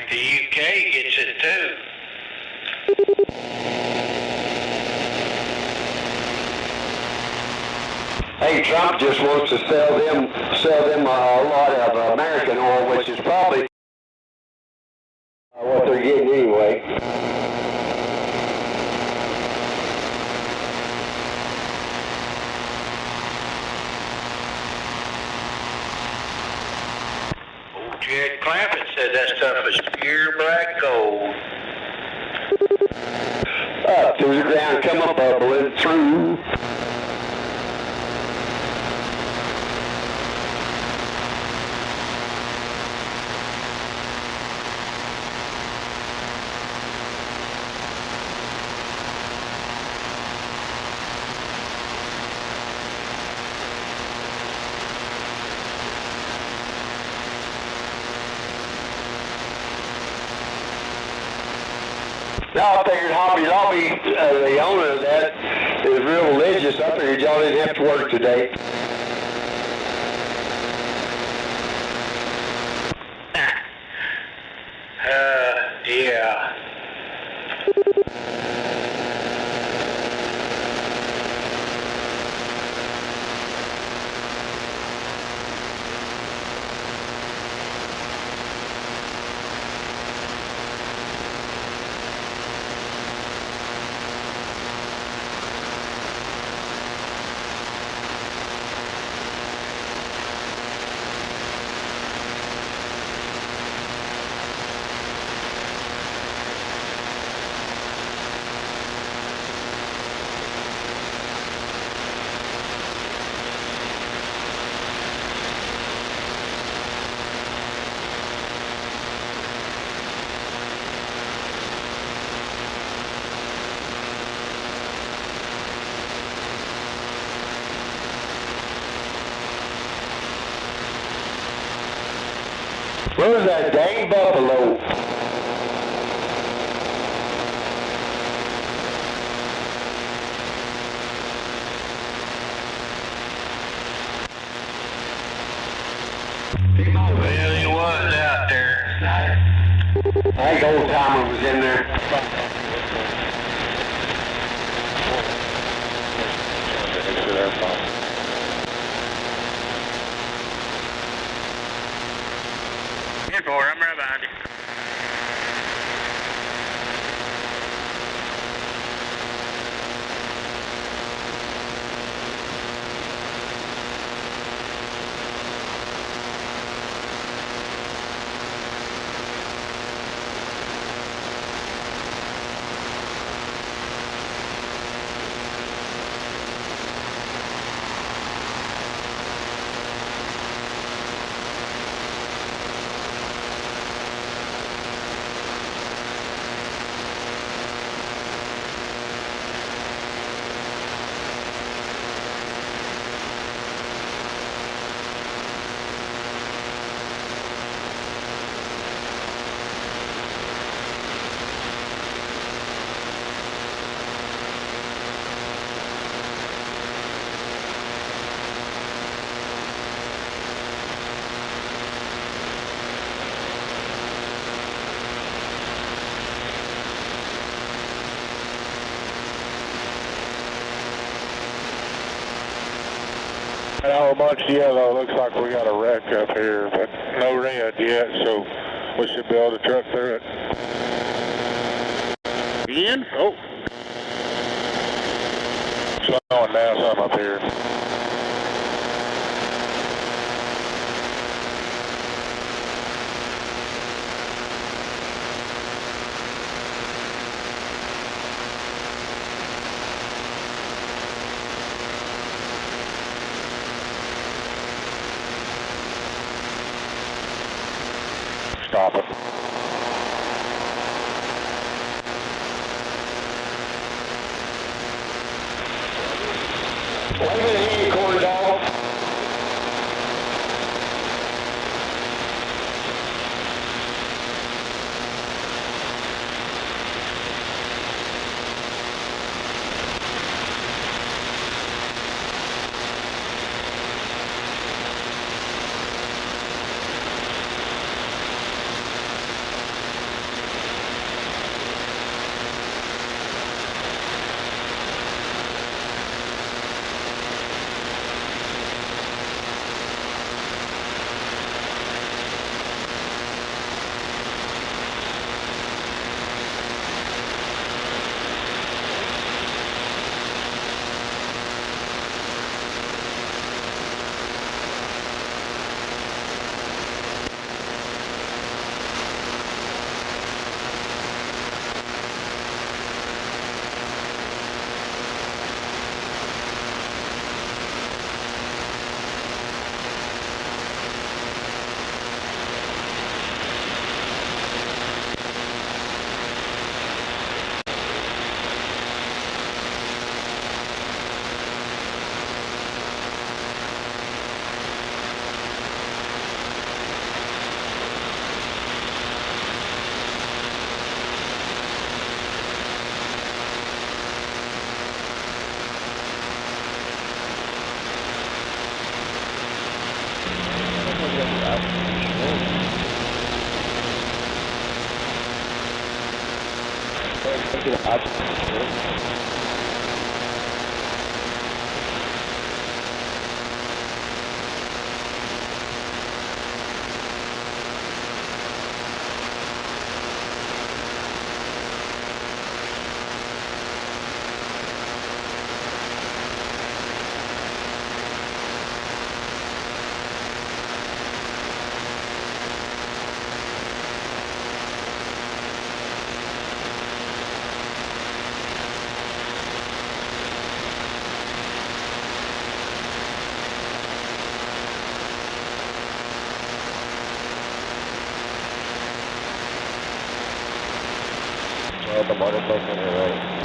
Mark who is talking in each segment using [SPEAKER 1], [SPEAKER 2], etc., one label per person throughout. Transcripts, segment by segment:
[SPEAKER 1] think the UK gets it too.
[SPEAKER 2] Hey, Trump just wants to sell them a lot of American oil, which is probably what they're getting anyway.
[SPEAKER 1] Old Jed Clampett said that stuff is pure black gold.
[SPEAKER 2] Up through the ground, come up bubbling through. Now I figured Hobby Lobby, the owner of that, is real religious. I figured y'all didn't have to work today.
[SPEAKER 1] Yeah.
[SPEAKER 2] Where was that dang buffalo?
[SPEAKER 1] Well, he was out there.
[SPEAKER 2] I think old timer was in there.
[SPEAKER 1] I'm right behind you.
[SPEAKER 3] Now a bunch of yellow. Looks like we got a wreck up here, but no red yet, so we should be able to truck through it. Again? Oh. Slowing down some up here. Stop it.
[SPEAKER 2] Wait a minute here, corn dog.
[SPEAKER 3] The motorcycle on your right.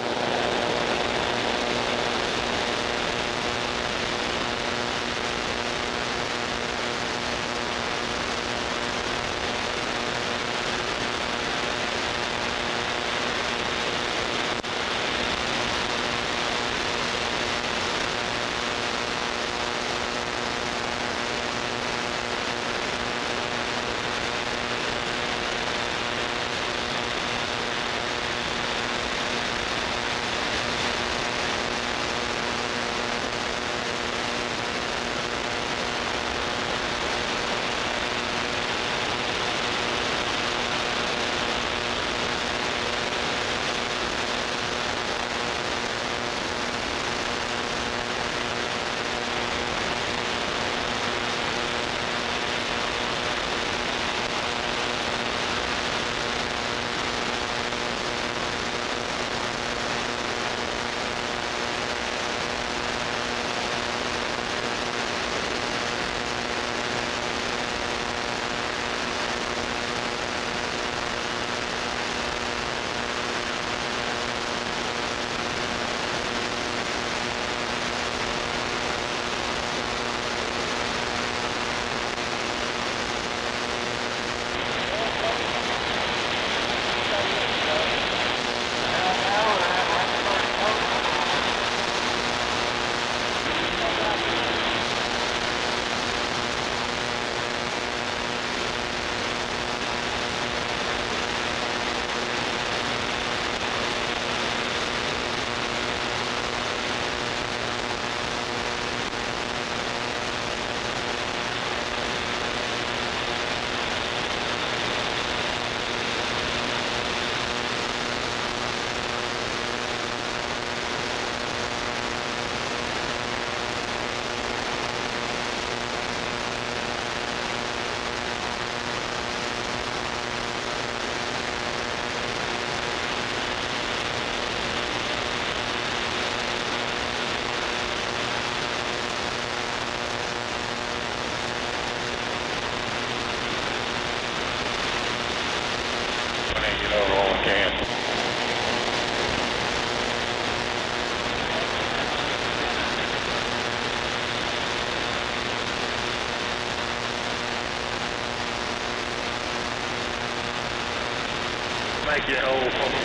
[SPEAKER 1] Make it whole for me.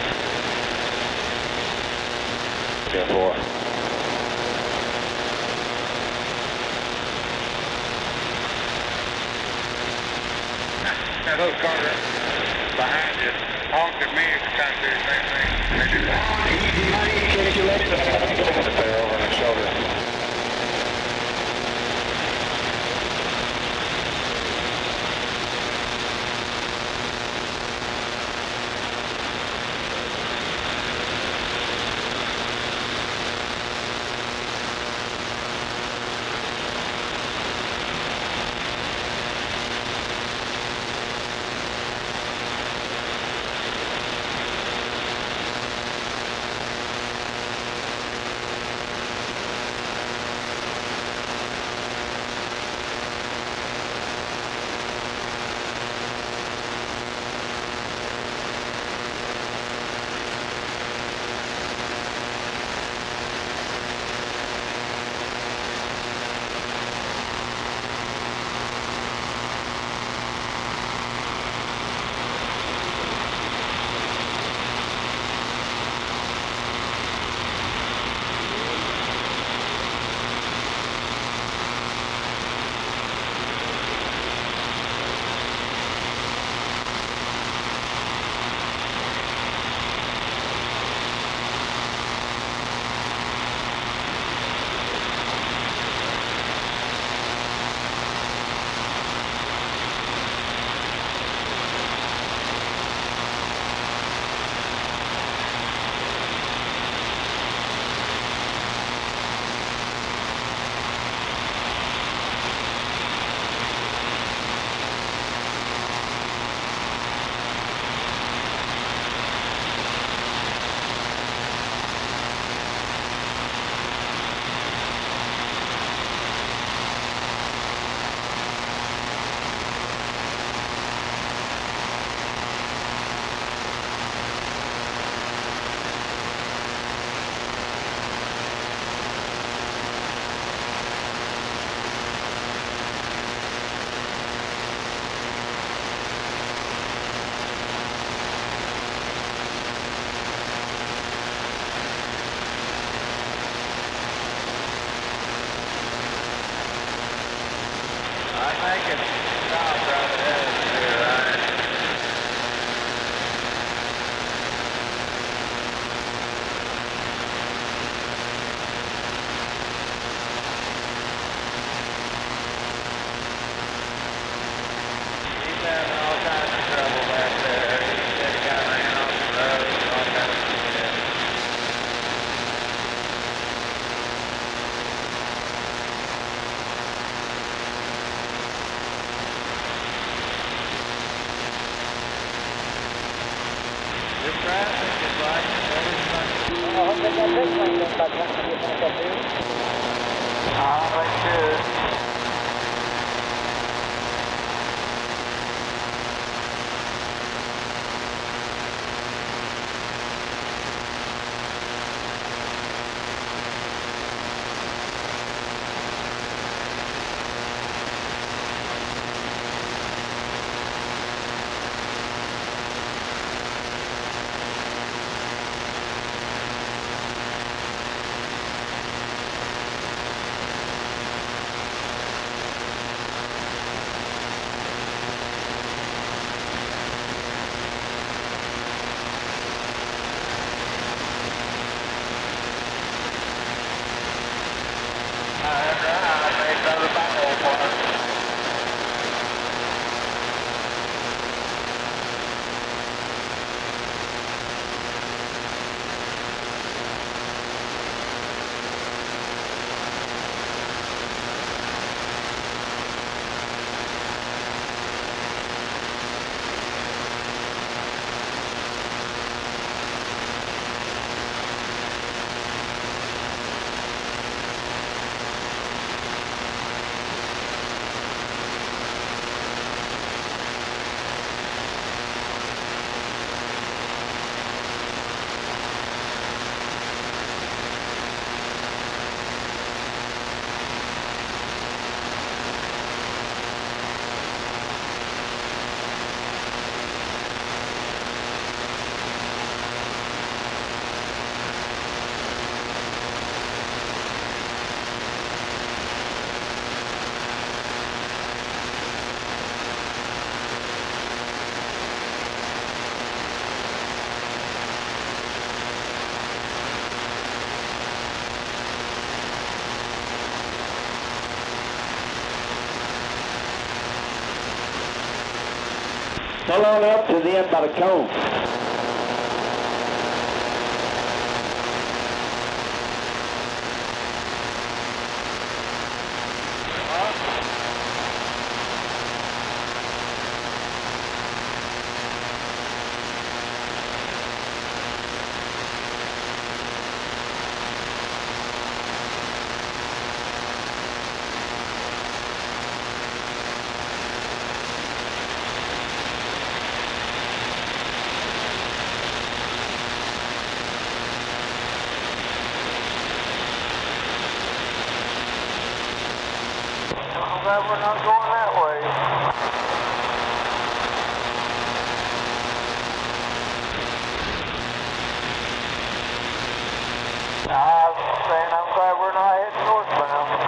[SPEAKER 3] 10-4.
[SPEAKER 1] Now those cars behind you honked at me if you're trying to do the same thing. They do that.
[SPEAKER 3] They're over on the shoulder.
[SPEAKER 2] Pull on up to the end by the cone.
[SPEAKER 1] I'm glad we're not going that way. I was saying I'm glad we're not heading northbound.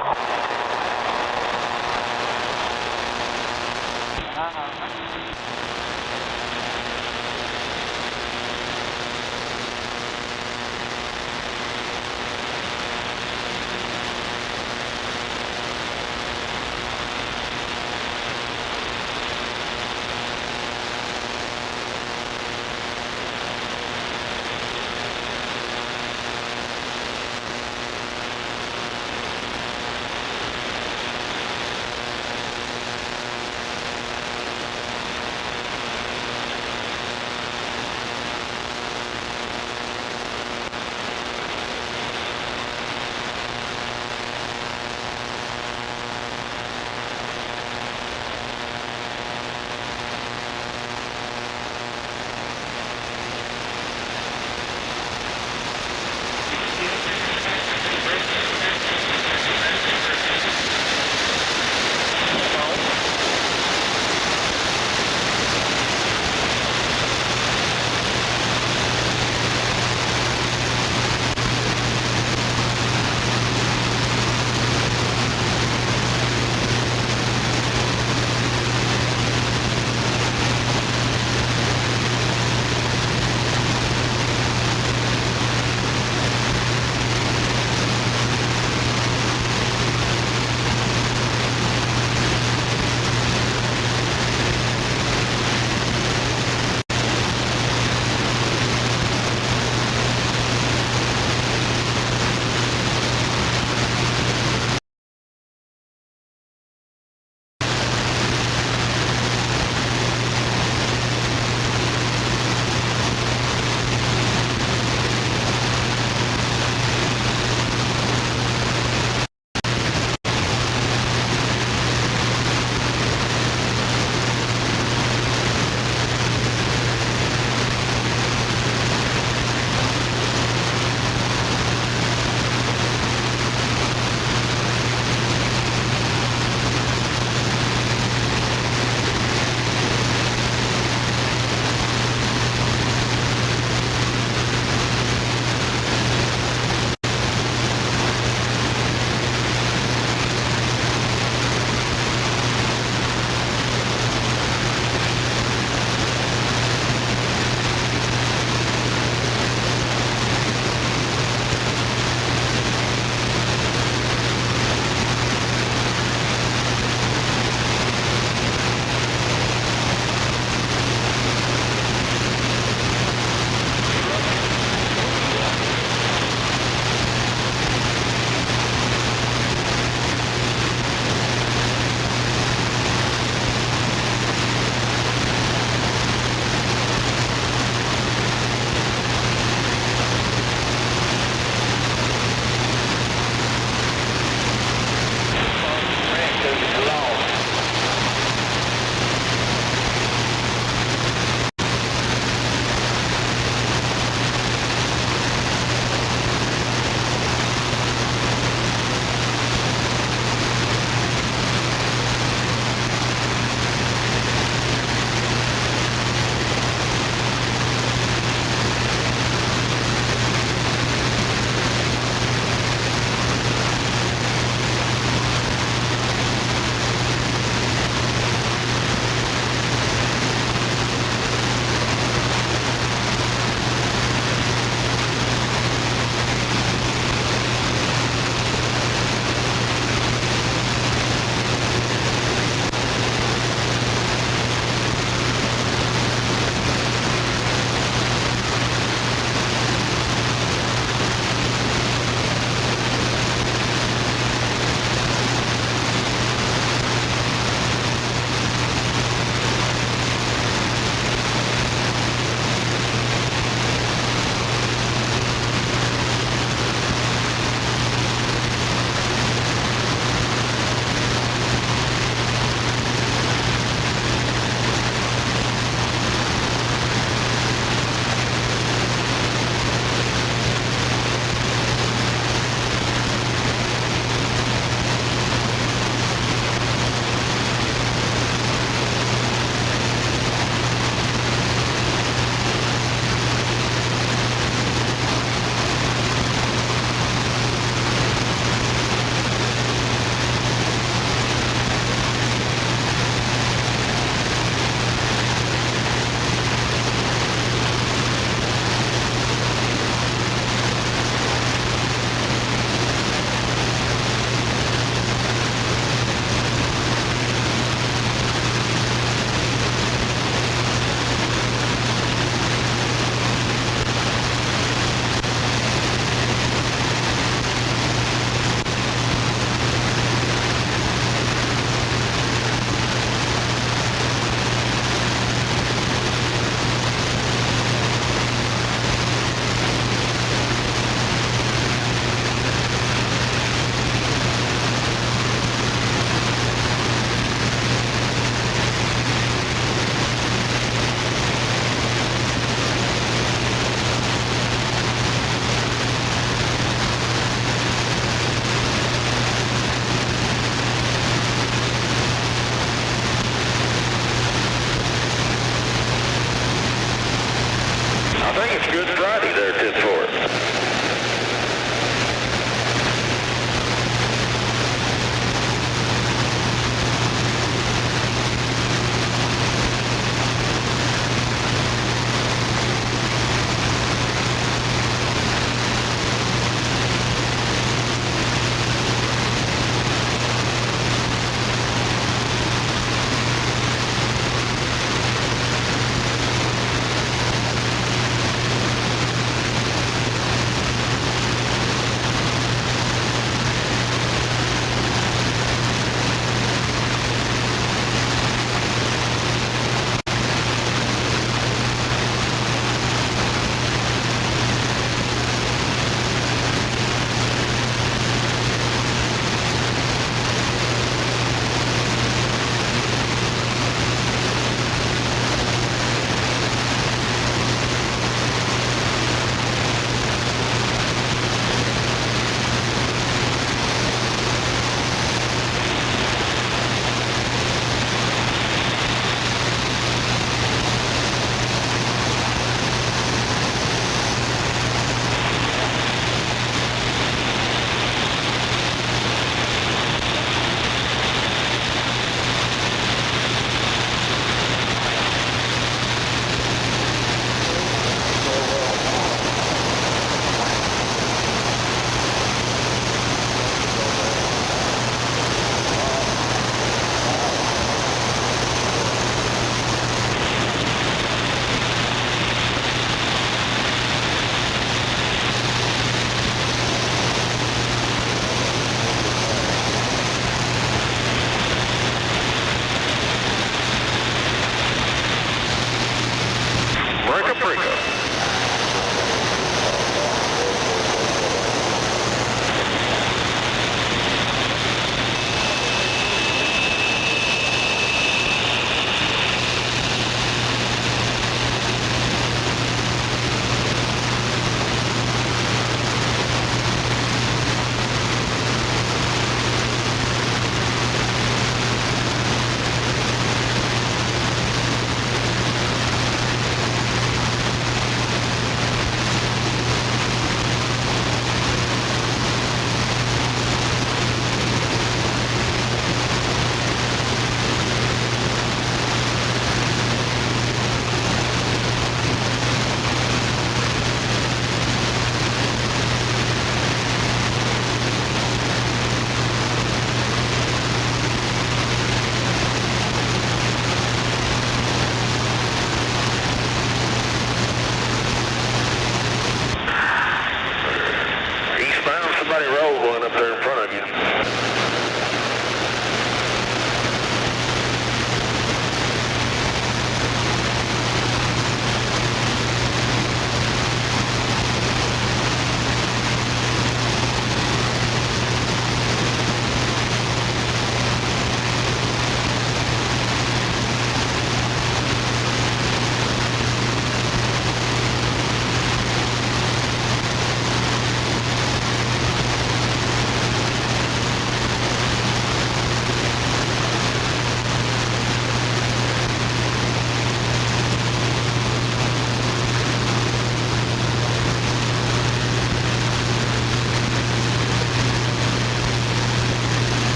[SPEAKER 4] Good Friday there, 10-4.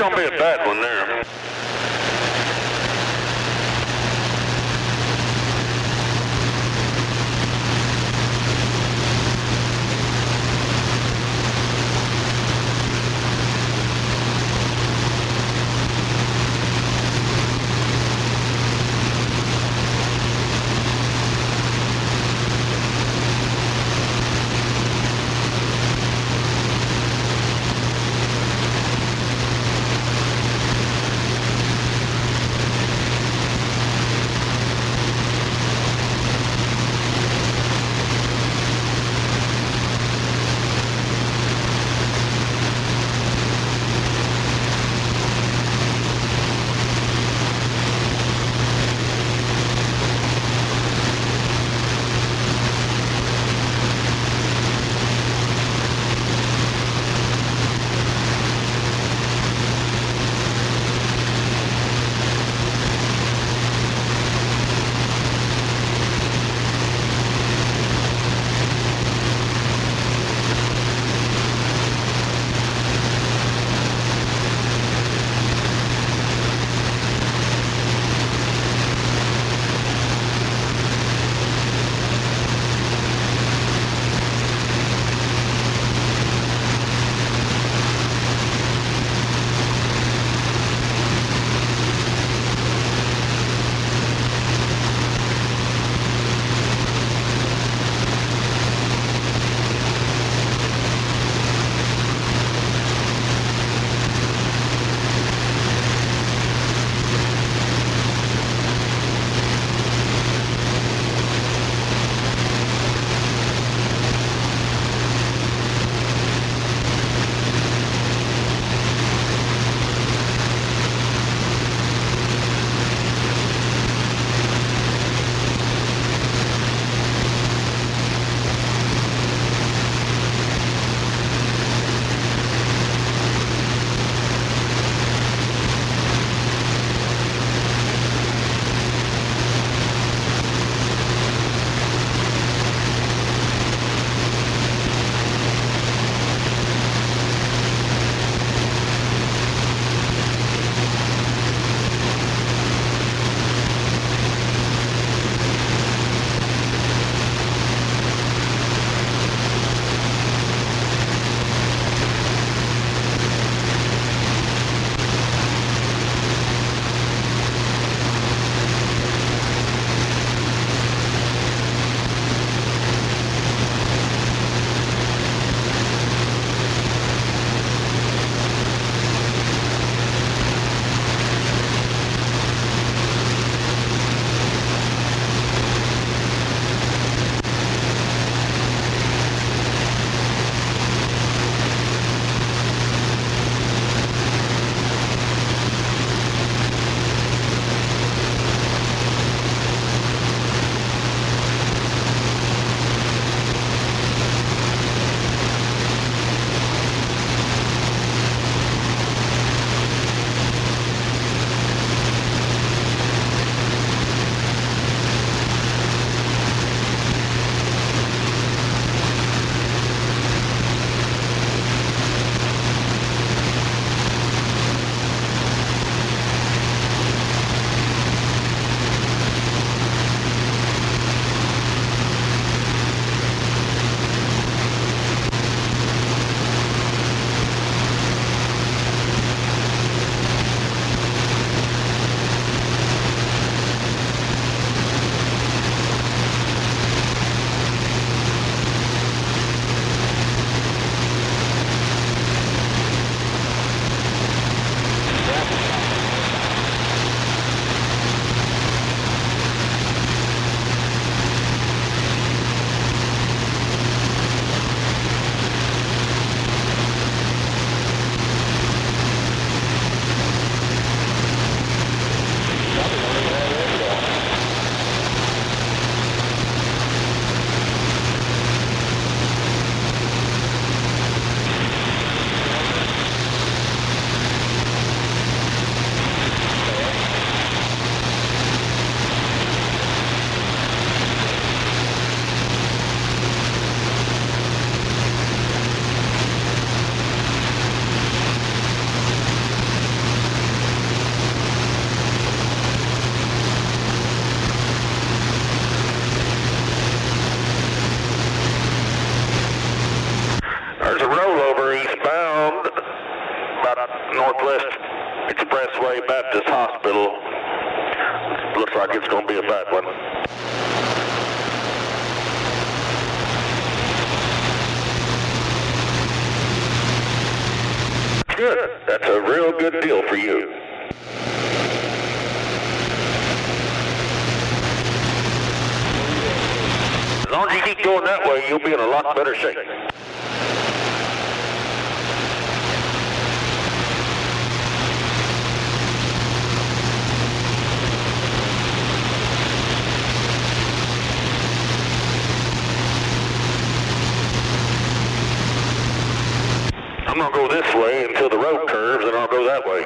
[SPEAKER 4] going to be a bad one there. SDRPLAY Baptist Hospital. Looks like it's going to be a bad one. Good. That's a real good deal for you. As long as you keep going that way, you'll be in a lot better shape. I'm going to go this way until the road curves, and I'll go that way.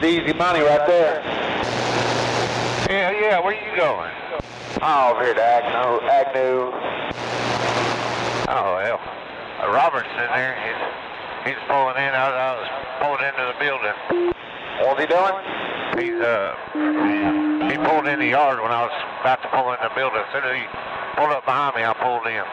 [SPEAKER 2] Easy money right there.
[SPEAKER 1] Yeah, where you going?
[SPEAKER 2] Oh, over here to Agnew.
[SPEAKER 1] Oh, well. Robert's in there. He's pulling in. I was pulling into the building.
[SPEAKER 2] What's he doing?
[SPEAKER 1] He pulled in the yard when I was about to pull in the building. As soon as he pulled up behind me, I pulled in.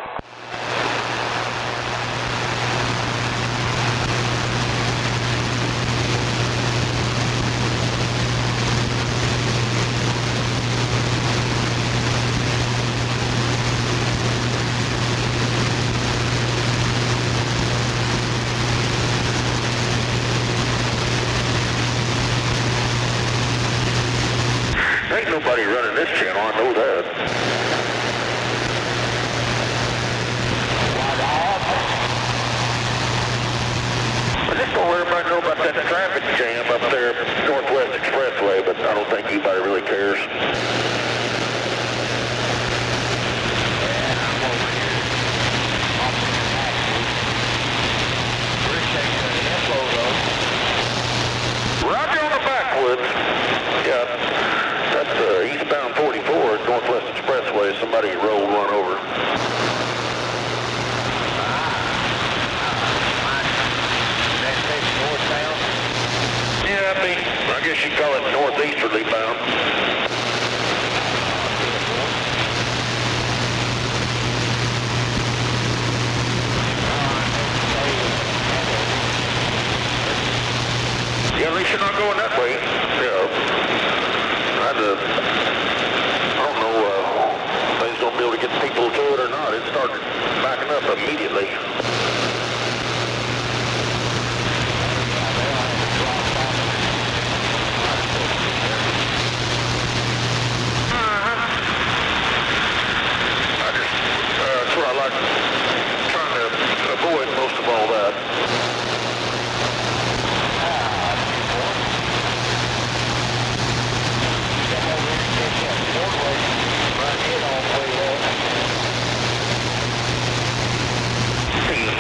[SPEAKER 4] Ain't nobody running this channel, I know that. I just don't worry about know about that traffic jam up there, Northwest Expressway, but I don't think anybody really cares. Roger on the backwoods. Yeah. That's eastbound 44 at Northwest Expressway. Somebody rolled one over. Yeah, I guess you'd call it northeasterly bound. Yeah, at least you're not going that way. Yeah. I don't know if he's going to be able to get people to it or not. It started backing up immediately. That's what I like, trying to avoid most of all that.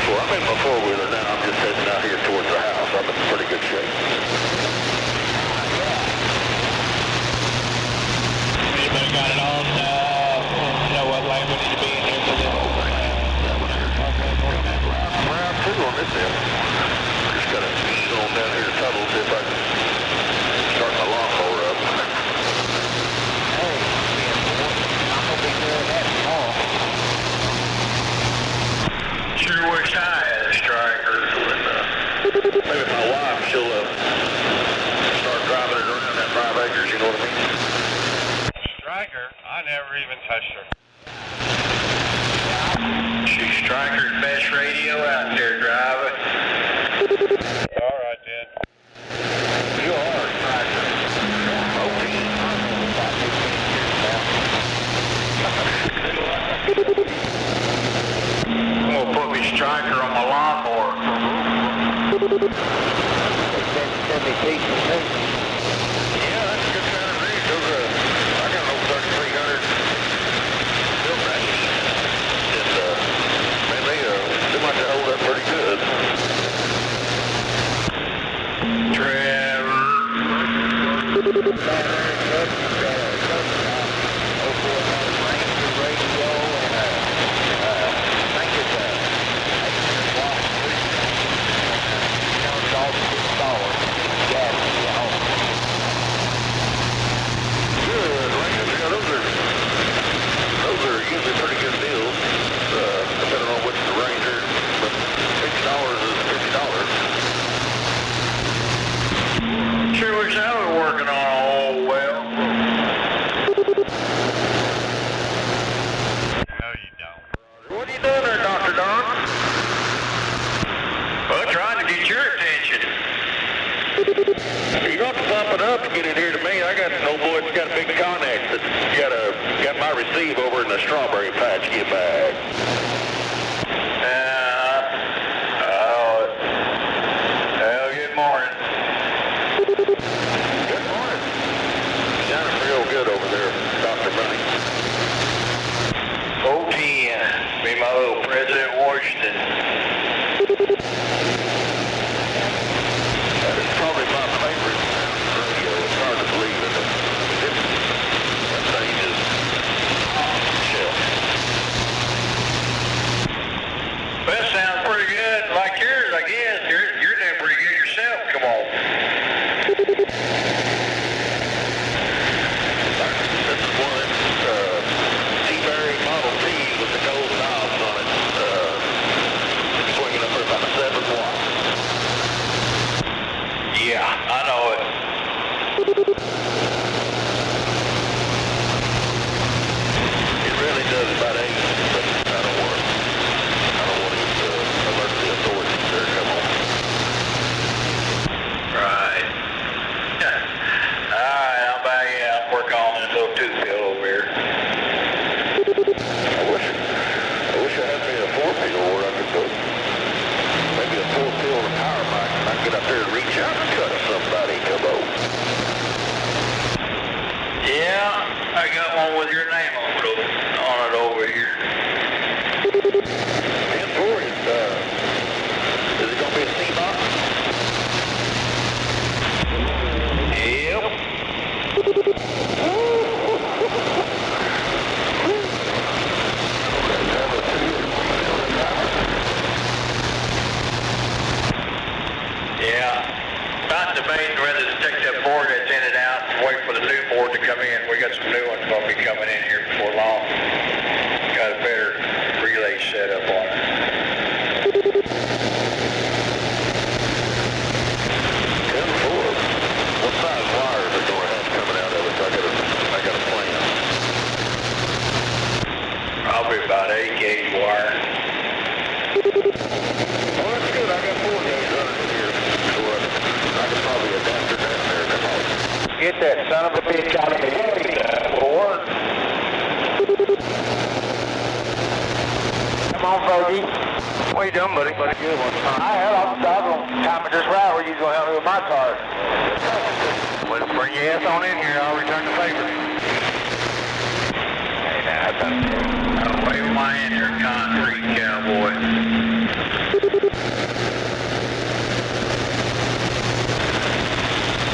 [SPEAKER 4] I'm in my four-wheeler now. I'm just heading out here towards the house. I'm in pretty good shape.
[SPEAKER 5] Anybody got it on? Know what lane we need to be in here for this?
[SPEAKER 4] Round two on this end. Just got to ease on down here to Tuttle, see if I can start my lawnmower up.
[SPEAKER 2] Hey, I'm gonna be doing that tomorrow.
[SPEAKER 1] Sure wish I had a striker.
[SPEAKER 4] Maybe my wife, she'll start driving it around that 5 acres, you know what I mean?
[SPEAKER 1] Striker? I never even touched her.
[SPEAKER 5] Shoot Striker's best radio out there driving.
[SPEAKER 3] All right then.
[SPEAKER 1] You are a striker.
[SPEAKER 5] I'm gonna put me Striker on my lawnmower.
[SPEAKER 1] Send me pieces, too.
[SPEAKER 4] Yeah, that's a good kind of rig. Those are, I got an old 3300 built right. And, man, they might hold up pretty good.
[SPEAKER 5] Trevor.
[SPEAKER 4] Good, Rangers. Yeah, those are usually pretty good deals, depending on which the Ranger. But $50 is $50.
[SPEAKER 5] Sure wish I was working on all well.
[SPEAKER 3] No, you don't.
[SPEAKER 4] What are you doing there, Dr. Don?
[SPEAKER 5] Well, trying to get your attention.
[SPEAKER 4] You don't have to pump it up to get it here to me. I got an old boy that's got a big Connex that's got my receive over in the strawberry patch. Get back.
[SPEAKER 5] Well, good morning.
[SPEAKER 4] Good morning. Sounding real good over there, Dr. Bunny.
[SPEAKER 5] 010. Be my little President Washington.
[SPEAKER 4] That is probably my favorite radio. It's hard to believe it. That thing is off the shelf.
[SPEAKER 5] That sounds pretty good. Like yours, I guess. You're doing pretty good yourself. Come on.
[SPEAKER 4] This is one of them T-Berry Model T with the gold knobs on it. Swinging up about 7 watts.
[SPEAKER 5] Yeah, I know it.
[SPEAKER 4] It really does about 8, but I don't want to alert the authorities there. Come on.
[SPEAKER 5] Right. Alright, I'm back in. I'm working on this little toothpill over here.
[SPEAKER 4] I wish I had me a 4-pill where I could go. Maybe a 4-pill and a power mic, and I could get up there and reach out and cut somebody. Come on.
[SPEAKER 5] Yeah, I got one with your name on it over here.
[SPEAKER 4] 10-4, is it going to be a C-box?
[SPEAKER 5] Yep. Yeah. Not debating whether to take that board that's in and out and wait for the new board to come in. We got some new ones going to be coming in here before long. Got a better relay set up on it.
[SPEAKER 4] 10-4. What size wires are going to have coming out of it? I got a plan.
[SPEAKER 5] Probably about 8 gauge wire.
[SPEAKER 4] Well, that's good. I got 4 gauge running in here. So I could probably adapt it down there. Come on.
[SPEAKER 1] Get that son of a bitch out of here. That will work. Come on, Foggy.
[SPEAKER 5] What you doing, buddy?
[SPEAKER 1] Good one. I was going to time it just right where you going to help me with my car.
[SPEAKER 5] Let's bring your ass on in here. I'll return the favor.
[SPEAKER 1] Hey, now,
[SPEAKER 5] I'll wave my hand here, concrete cowboy.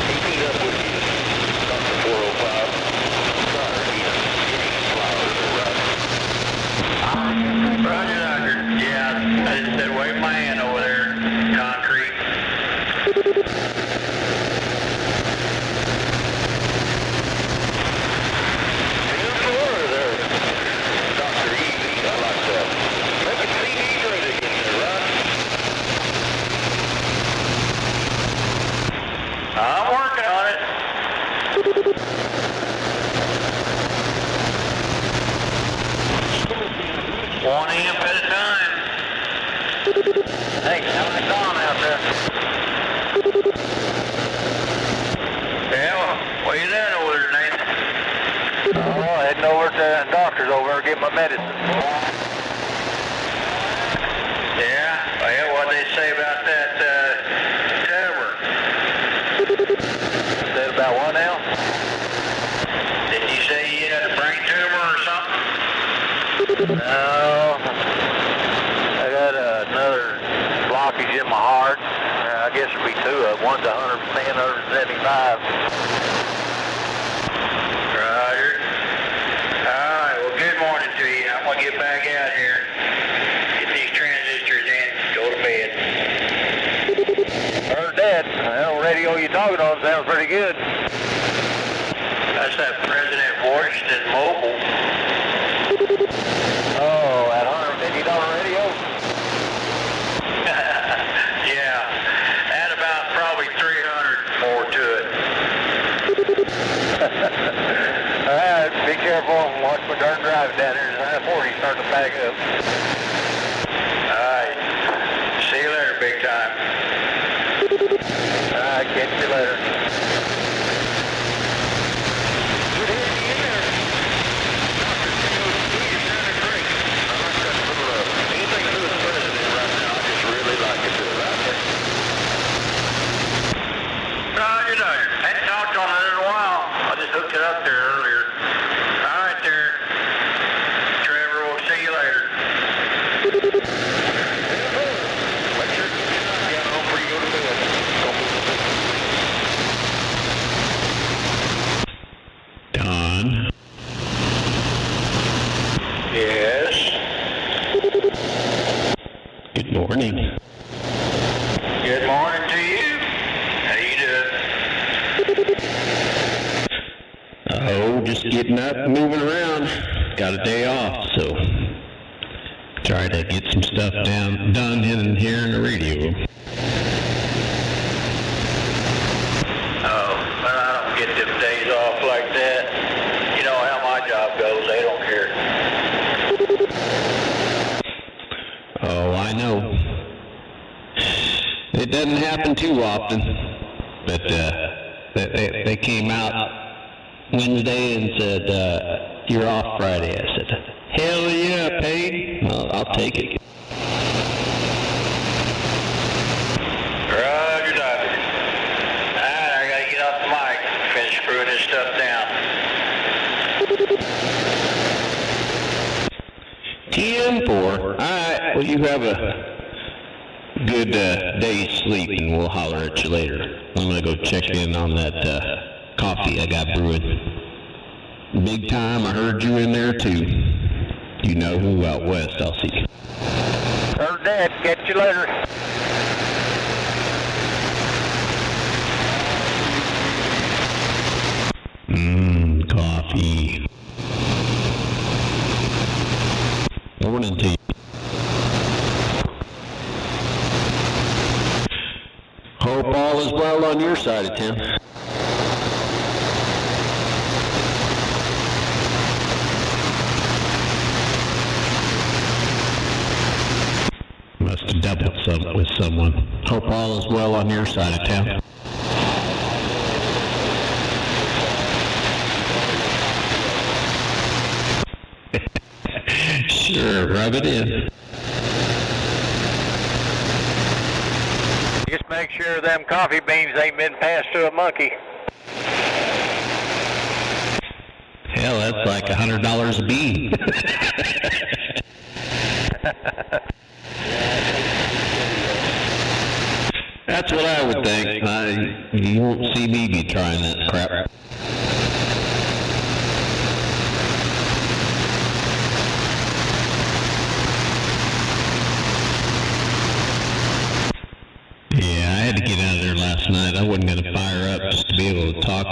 [SPEAKER 4] He beat up with you. Dr. 405. Sorry, he's flowers, all right.
[SPEAKER 5] Roger, Roger. Yeah, I just said wave my hand over there, concrete.
[SPEAKER 4] There, Dr. Easy. I like that. Maybe
[SPEAKER 5] Hey, how like Don out there? Yeah, well, what are you doing over there, Nathan?
[SPEAKER 1] Oh, heading over to the doctor's over there to get my medicine.
[SPEAKER 5] Yeah, well, what they say about that tumor?
[SPEAKER 1] Said about what now?
[SPEAKER 5] Did you say you had a brain tumor or something?
[SPEAKER 1] No, I got another blockage in my heart. I guess it'll be two of them. One's 100%, other's 75.
[SPEAKER 5] Roger. All right, well, good morning to you. I'm going to get back out here. Get these transistors in. Go to bed.
[SPEAKER 1] Heard that. Well, radio you talking on sounds pretty good.
[SPEAKER 5] That's that President Washington Mobile.
[SPEAKER 1] Oh, that $150 radio?
[SPEAKER 5] Yeah, add about probably 300 more to it.
[SPEAKER 1] All right, be careful. Watch my darn driving down here. There's I-40 starting to back up.
[SPEAKER 5] All right, see you later, big time.
[SPEAKER 1] All right, catch you later.
[SPEAKER 5] Roger, Roger. Hadn't talked on it in a while. I just hooked it up there earlier. All right, there. Trevor, we'll see you later.
[SPEAKER 1] Make sure you get home before you go to bed.
[SPEAKER 6] Don?
[SPEAKER 5] Yes.
[SPEAKER 6] Good morning.
[SPEAKER 5] Good morning to you. How you doing?
[SPEAKER 6] Oh, just getting up and moving around. Got a day off, so try to get some stuff done in here in the radio room.
[SPEAKER 5] Oh, well, I don't get them days off like that. You know how my job goes. They don't care.
[SPEAKER 6] Oh, I know. It doesn't happen too often, but they came out Wednesday and said, you're off Friday. I said, hell yeah, paid. I'll take it.
[SPEAKER 5] Roger, Roger. Alright, I gotta get off the mic and finish screwing this stuff down.
[SPEAKER 6] 10-4. All right, well, you have a good day's sleep, and we'll holler at you later. I'm going to go check in on that coffee I got brewing. Big time, I heard you in there, too. You know who out west, I'll see you.
[SPEAKER 1] Heard that. Catch you later.
[SPEAKER 6] Coffee. Morning to you. Hope all is well on your side of town. Must have doubled with someone. Hope all is well on your side of town. Sure, rub it in.
[SPEAKER 1] Just make sure them coffee beans ain't been passed to a monkey.
[SPEAKER 6] Hell, that's like $100 a bean. That's what I would think. You won't see me be trying that crap. Yeah, I had to get out of there last night. I wasn't going to fire up just to be able to talk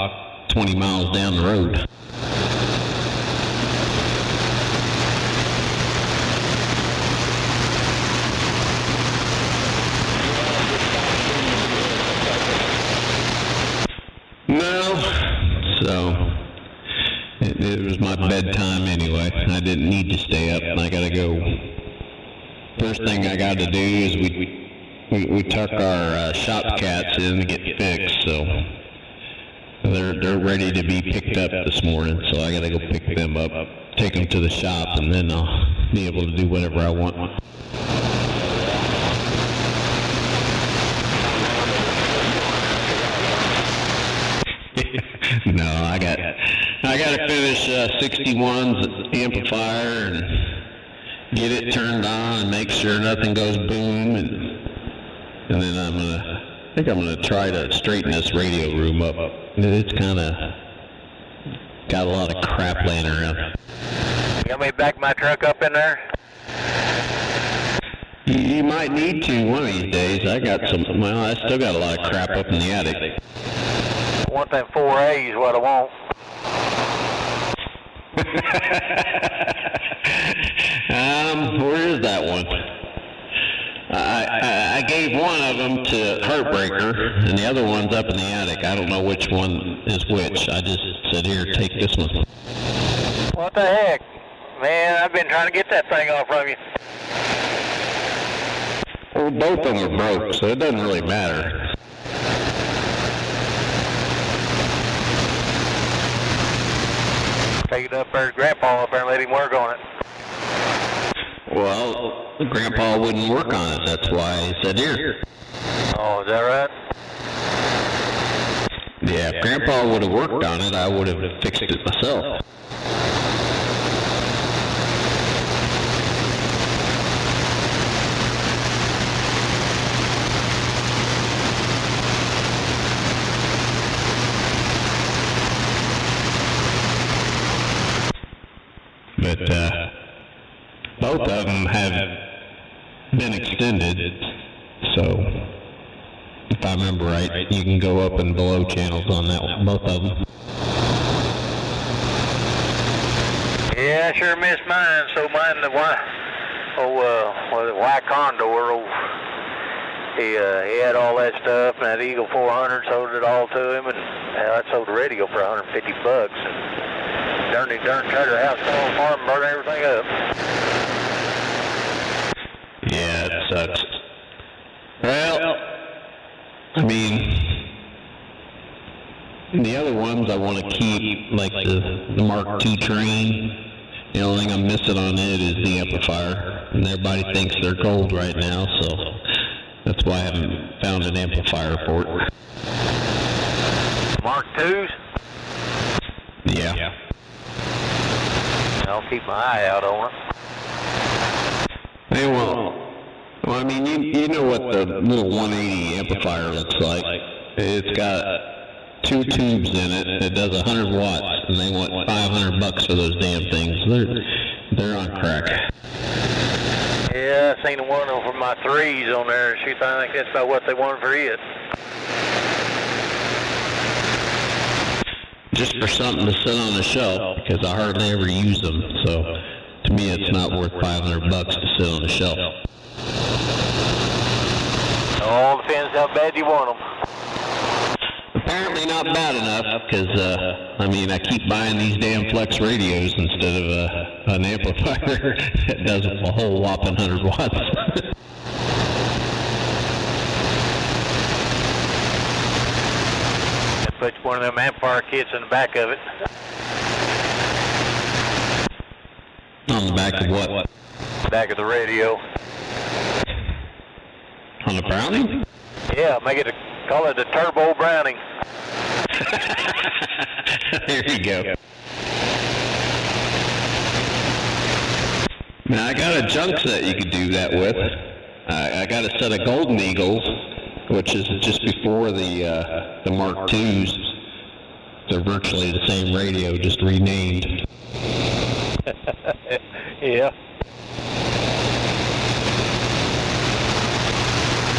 [SPEAKER 6] 20 miles down the road. No, so it was my bedtime anyway. I didn't need to stay up. I got to go. First thing I got to do is we we tuck our shop cats in to get fixed, so they're ready to be picked up this morning. So I gotta go pick them up, take them to the shop, and then I'll be able to do whatever I want. No, I gotta finish 61's amplifier and get it turned on and make sure nothing goes boom, and then I think I'm gonna try to straighten this radio room up. It's kind of got a lot of crap laying around.
[SPEAKER 1] You want me to back my truck up in there?
[SPEAKER 6] You might need to one of these days. I still got a lot of crap up in the attic.
[SPEAKER 1] I want them 4A's what I want.
[SPEAKER 6] Where is that one? I gave one of them to Heartbreaker, and the other one's up in the attic. I don't know which one is which. I just said, here, take this one.
[SPEAKER 1] What the heck? Man, I've been trying to get that thing off from you.
[SPEAKER 6] Well, both of them are broke, so it doesn't really matter.
[SPEAKER 1] Take it up there to Grandpa up there and let him work on it.
[SPEAKER 6] Well, Grandpa wouldn't work on it. That's why he said, here.
[SPEAKER 1] Oh, is that right?
[SPEAKER 6] Yeah, if Grandpa would have worked on it, I would have fixed it myself. But both of them have been extended, so if I remember right, you can go up and below channels on that one, both of them.
[SPEAKER 1] Yeah, I sure missed mine. So mine, the white Condor, he had all that stuff, and that Eagle 400 sold it all to him, and I sold the radio for $150. And darn Cutter house fell apart and burned everything up.
[SPEAKER 6] Yeah, it sucks. Well, I mean, the other ones I want to keep, like the Mark II train. The only thing I'm missing on it is the amplifier, and everybody thinks they're gold right now, so that's why I haven't found an amplifier for it.
[SPEAKER 1] Mark IIs?
[SPEAKER 6] Yeah.
[SPEAKER 1] I'll keep my eye out on it.
[SPEAKER 6] Hey, well, I mean, you know what the little 180 amplifier looks like. It's got 2 tubes in it. It does 100 watts, and they want $500 for those damn things. They're on crack.
[SPEAKER 1] Yeah, I seen one for my 3s on there. Shoot, I think that's about what they wanted for it.
[SPEAKER 6] Just for something to sit on the shelf, because I hardly ever use them. So to me, it's not worth $500 to sit on the shelf.
[SPEAKER 1] All depends how bad you want them.
[SPEAKER 6] Apparently not bad enough, because I mean, I keep buying these damn flex radios instead of an amplifier that does a whole whopping 100 watts.
[SPEAKER 1] Put one of them amplifier kits in the back of it.
[SPEAKER 6] On the back of what?
[SPEAKER 1] Back of the radio.
[SPEAKER 6] On the Browning?
[SPEAKER 1] Yeah, call it the Turbo Browning.
[SPEAKER 6] There you go. Now I got a junk set you could do that with. I got a set of Golden Eagles, which is just before the Mark IIs. They're virtually the same radio, just renamed.
[SPEAKER 1] Yeah.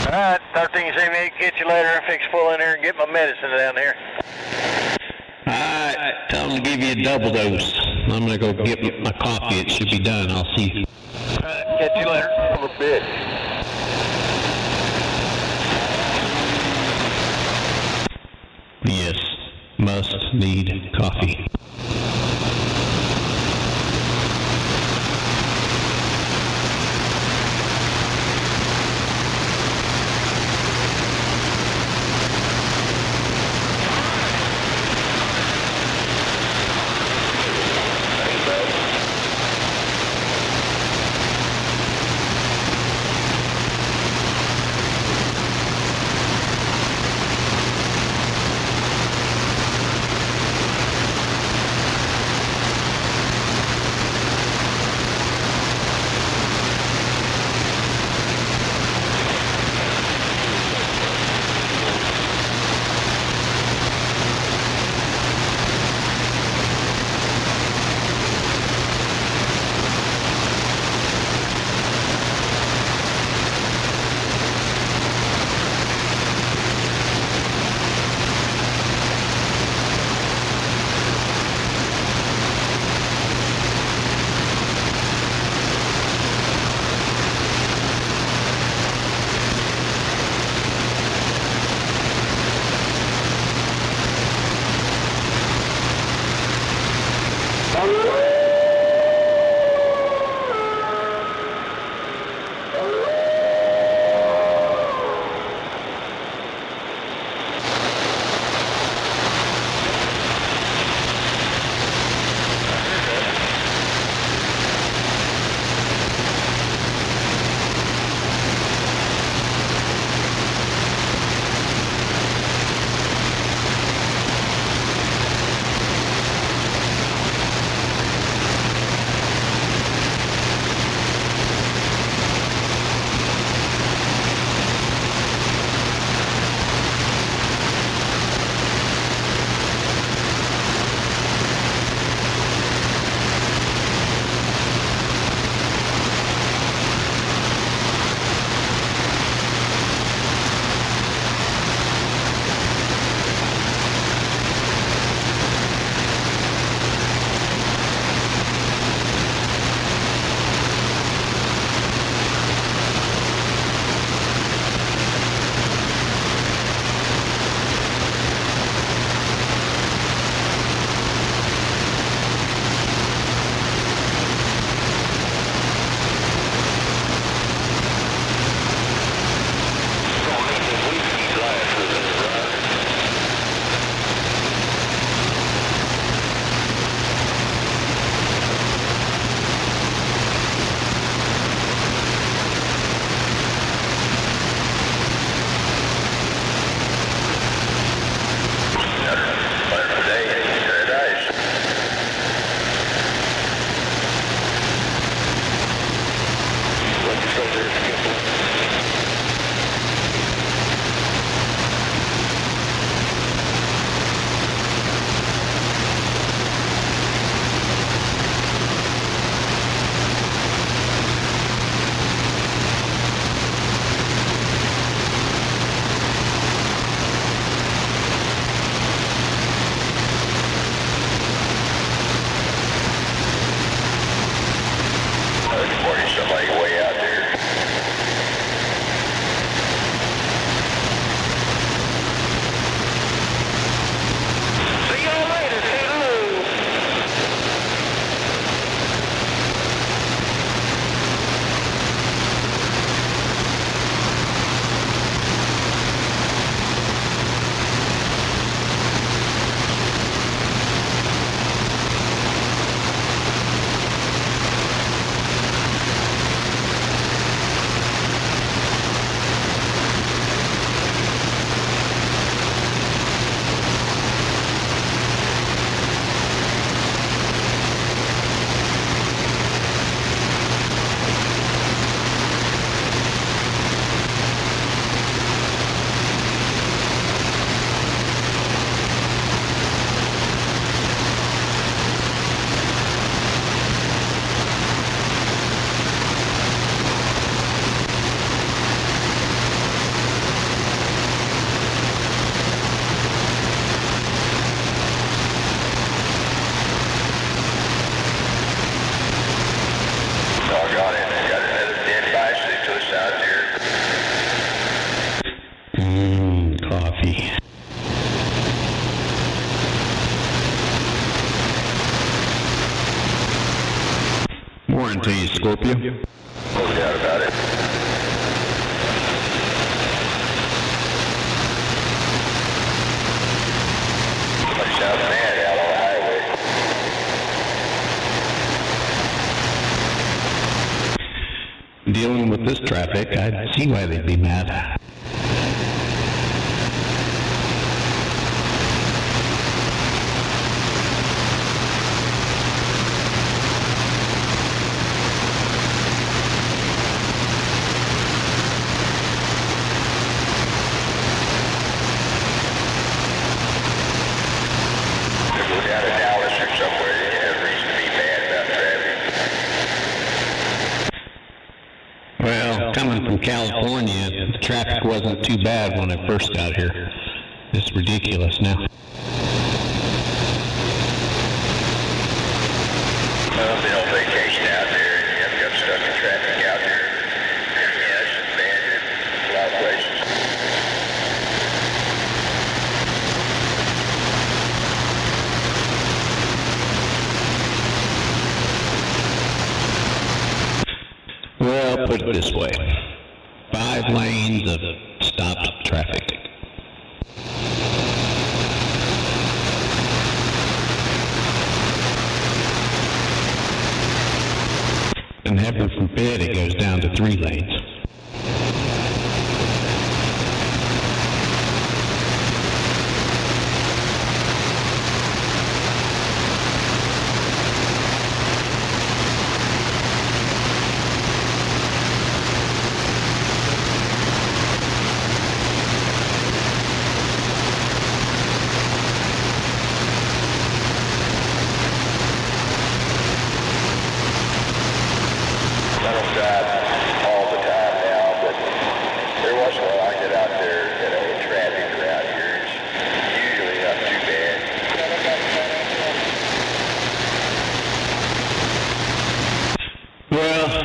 [SPEAKER 1] All right, 1378, catch you later. I'll fix pull in here and get my medicine down here.
[SPEAKER 6] All right, tell them to give you a double dose. I'm going to go get my coffee. It should be done. I'll see you.
[SPEAKER 1] All right, catch you later. A little bit.
[SPEAKER 6] Yes, must need coffee. Morning to you, Scorpio.
[SPEAKER 4] No doubt about it. Somebody shouting mad out on the highway.
[SPEAKER 6] Dealing with this traffic, I see why they'd be mad. Coming from California, the traffic wasn't too bad when I first got here. It's ridiculous now.
[SPEAKER 4] Well, I've been on vacation out there and you haven't got stuck in traffic out there. Yeah, it's just bad in a lot of places.
[SPEAKER 6] Well, put it this way. 5 lanes of stopped traffic. And heaven forbid it goes down to 3 lanes.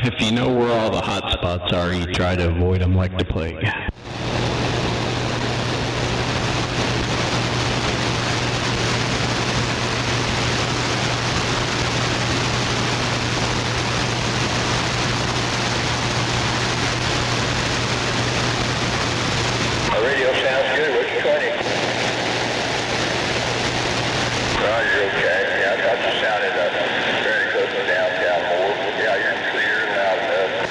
[SPEAKER 6] If you know where all the hot spots are, you try to avoid them like the plague.
[SPEAKER 4] The radio sounds good. What's your 20? Roger, okay. Yeah, I thought you sounded very close to downtown more. Yeah, you're clear and loud enough.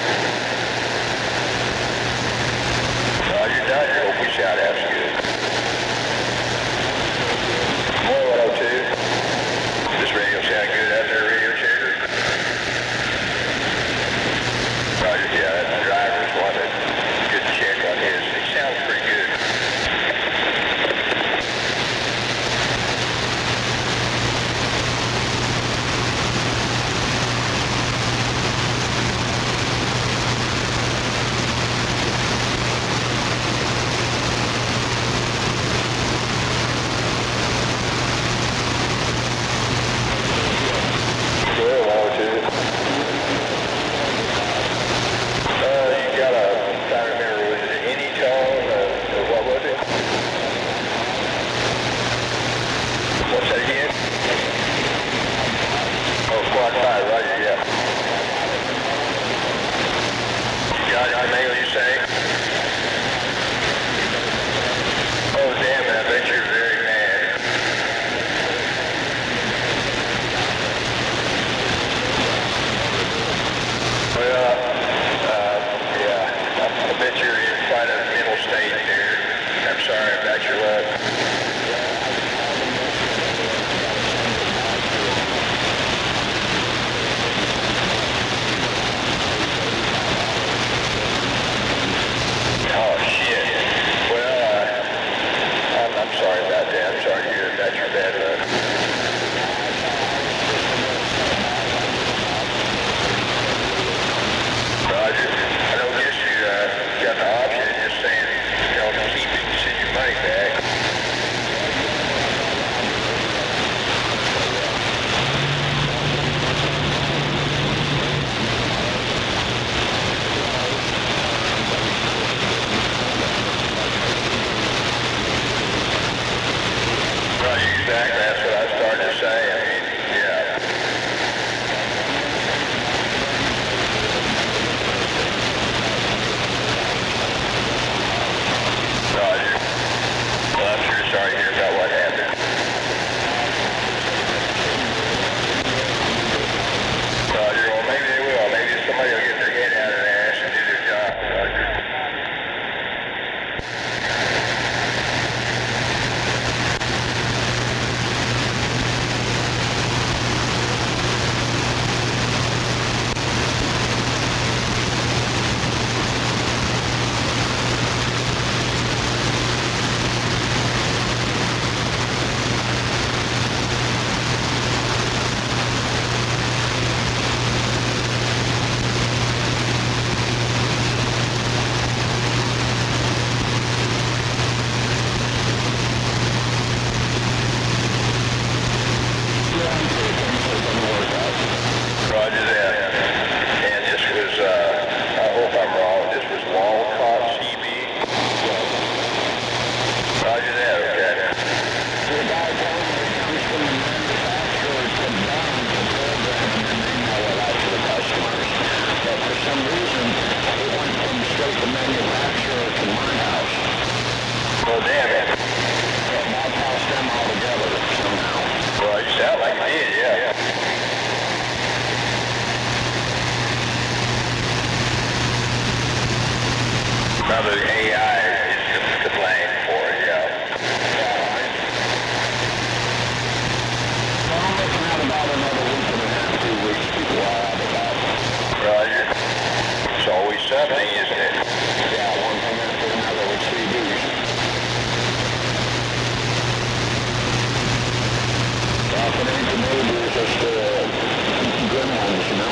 [SPEAKER 2] you know.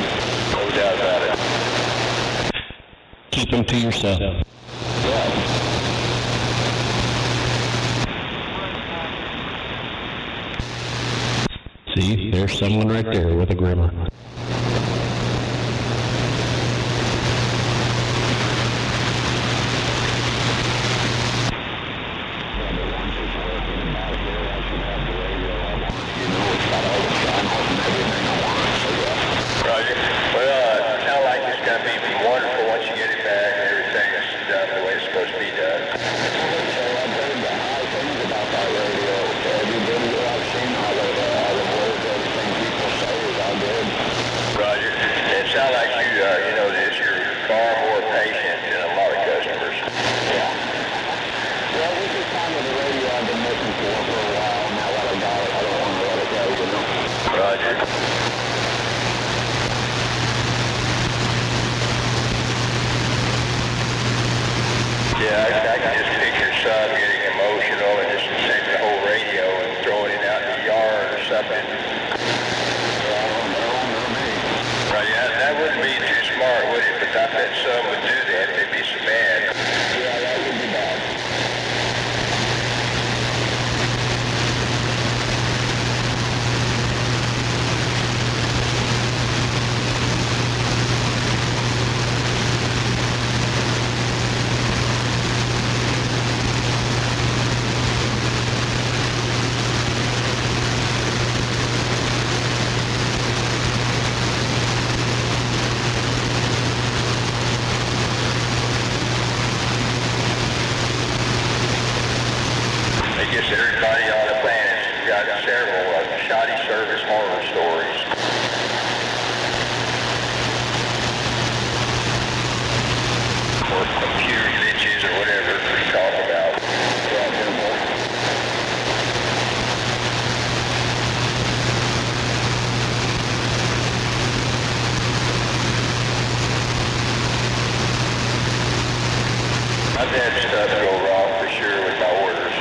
[SPEAKER 5] No doubt about it.
[SPEAKER 6] Keep them to yourself.
[SPEAKER 2] Yeah.
[SPEAKER 6] See, there's someone right there with a grimmer.
[SPEAKER 5] Roger. Well, it sounds like it's going to be wonderful once you get it back and everything is done the way it's supposed to be done.
[SPEAKER 2] I've heard the high things about that radio. Every video I've seen, all the words, everything people say is all good.
[SPEAKER 5] Roger. It sounds like you know this, you're far more patient than a lot of customers.
[SPEAKER 2] Yeah. Well, this is kind of the radio I've been looking for a while. Now that I got it, I don't want to let it go, you know.
[SPEAKER 5] Roger. Yeah, I can just picture son getting emotional and just taking the whole radio and throwing it out in the yard or something. Right, yeah, that wouldn't be too smart, would it? But I bet some would do that. They'd be so mad.
[SPEAKER 2] Yeah, that would be bad.
[SPEAKER 5] I guess everybody on the planet's got several shoddy service horror stories. Or computer glitches or whatever we talk about. I've had stuff go wrong for sure with my orders.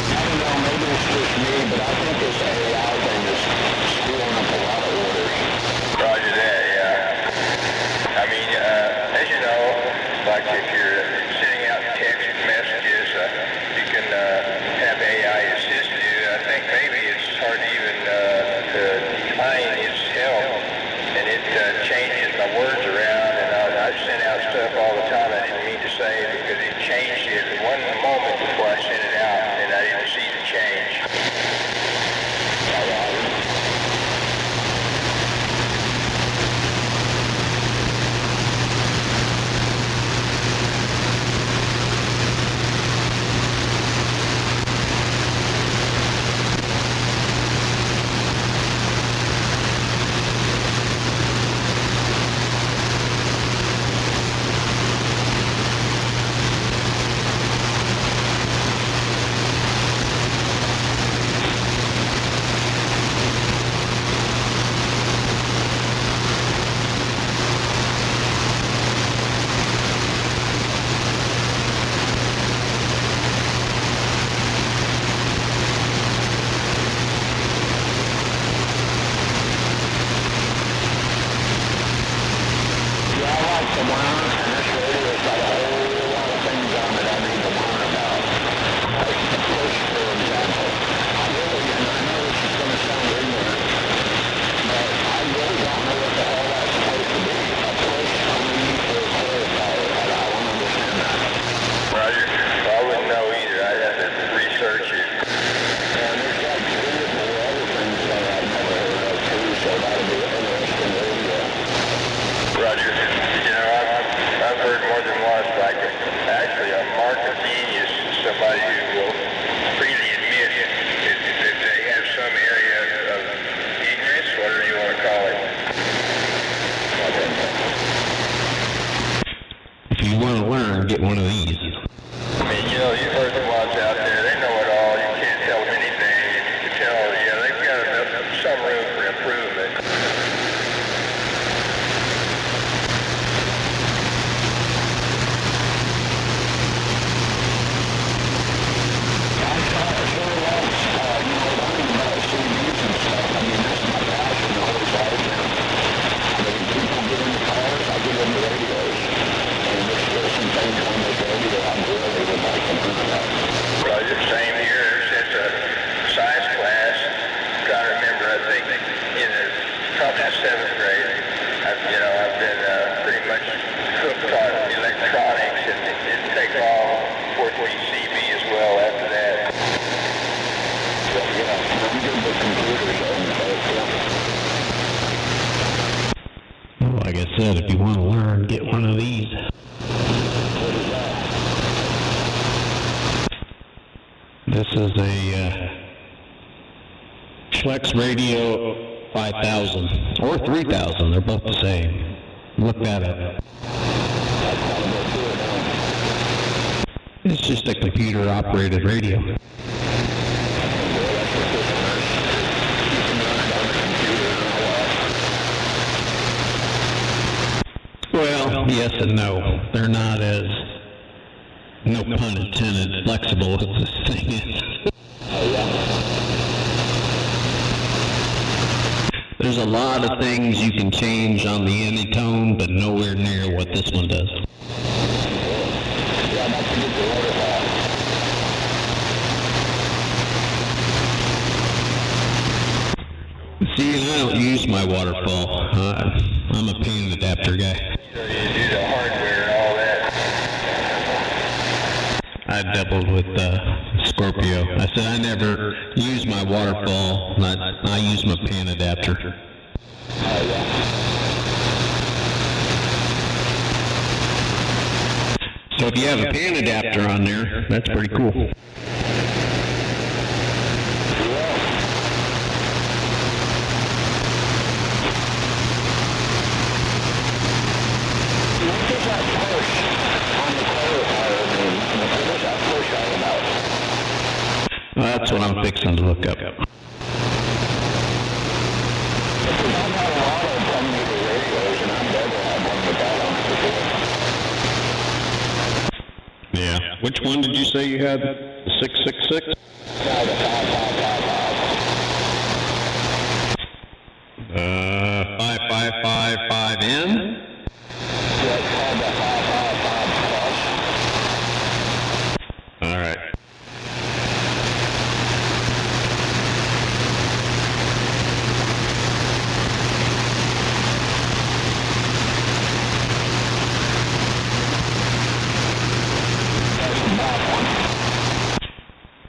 [SPEAKER 2] I don't know, maybe it's just me, but I think this AI thing is screwing up a lot of orders.
[SPEAKER 5] Roger that, yeah. I mean, as you know, like if you're sending out text messages, you can have AI assist you. I think maybe it's hard to even define its help, and it changes my words around, and I send out stuff all the time I didn't mean to say because it changed it one moment before I sent it out, and I didn't see the change.
[SPEAKER 2] Yeah,
[SPEAKER 6] said, if you want to learn, get one of these. This is a Flex Radio 5000 or 3000. They're both the same. Look that up. It's just a computer-operated radio. Well, yes and no. They're not as, no pun intended, flexible as this thing is. There's a lot of things you can change on the any-tone, but nowhere near what this one does. See, and I don't use my waterfall. I'm a pan adapter guy.
[SPEAKER 5] So you do the hardware and all that.
[SPEAKER 6] I doubled with Scorpio. I said I never use my waterfall. I use my pan adapter. So if you have a pan adapter on there, that's pretty cool. That's what I'm fixing to look up. Yeah. Which one did you say you had? The 666?
[SPEAKER 2] No, the 5555.
[SPEAKER 6] 5555N?
[SPEAKER 2] Yeah, it's called the 555 Plus.
[SPEAKER 6] All right.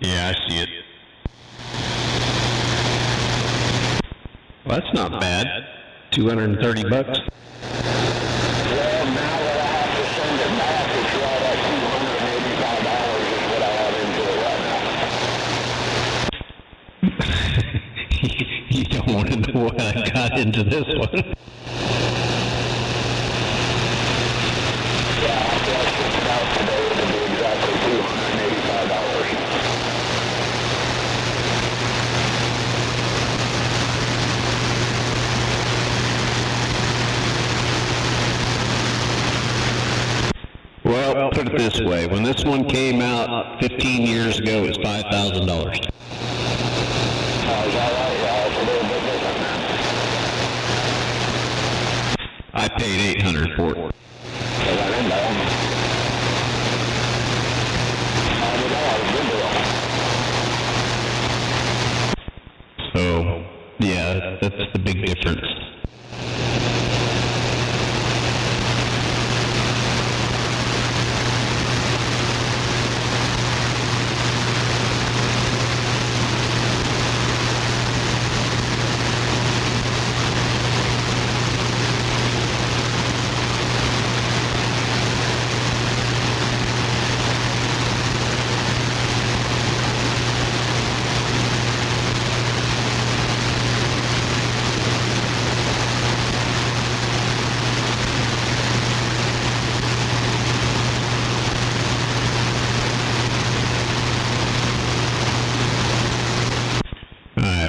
[SPEAKER 6] Yeah, I see it. Well, that's not bad. 230 bucks.
[SPEAKER 2] Well, now that I have to send it back, it's right at $285 is what I have into it right now.
[SPEAKER 6] You don't want to know what I got into this one.
[SPEAKER 2] Yeah, after I shipped it out today, it'll be exactly $285.
[SPEAKER 6] Well, put it this way. When this one came out 15 years ago, it was $5,000.
[SPEAKER 2] Oh, is that right? Yeah, it's a little bit different now.
[SPEAKER 6] I paid $800 for it.
[SPEAKER 2] So that in there.
[SPEAKER 6] So, yeah, that's the big difference.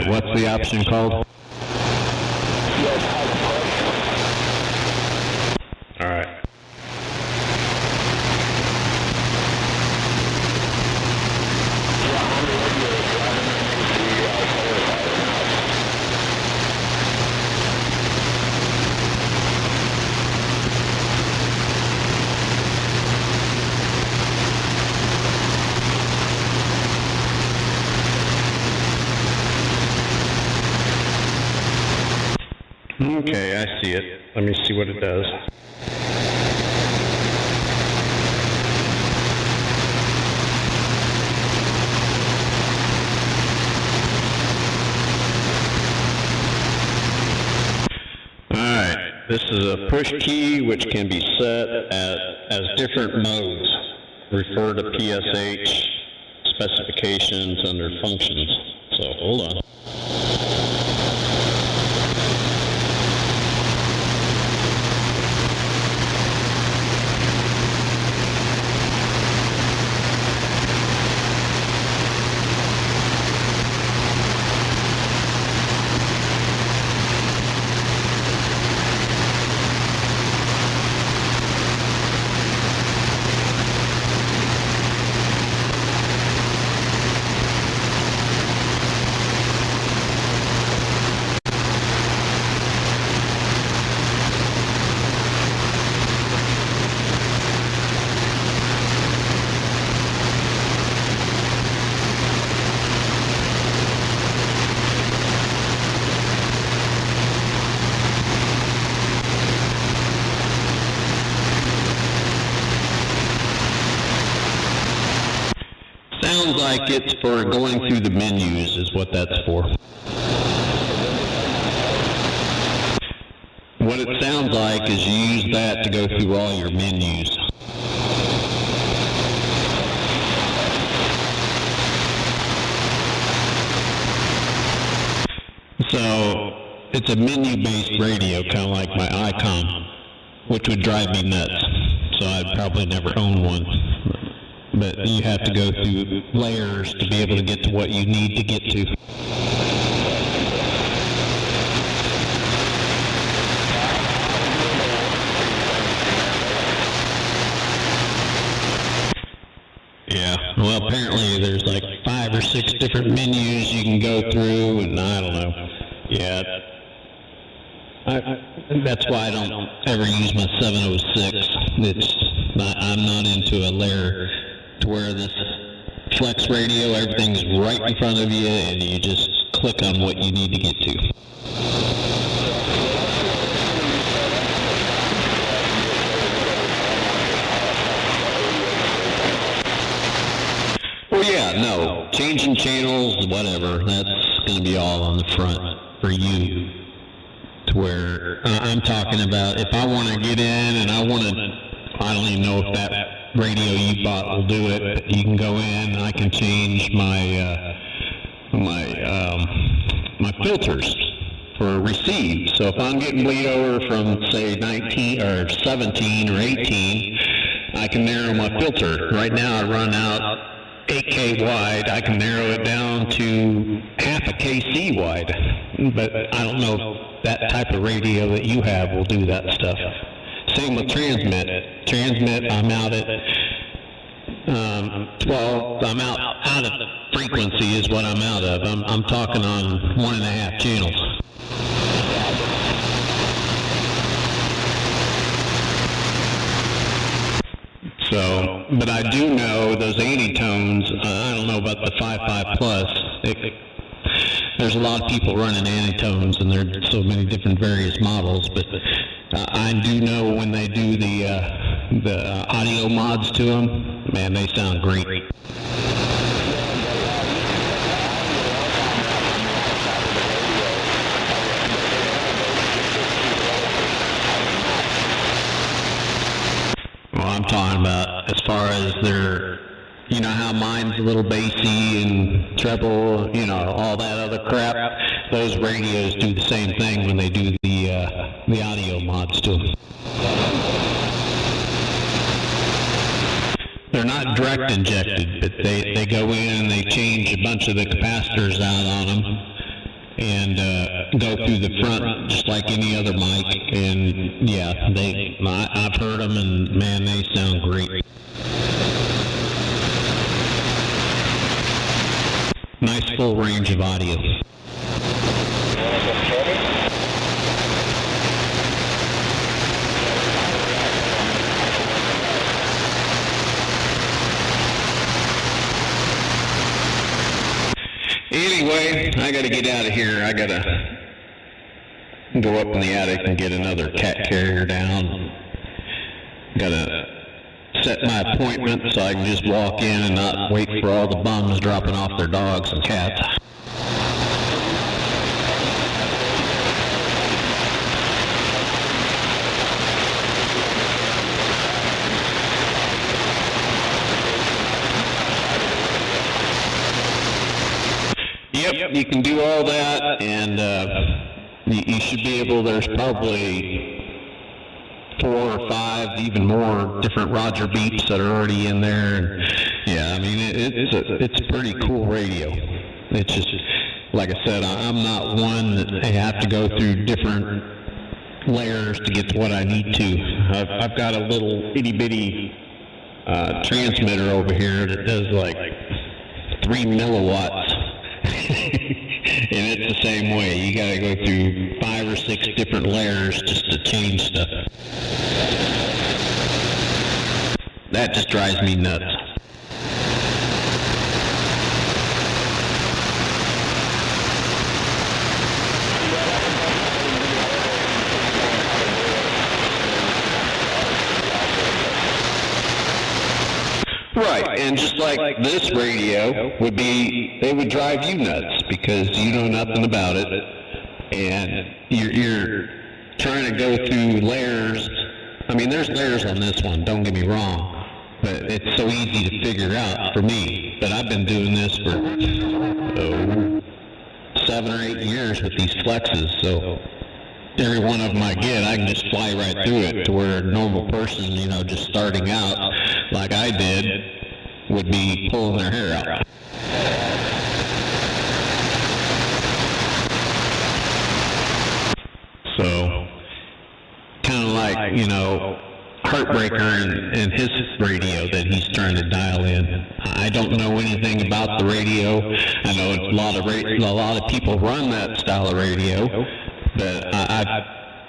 [SPEAKER 6] What's the option called? All right. Okay, I see it. Let me see what it does. Alright, This is a push key which can be set as different modes. Refer to PSH specifications under functions. So hold on. Sounds like it's for going through the menus is what that's for. What it sounds like is you use that to go through all your menus. So it's a menu-based radio, kind of like my Icon, which would drive me nuts. So I'd probably never own one. But you have to go through layers to be able to get to what you need to get to. Yeah, well apparently there's like 5 or 6 different menus you can go through, and I don't know. Yeah, that's why I don't ever use my 706. I'm not into a layer to where this flex radio, everything's right in front of you and you just click on what you need to get to. Well, yeah, no, changing channels, whatever, that's going to be all on the front for you. To where I'm talking about if I want to get in and I don't even know if that radio you bought will do it, but you can go in and I can change my my filters for receive. So if I'm getting bleed over from say 19 or 17 or 18, I can narrow my filter. Right now I run out 8K wide. I can narrow it down to half a KC wide, but I don't know if that type of radio that you have will do that stuff. Same with transmit. Transmit, I'm out at 12. I'm out of frequency is what I'm out of. I'm talking on 1.5 channels. So, but I do know those antitones. I don't know about the 5.5 plus. There's a lot of people running antitones, and there are so many different various models. But I do know when they do the audio mods to them, man, they sound great. Well, I'm talking about as far as their, you know how mine's a little bassy and treble, you know, all that other crap. Those radios do the same thing when they do the audio mods to them. They're not direct injected, but they go in and they change a bunch of the capacitors out on them and go through the front just like any other mic. And yeah, I've heard them, and man, they sound great. Nice full range of audio. Anyway, I gotta get out of here. I gotta go up in the attic and get another cat carrier down. Gotta set my appointment so I can just walk in and not wait for all the bums dropping off their dogs and cats. Yep, you can do all that, and you should be able, there's probably 4 or 5, even more different Roger beeps that are already in there. And yeah, I mean, it's a pretty cool radio. It's just, like I said, I'm not one that I have to go through different layers to get to what I need to. I've got a little itty bitty transmitter over here that does like 3 milliwatts. And it's the same way. You gotta go through 5 or 6 different layers just to change stuff. That just drives me nuts. Right, and just like this radio would be, they would drive you nuts because you know nothing about it, and you're trying to go through layers. I mean, there's layers on this one, don't get me wrong, but it's so easy to figure out for me. But I've been doing this for 7 or 8 years with these flexes, so every one of them I get, I can just fly right through it, to where a normal person, you know, just starting out like I did, would be pulling their hair out. So, kind of like, you know, Heartbreaker and his radio that he's trying to dial in. I don't know anything about the radio. I know a lot of people run that style of radio, but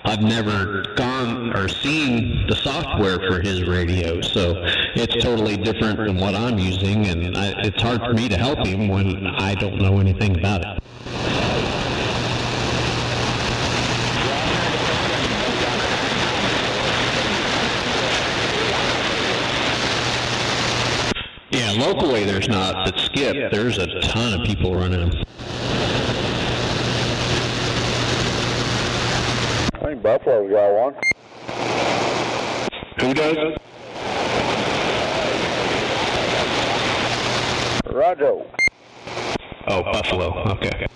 [SPEAKER 6] I've never gone or seen the software for his radio, so it's totally different than what I'm using, and it's hard for me to help him when I don't know anything about it. Yeah, locally there's not, but Skip, there's a ton of people running them.
[SPEAKER 3] I think Buffalo's got one.
[SPEAKER 6] Who does?
[SPEAKER 3] Roger.
[SPEAKER 6] Oh, Buffalo, okay.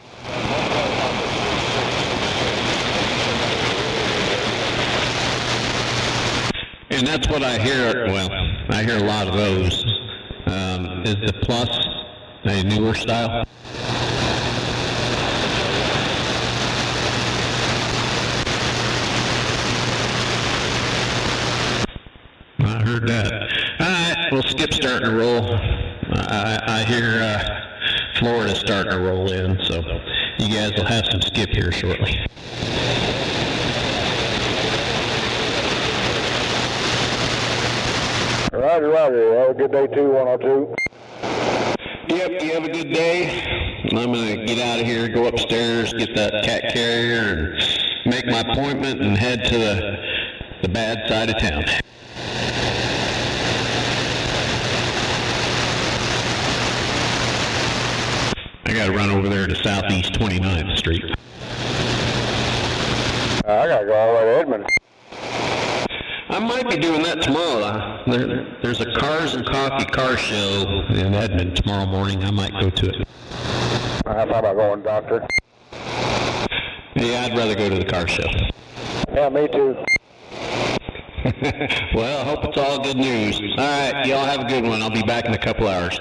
[SPEAKER 6] And that's what I hear, well, I hear a lot of those. Is the Plus a newer style? I heard that. All right, well, Skip's starting to roll. I hear Florida's starting to roll in, so you guys will have some Skip here shortly.
[SPEAKER 3] Roger, Roger. Have a good day too, 102.
[SPEAKER 6] Yep, you have a good day. I'm going to get out of here, go upstairs, get that cat carrier, and make my appointment and head to the bad side of town. I got to run over there to Southeast 29th Street.
[SPEAKER 3] I got to go all the way to Edmond.
[SPEAKER 6] I might be doing that tomorrow. There's a Cars and Coffee car show in Edmond tomorrow morning. I might go to it.
[SPEAKER 3] I thought about going, Doctor.
[SPEAKER 6] Yeah, I'd rather go to the car show.
[SPEAKER 3] Yeah, me too.
[SPEAKER 6] Well, I hope it's all good news. All right, y'all have a good one. I'll be back in a couple hours.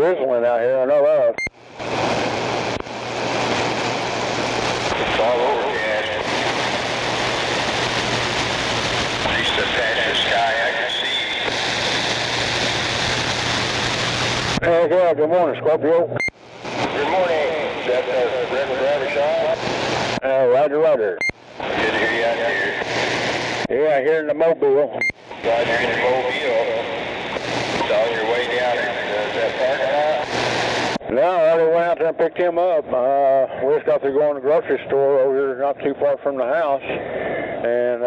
[SPEAKER 3] drizzling out here, I know that.
[SPEAKER 5] It's all overcast. At least the patch of sky I can see.
[SPEAKER 3] Hey, yeah, good morning, Scorpio.
[SPEAKER 5] Good morning. Is that Reverend Driver Shaw?
[SPEAKER 3] Roger, Roger.
[SPEAKER 5] Good to hear you out here.
[SPEAKER 3] Yeah, here in the Mobile.
[SPEAKER 5] Glad you're in the Mobile. It's on your way down at that parking lot?
[SPEAKER 3] No, I already went out there and picked him up. We just got to go in the grocery store over here not too far from the house. And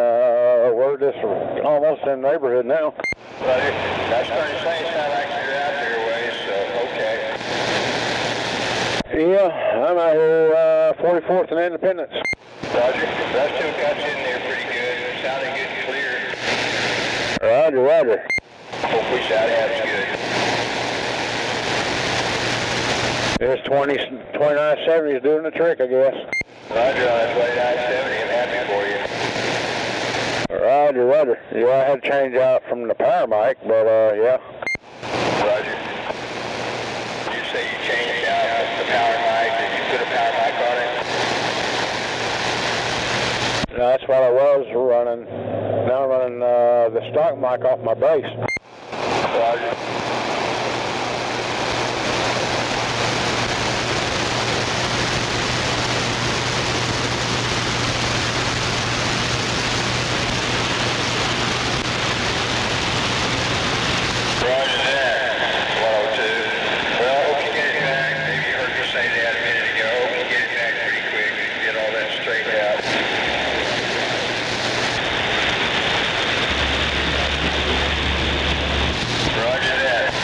[SPEAKER 3] we're just almost in the neighborhood now.
[SPEAKER 5] Roger. I started saying sound like you're out there ways, so okay.
[SPEAKER 3] Yeah, I'm out here 44th and Independence.
[SPEAKER 5] Roger. That still got you in there pretty good. Sounding good and clear.
[SPEAKER 3] Roger, Roger.
[SPEAKER 5] Hopefully sound out's good.
[SPEAKER 3] This 2970 is doing the trick, I guess.
[SPEAKER 5] Roger, on that 2970, I'm happy for you.
[SPEAKER 3] Roger, Roger. Yeah, I had to change out from the power mic, but yeah.
[SPEAKER 5] Roger. You say you changed out the power mic, did you put a power mic on it?
[SPEAKER 3] No, that's what I was running. Now I'm running the stock mic off my base.
[SPEAKER 5] Roger. Roger that, 102. Well, I hope you get it back. Maybe you heard me say that a minute ago. I hope you get it back pretty quick and get all that straightened out. Roger that.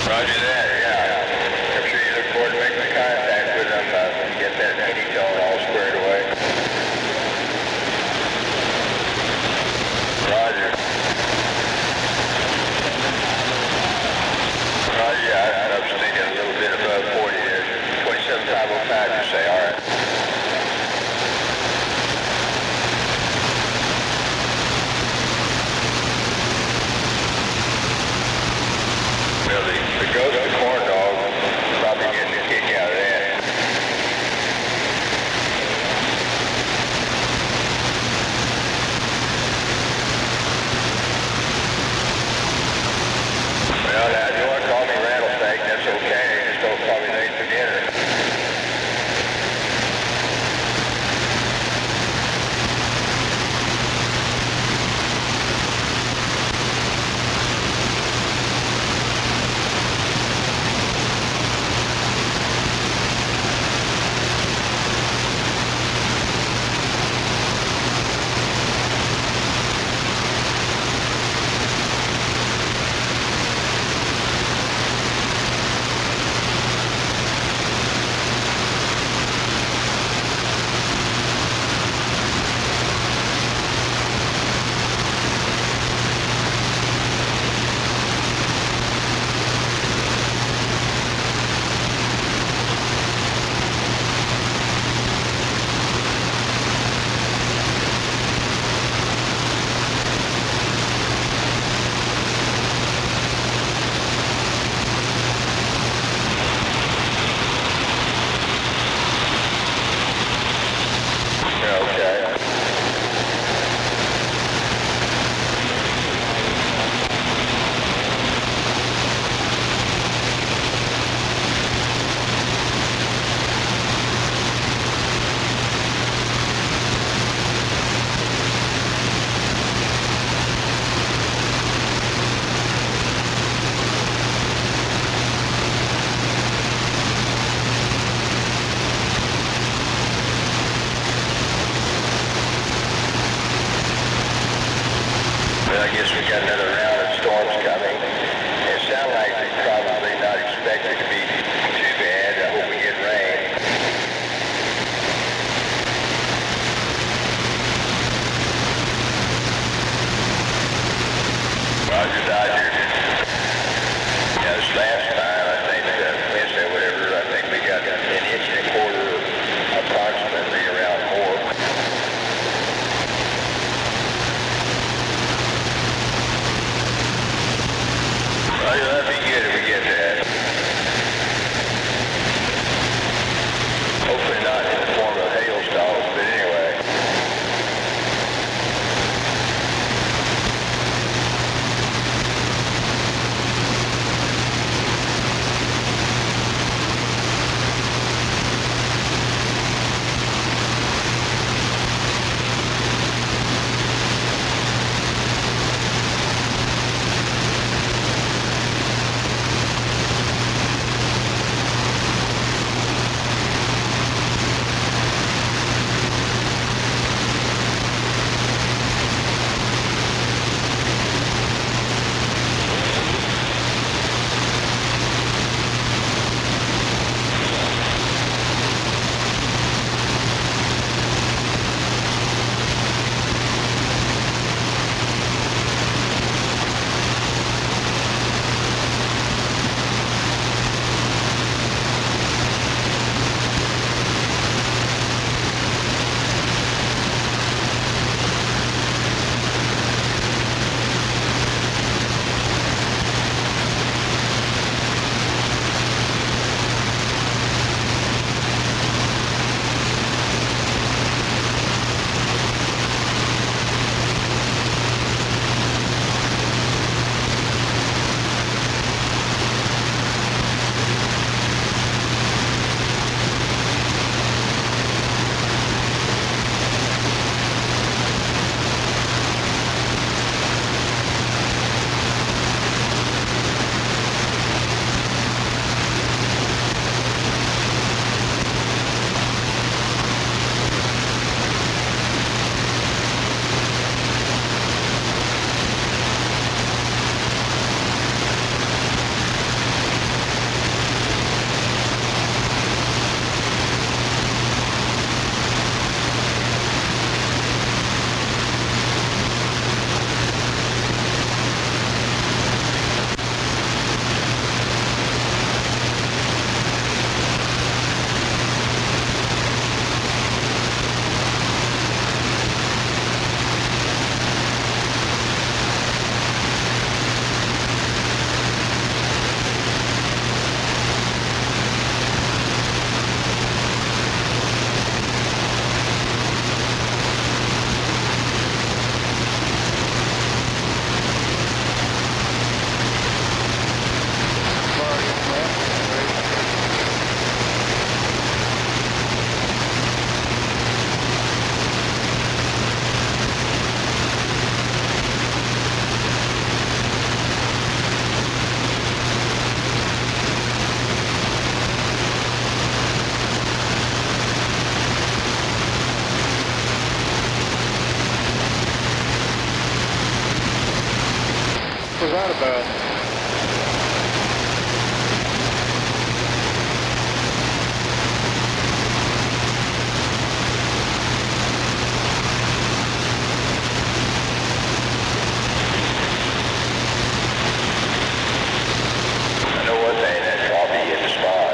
[SPEAKER 5] Roger that, yeah. I'm sure you look forward to making contact with them and get that mini tone all squared away. Roger. Roger, yeah, I was thinking a little bit above 40 there. 27,505, you say, all right. Well, the ghost
[SPEAKER 3] was that about?
[SPEAKER 5] I know one thing, that coffee hit the spot.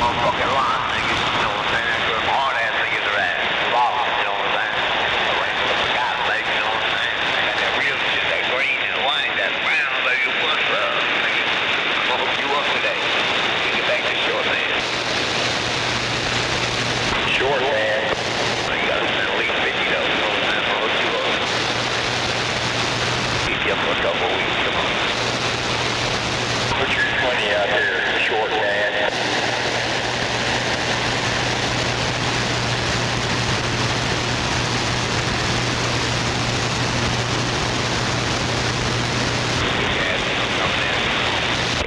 [SPEAKER 4] Motherfucking line, niggas, you know what I'm saying? Good hard ass niggas are at. Robbers, you know what I'm saying? I ran up the guy, baby, you know what I'm saying? I got that real shit, that green and white, that brown, baby, what's up? Nigga, I'm gonna hook you up today. You get back to short man.
[SPEAKER 5] Short man.
[SPEAKER 4] You gotta spend at least 50 though, you know what I'm saying? I'm gonna hook you up. Keep you up for a couple of weeks, come on.
[SPEAKER 5] Put your 20 out there, short man.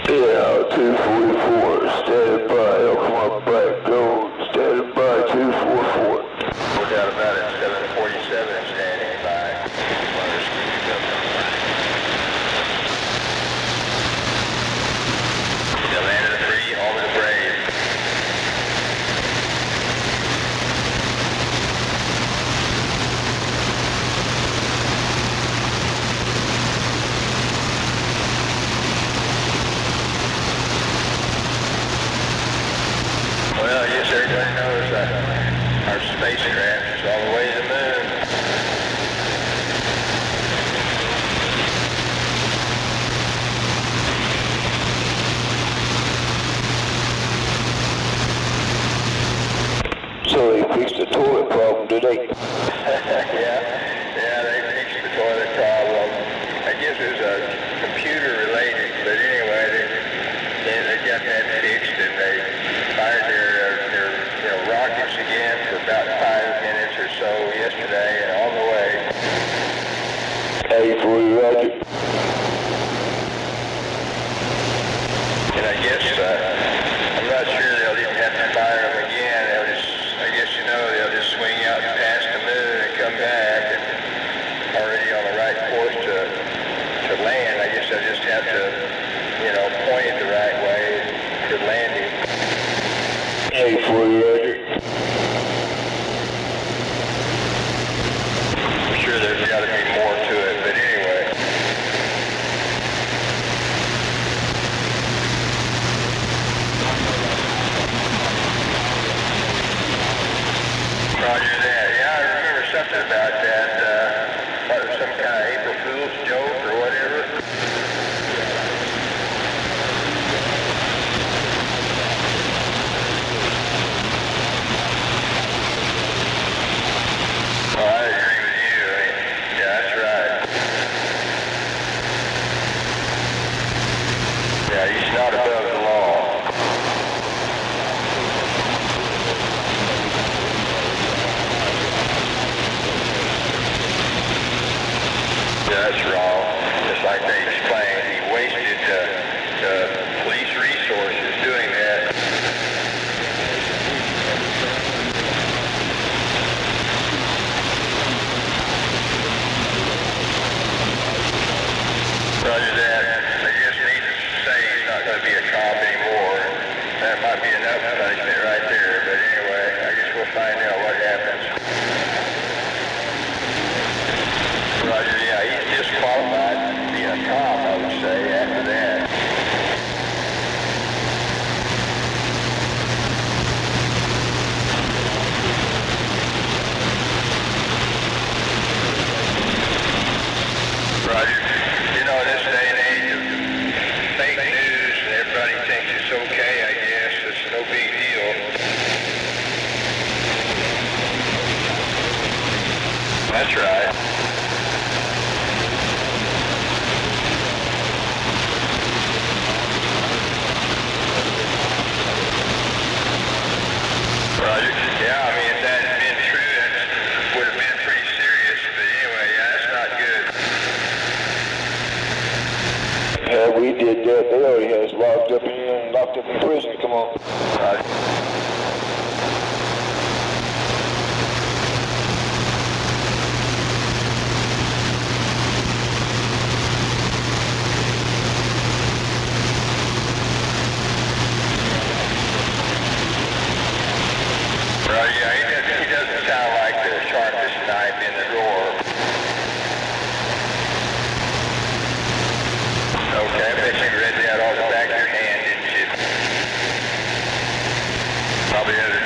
[SPEAKER 2] Yeah, 244, standing by, I'll come up back, go, standing by, 244.
[SPEAKER 5] We're down about at 747, standing by. Runners keep up on the right. The land of the free, home of the brave. Well, yes, everybody knows our spacecraft is all the way to the moon.
[SPEAKER 2] So they fixed the toilet problem, did they?
[SPEAKER 5] yeah, they fixed the toilet problem. I guess it was computer related, but anyway, they got that fixed and they fired their rockets again for about 5 minutes or so yesterday and on the way.
[SPEAKER 2] Hey, for you, Roger.
[SPEAKER 5] And I guess, I'm not sure they'll even have to fire them again. I guess they'll just swing out past the moon and come back and already on the right course to land. I guess they'll just have to, point it the right way to landing.
[SPEAKER 2] Hey, for you, Roger.
[SPEAKER 5] I'm sure there's got to be more to it, but anyway. Roger that. Yeah, I remember something about that. Thought it was some kind of April Fool's joke or whatever. That's right. Roger. Yeah, I mean, if that had been true, that would have been pretty serious. But anyway, yeah, that's not good.
[SPEAKER 2] Yeah, we did that. They already had us locked up in prison. Come on.
[SPEAKER 5] Roger. Right, yeah, he doesn't sound like the sharpest knife in the drawer. Okay, I bet you read that off the back of your hand, didn't you? Probably the other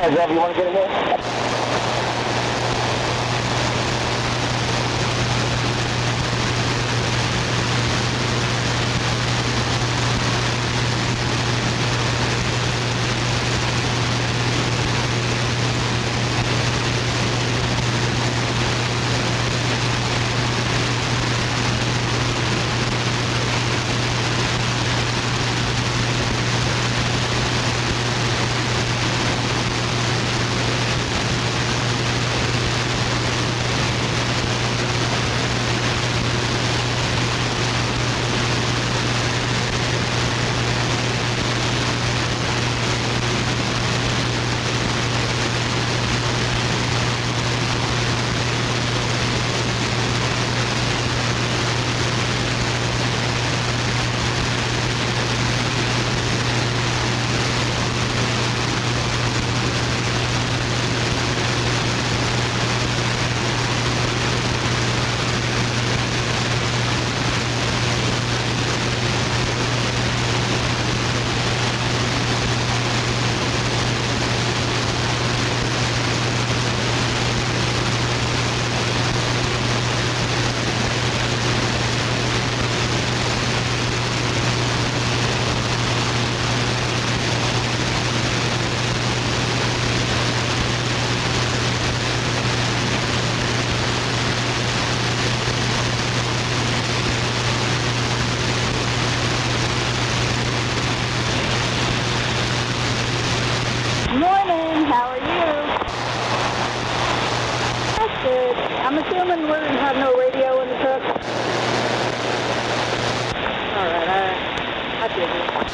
[SPEAKER 2] Hey, Jeff, you want to get in here?
[SPEAKER 7] Morning, how are you? That's good. I'm assuming we're going to have no radio in the truck. Alright, I did it.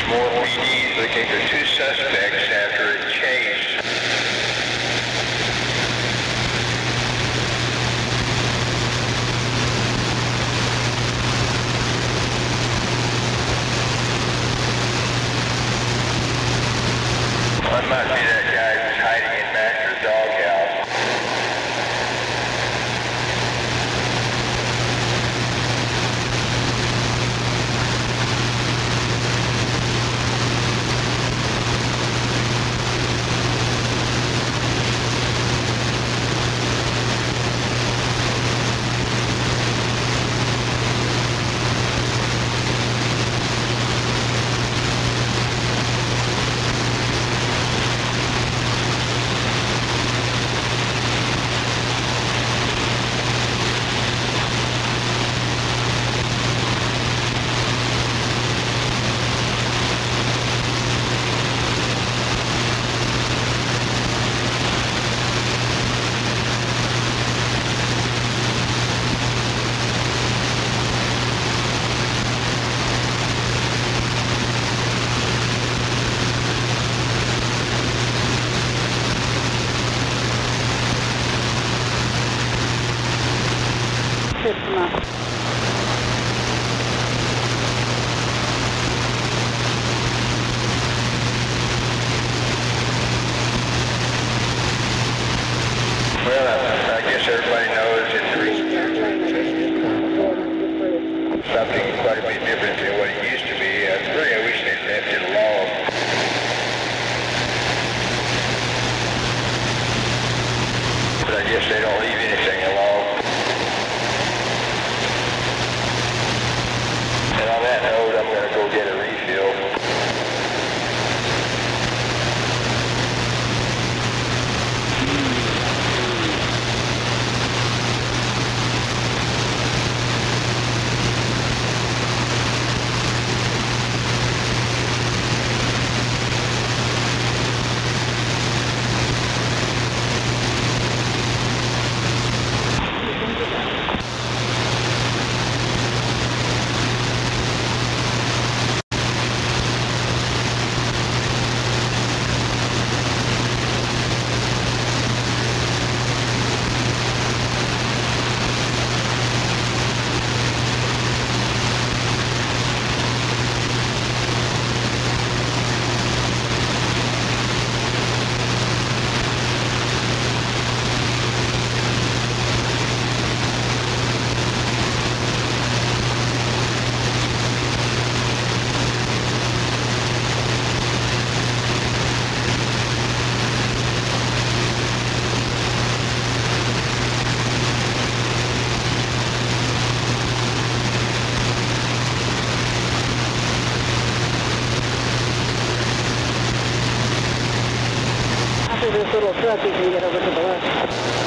[SPEAKER 5] More PDs looking for two suspects after a chase. That might be that guy who's hiding in Baxter's doghouse. Well, I guess everybody knows it's something quite a bit different than what it used to be. Really, I wish they'd left it alone. But I guess they don't leave anything alone.
[SPEAKER 7] after this little truck, you can get over to the left.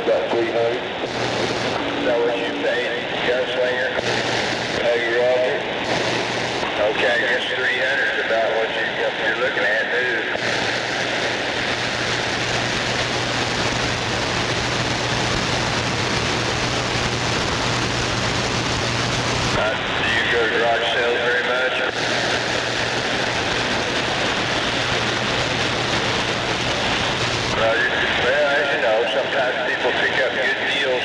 [SPEAKER 2] About 300.
[SPEAKER 5] Is that what you paid, Gunslinger?
[SPEAKER 2] Hey, Roger.
[SPEAKER 5] Okay, I guess 300 is about what you're looking at, dude. Do you go to garage sales very much? Roger. Well, as you know, sometimes people pick up good deals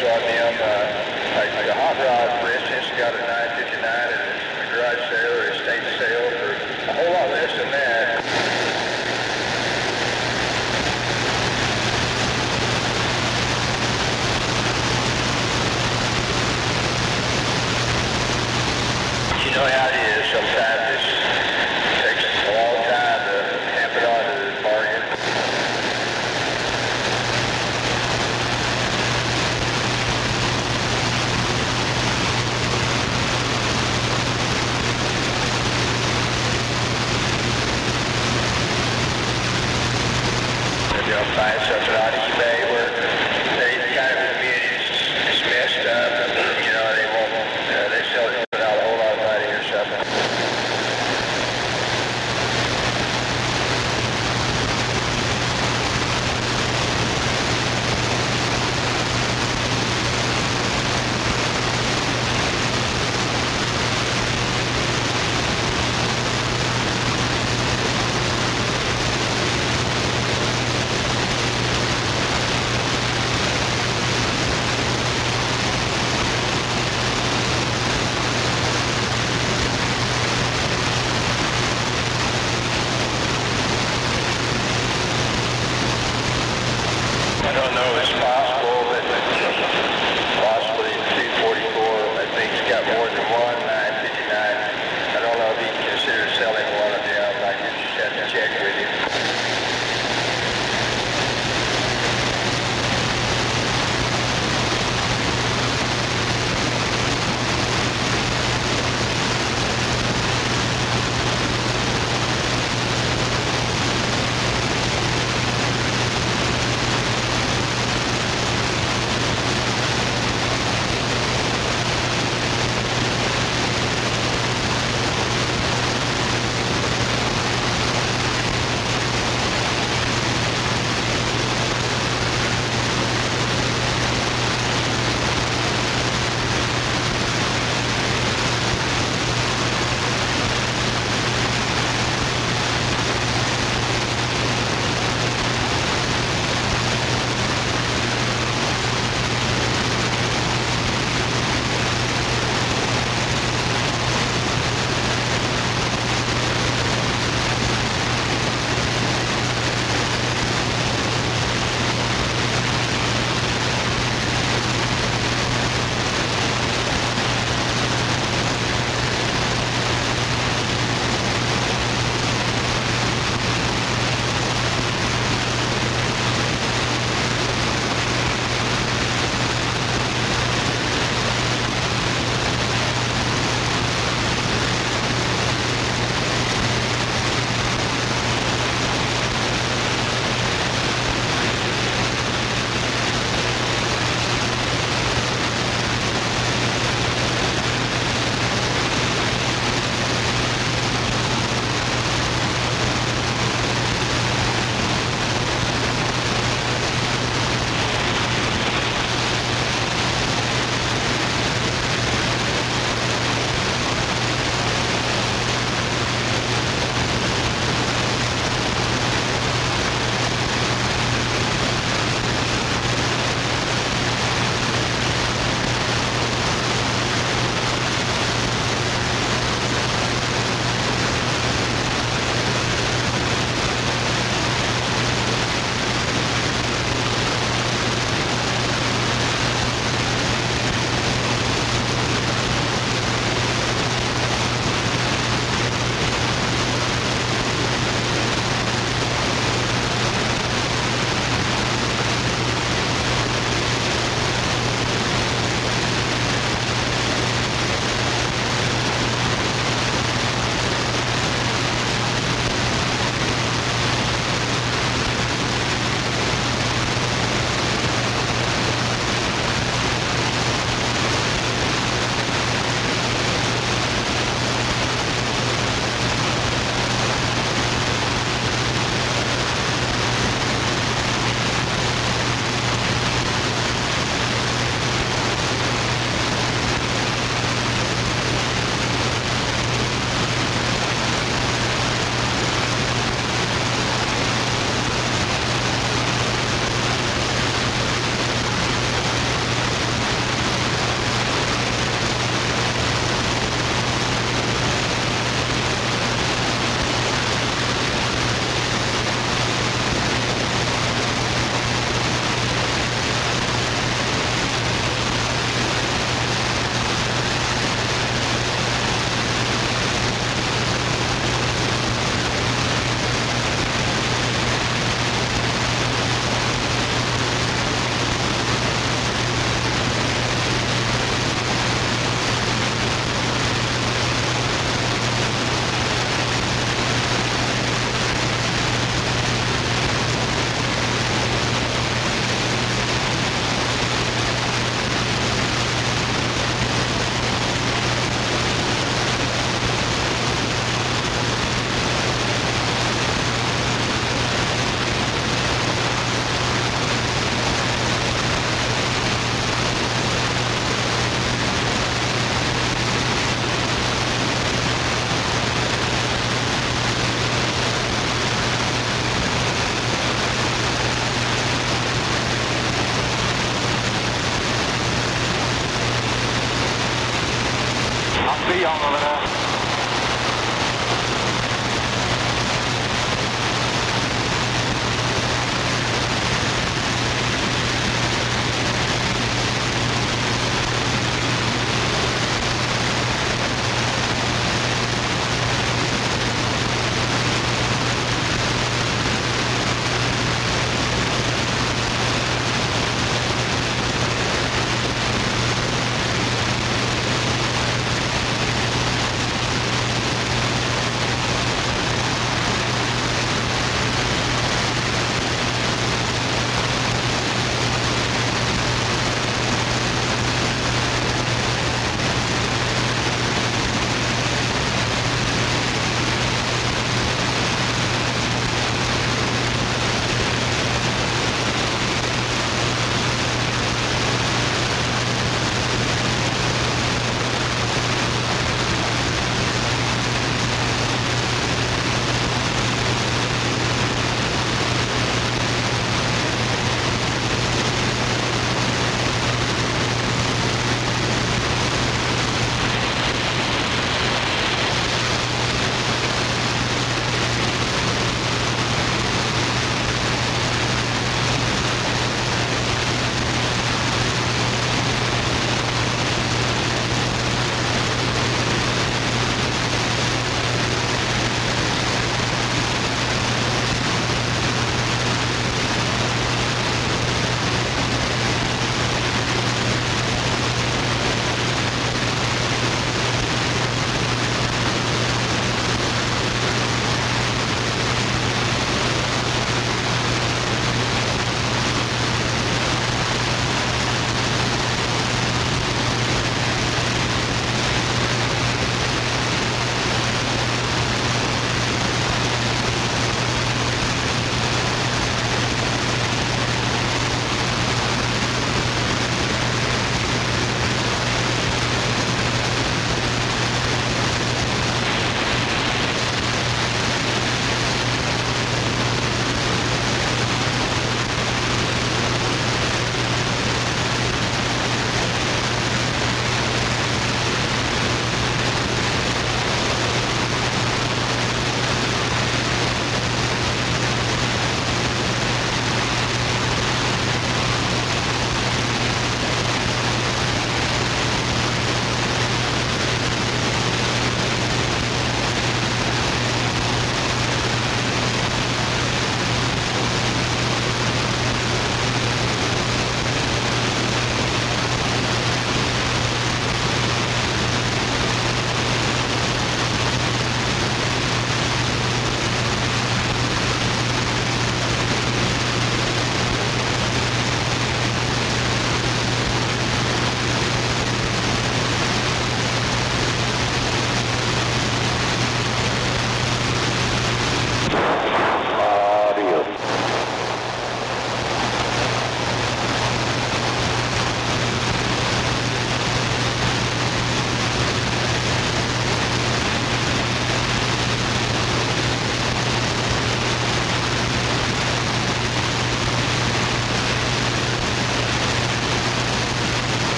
[SPEAKER 3] V on over there.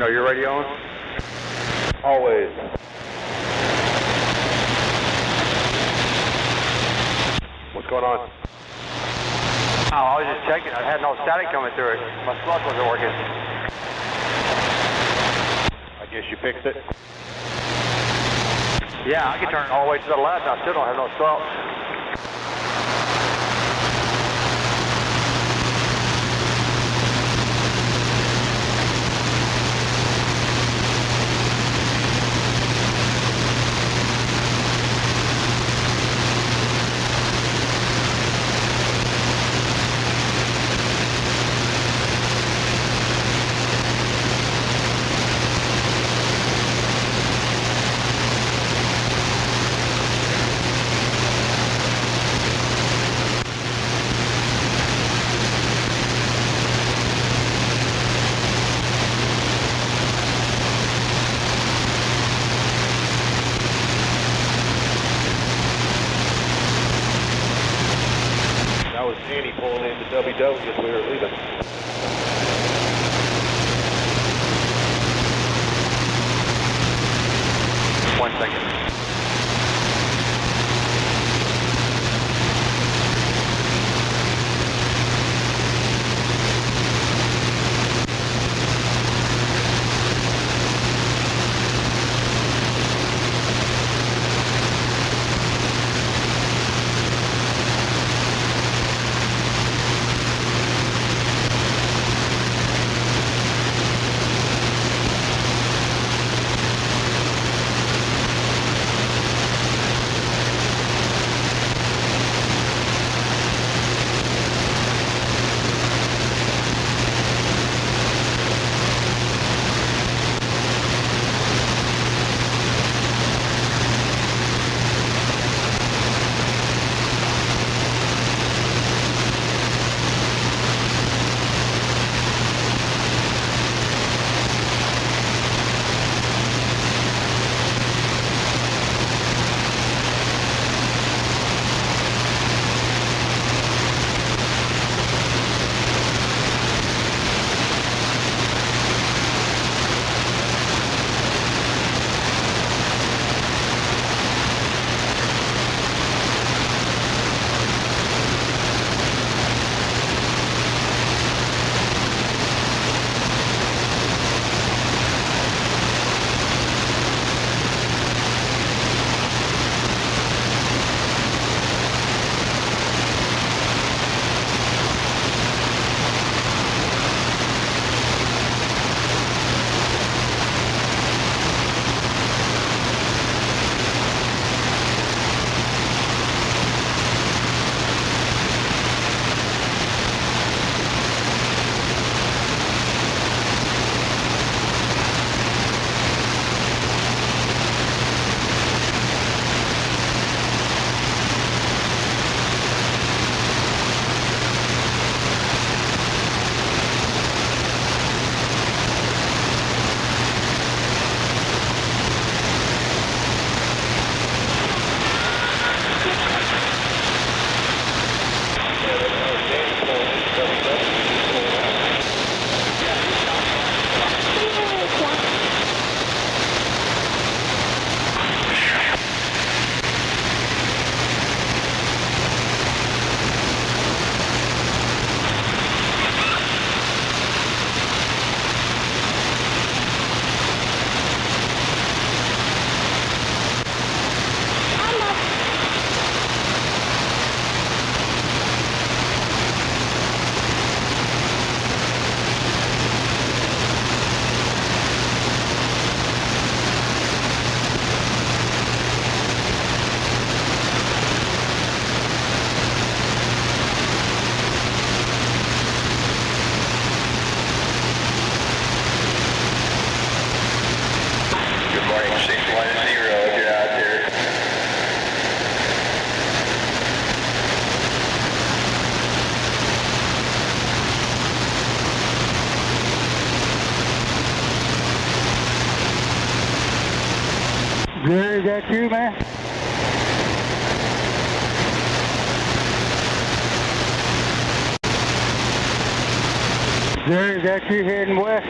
[SPEAKER 8] are you radioing?
[SPEAKER 9] Always.
[SPEAKER 8] What's going on?
[SPEAKER 9] Oh, I was just checking. I had no static coming through it. My flush wasn't working.
[SPEAKER 8] I guess you fixed it.
[SPEAKER 9] Yeah, I can turn it all the way to the left. I still don't have no squelch.
[SPEAKER 8] That was Annie pulling into WW as we were leaving.
[SPEAKER 9] 1 second.
[SPEAKER 3] Jerry, is that you, man? Jerry, is that you heading west?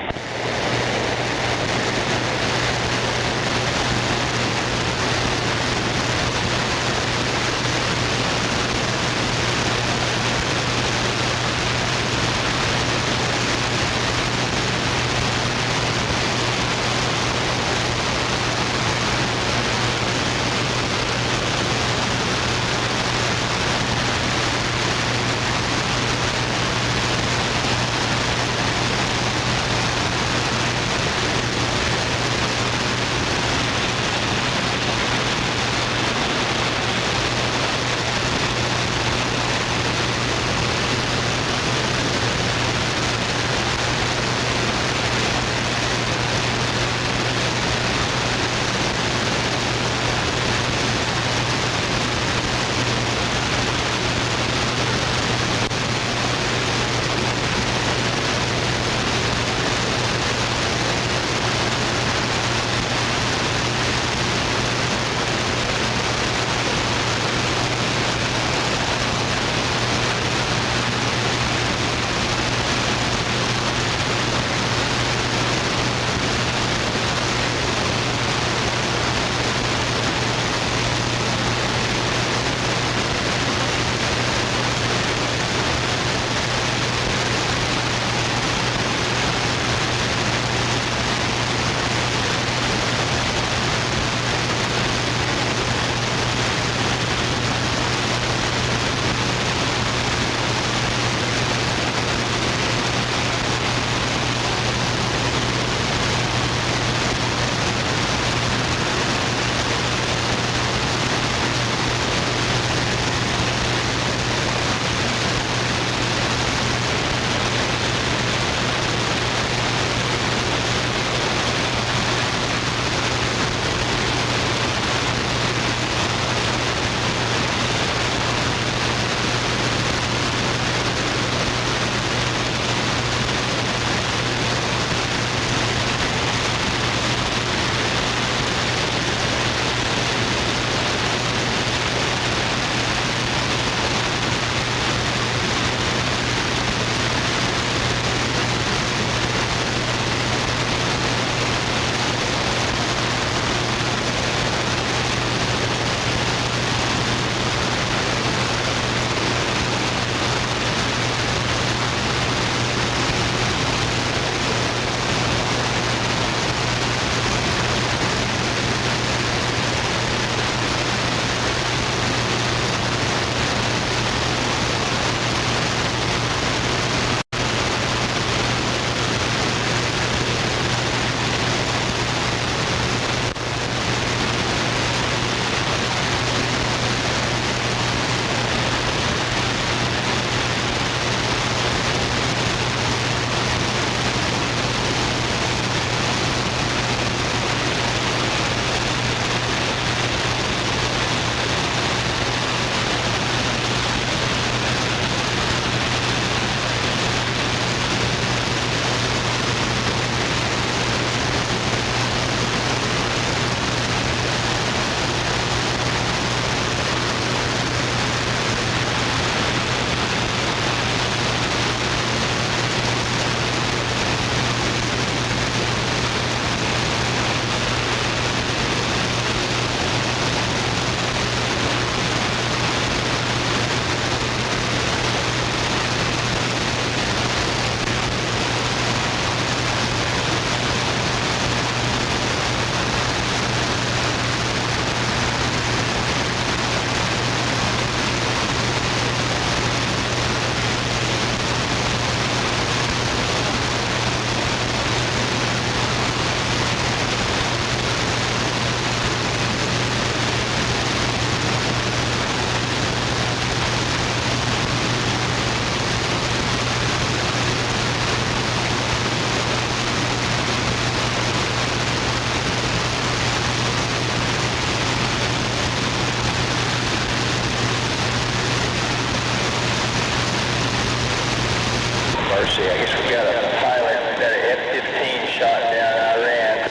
[SPEAKER 5] see, I guess we got a pilot that an F-15 shot down Iran.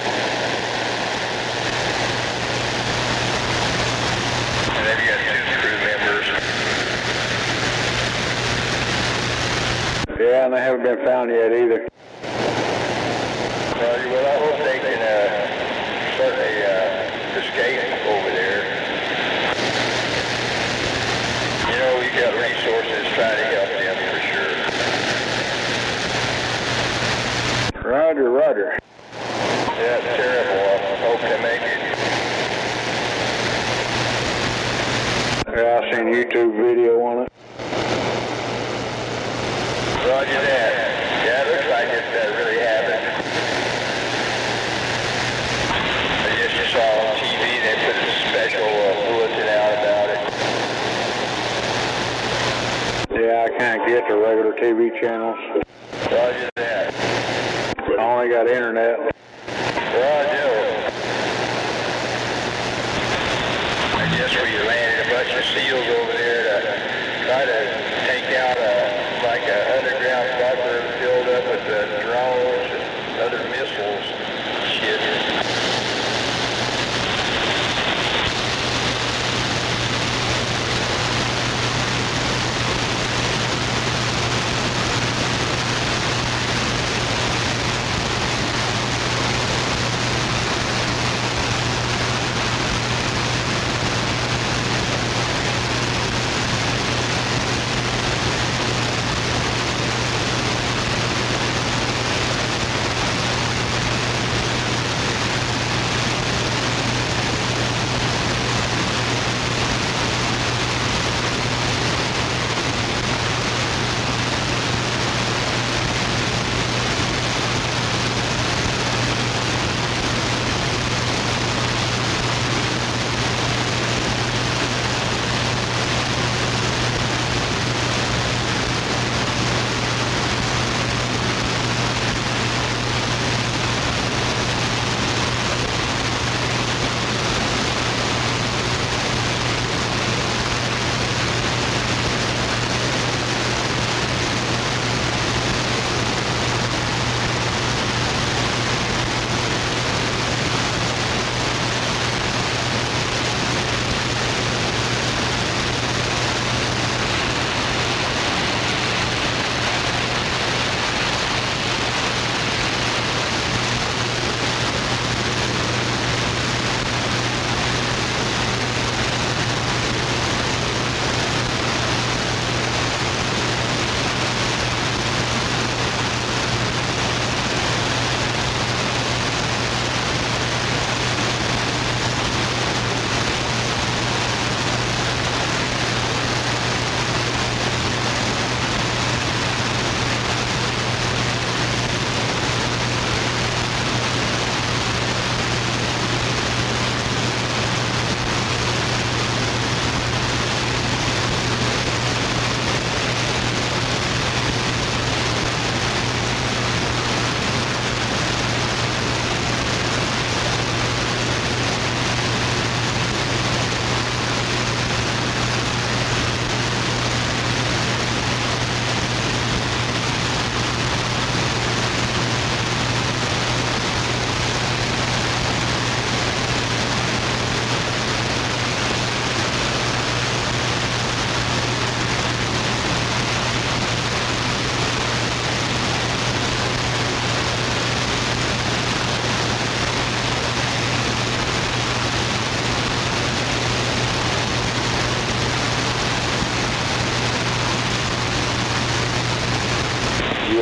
[SPEAKER 5] And then you got 2 crew members.
[SPEAKER 3] Yeah, and they haven't been found yet either.
[SPEAKER 5] Well, I hope they can certainly escape over there. You know, we got resources trying to help them for sure.
[SPEAKER 3] Roger, roger.
[SPEAKER 5] Yeah, it's terrible. I hope they make it.
[SPEAKER 3] Yeah, I seen a YouTube video on it.
[SPEAKER 5] Roger that. Yeah, it looks like that really happened. I just saw on TV they put a special bulletin out about it.
[SPEAKER 3] Yeah, I can't get to regular TV channels.
[SPEAKER 5] Roger that.
[SPEAKER 3] I only got internet.
[SPEAKER 5] Roger. I guess we landed a bunch of SEALs over there to try to take out like an underground bunker filled up with drones and other missiles and shit.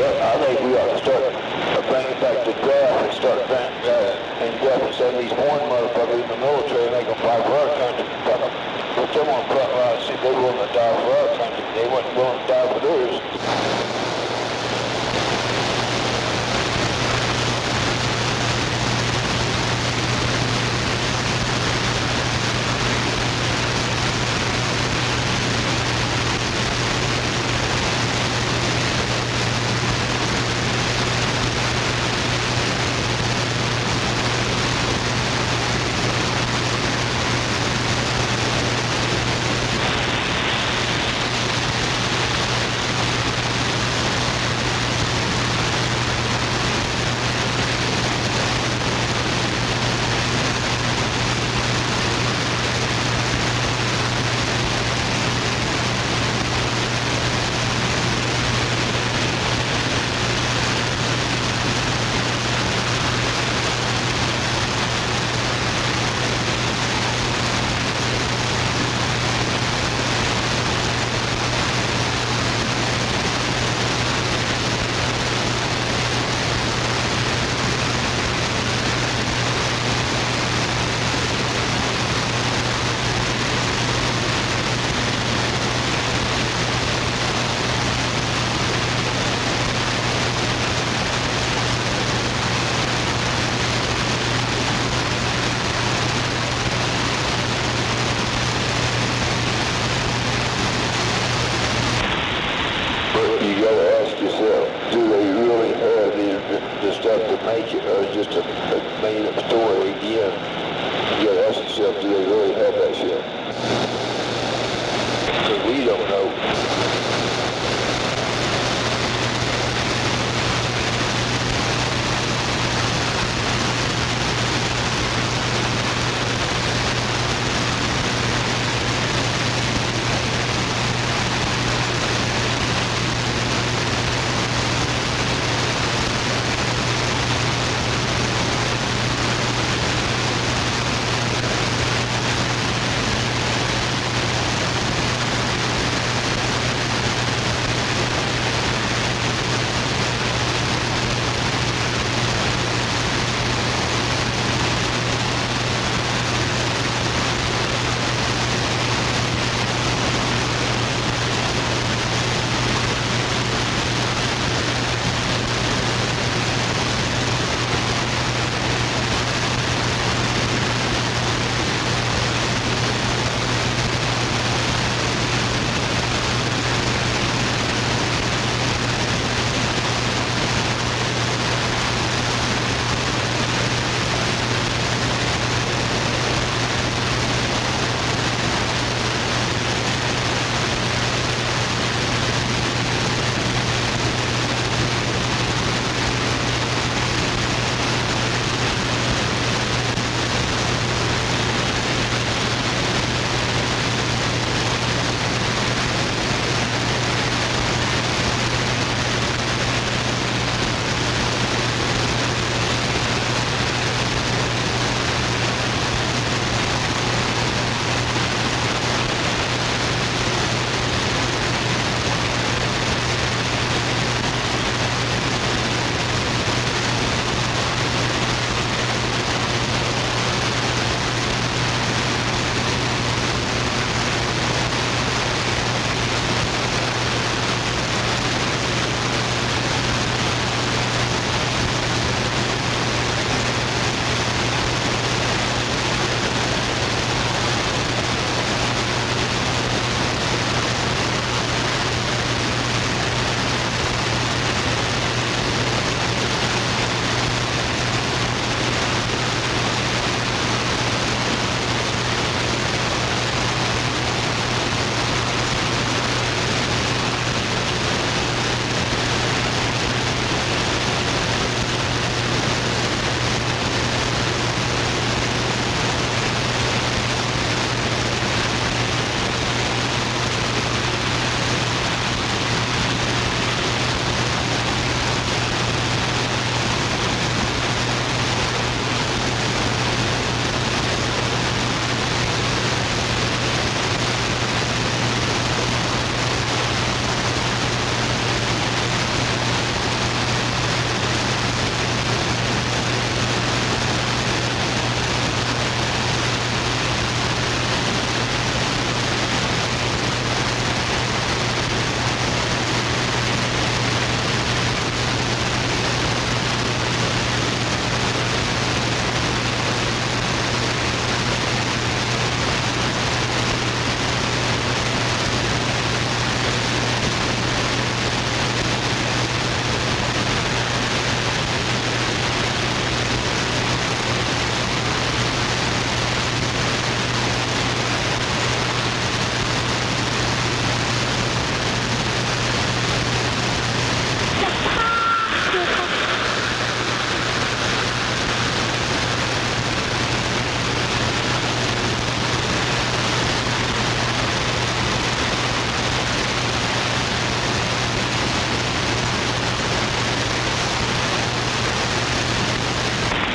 [SPEAKER 2] I think we ought to start bringing back the draft and start sending these foreign motherfuckers in the military and make them fight for our country. Put them on the front line, see if they're willing to die for our country. They weren't willing to die for theirs. nature, or is just a made up story again? You gotta ask yourself, do they really have that shit? Because we don't know.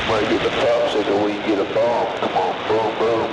[SPEAKER 2] Might get the popsicle when you get a bomb. Come on, boom, boom.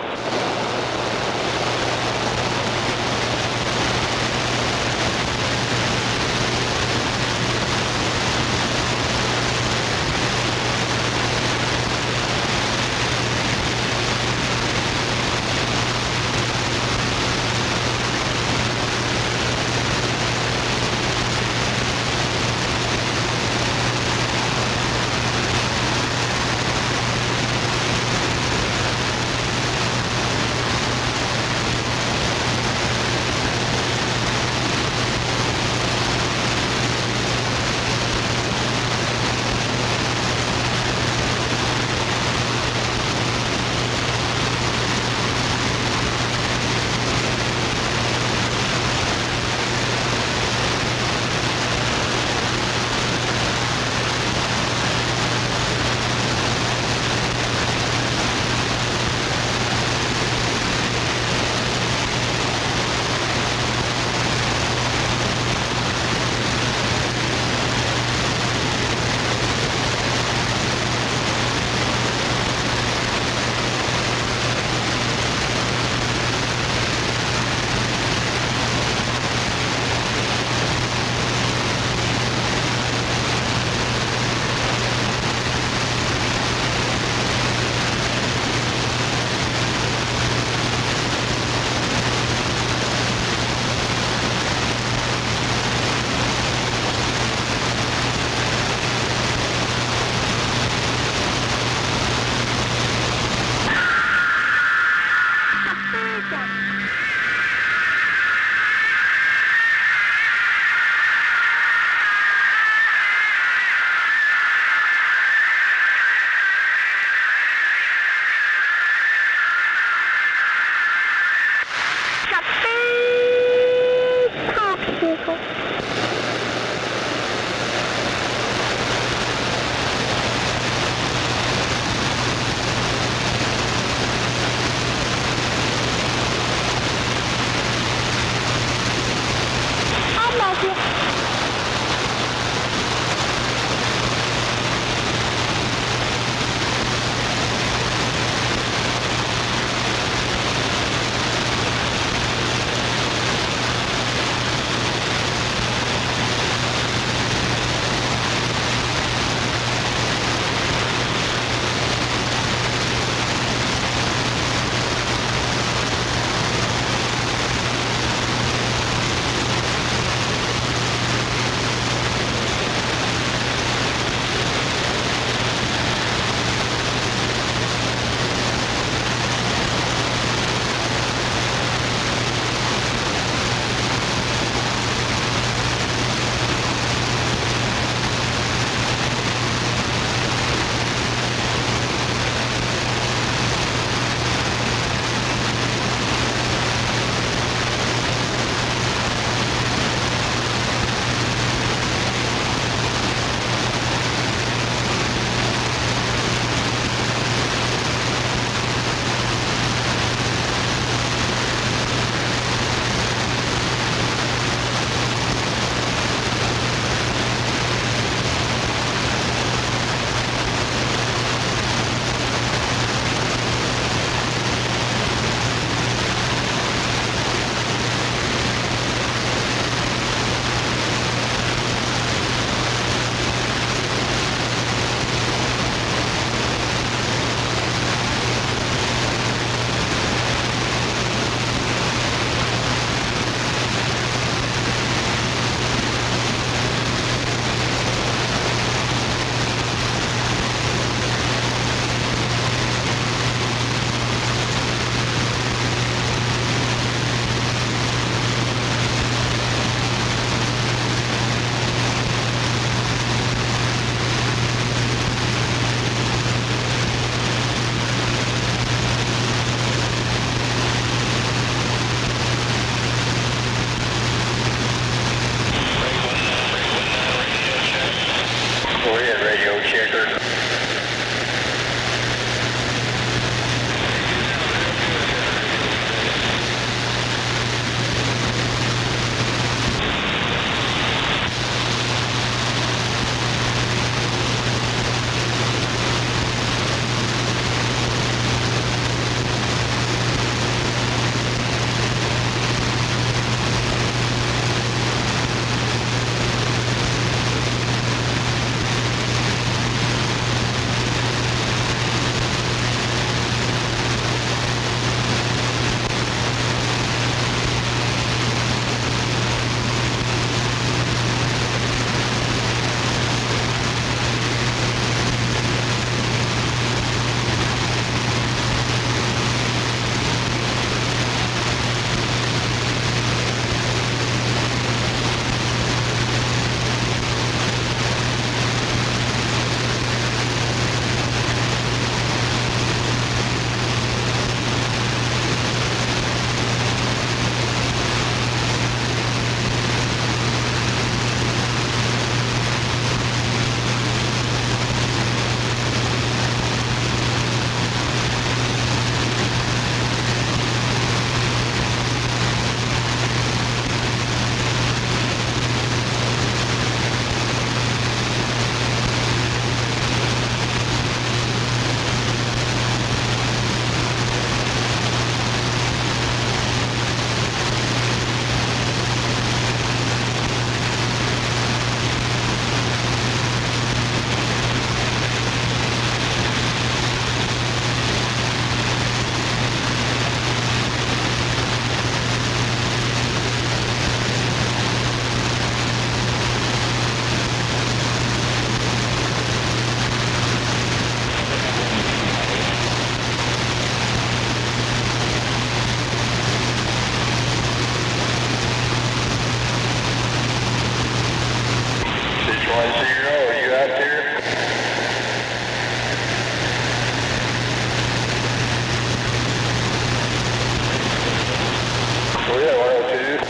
[SPEAKER 5] We're at 102.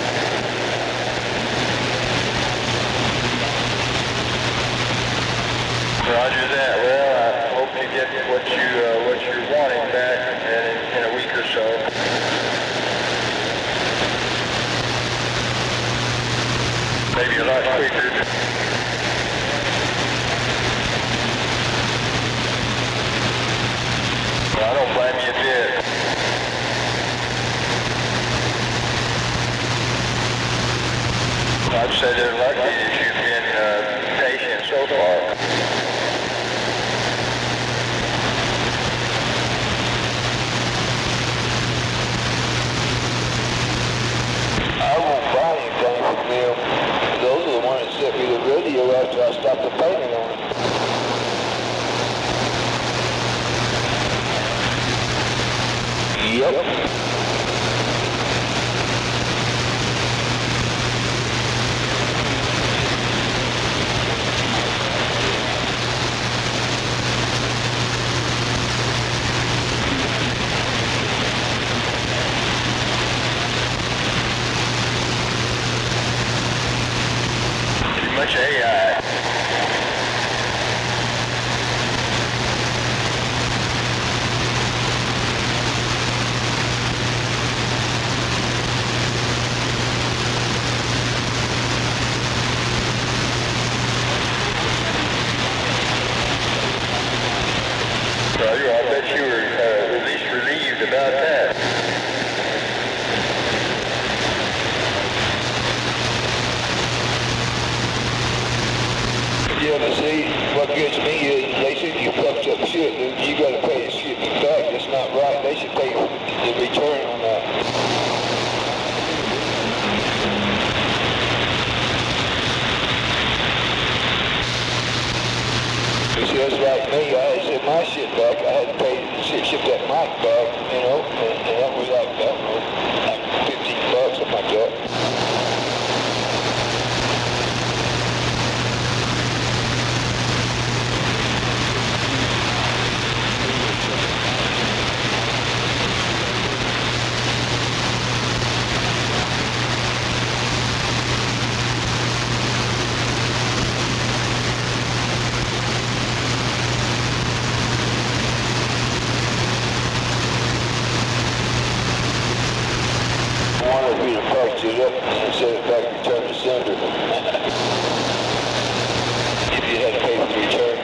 [SPEAKER 5] Roger that. Well, I hope you get what you're wanting back in a week or so. Maybe a lot quicker. Well, I don't blame you a bit. I'd say they're lucky that you've been patient so far.
[SPEAKER 2] I won't buy anything from them. Those are the ones that sent me the radio after I stopped the payment on it. Yep.
[SPEAKER 5] Too much AI. Roger, I bet you were at least relieved about that.
[SPEAKER 2] Yeah, but see, what gets me is they said you fucked up shit, dude. You gotta pay the shit back. That's not right. They should pay the return on that. See, that's like me. I had to send my shit back. I had to pay ship that mic back, you know, and that was like, I don't know, like $15, something like that. Wanted me to package it up and send it back and return to sender. If you had to pay for the return.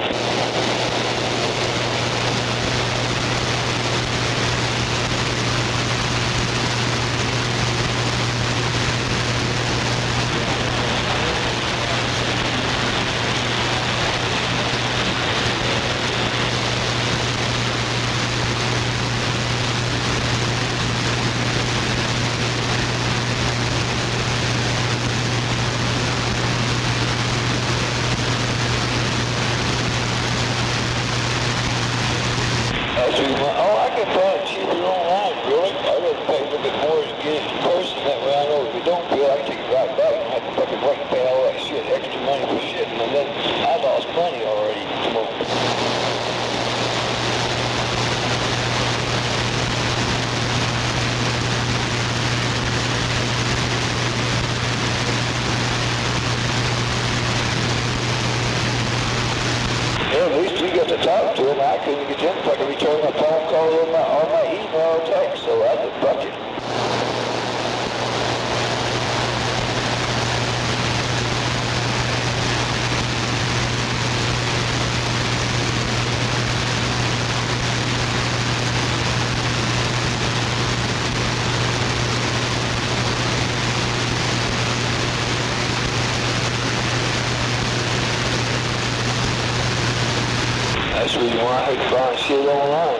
[SPEAKER 2] Oh, I can buy it cheaper online, really. I'd rather pay a little bit more to get it in person. That way I know if it don't feel, I can take it right back and I have to fucking wait and pay all that shit, extra money for shit. And then I lost money already. Come on. Yeah, at least we got to talk to him. I couldn't get in if I could return my phone call or my email or text, so I said, fuck it. That's the reason why I hate buying shit online.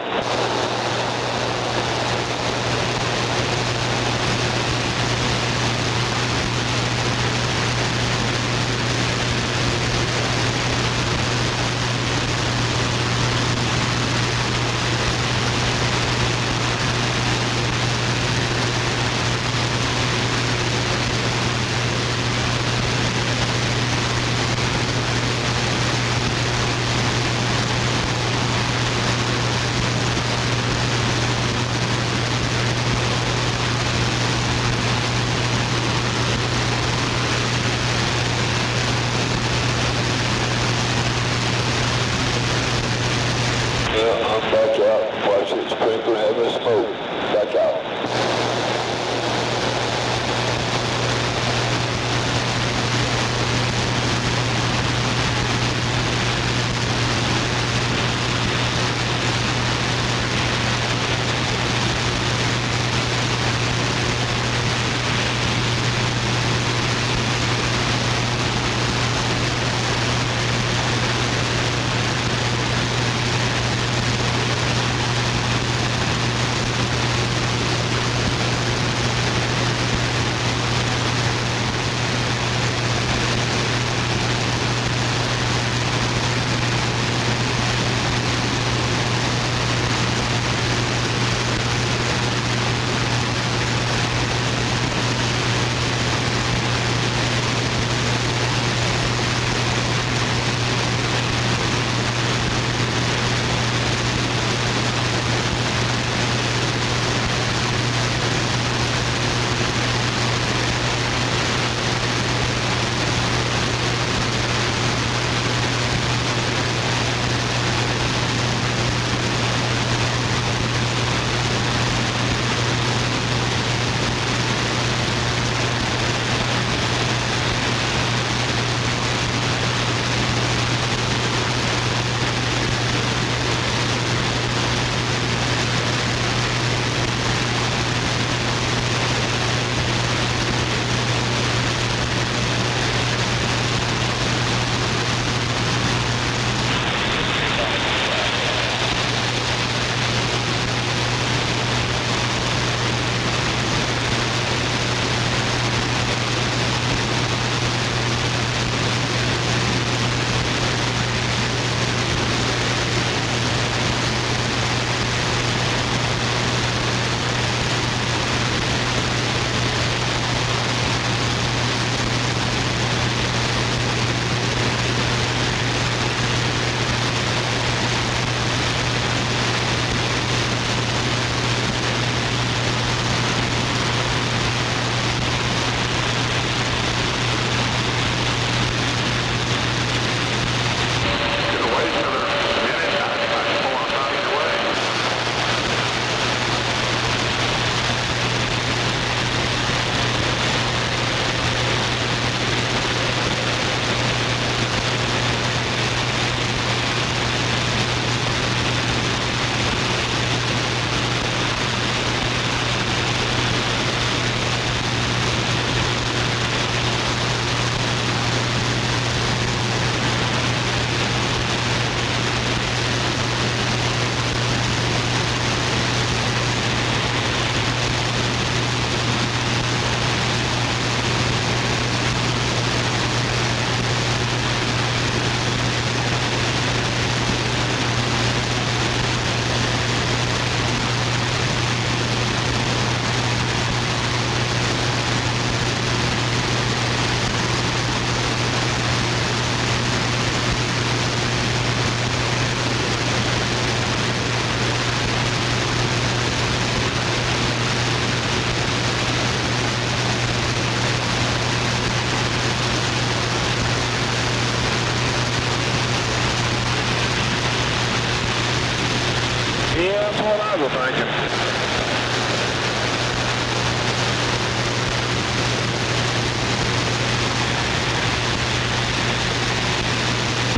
[SPEAKER 1] We'll find you.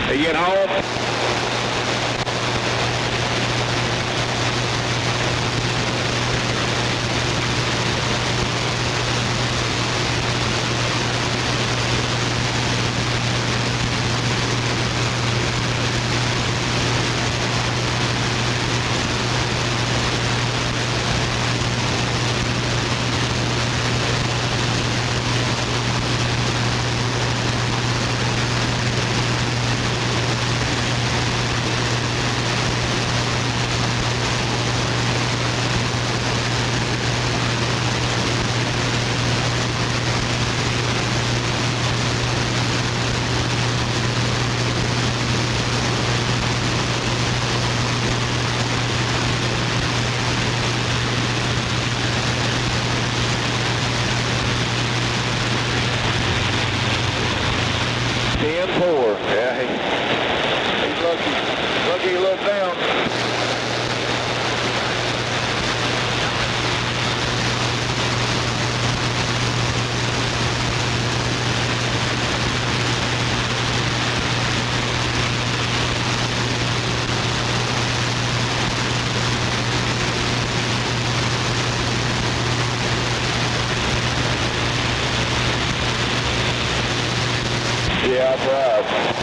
[SPEAKER 6] Are you at home?
[SPEAKER 2] Yeah, I drive.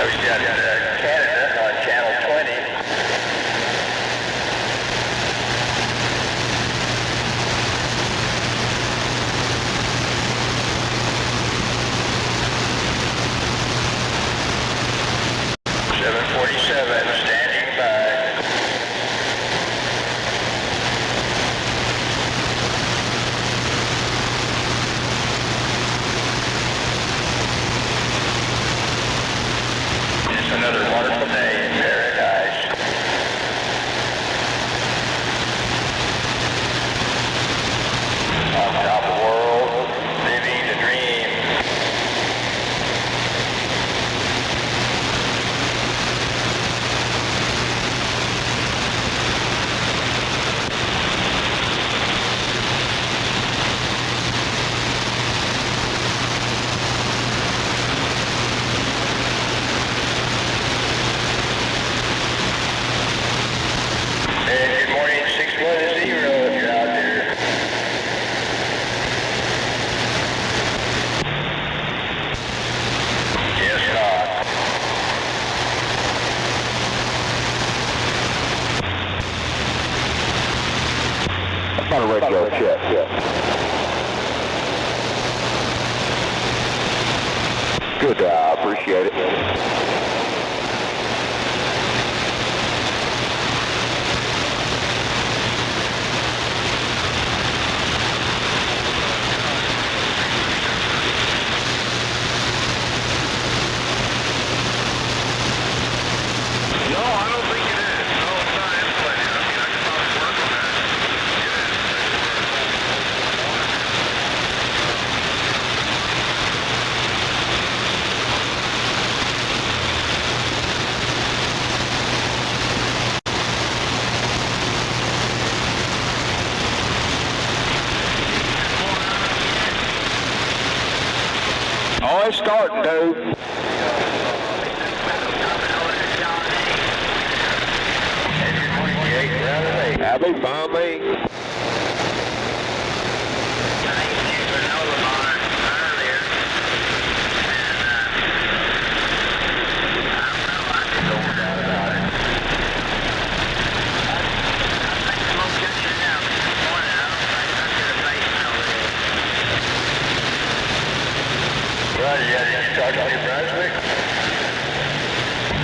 [SPEAKER 5] We've got Canada on channel 20. Standing by. It's another wonderful day in paradise. On top of the world, living the dream. Hey, good morning, 610 if you're out there. Yes, not.
[SPEAKER 2] That's not a radio check, yeah. Good, I appreciate it. Oh, it's starting to. That'll be fine, me.
[SPEAKER 5] Right, yeah, did you talk to New Brunswick?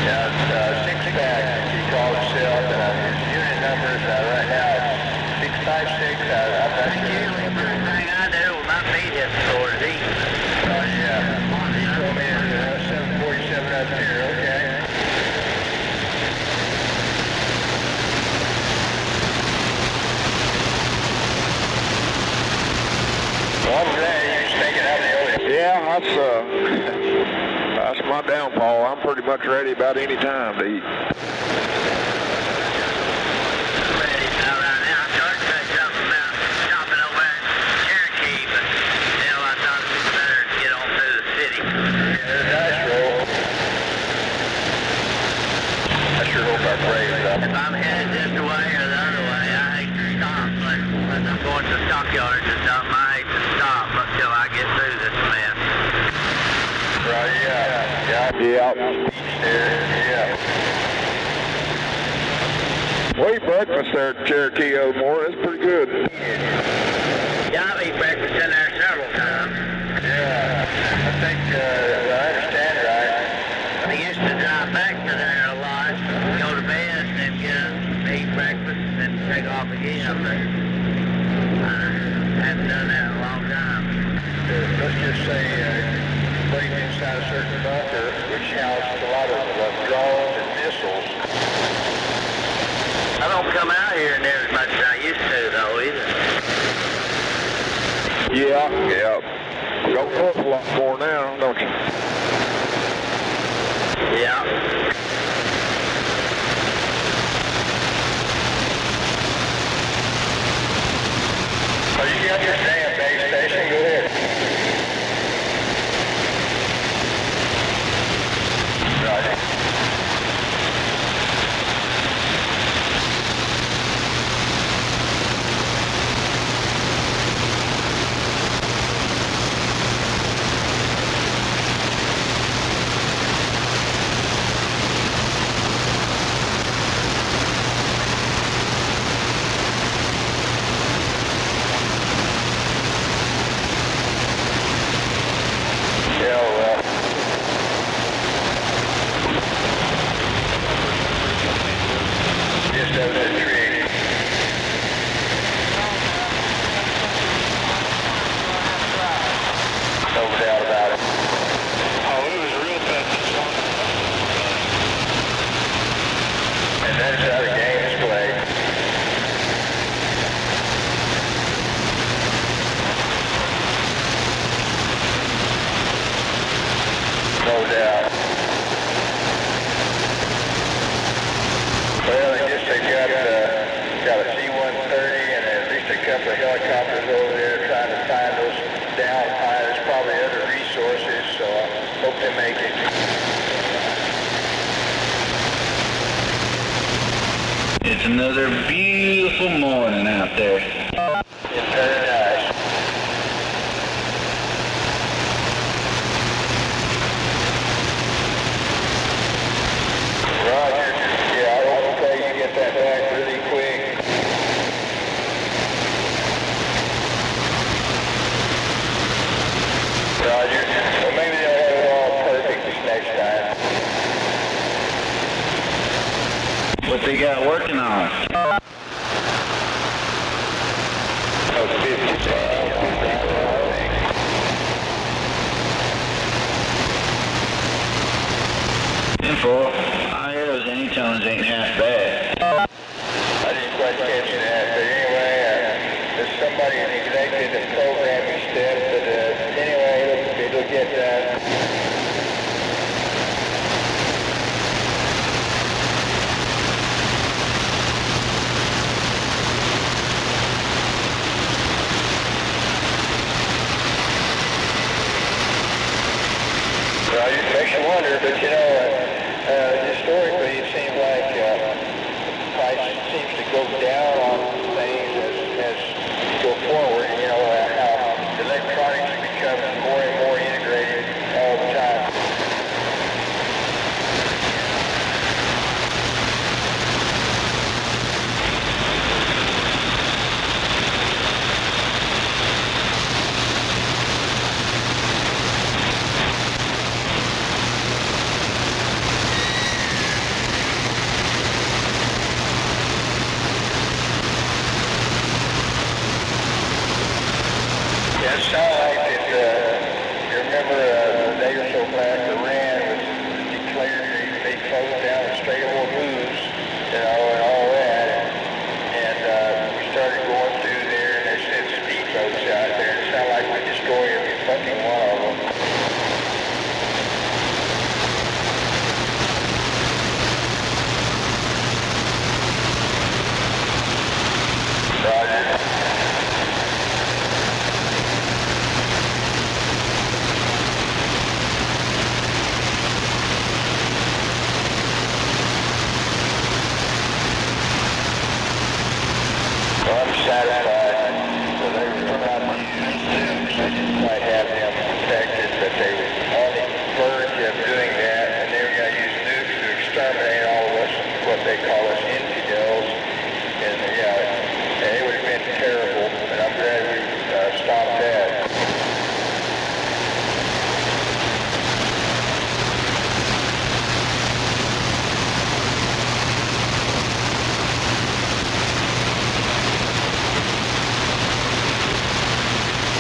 [SPEAKER 5] Yeah, it's 6-pack. He called himself, and his unit number is right now 656. I'm not sure.
[SPEAKER 4] Everything I do, my feet hit the floor to eat.
[SPEAKER 5] Yeah. He told me it's 747 up here, okay. Well, today, you just take it out of the oil.
[SPEAKER 3] Yeah, that's my downfall. I'm pretty much ready about any time to eat.
[SPEAKER 4] If I'm headed this way or the other way, I hate to stop. But I'm going to the stockyards or something, I hate to stop until I get through this mess.
[SPEAKER 5] Right, yeah. Yeah.
[SPEAKER 3] We eat breakfast there at Cherokee over more. It's pretty good.
[SPEAKER 4] Yeah, I've eaten breakfast in there several times.
[SPEAKER 5] Yeah. I think, I understand right.
[SPEAKER 4] I used to drive back to there a lot, go to bed, and then get up, eat breakfast, and then take off again. But I haven't done that in a long time.
[SPEAKER 5] Let's just say, putting inside a certain bunker, which houses a lot of drones and missiles.
[SPEAKER 4] I don't come out here near as much as I used to, though, either.
[SPEAKER 3] Yeah. Go north a lot more now, don't you?
[SPEAKER 4] Yeah.
[SPEAKER 5] Oh, you got your damn base station? Go ahead. Right.
[SPEAKER 2] Another beautiful morning out there in paradise. Roger. Yeah, I hope you get that back really quick. Roger. Well, maybe they'll have it all perfect this next time. What they got working on? Oh, 55. Info. I hear those anytones ain't half bad. I didn't quite catch that, but anyway, there's somebody neglected the programming step, but anyway, it'll get that. Well, it makes you wonder, but you know, historically it seems like price seems to go down on things as you go forward. You know, how electronics become more and more integrated all the time. It sounded like that, you remember a day or so back, Iran was declared they closed down the Strait of Hormuz, you know, and all that, and we started going through there, and they sent speedboats out there, and it sounded like we destroyed every fucking one of them. Roger. Well, I'm satisfied that they were coming out of the United States. Might have them protected, but they were on the verge of doing that, and they were going to use nukes to exterminate all of us, what they call us infidels. And yeah, it would have been terrible, and I'm glad we stopped that.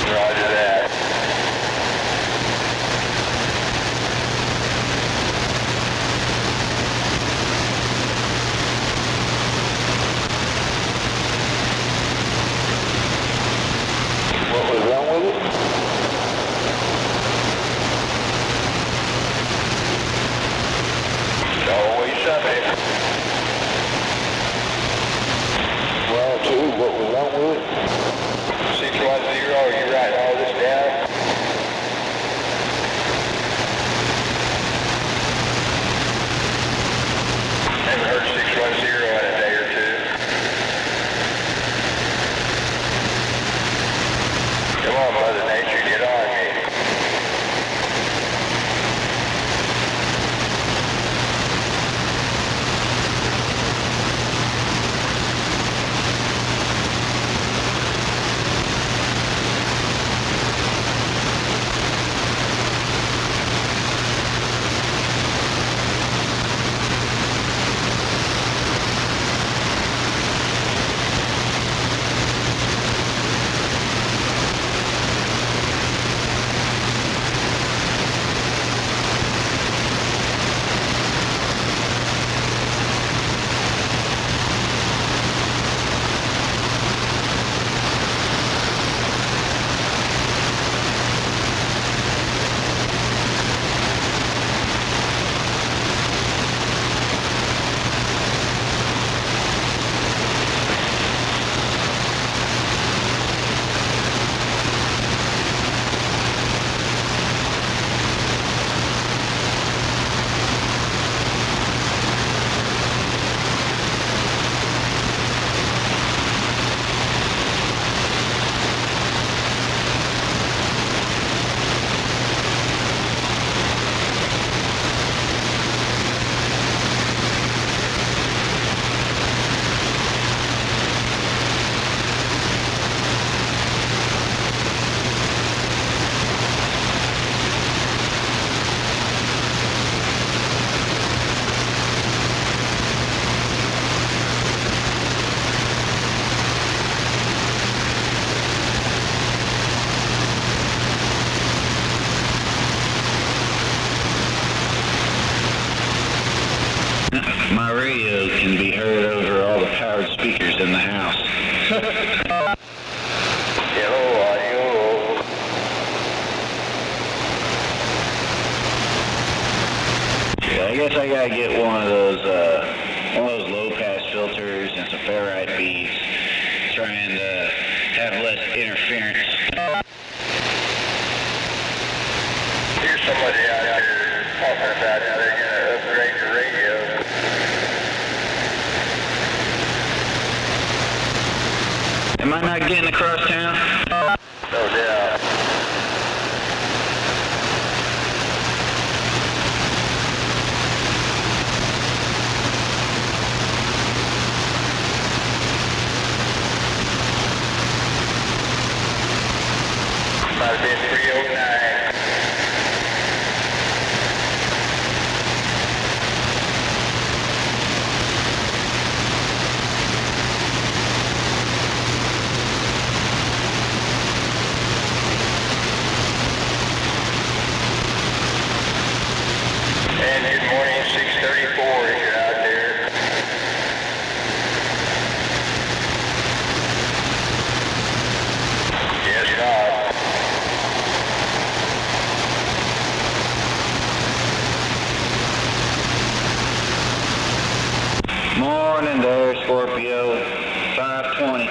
[SPEAKER 2] Roger that. What was wrong with it? Always something. Well, too, what was wrong with it? 610, you write all this down? Haven't heard 610 in a day or two. Come on, Mother Nature, get on me.
[SPEAKER 6] My radio can be heard over all the powered speakers in the house.
[SPEAKER 5] Hello, audio.
[SPEAKER 6] Yeah, I guess I gotta get one of those low pass filters and some ferrite beads, trying to have less interference.
[SPEAKER 5] Here's somebody out there talking about how they're going to upgrade the radio.
[SPEAKER 6] Am I not getting across town?
[SPEAKER 5] No doubt. Might have been 309. And good morning, 634 if you're out there. Yes, Bob.
[SPEAKER 6] Morning there, Scorpio. 520.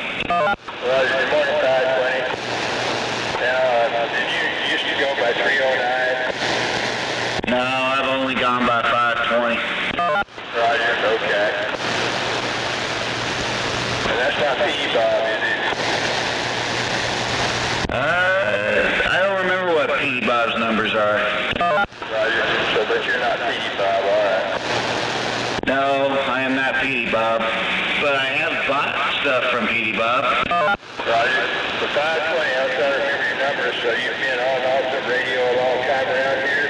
[SPEAKER 5] Roger, good morning, 520. Now, did you used to go by 309?
[SPEAKER 6] No, I've only gone by 520.
[SPEAKER 5] Roger, okay. And that's not P Bob, is it?
[SPEAKER 6] I don't remember what P. Bob's numbers are.
[SPEAKER 5] Roger, so but you're not P Bob, alright.
[SPEAKER 6] No, I am not Petey Bob, but I have bought stuff from Petey Bob.
[SPEAKER 5] Roger, the 520, I'll try to remember your numbers, so you've been on and off the radio a long time around here?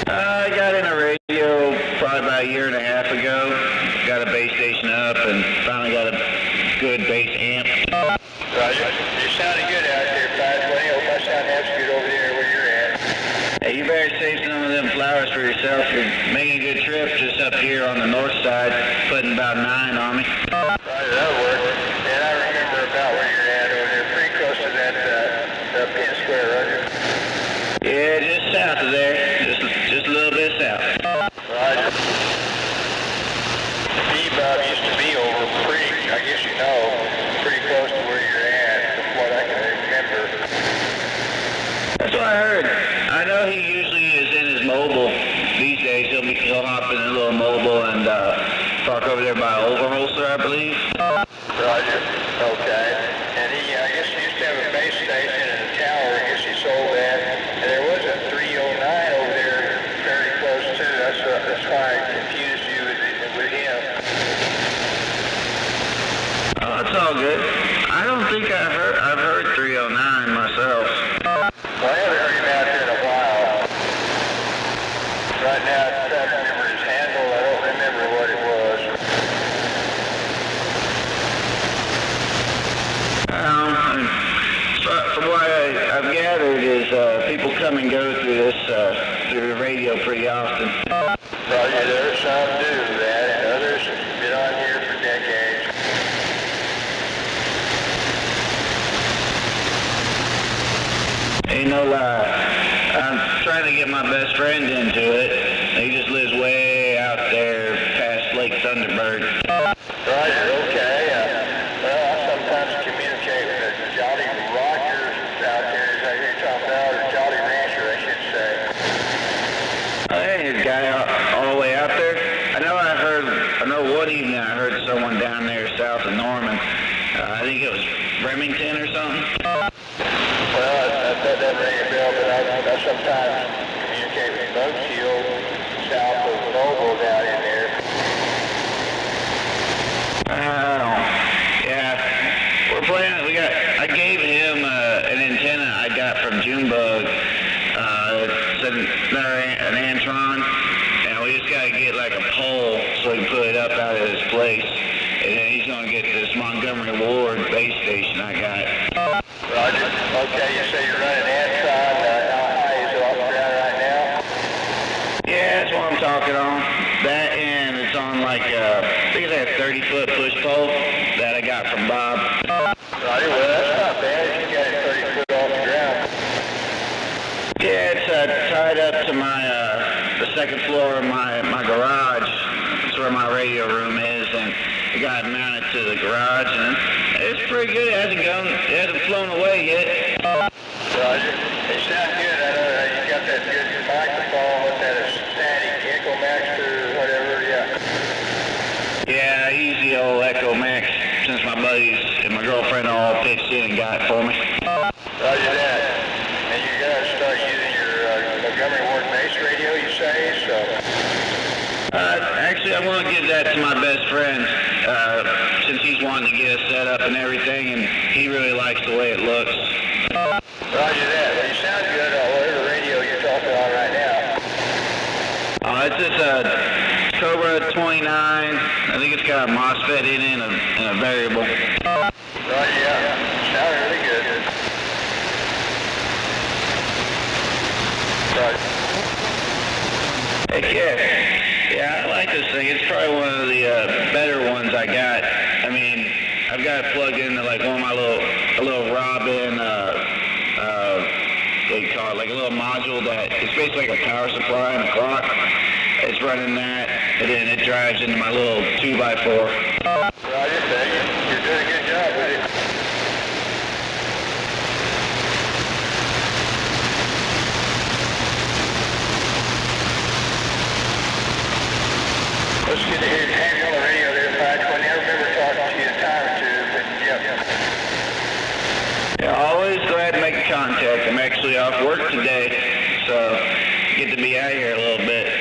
[SPEAKER 6] I got in a radio probably about a year and a half ago. Got a base station up and finally got a good bass amp.
[SPEAKER 5] Roger, you're sounding good out there, 520. I hope I sound half as good over there where you're at.
[SPEAKER 6] Hey, you better save some of them flowers for yourself. You're making a good trip just up here on the north side, putting about 9 on me.
[SPEAKER 5] Roger, that'll work. And I remember about where you're at over there, pretty close to that Penn Square, Roger.
[SPEAKER 6] Yeah, just south of there. Just a little bit south.
[SPEAKER 5] Roger. Bob used to be over pretty, I guess you know, pretty close to where you're at, from what I can remember.
[SPEAKER 6] That's what I heard. I know he usually is in his mobile these days. He'll hop in a little mobile and park over there by Overholster, I believe.
[SPEAKER 5] Roger. Okay. And he, I guess he used to have a base station and a tower. I guess he sold that. And there was a 309 over there very close too. That's why I confused you with him.
[SPEAKER 6] Oh, it's all good. I don't think I've heard 309 myself.
[SPEAKER 5] Well, I haven't heard him out there in a while. Right now, I'm trying to remember his handle. I don't remember what it was.
[SPEAKER 6] From what I've gathered is people come and go through this through the radio pretty often.
[SPEAKER 5] Roger, there's some do that, and others have been on here for decades.
[SPEAKER 6] Ain't no lie. I'm trying to get my best friend into it. He just lives way out there past Lake Thunderbird.
[SPEAKER 5] Roger, okay. Well, I sometimes communicate with a Jolly Roger out there. Is that who you're talking about? Or Jolly Rancher, I should say.
[SPEAKER 6] Hey, this guy all the way out there. I know one evening I heard someone down there south of Norman. I think it was Remington or something.
[SPEAKER 5] Well, that doesn't ring a bell, but I sometimes communicate with Boat Shield south of Noble down in there.
[SPEAKER 6] Yeah. We're playing. I gave him an antenna I got from Junebug. It's an Antron, and we just gotta get like a pole so we can put it up out of his place. And then he's gonna get this Montgomery Ward base station I got.
[SPEAKER 5] Roger. Okay, you say you're running Antron. How high is it off the ground right now?
[SPEAKER 6] Yeah, that's what I'm talking on.
[SPEAKER 10] like, I think it's like a 30-foot push pole that I got from Bob.
[SPEAKER 5] Right, well, that's not bad if you got it 30 foot off the ground.
[SPEAKER 10] Yeah, it's tied up to my, the second floor of my garage. That's where my radio room is, and I got it mounted to the garage, and it's pretty good. It hasn't flown away yet.
[SPEAKER 5] Roger. It sounds good. I know you got that good microphone. What's that, a static Echo Max or whatever, yeah.
[SPEAKER 10] Yeah, I use the old Echo Max since my buddies and my girlfriend all pitched in and got it for me.
[SPEAKER 5] Roger that. And you're going to start using your Montgomery Ward base radio, you say, so...
[SPEAKER 10] Actually, I want to give that to my best friend, since he's wanting to get us set up and everything, and he really likes the way it looks.
[SPEAKER 5] Roger that. Well, you sound good on whatever radio you're talking on right now.
[SPEAKER 10] It's just a Cobra 29. I think it's got a MOSFET in it and a variable.
[SPEAKER 5] Roger, yeah. Sound really good. Roger.
[SPEAKER 10] Heck yeah. Yeah, I like this thing. It's probably one of the better ones I got. I mean, I've got it plugged into like one of my little Robin, what do you call it, like a little module that it's basically like a power supply and a clock. It's running that, and then it drives into my little 2x4.
[SPEAKER 5] Roger, thank you. You're doing a good job with it. It's good to hear you have you on the radio there, Patch. I remember talking to you a time or two, but yeah.
[SPEAKER 10] Yeah, always glad to make contact. I'm actually off work today, so get to be out here a little bit.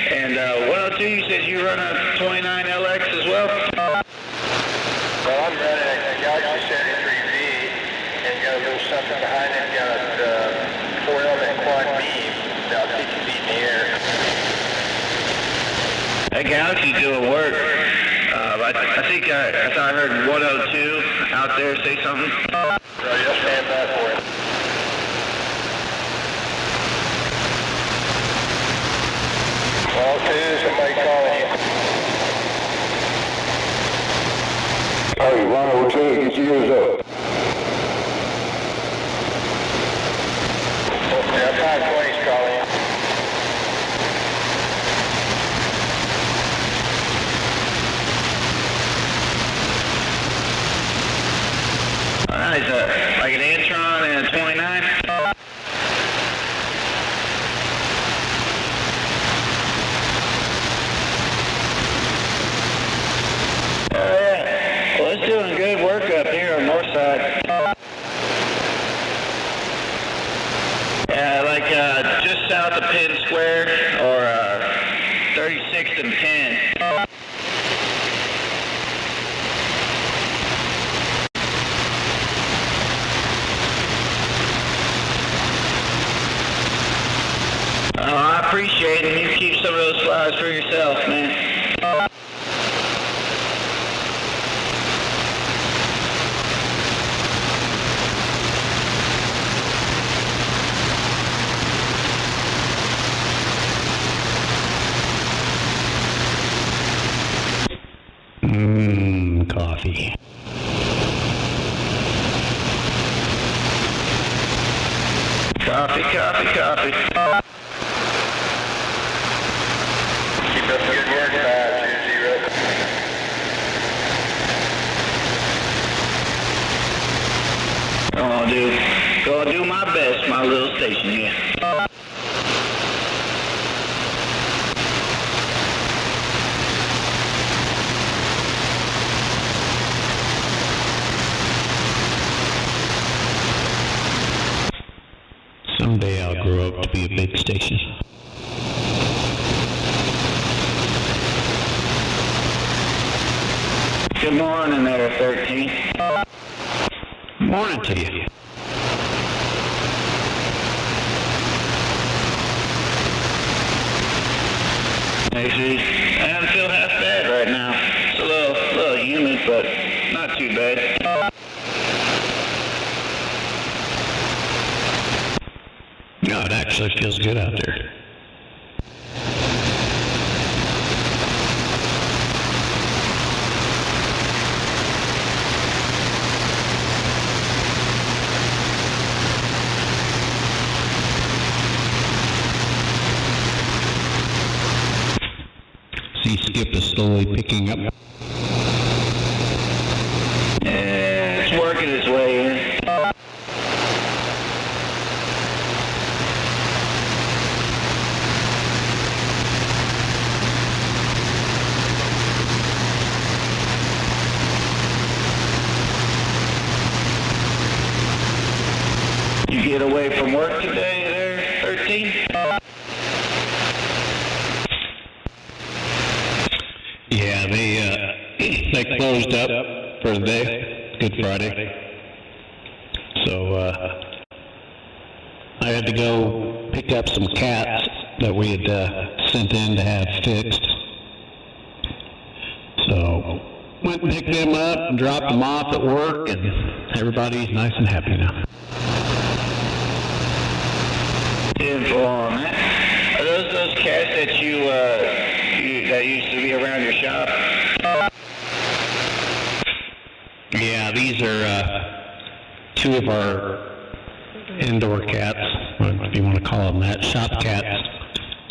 [SPEAKER 10] And 102, you said you run a 29LX as well?
[SPEAKER 5] Well, I'm running a Galaxy 73V and got a little something behind it. Got a 4-element quad beam about 50 feet in the air.
[SPEAKER 10] That Galaxy's doing work. I think I thought I heard 102 out there say something.
[SPEAKER 5] So you'll stand by for it. All two, somebody calling you.
[SPEAKER 2] Hey, 102, get yours up.
[SPEAKER 5] Yeah, 520's calling you.
[SPEAKER 10] Nice, like an Antron and a 29? Oh yeah, well it's doing good work up here on the north side. Yeah, like just south of Penn Square, or 36th and Penn. Oh, I appreciate it. You keep some of those flowers for yourself, man.
[SPEAKER 6] Coffee.
[SPEAKER 10] Coffee, coffee, coffee.
[SPEAKER 5] Keep up the good work, 520.
[SPEAKER 10] Gonna do my best, my little station here.
[SPEAKER 6] Someday I'll grow up to be a big station.
[SPEAKER 10] Good morning there, 13.
[SPEAKER 6] Morning to you.
[SPEAKER 10] Actually, I don't feel half bad right now. It's a little humid, but not too bad.
[SPEAKER 6] No, it actually feels good out there. skip is slowly picking up.
[SPEAKER 10] It's working its way in. You get away from work today there, 13?
[SPEAKER 6] Yeah, they closed up for the day, Good Friday. So I had to go pick up some cats that we had sent in to have fixed. So went and picked them up and dropped them off at work, and everybody's nice and happy now.
[SPEAKER 10] Info on that. Are those cats that that used to be around your shop?
[SPEAKER 6] Yeah, these are two of our indoor cats, if you want to call them that, shop cats.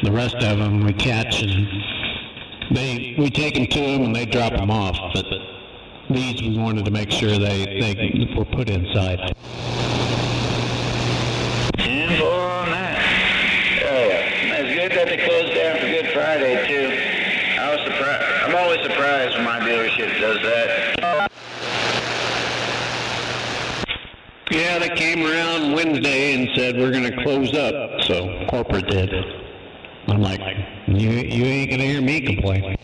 [SPEAKER 6] The rest of them we catch and we take them to them and they drop them off. But these we wanted to make sure they were put inside.
[SPEAKER 10] Info on that. It's good that they closed down for Good Friday too. I was surprised. I'm always surprised when my dealership does that.
[SPEAKER 6] Yeah, they came around Wednesday and said we're going to close up, so corporate did. I'm like, you ain't going to hear me complain.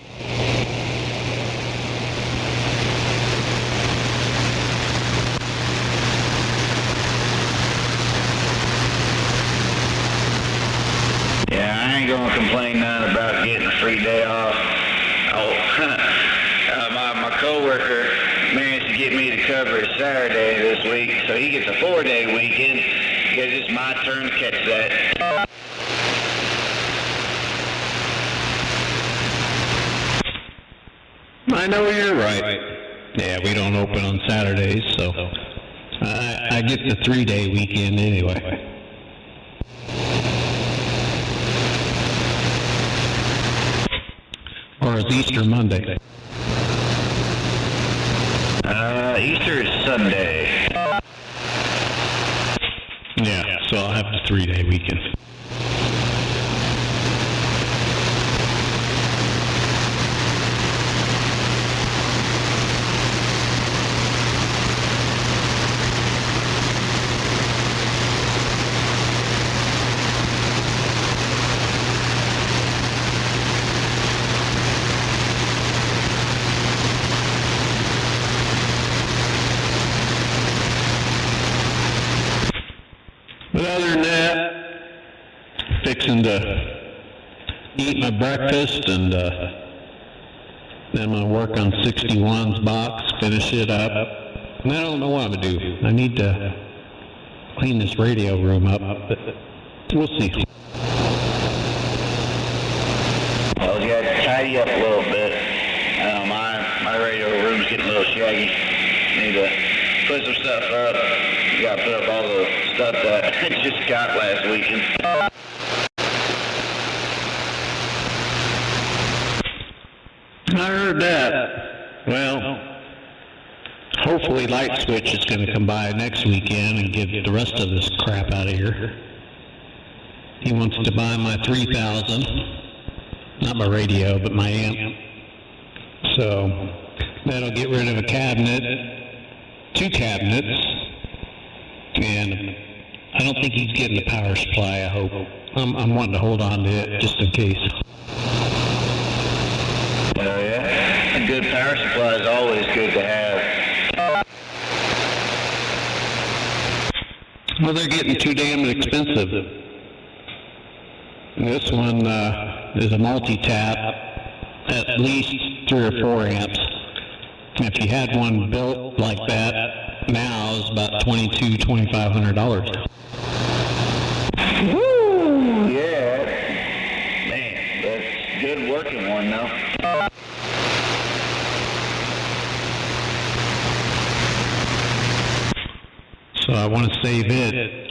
[SPEAKER 10] Yeah, I ain't going to complain none about getting a free day off. My coworker managed to get me to cover a Saturday this week, so he gets a 4-day weekend because it's my turn to catch that.
[SPEAKER 6] I know you're right. Yeah, we don't open on Saturdays, so I get the 3-day weekend anyway. Or is Easter Monday?
[SPEAKER 10] Easter is Sunday.
[SPEAKER 6] Yeah, so I'll have the 3-day weekend. But other than that, fixing to eat my breakfast and then I'm going to work on 61's box, finish it up. And I don't know what I'm going to do. I need to clean this radio room up, but we'll see.
[SPEAKER 10] Well, you got to tidy up a little bit. My radio room's getting a little shaggy. Need to put some stuff up. You got to put up all the stuff that I just got last weekend.
[SPEAKER 6] I heard that. Well, hopefully Light Switch is going to come by next weekend and get the rest of this crap out of here. He wants to buy my 3000, not my radio, but my amp. So that'll get rid of a cabinet, 2 cabinets, and I don't think he's getting the power supply, I hope. I'm wanting to hold on to it just in case.
[SPEAKER 10] Oh yeah? A good power supply is always good to have.
[SPEAKER 6] Well, they're getting too damn expensive. This one is a multi-tap, at least 3 or 4 amps. If you had one built like that, now it's about $2,500.
[SPEAKER 10] Woo! Yeah. Man, that's a good working one though.
[SPEAKER 6] So I want to save it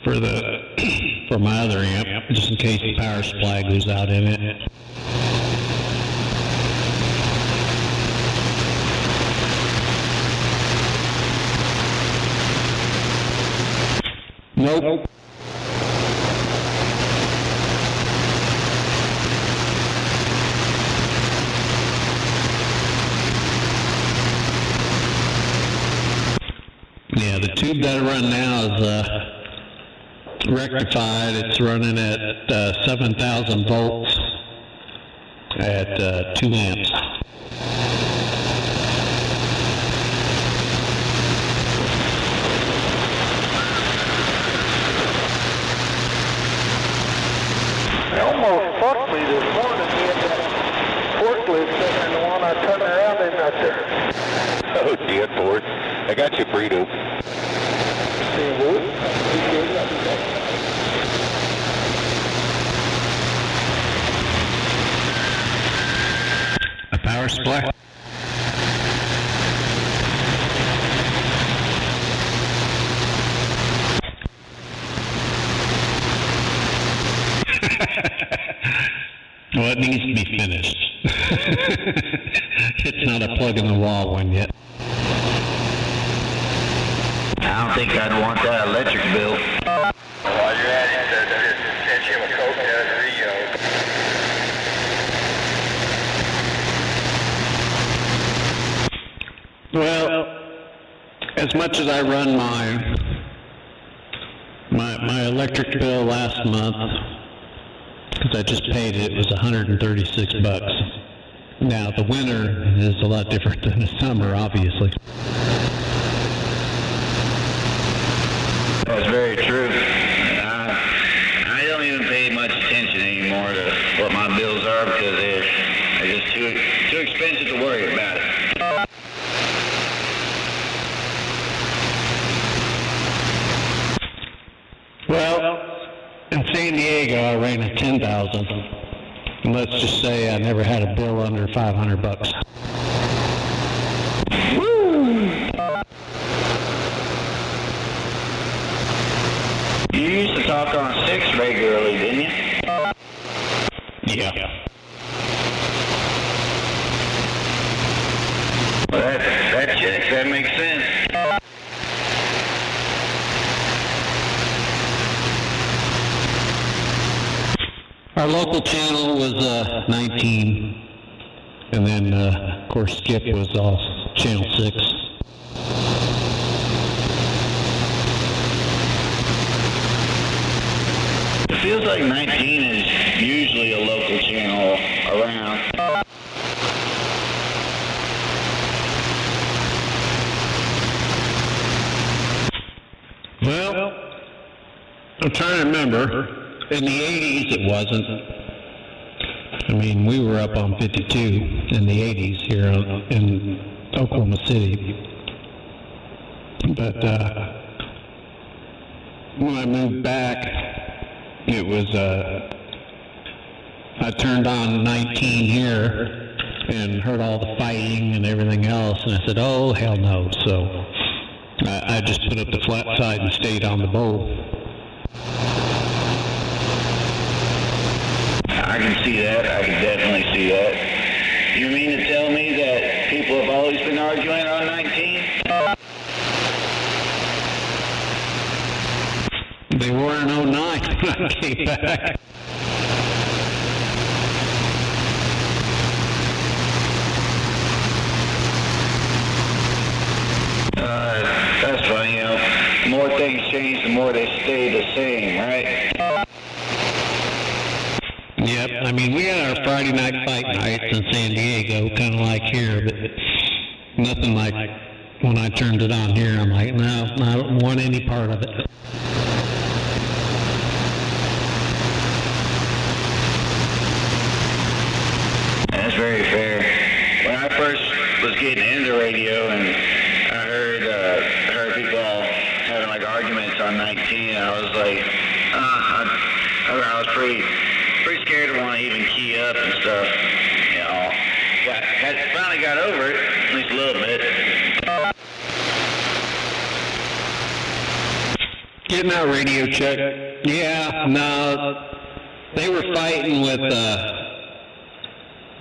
[SPEAKER 6] for my other amp, just in case the power supply goes out in it. Nope. Yeah, the tube that I run now is rectified. It's running at 7,000 volts at 2 amps.
[SPEAKER 3] They almost fucked me this morning. He had that forklift sitting in the one I turned around in out there.
[SPEAKER 2] Oh, dear Lord. I got you, burrito.
[SPEAKER 6] A power supply? Well, it needs to be finished. It's not a plug in the wall one yet.
[SPEAKER 10] I don't think I'd want that electric bill.
[SPEAKER 5] While you're at it, just catch him a Coke down to Rio.
[SPEAKER 6] Well, as much as I run my electric bill last month, because I just paid it, was $136. Now the winter is a lot different than the summer, obviously.
[SPEAKER 10] That's very true. I don't even pay much attention anymore to what my bills are because they're just too expensive to worry about it.
[SPEAKER 6] Well, in San Diego, I ran at 10,000. And let's just say I never had a bill under $500.
[SPEAKER 10] You used to talk on 6 regularly, didn't you?
[SPEAKER 6] Yeah.
[SPEAKER 10] Well, that checks. That makes sense.
[SPEAKER 6] Our local channel was 19, and then of course Skip was channel 6.
[SPEAKER 10] It feels like 19 is usually a local channel around.
[SPEAKER 6] Well, I'm trying to remember. In the 80s, it wasn't. I mean, we were up on 52 in the 80s here in Oklahoma City. But when I moved back, it was, I turned on 19 here and heard all the fighting and everything else, and I said, oh, hell no. So I just put up the flat side and stayed on the bowl.
[SPEAKER 10] I can see that. I can definitely see that. You mean to tell me that people have always been arguing on 19?
[SPEAKER 6] They were in 09 when I came back.
[SPEAKER 10] That's funny, you know. The more things change, the more they stay the same, right?
[SPEAKER 6] Yep, I mean, we had our Friday night fight nights in San Diego, kind of like here, but nothing like when I turned it on here. I'm like, no, I don't want any part of it.
[SPEAKER 10] That's very fair. When I first was getting into radio and I heard people having like arguments on 19, I was like, I was pretty scared to want to even key up and stuff. You know, finally got over it, at least a little bit.
[SPEAKER 6] Getting our radio check. Yeah, no, they were fighting with,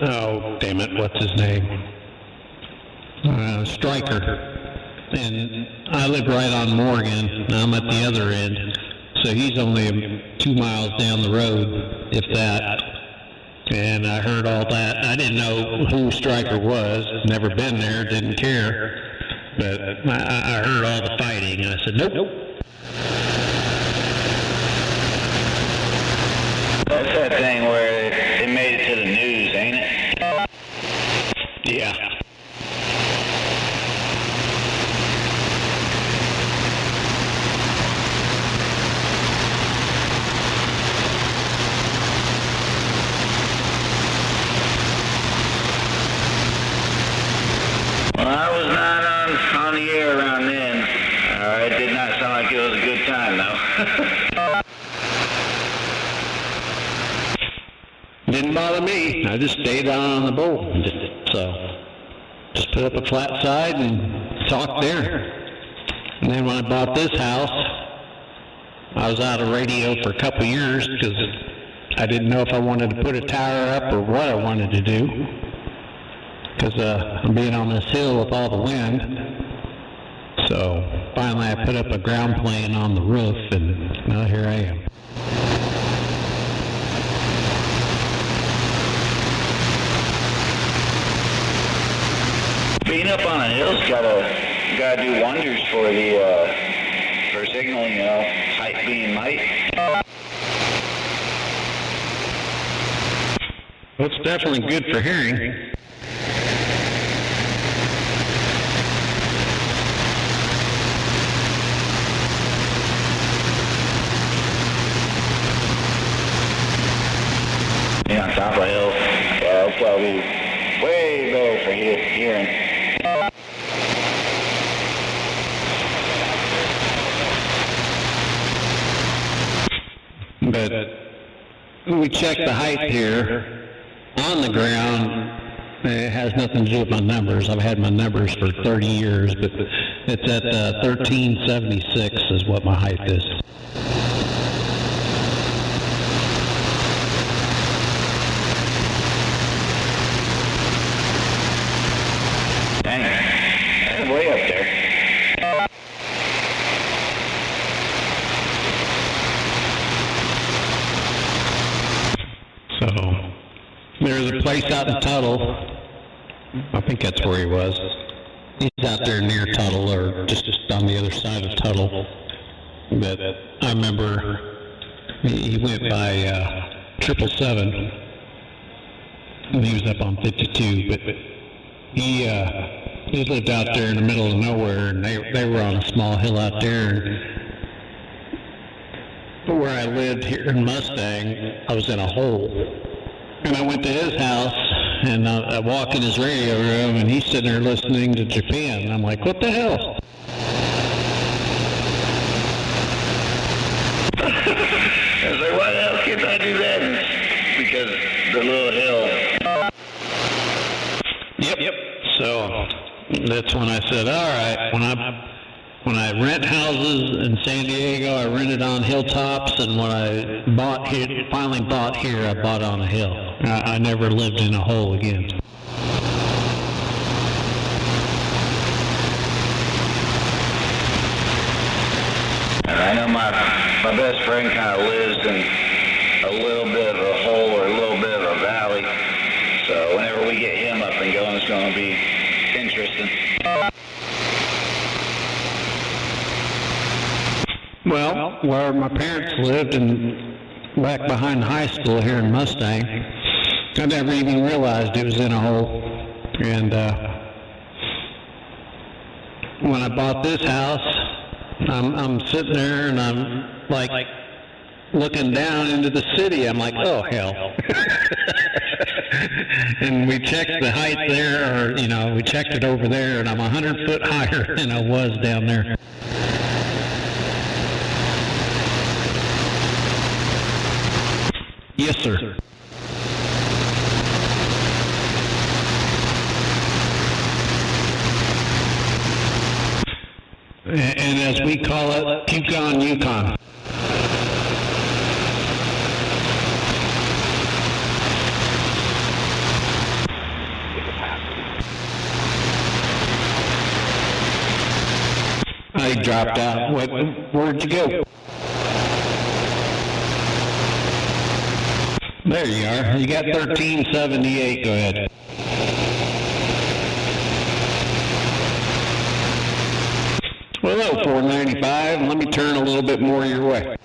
[SPEAKER 6] oh, damn it, what's his name? Stryker. And I live right on Morgan, and I'm at the other end. So he's only 2 miles down the road, if that. And I heard all that. I didn't know who Stryker was, never been there, didn't care. But I heard all the fighting, and I said, nope.
[SPEAKER 10] That's that thing where it made it to the news, ain't it?
[SPEAKER 6] Yeah.
[SPEAKER 10] Well, I was not on the air around then. It did not sound like it was a good time, though.
[SPEAKER 6] Didn't bother me. I just stayed on the bowl. Just put up a flat side and talked there. And then when I bought this house, I was out of radio for a couple of years because I didn't know if I wanted to put a tower up or what I wanted to do. Because I'm being on this hill with all the wind. So finally I put up a ground plane on the roof, and now here I am.
[SPEAKER 10] Being up on a hill's gotta do wonders for the for signaling, you know, height being light.
[SPEAKER 6] Well, it's definitely good for hearing.
[SPEAKER 10] Being on top of a hill, it'll probably be way better for hearing.
[SPEAKER 6] But we checked the height here on the ground. It has nothing to do with my numbers. I've had my numbers for 30 years, but it's at 1376 is what my height is.
[SPEAKER 10] Dang, that's way up there.
[SPEAKER 6] So there's a place out in Tuttle. I think that's where he was. He's out there near Tuttle, or just on the other side of Tuttle. But I remember he went by 777, and he was up on 52. But he lived out there in the middle of nowhere, and they were on a small hill out there. And where I lived here in Mustang, I was in a hole. And I went to his house, and I walk in his radio room, and he's sitting there listening to Japan. And I'm like, what the hell?
[SPEAKER 10] I was like, why the hell can't I do that? And it's because the little hill.
[SPEAKER 6] Yep. So that's when I said, all right, when I rent houses in San Diego, I rented on hilltops, and when I finally bought here, I bought on a hill. I never lived in a hole again.
[SPEAKER 10] I know my best friend kind of lives in a little bit of a hole or a little bit of a valley. So whenever we get him up and going, it's going to be interesting.
[SPEAKER 6] Well, where my parents lived, and back behind high school here in Mustang, I never even realized it was in a hole. And when I bought this house, I'm sitting there and I'm like looking down into the city. I'm like, oh hell. And we checked the height there, or we checked it over there, and I'm 100 foot higher than I was down there. Yes, sir. And as we call it, Yukon, Yukon. I dropped out. Where'd you go? There you are. You got 1378. Go ahead. Well, hello, 495. Let me turn a little bit more your way.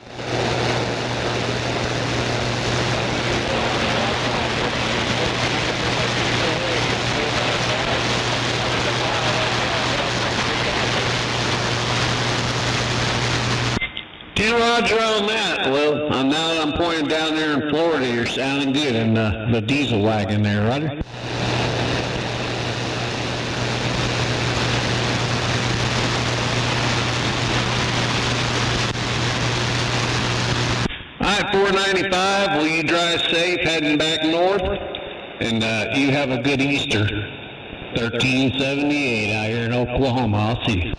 [SPEAKER 6] Roger on that. Well, now that I'm pointing down there in Florida, you're sounding good in the diesel wagon there, Roger. All right, 495, will you drive safe heading back north? And you have a good Easter. 1378 out here in Oklahoma. I'll see you.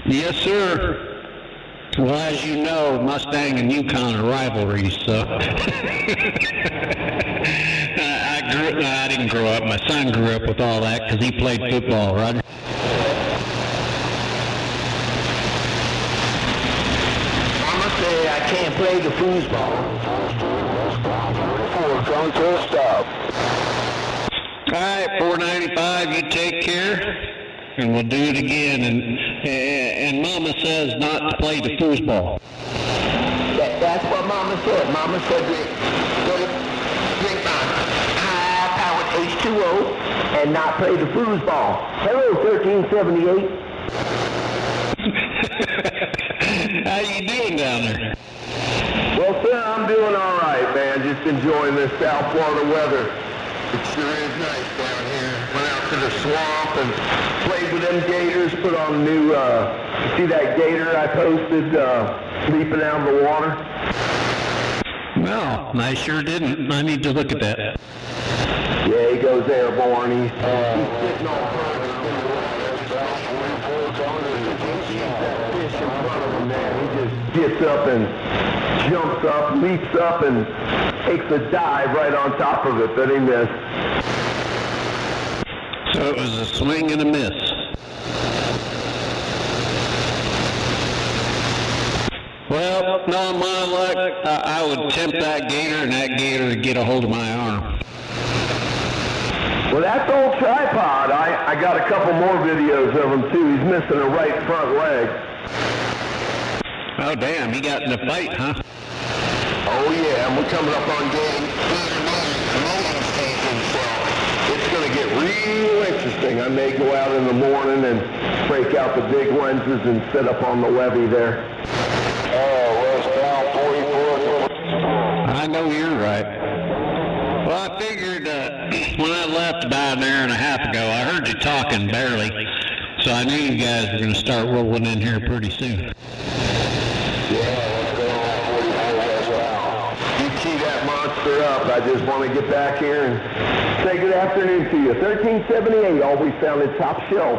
[SPEAKER 6] Yes, sir. Well, as you know, Mustang and Yukon are rivalries, so. I didn't grow up. My son grew up with all that because he played football, Roger.
[SPEAKER 2] Mama say I can't play the foosball. Come to a stop.
[SPEAKER 6] All right, 495, you take care. And we'll do it again. And Mama says not to play the foosball.
[SPEAKER 2] That's what Mama said. Mama said drink high-powered H2O and not play the foosball. Hello, 1378.
[SPEAKER 6] How you doing down there?
[SPEAKER 2] Well, sir, I'm doing all right, man. Just enjoying this South Florida weather. It sure is nice down here. Went out to the swamp and played with them gators, put on new, see that gator I posted leaping out of the water?
[SPEAKER 6] No, I sure didn't. I need to look at that.
[SPEAKER 2] Yeah, he goes airborne. He's sitting on perch in the water. That fish in front of him, man. He just gets up and jumps up, leaps up, and takes a dive right on top of it that he missed.
[SPEAKER 6] So it was a swing and a miss. Well, no, my luck, I would tempt that gator and that gator to get a hold of my arm.
[SPEAKER 2] Well, that's old tripod. I got a couple more videos of him too. He's missing a right front leg.
[SPEAKER 6] Oh, damn, he got in a fight, huh?
[SPEAKER 2] Oh, yeah, and we're coming up on game season, so it's going to get real interesting. I may go out in the morning and break out the big lenses and sit up on the levee there. Westbound 44.
[SPEAKER 6] I know you're right. Well, I figured when I left about an hour and a half ago, I heard you talking barely, so I knew you guys were going to start rolling in here pretty soon.
[SPEAKER 2] Up. I just want to get back here and say good afternoon to you. 1378 always sounded top shelf.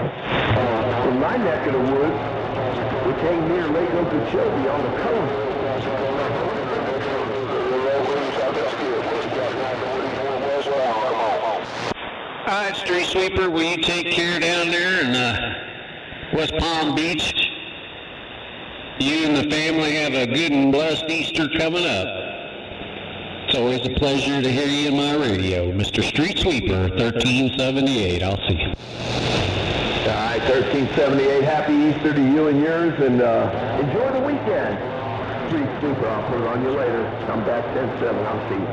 [SPEAKER 2] In my neck of the woods, which ain't near Lake Okeechobee on the coast.
[SPEAKER 6] All right, Street Sweeper, will you take care down there in West Palm Beach? You and the family have a good and blessed Easter coming up. It's always a pleasure to hear you in my radio. Mr. Street Sweeper, 1378. I'll see you.
[SPEAKER 2] All right, 1378. Happy Easter to you and yours, and enjoy the weekend. Street Sweeper, I'll put it on you later. I'm back 10-7. I'll see you.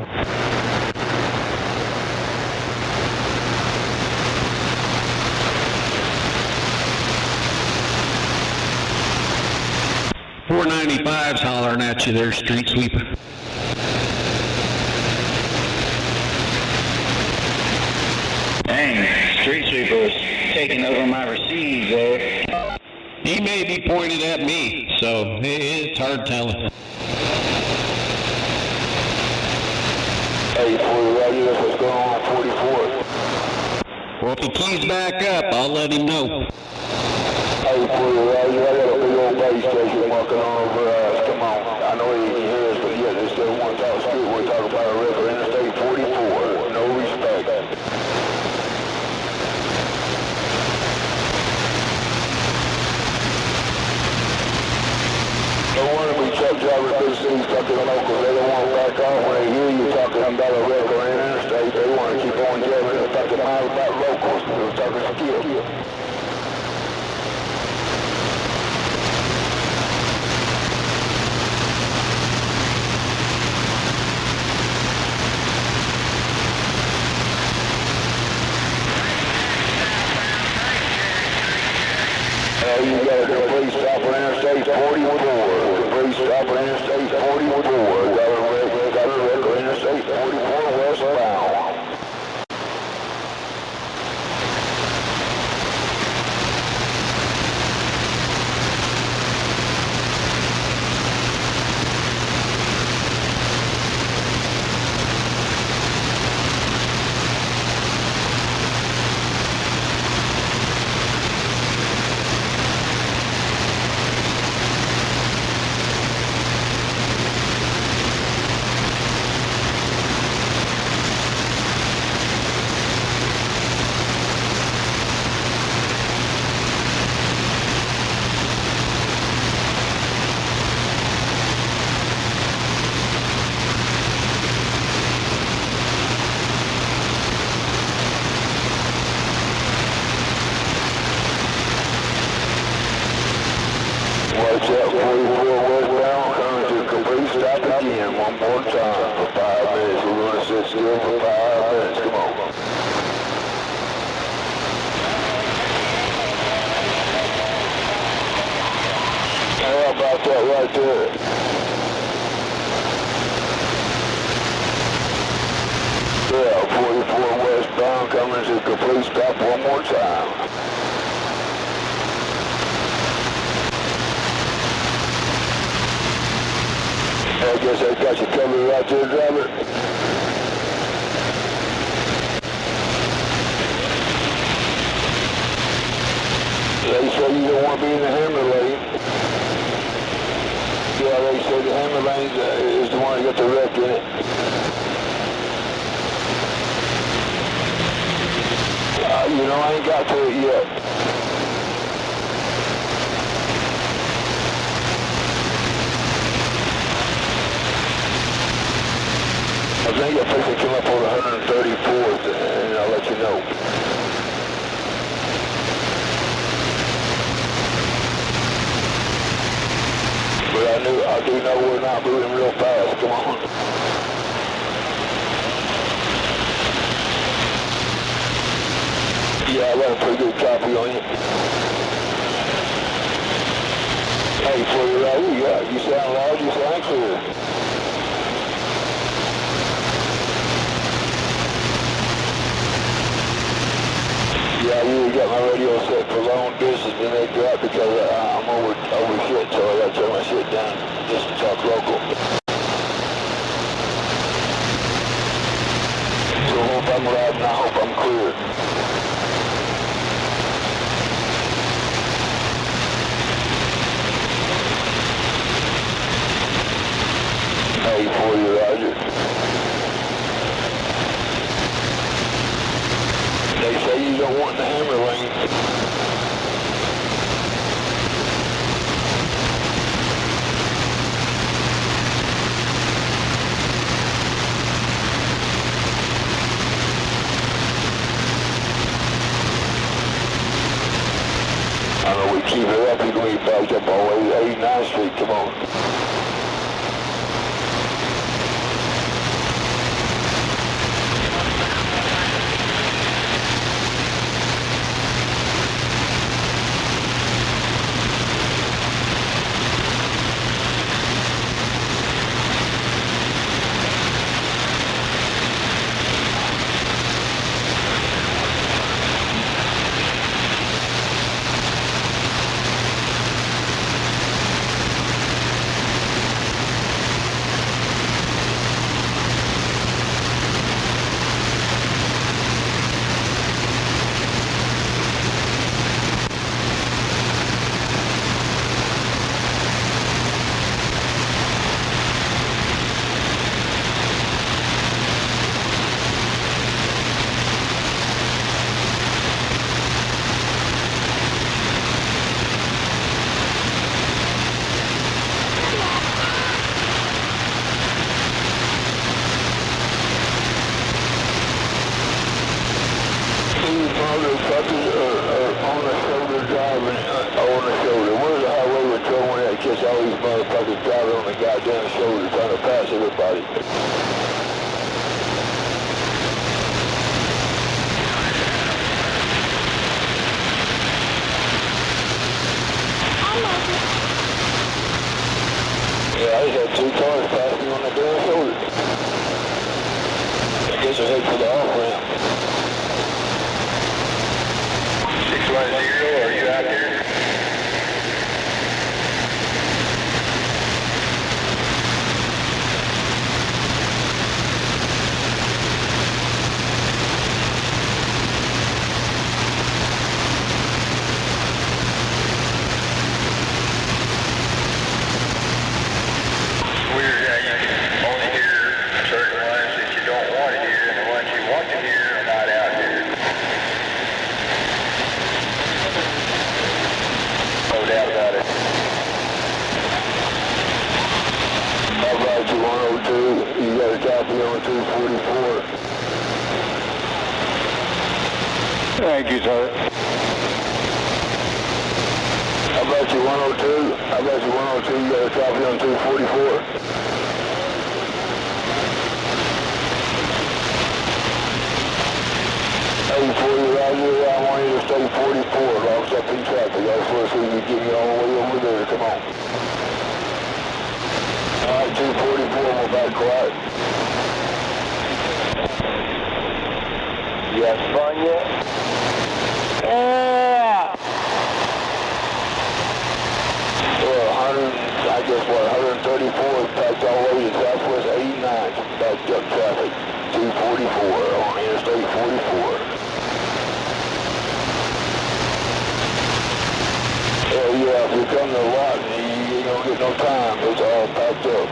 [SPEAKER 6] 495's hollering at you there, Street Sweeper.
[SPEAKER 10] Dang, Street Sweeper was taking over my receive there.
[SPEAKER 6] He may be pointed at me, so it's hard telling.
[SPEAKER 2] Hey, 40, what's going on 44?
[SPEAKER 6] Well, if he keys back up, I'll let him know.
[SPEAKER 2] Hey, 40, I got a big old base station walking on over us. Come on. I know he hears, but yeah, this is one talk street. We're talking about a river, Interstate 44. No respect. drivers of big cities talking locals. They don't want to back off when they hear you talking about a wreck or an interstate. They want to keep on jamming. They're talking about locals. They're talking skill. You got a complete stop on Interstate 44. Complete stop on Interstate 44. Got a wreck on Interstate 44 westbound. Watch out, 44 westbound, coming to a complete stop again, one more time for 5 minutes. We're going to sit still for 5 minutes, come on. How about that right there? Yeah, 44 westbound, coming to a complete stop one more time. I guess I got you covered right there, driver. They say you don't want to be in the hammer lane. Yeah, they say the hammer lane is the one that got the wreck in it. You know, I ain't got to it yet. I think I think they come up on 134th, and I'll let you know. But I do know we're not moving real fast. Come on. Yeah, I got a pretty good copy on you. Hey, for you loud, you sound loud, you sound clear. Yeah, I really got my radio set for long distance, and they drop because I'm over shit, so I gotta turn my shit down just to talk local. So I hope I'm loud and I hope I'm clear. Hey, for you, Roger. They say you don't want the hammer lane. I know we keep it up, you're going to be backed up all the way to 89th Street, come on. down the shoulder trying to pass everybody. Yeah, I just had 2 cars pass me on the down shoulder. I guess they're heading for the off-ramp.
[SPEAKER 5] 610, are you out there?
[SPEAKER 2] You got a copy on 244.
[SPEAKER 3] Thank you, sir.
[SPEAKER 2] How about you 102? How about you 102? You got a copy on 244. 840 right here. I want you to stay 44. Locks up in traffic. That's what so you can get me all the way over there. Come on. Alright, 244, we're back quiet. You have fun yet?
[SPEAKER 3] Yeah!
[SPEAKER 2] Well, 100, I guess what, 134 is packed all the way to Southwest 89. Backed up traffic. 244 on Interstate 44. Hell yeah, if you come to the lot, you ain't gonna get no time. It's all packed up.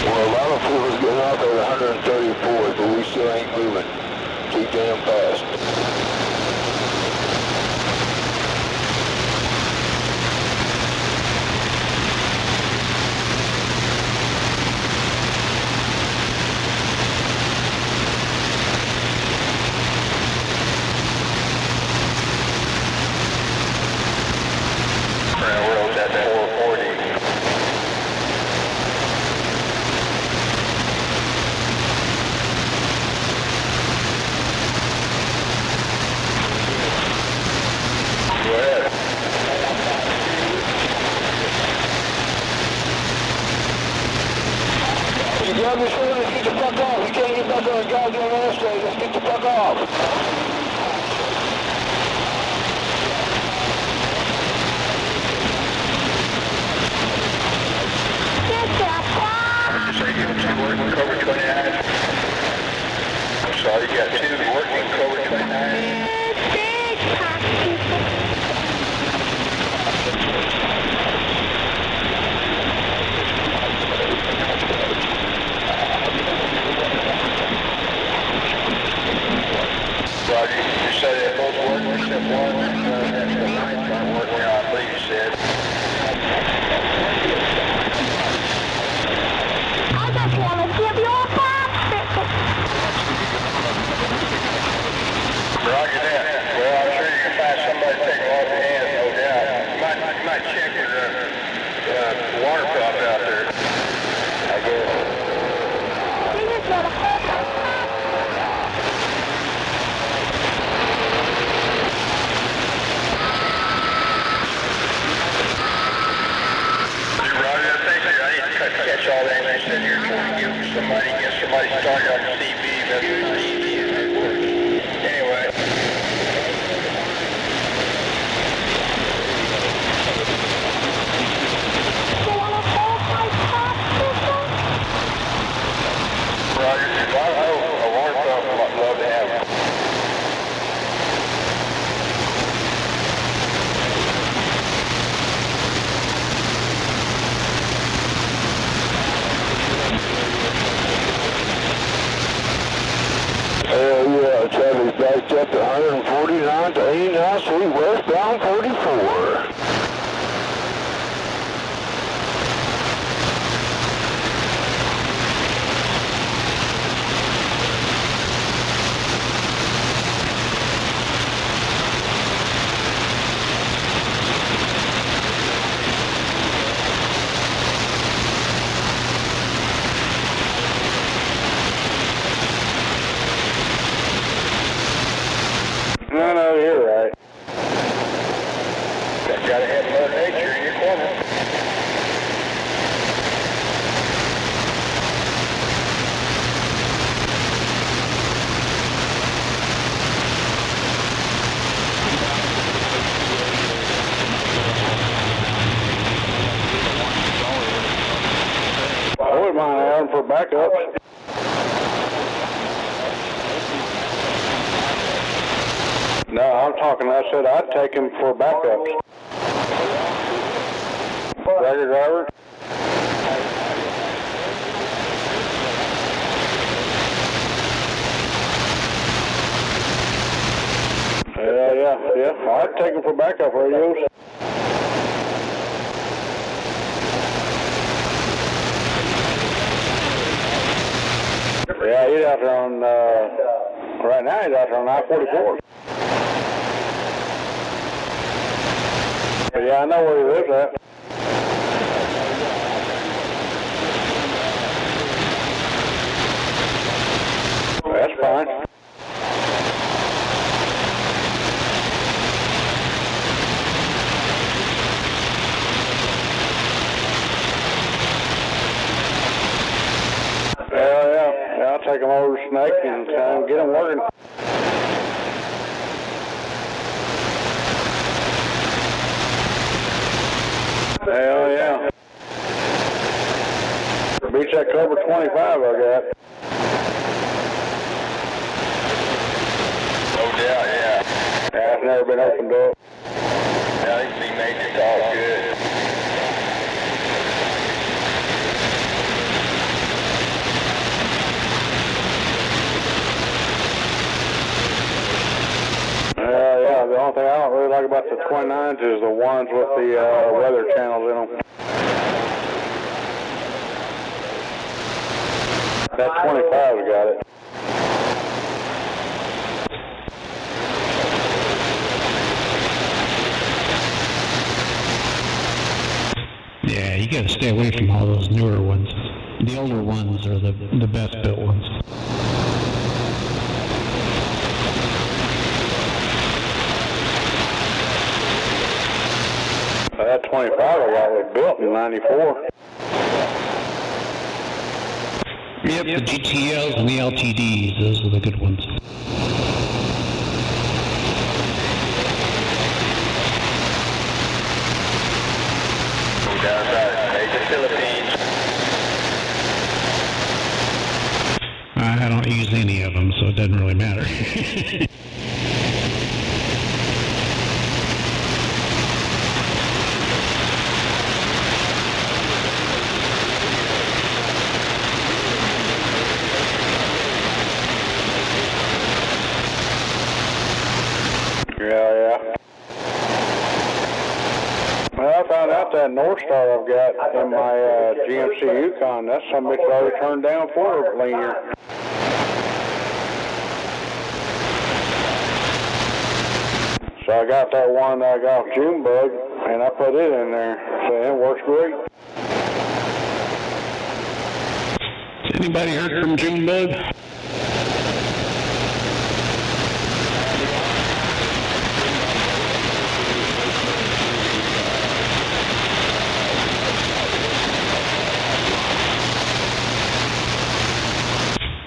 [SPEAKER 2] Well, a lot of people's getting out there at 134, but we still ain't moving too damn fast.
[SPEAKER 5] Railroad's at 440. Go ahead.
[SPEAKER 2] You grab your shoulder, let's get the fuck off. You can't get back on the goddamn interstate. Let's get the fuck off.
[SPEAKER 5] Working cover 29. I'm sorry, you got 2 working cover 29.
[SPEAKER 2] Pitch up to 149 to 89 Street, westbound 44.
[SPEAKER 3] No, you're right.
[SPEAKER 2] Gotta have Mother Nature in your corner.
[SPEAKER 3] I wouldn't mind having for backup. No, I'm talking, I said I'd take him for backups. Roger, driver. Yeah. I'd take him for backup radios. Yeah, he's out there on, right now he's out there on I-44. But yeah, I know where he lives at. That's fine. Yeah, I'll take him over to Snake and get him working. Hell yeah. Beats that Cobra 25 I got.
[SPEAKER 5] No doubt, yeah.
[SPEAKER 3] It's never been opened up.
[SPEAKER 5] Yeah, I think he made it all good.
[SPEAKER 3] Yeah, the only thing I don't really like about the 29s is the ones with the weather channels in them. That 25's got it.
[SPEAKER 6] Yeah, you gotta stay away from all those newer ones. The older ones are the best built ones.
[SPEAKER 3] That 25 I got was built in 94.
[SPEAKER 6] Yep, the GTLs and the LTDs, those are the good ones.
[SPEAKER 5] Down south, the Philippines.
[SPEAKER 6] I don't use any of them, so it doesn't really matter.
[SPEAKER 3] Yeah. Well, I found out that North Star I've got in my GMC Yukon, that's some bitch I already turned down for linear. So I got that one I got off Junebug, and I put it in there, so it works great.
[SPEAKER 6] Has anybody heard from Junebug?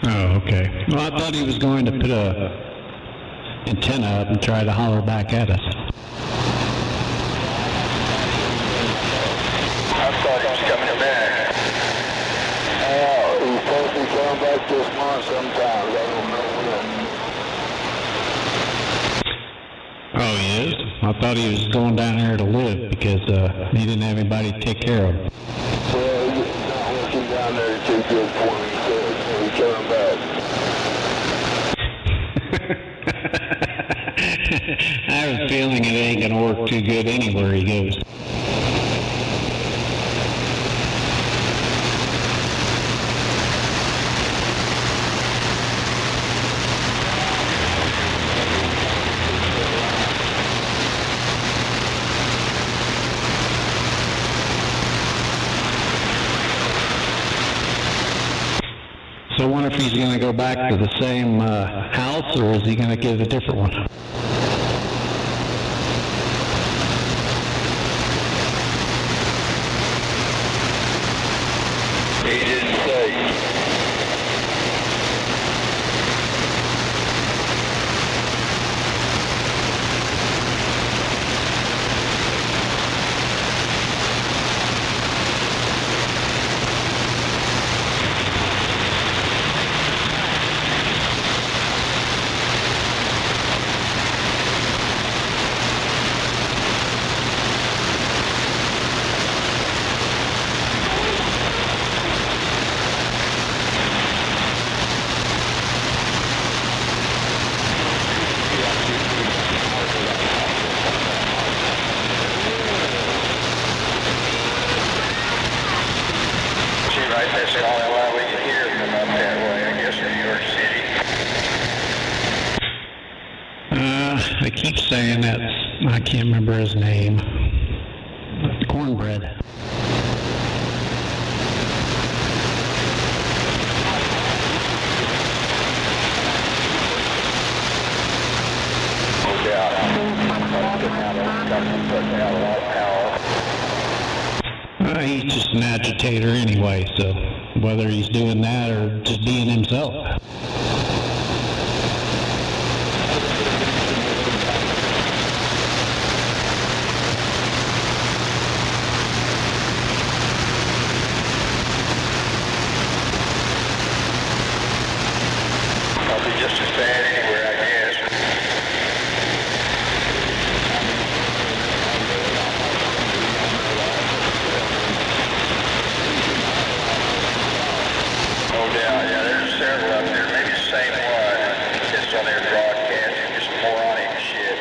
[SPEAKER 6] Oh, okay. Well, I thought he was going to put a antenna up and try to holler back at us.
[SPEAKER 5] I thought he was coming back.
[SPEAKER 2] He's supposed to be coming back this month sometime. I don't know when.
[SPEAKER 6] Oh, he is? I thought he was going down there to live because he didn't have anybody to take care of him.
[SPEAKER 2] Well, he's not working down there too good for me, so he's coming back.
[SPEAKER 6] I have a feeling it ain't gonna work too good anywhere he goes. So I wonder if he's going to go back to the same house, or is he going to get a different one?
[SPEAKER 2] He didn't say.
[SPEAKER 5] That's the only way we can hear from up that way, I guess, in New York City.
[SPEAKER 6] I keep saying that's, I can't remember his name. Cornbread.
[SPEAKER 5] No doubt. Putting out a lot of power.
[SPEAKER 6] He's just an agitator anyway, so whether he's doing that or just being himself.
[SPEAKER 5] Probably just as bad anywhere, I guess. Oh, yeah, there's several up there. Maybe the same one that's on their broadcasting, just moronic shit.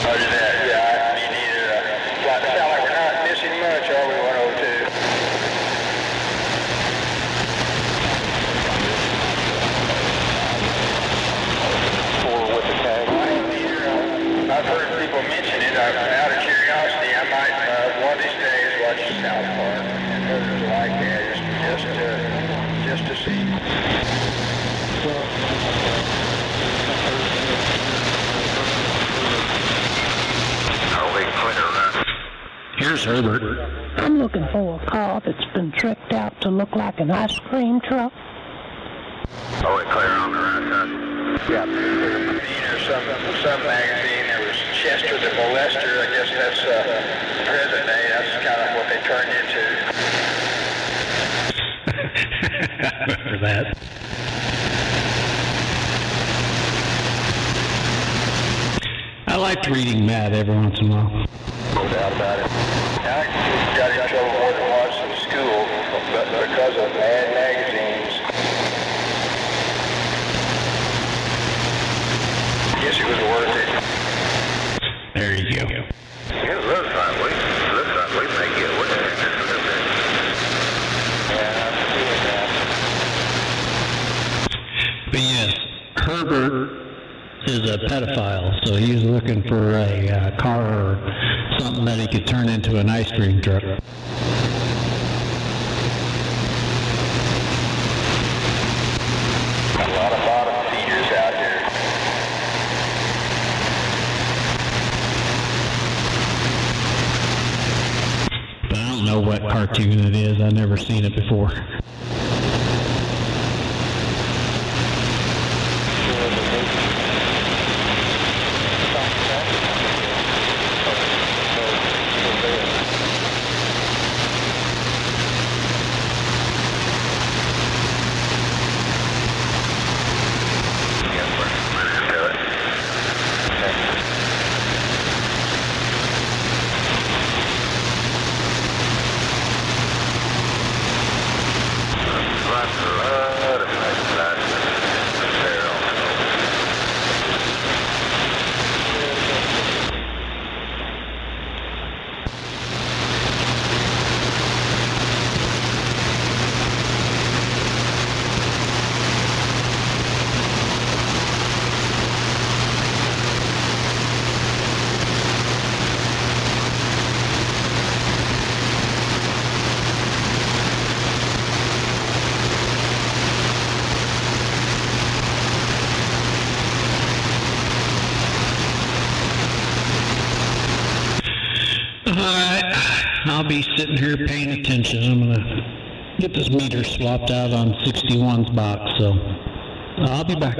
[SPEAKER 5] Roger that, yeah, you need a flight. Sound like we're not missing much, are we, 102?
[SPEAKER 2] With the tag.
[SPEAKER 5] I've heard people mention it. Out of curiosity, I might one of these days watch South Park and others like that, just to see.
[SPEAKER 6] Here's Herbert.
[SPEAKER 11] I'm looking for a car that's been tricked out to look like an ice cream truck.
[SPEAKER 5] Oh, it clear on the right side. Yeah. Or some magazine, there was Chester the Molester. I guess that's present day. That's kind of what they turned into.
[SPEAKER 6] I remember that. I liked reading Matt every once in a while.
[SPEAKER 5] No doubt about it. I got in trouble more than once in school because of Mad magazine.
[SPEAKER 6] radio.
[SPEAKER 4] It looks like we may get away with this a little bit. Yeah, I'm seeing that.
[SPEAKER 6] But yes, Herbert is a pedophile, so he's looking for a car or something that he could turn into an ice cream truck.
[SPEAKER 5] A lot of bottom feeders out here.
[SPEAKER 6] But I don't know what cartoon it is. I've never seen it before. Alright, I'll be sitting here paying attention. I'm gonna get this meter swapped out on 61's box, so I'll be back.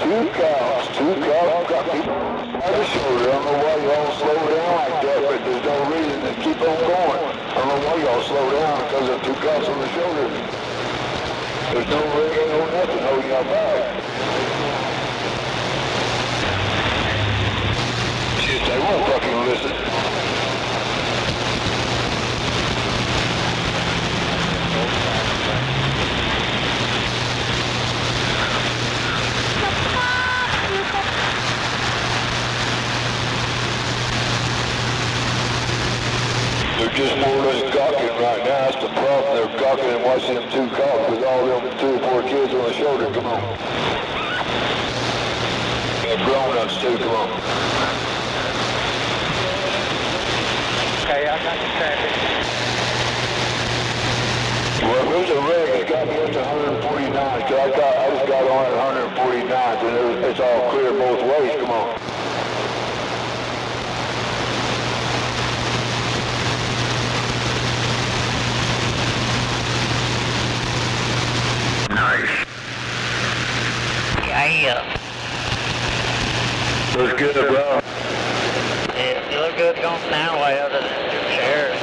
[SPEAKER 2] two cops, got people on the shoulder. I don't know why y'all slow down like that, but there's no reason to keep on going. I don't know why y'all slow down because of two cops on the shoulder. There's no ring, no nothing holding y'all back. Shit, they won't fucking listen. They're just more or less gawking right now. That's the problem. They're gawking and watching them two cops with all them 2 or 4 kids on the shoulder. Come on. And grown-ups too. Come on.
[SPEAKER 9] Okay, I got the traffic.
[SPEAKER 2] Well, if it was a wreck, it got me up to 149. Cause I just got on at 149, and it's all clear both ways. Come on.
[SPEAKER 4] Nice. Yeah.
[SPEAKER 2] Looks good, bro.
[SPEAKER 4] Yeah, you look good going now way other than your chairs.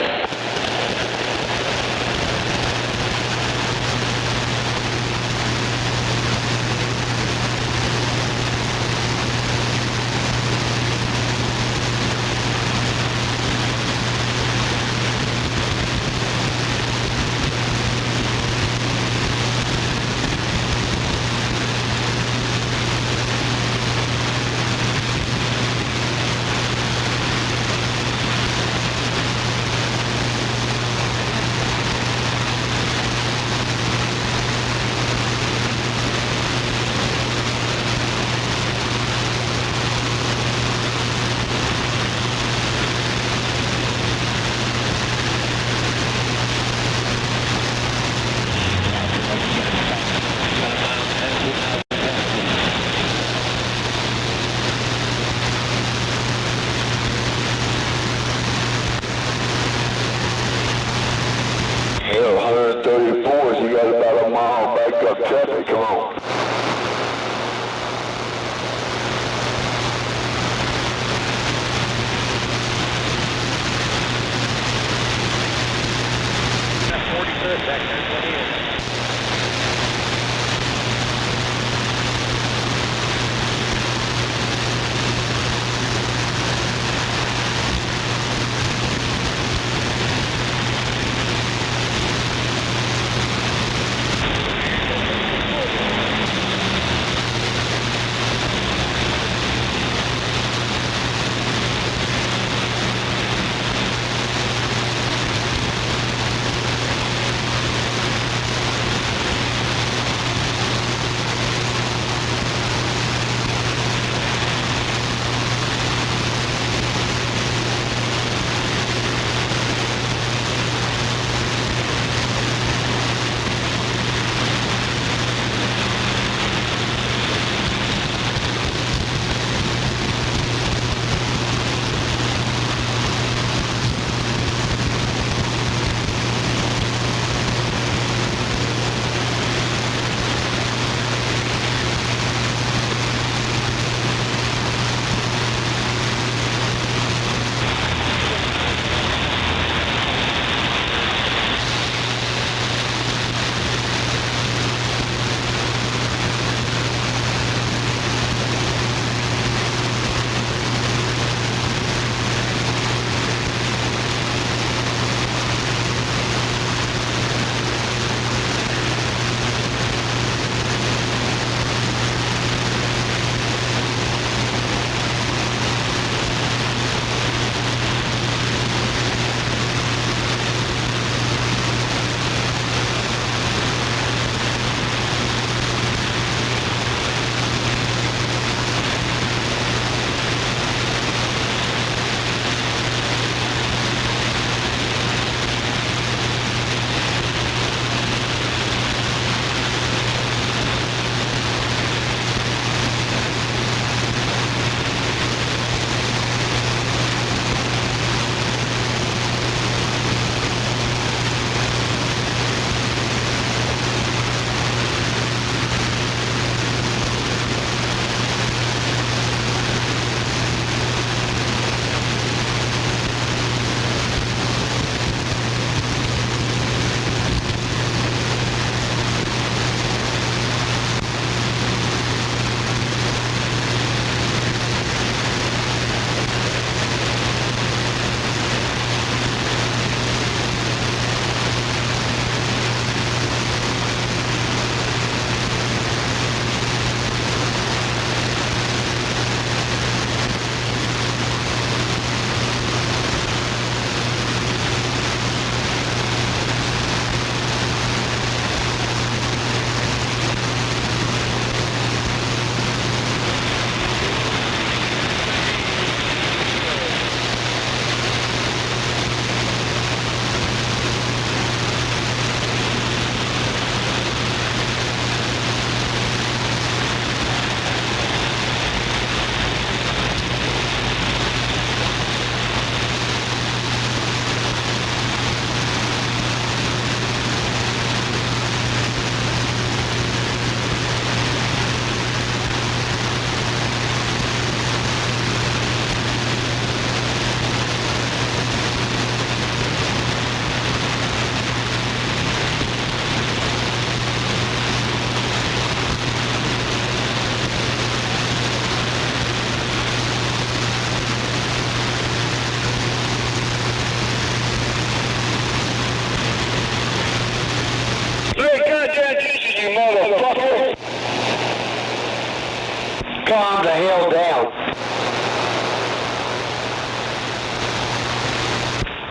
[SPEAKER 12] Calm the hell down.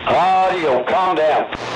[SPEAKER 12] Audio, calm down.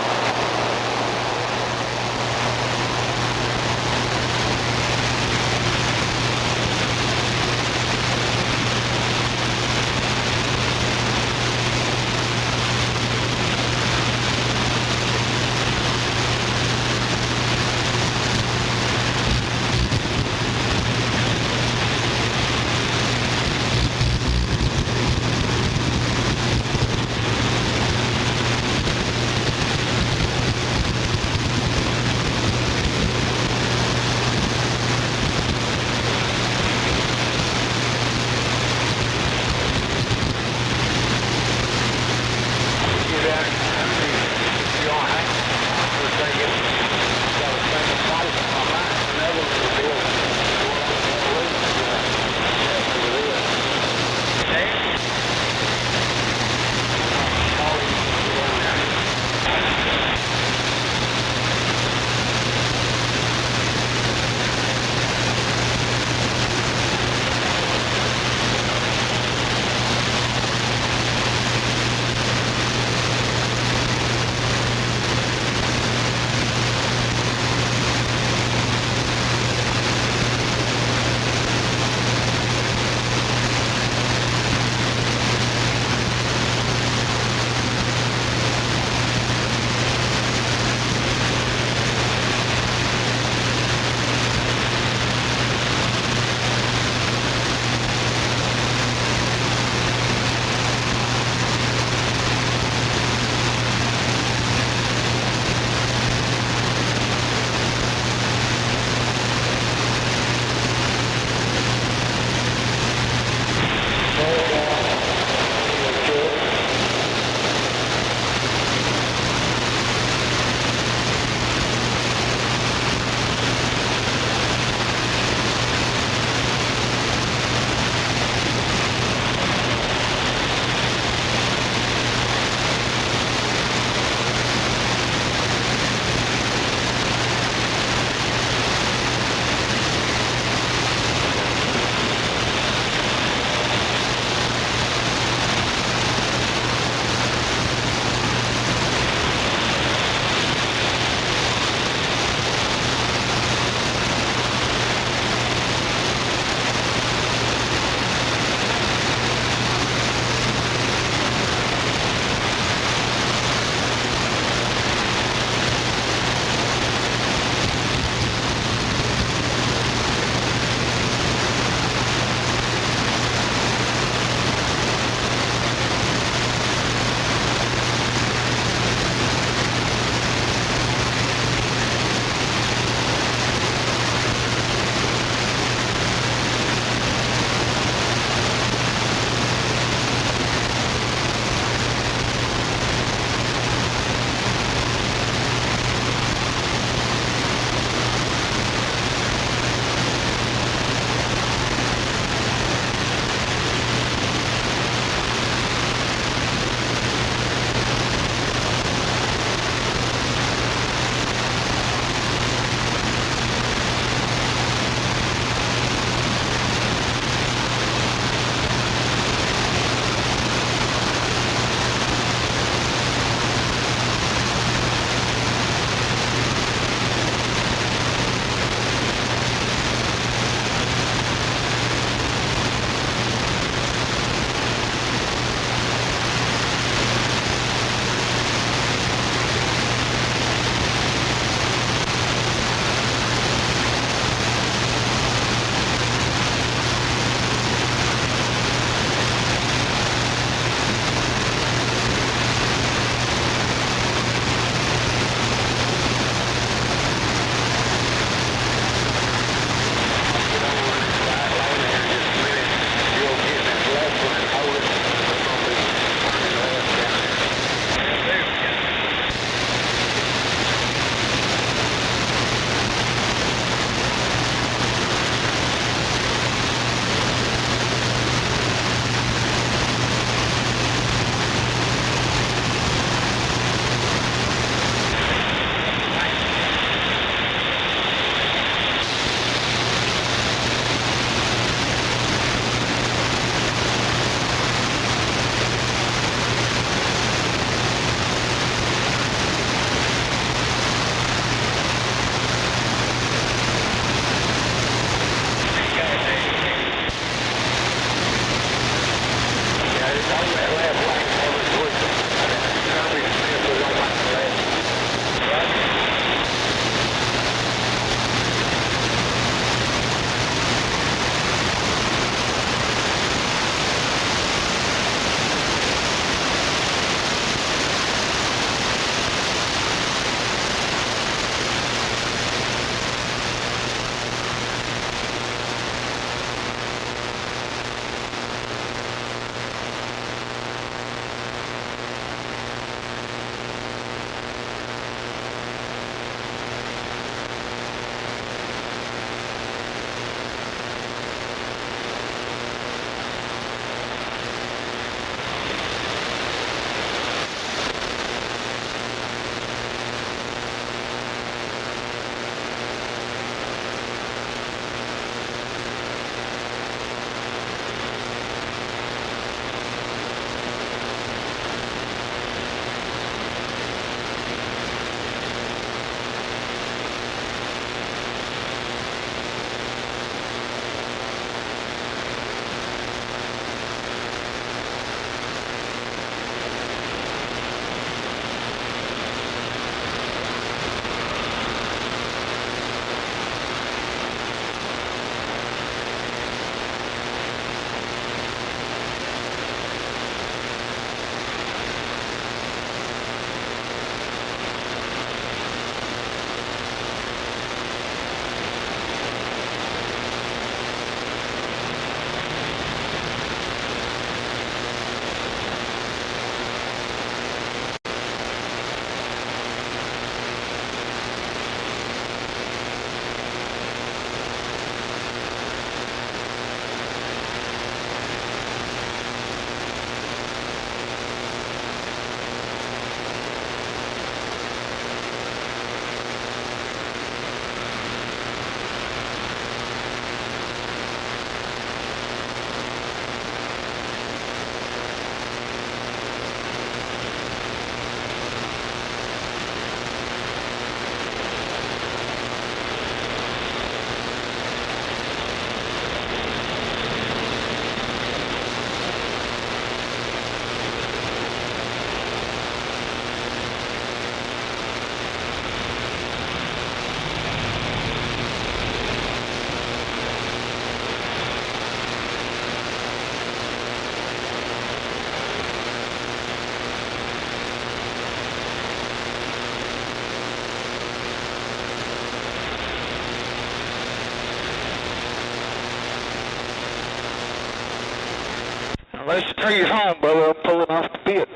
[SPEAKER 3] Unless the tree's home, brother, I'm pulling off the pit.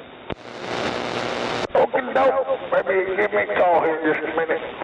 [SPEAKER 3] Okay, no. Maybe give me a call here in just a minute.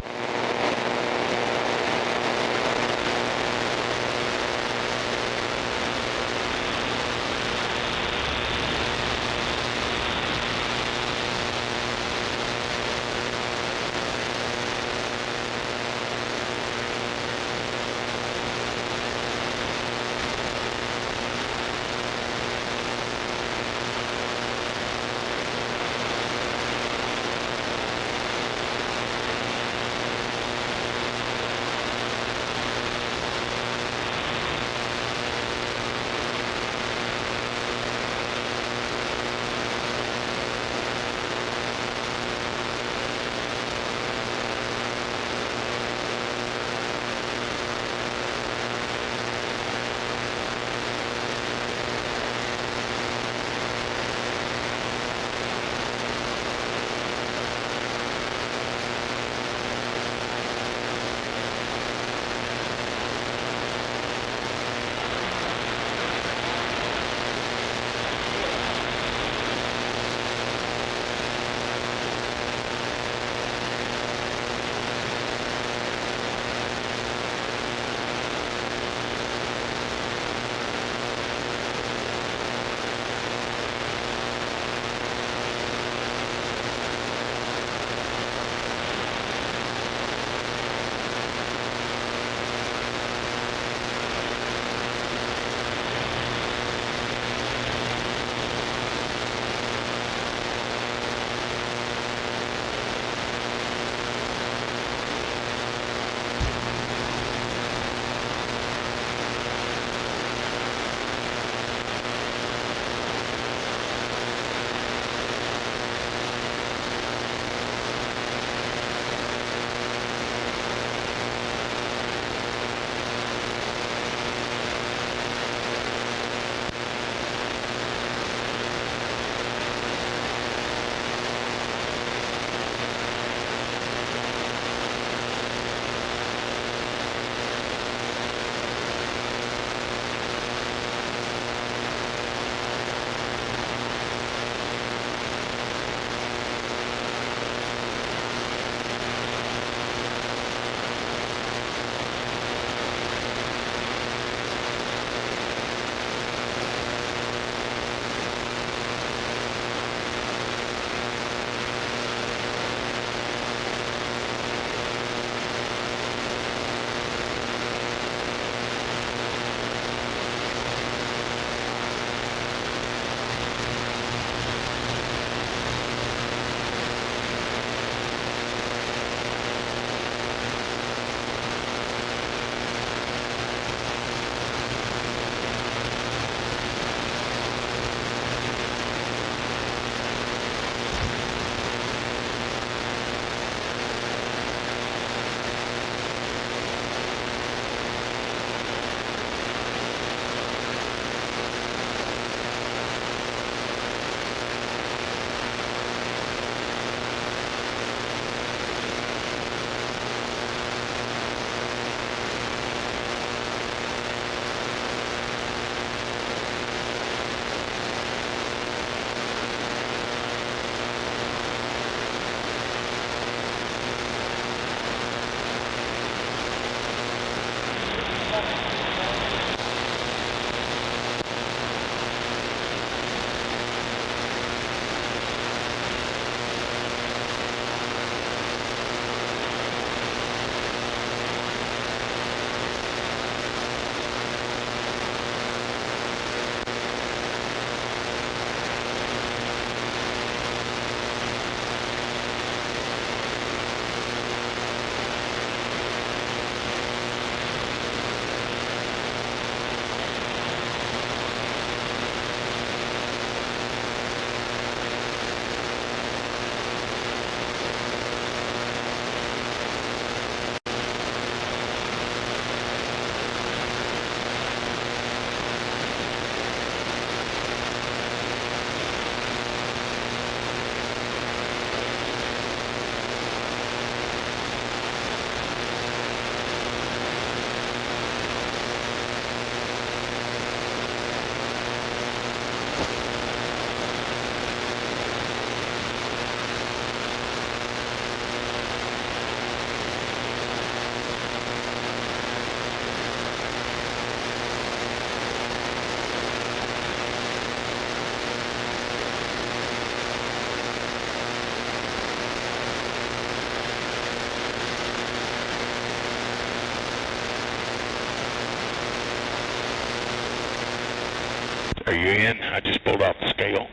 [SPEAKER 13] Are you in? I just pulled off the scale.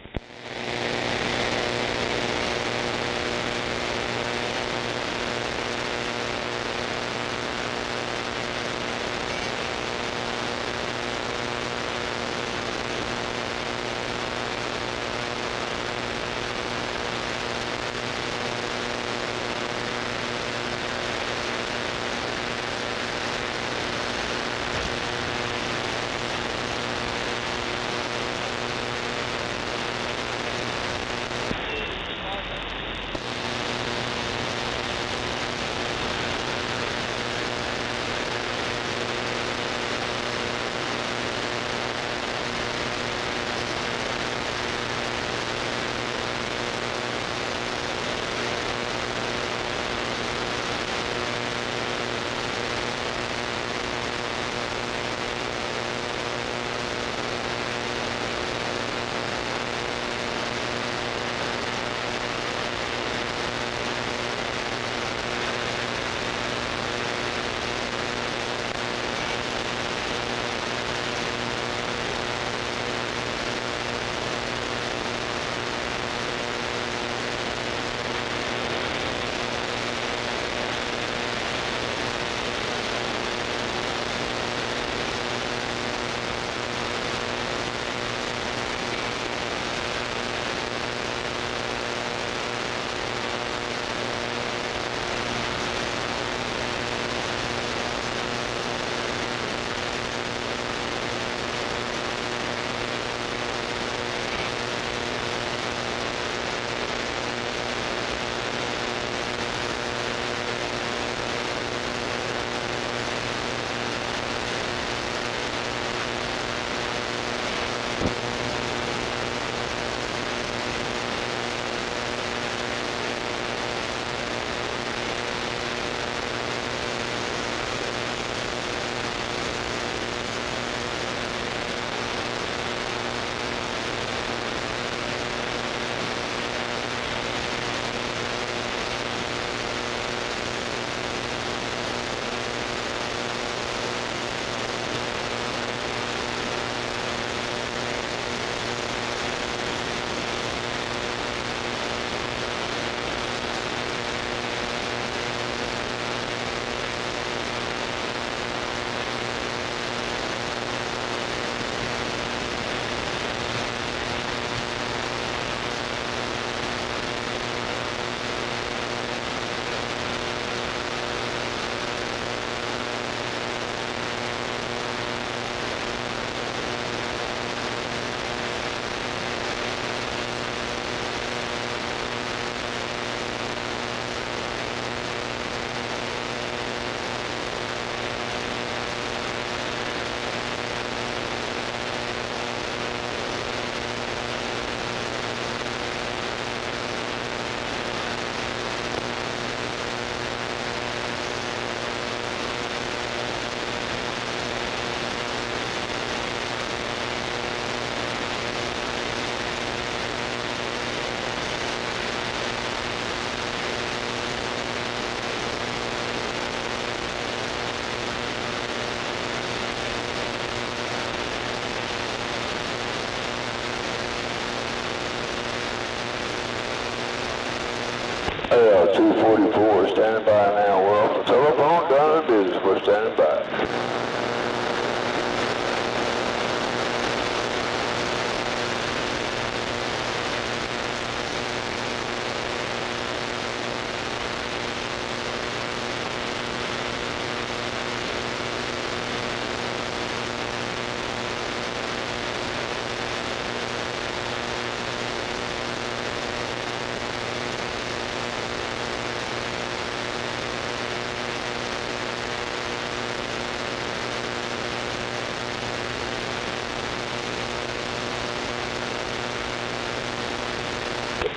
[SPEAKER 2] Yeah, 244, standing by now. We're off the telephone, down in business. We're standing by.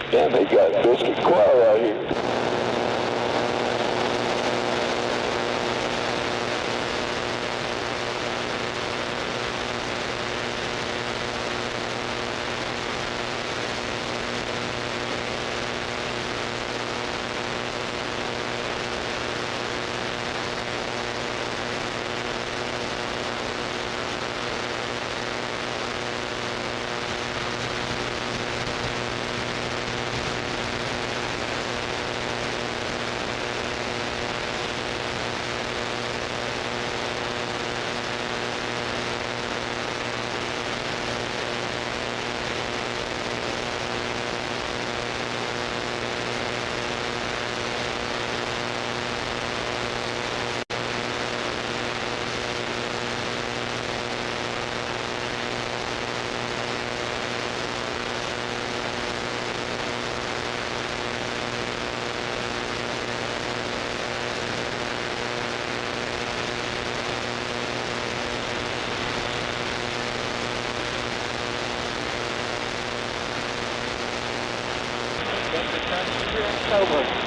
[SPEAKER 2] Damn, they got biscuit quiet out here.
[SPEAKER 7] Over.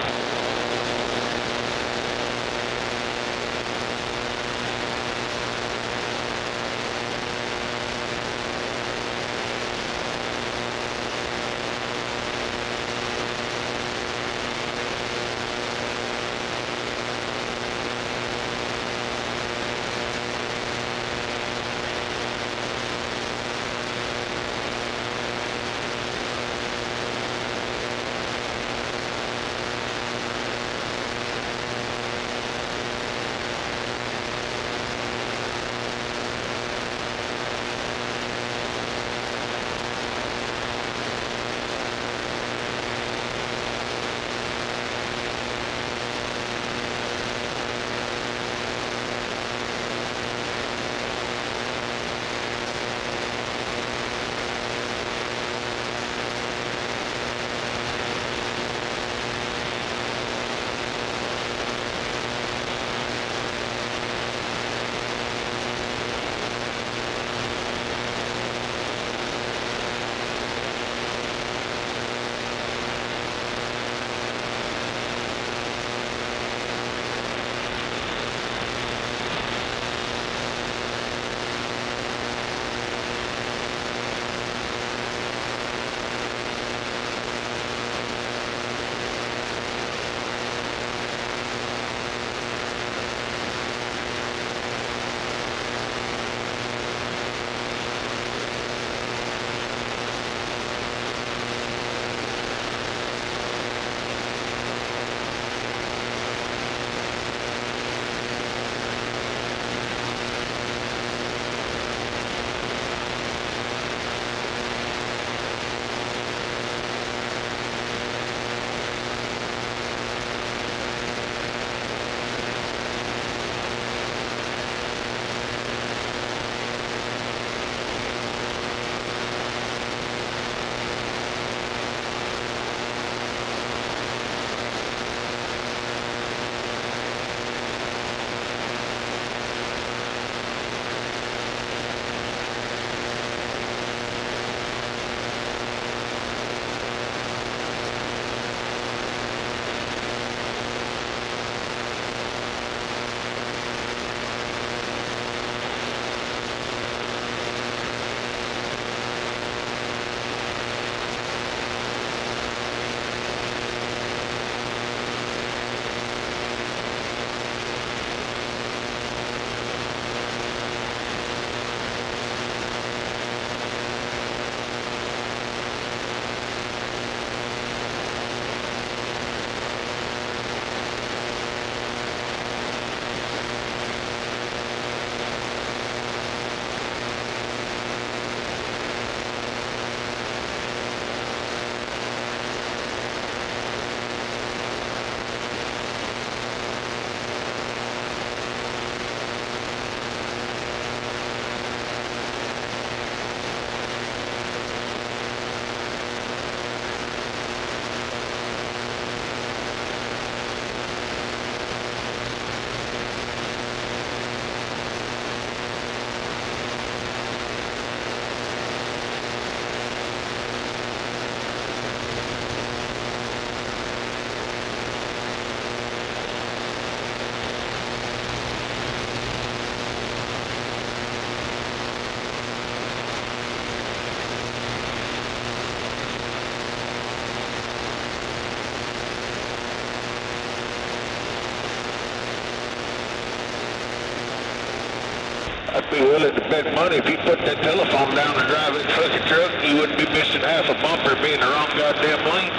[SPEAKER 13] I'd be willing to bet money if you put that telephone down and drive that fucking truck, you wouldn't be missing half a bumper being the wrong goddamn lane.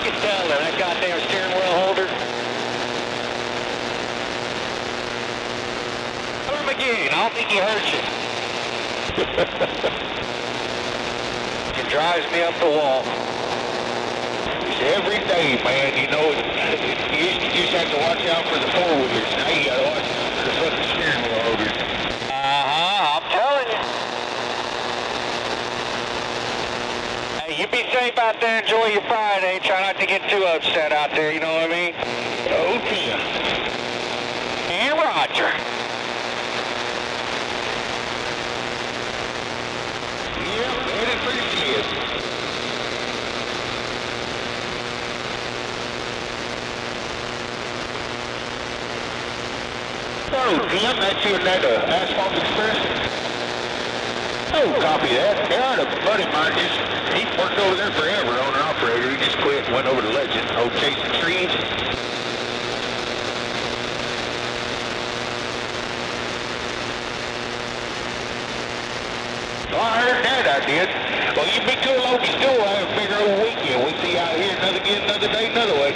[SPEAKER 1] Get down there, that goddamn steering wheel holder. Put him again, I don't think he hurt you. It drives me up the wall.
[SPEAKER 13] It's every day, man, you know, you just have to watch out for the four-wheelers. Now you gotta watch the fucking steering wheel holders.
[SPEAKER 1] I'm telling you. Hey, you be safe out there, enjoy your Friday. Try not to get too upset out there, you know what I mean?
[SPEAKER 13] Okay.
[SPEAKER 1] And Roger.
[SPEAKER 13] Yep, headed for the kids. you in that Asphalt Express? Oh, copy that. Yeah, a buddy of mine he worked over there forever, owner-operator. He just quit and went over to Legend, old chasing trees. Well, I heard that, I did. Well, you be cool, Loki's go. I have a bigger old weekend. We see you out here another day, another way.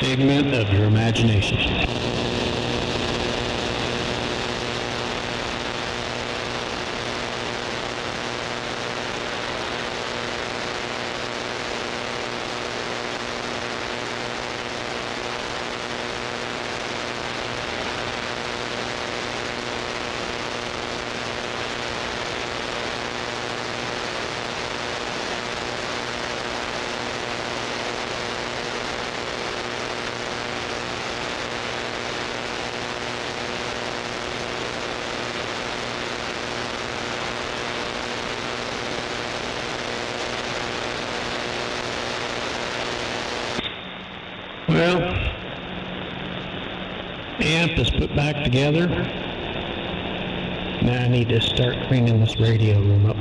[SPEAKER 6] figment of your imagination. Well, amp is put back together. Now I need to start cleaning this radio room up.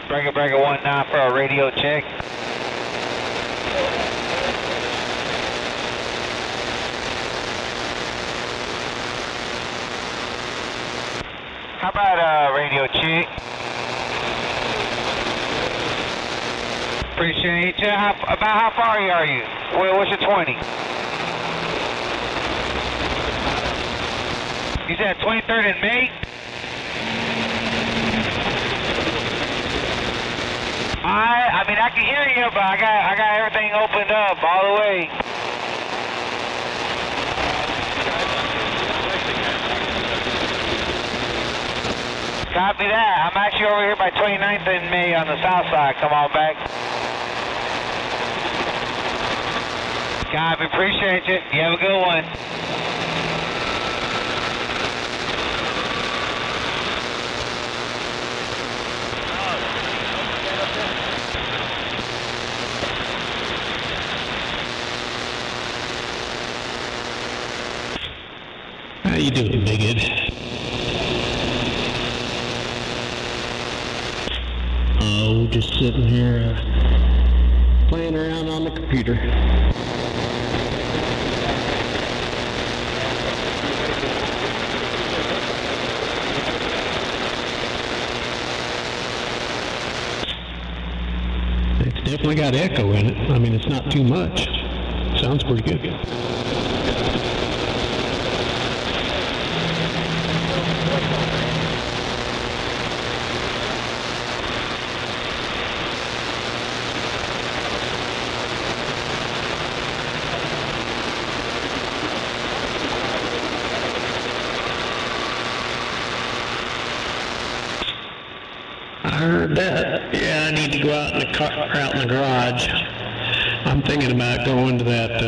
[SPEAKER 14] Breaker 19 for a radio check. How about a radio check? Appreciate you. About how far are you? Well, what's your 20? You said 23rd and May? I mean, I can hear you, but I got everything opened up all the way. Copy that. I'm actually over here by 29th and May on the south side. Come on back. Copy. Appreciate you. You have a good one.
[SPEAKER 6] How you doing, Bigot? Oh, just sitting here playing around on the computer. It's definitely got echo in it. I mean, it's not too much. Sounds pretty good. I heard that. Yeah, I need to go out in the car, out in the garage. I'm thinking about going to that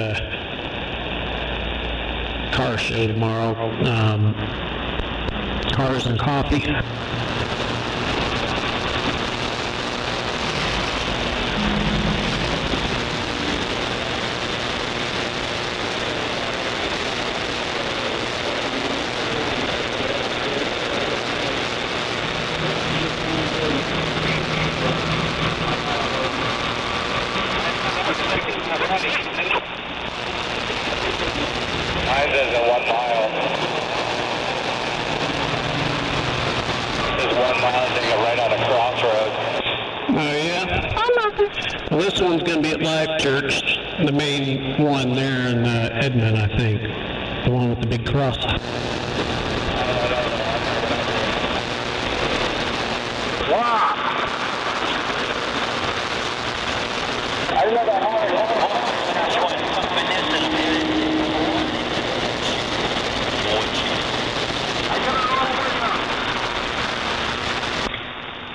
[SPEAKER 6] car show tomorrow. Cars and Coffee.
[SPEAKER 4] Mine says in 1 mile. There's 1 mile taking it right on a crossroad.
[SPEAKER 6] Oh, yeah? Well, this one's going to be at Life Church, the main one there in Edmond, I think. The one with the big cross.
[SPEAKER 4] Wow! I remember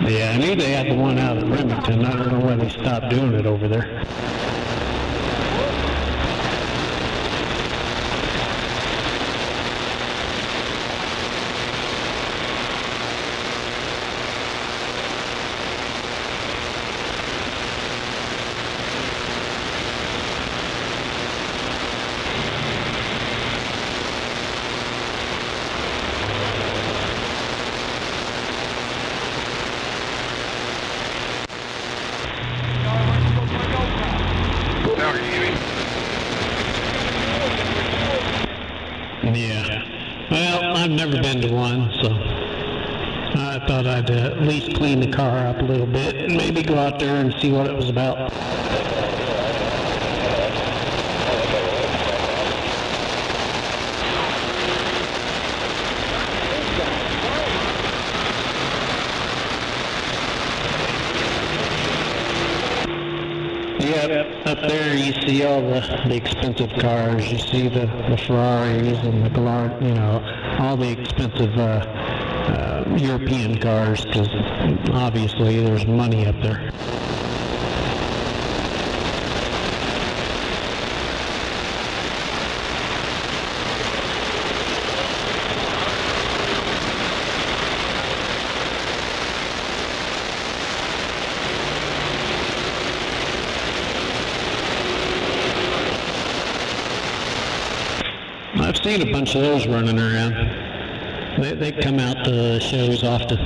[SPEAKER 6] Yeah, I knew they had the one out at Remington. I don't know why they stopped doing it over there. Yeah. Well, I've never been to one, so I thought I'd at least clean the car up a little bit and maybe go out there and see what it was about. Yeah, up there you see all the expensive cars. You see the Ferraris and the Galant, you know, all the expensive European cars, because obviously there's money up there. I've seen a bunch of those running around. They come out to shows often.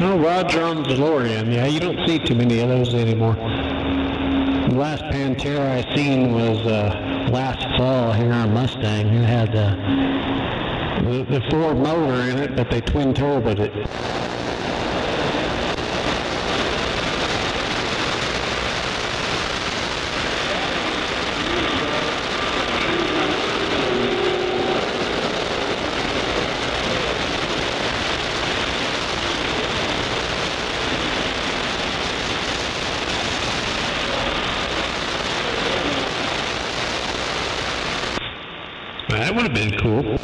[SPEAKER 6] Oh, Roger on the DeLorean. Yeah, you don't see too many of those anymore. The last Pantera I seen was last fall here on Mustang. It had the Ford motor in it, but they twin turboed it. That would have been cool.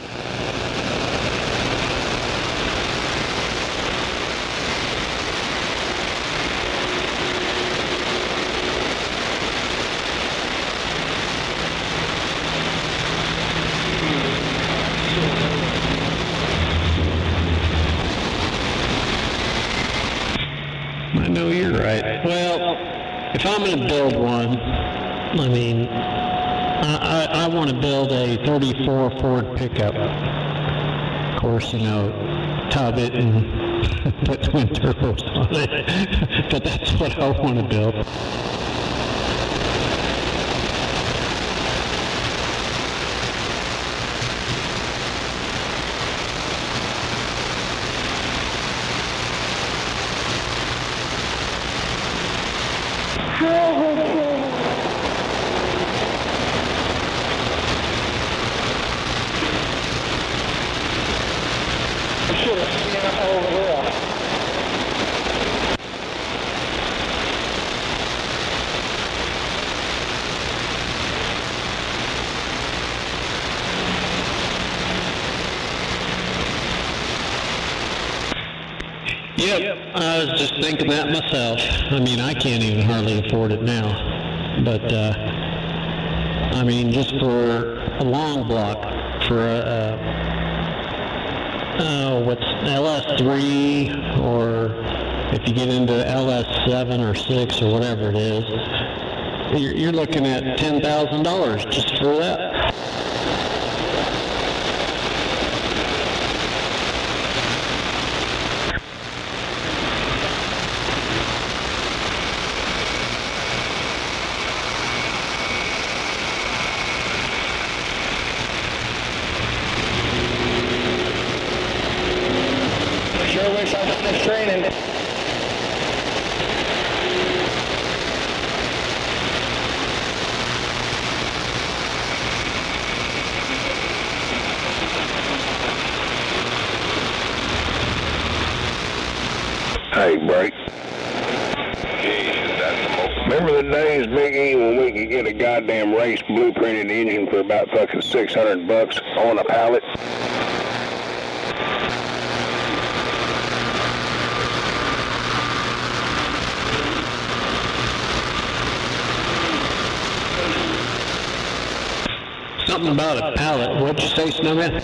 [SPEAKER 6] I know you're right. Well, if I'm going to build one, I mean, I want to build a 34 Ford pickup. Of course, you know, tub it and put twin turbos on it. But that's what I want to build. Yep, I was just thinking that myself. I mean, I can't even hardly afford it now. But, I mean, just for a long block, for what's LS3, or if you get into LS7 or 6 or whatever it is, you're looking at $10,000 just for that.
[SPEAKER 2] Sure wish I was this training.
[SPEAKER 13] Hey, break. Remember the days, Big E, when we could get a goddamn race blueprinted engine for about fucking $600 on a pallet?
[SPEAKER 6] Something about a pallet. What'd you say, Snowman?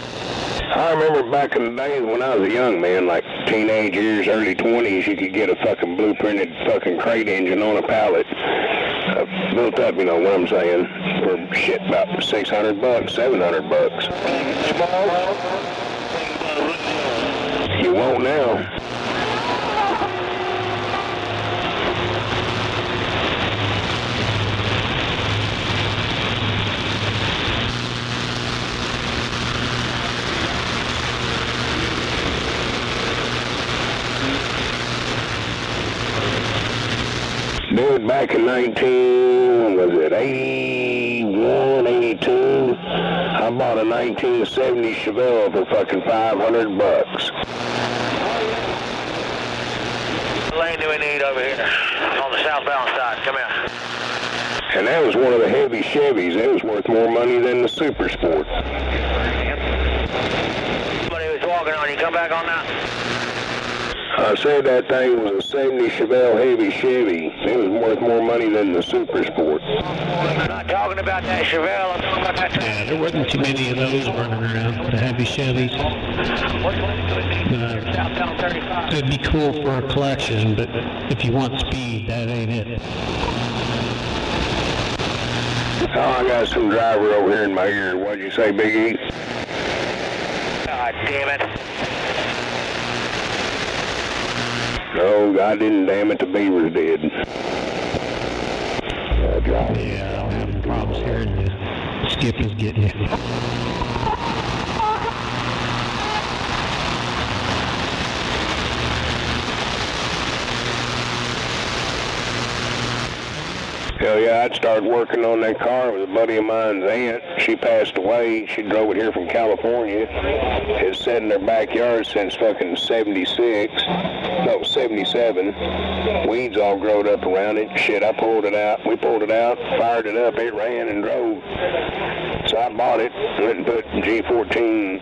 [SPEAKER 13] I remember back in the days when I was a young man, like teenage years, early 20s, you could get a fucking blueprinted fucking crate engine on a pallet. Built up, you know what I'm saying, for shit about $600, $700. You won't now. Dude, back in 81, 82, I bought a 1970 Chevelle for fucking $500.
[SPEAKER 14] What lane do we need over here on the southbound side? Come here.
[SPEAKER 13] And that was one of the heavy Chevys. It was worth more money than the Super Sport.
[SPEAKER 14] Somebody was walking on you. Come back on now.
[SPEAKER 13] I said that thing was a 70 Chevelle heavy Chevy. It was worth more money than the Super Sport.
[SPEAKER 14] I'm not talking about that Chevelle. I'm talking about that.
[SPEAKER 6] Yeah, there wasn't too many of those running around, the heavy Chevys. It'd be cool for a collection, but if you want speed, that ain't it.
[SPEAKER 13] Oh, I got some driver over here in my ear. What'd you say, Big E?
[SPEAKER 14] God damn it.
[SPEAKER 13] No, God didn't, damn it, the beavers did.
[SPEAKER 6] Yeah, I'm having problems hearing you. Skip is getting you.
[SPEAKER 13] Hell yeah, I'd started working on that car with a buddy of mine's aunt. She passed away. She drove it here from California. It's sat in their backyard since fucking 76. No, 77. Weeds all growed up around it. Shit, I pulled it out. We pulled it out, fired it up. It ran and drove. So I bought it, went and put G14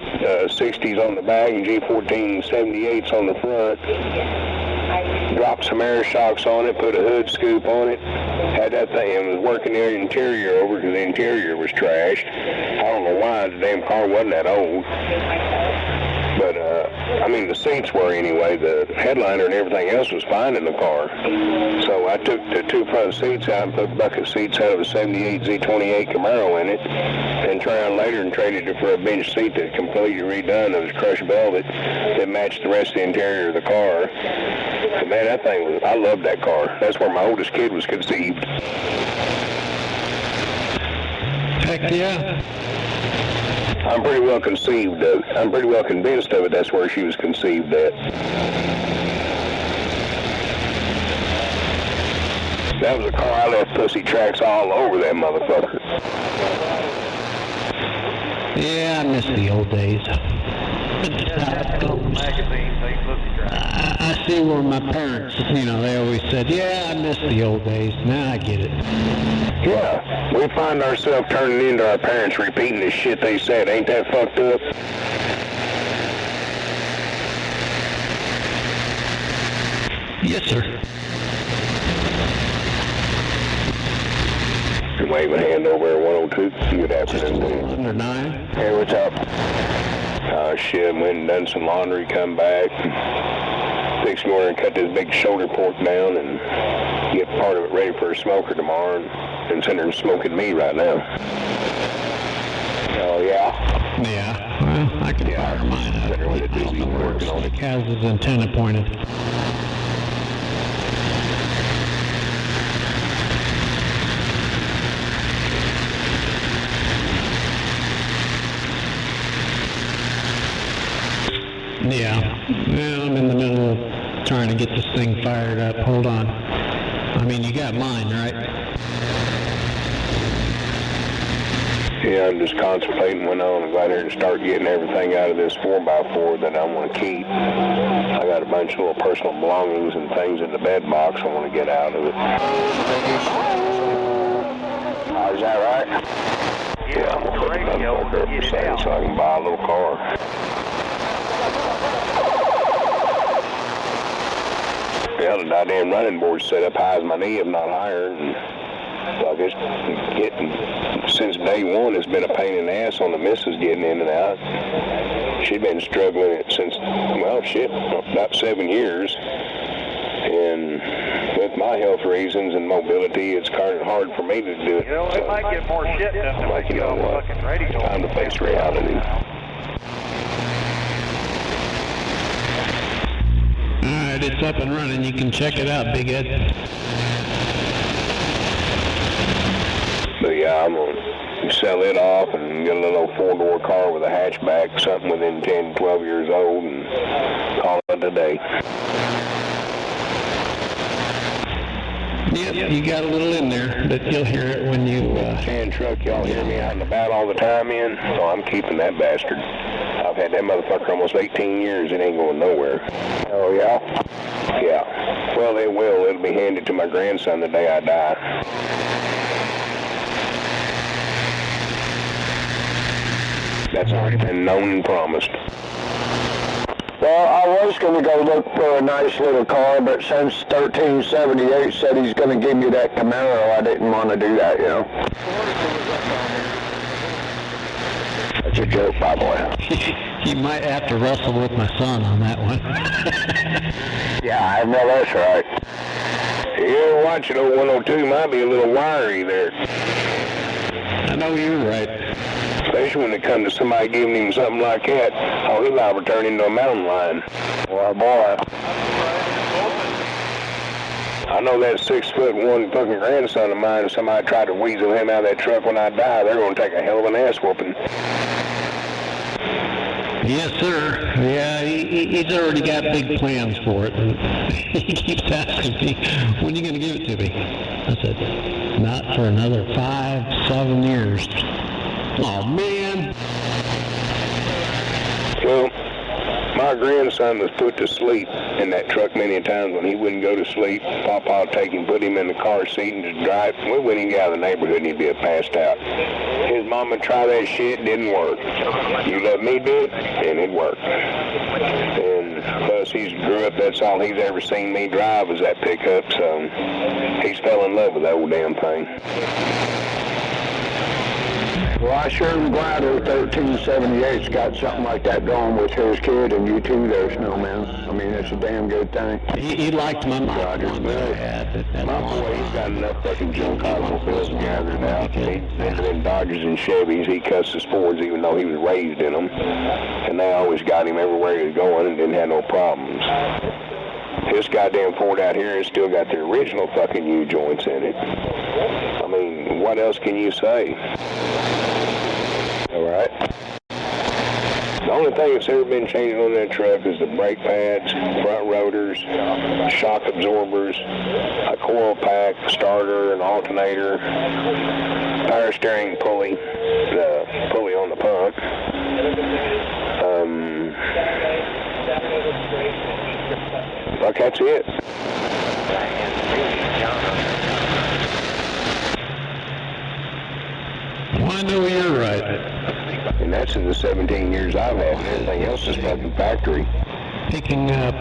[SPEAKER 13] 60s on the back and G14 78s on the front. Dropped some air shocks on it, put a hood scoop on it. Had that thing, and was working the interior over because the interior was trashed. I don't know why the damn car wasn't that old. But, I mean, the seats were anyway. The headliner and everything else was fine in the car. So I took the two front seats out and put bucket seats out of a 78 Z28 Camaro in it. And turned around later and traded it for a bench seat that completely redone. It was crushed velvet that matched the rest of the interior of the car. But man, that thing was, I loved that car. That's where my oldest kid was conceived.
[SPEAKER 6] Heck yeah.
[SPEAKER 13] I'm pretty well conceived of it. I'm pretty well convinced of it. That's where she was conceived at. That was a car I left pussy tracks all over that motherfucker.
[SPEAKER 6] Yeah, I miss the old days. I see where my parents, you know, they always said, yeah, I miss the old days. Now I get it.
[SPEAKER 13] Yeah, we find ourselves turning into our parents repeating the shit they said. Ain't that fucked up?
[SPEAKER 6] Yes, sir.
[SPEAKER 13] Wave a hand over at 102. Good afternoon.
[SPEAKER 6] Under 9.
[SPEAKER 13] Hey, what's up? Shit, went and done some laundry, come back. Fixed more and cut this big shoulder pork down and get part of it ready for a smoker tomorrow and send her and smoking me right now. Oh, yeah?
[SPEAKER 6] Yeah, well, I can fire mine up. It has his antenna pointed. Yeah, well, I'm in the middle of trying to get this thing fired up. Hold on. I mean, you got mine, right?
[SPEAKER 13] Yeah, I'm just contemplating when I want to go out there and start getting everything out of this 4x4 that I want to keep. I got a bunch of little personal belongings and things in the bed box I want to get out of it. Is that right? Yeah, I'm going to put the motherfucker up beside so I can buy a little car. Yeah, the goddamn running board's set up high as my knee, if not higher. And so I guess since day one, it's been a pain in the ass on the missus getting in and out. She's been struggling it since, well, shit, about 7 years. And with my health reasons and mobility, it's kind of hard for me to do it.
[SPEAKER 9] You know, it might get more shit than
[SPEAKER 13] I'm like, you know what, it's time to face reality.
[SPEAKER 6] Alright, it's up and running. You can check it out, Big Ed.
[SPEAKER 13] But yeah, I'm going to sell it off and get a little 4-door car with a hatchback, something within 10, 12 years old, and call it a day.
[SPEAKER 6] Yep, you got a little in there, but you'll hear it when you...
[SPEAKER 13] Can truck, y'all hear me out and about all the time in? So I'm keeping that bastard. I've had that motherfucker almost 18 years. It ain't going nowhere. Oh, yeah? Yeah. Well, it will. It'll be handed to my grandson the day I die. That's already been known and promised.
[SPEAKER 3] Well, I was going to go look for a nice little car, but since 1378 said he's going to give me that Camaro, I didn't want to do that, you know. That's a joke, by the way.
[SPEAKER 6] You might have to wrestle with my son on that one.
[SPEAKER 3] Yeah, I know that's right.
[SPEAKER 13] You're watching 102 might be a little wiry there.
[SPEAKER 6] I know you're right.
[SPEAKER 13] Especially when it comes to somebody giving him something like that. Oh, he's liable to turn into a mountain lion.
[SPEAKER 3] Well, boy.
[SPEAKER 13] I know that 6'1" fucking grandson of mine, if somebody tried to weasel him out of that truck when I die, they're going to take a hell of an ass whooping.
[SPEAKER 6] Yes, sir. Yeah, he's already got big plans for it. And he keeps asking me, when are you going to give it to me? I said, not for another 5-7 years. Oh, man.
[SPEAKER 13] Well, my grandson was put to sleep in that truck many times when he wouldn't go to sleep. Papa would take him, put him in the car seat and just drive. We wouldn't even get out of the neighborhood and he'd be passed out. His mama tried that shit, didn't work. You let me do it, and it worked. And plus, he's grew up, that's all he's ever seen me drive was that pickup, so he's fell in love with that old damn thing.
[SPEAKER 3] Well, I sure am glad that 1378's got something like that going with his kid and you too there, Snowman. I mean, it's a damn good thing.
[SPEAKER 6] He liked my Dodgers,
[SPEAKER 13] but my boy, he's got enough fucking junk automobiles gathered out. He's into them Dodgers and Chevys. He cusses Fords even though he was raised in them. And they always got him everywhere he was going and didn't have no problems. This goddamn Ford out here has still got the original fucking U-joints in it. I mean, what else can you say? All right. The only thing that's ever been changed on that truck is the brake pads, front rotors, shock absorbers, a coil pack, starter, an alternator, power steering pulley, the pulley on the pump. Like that's it.
[SPEAKER 6] Well, I know you're right.
[SPEAKER 13] And that's in the 17 years I've had. Everything else is fucking factory.
[SPEAKER 6] Picking up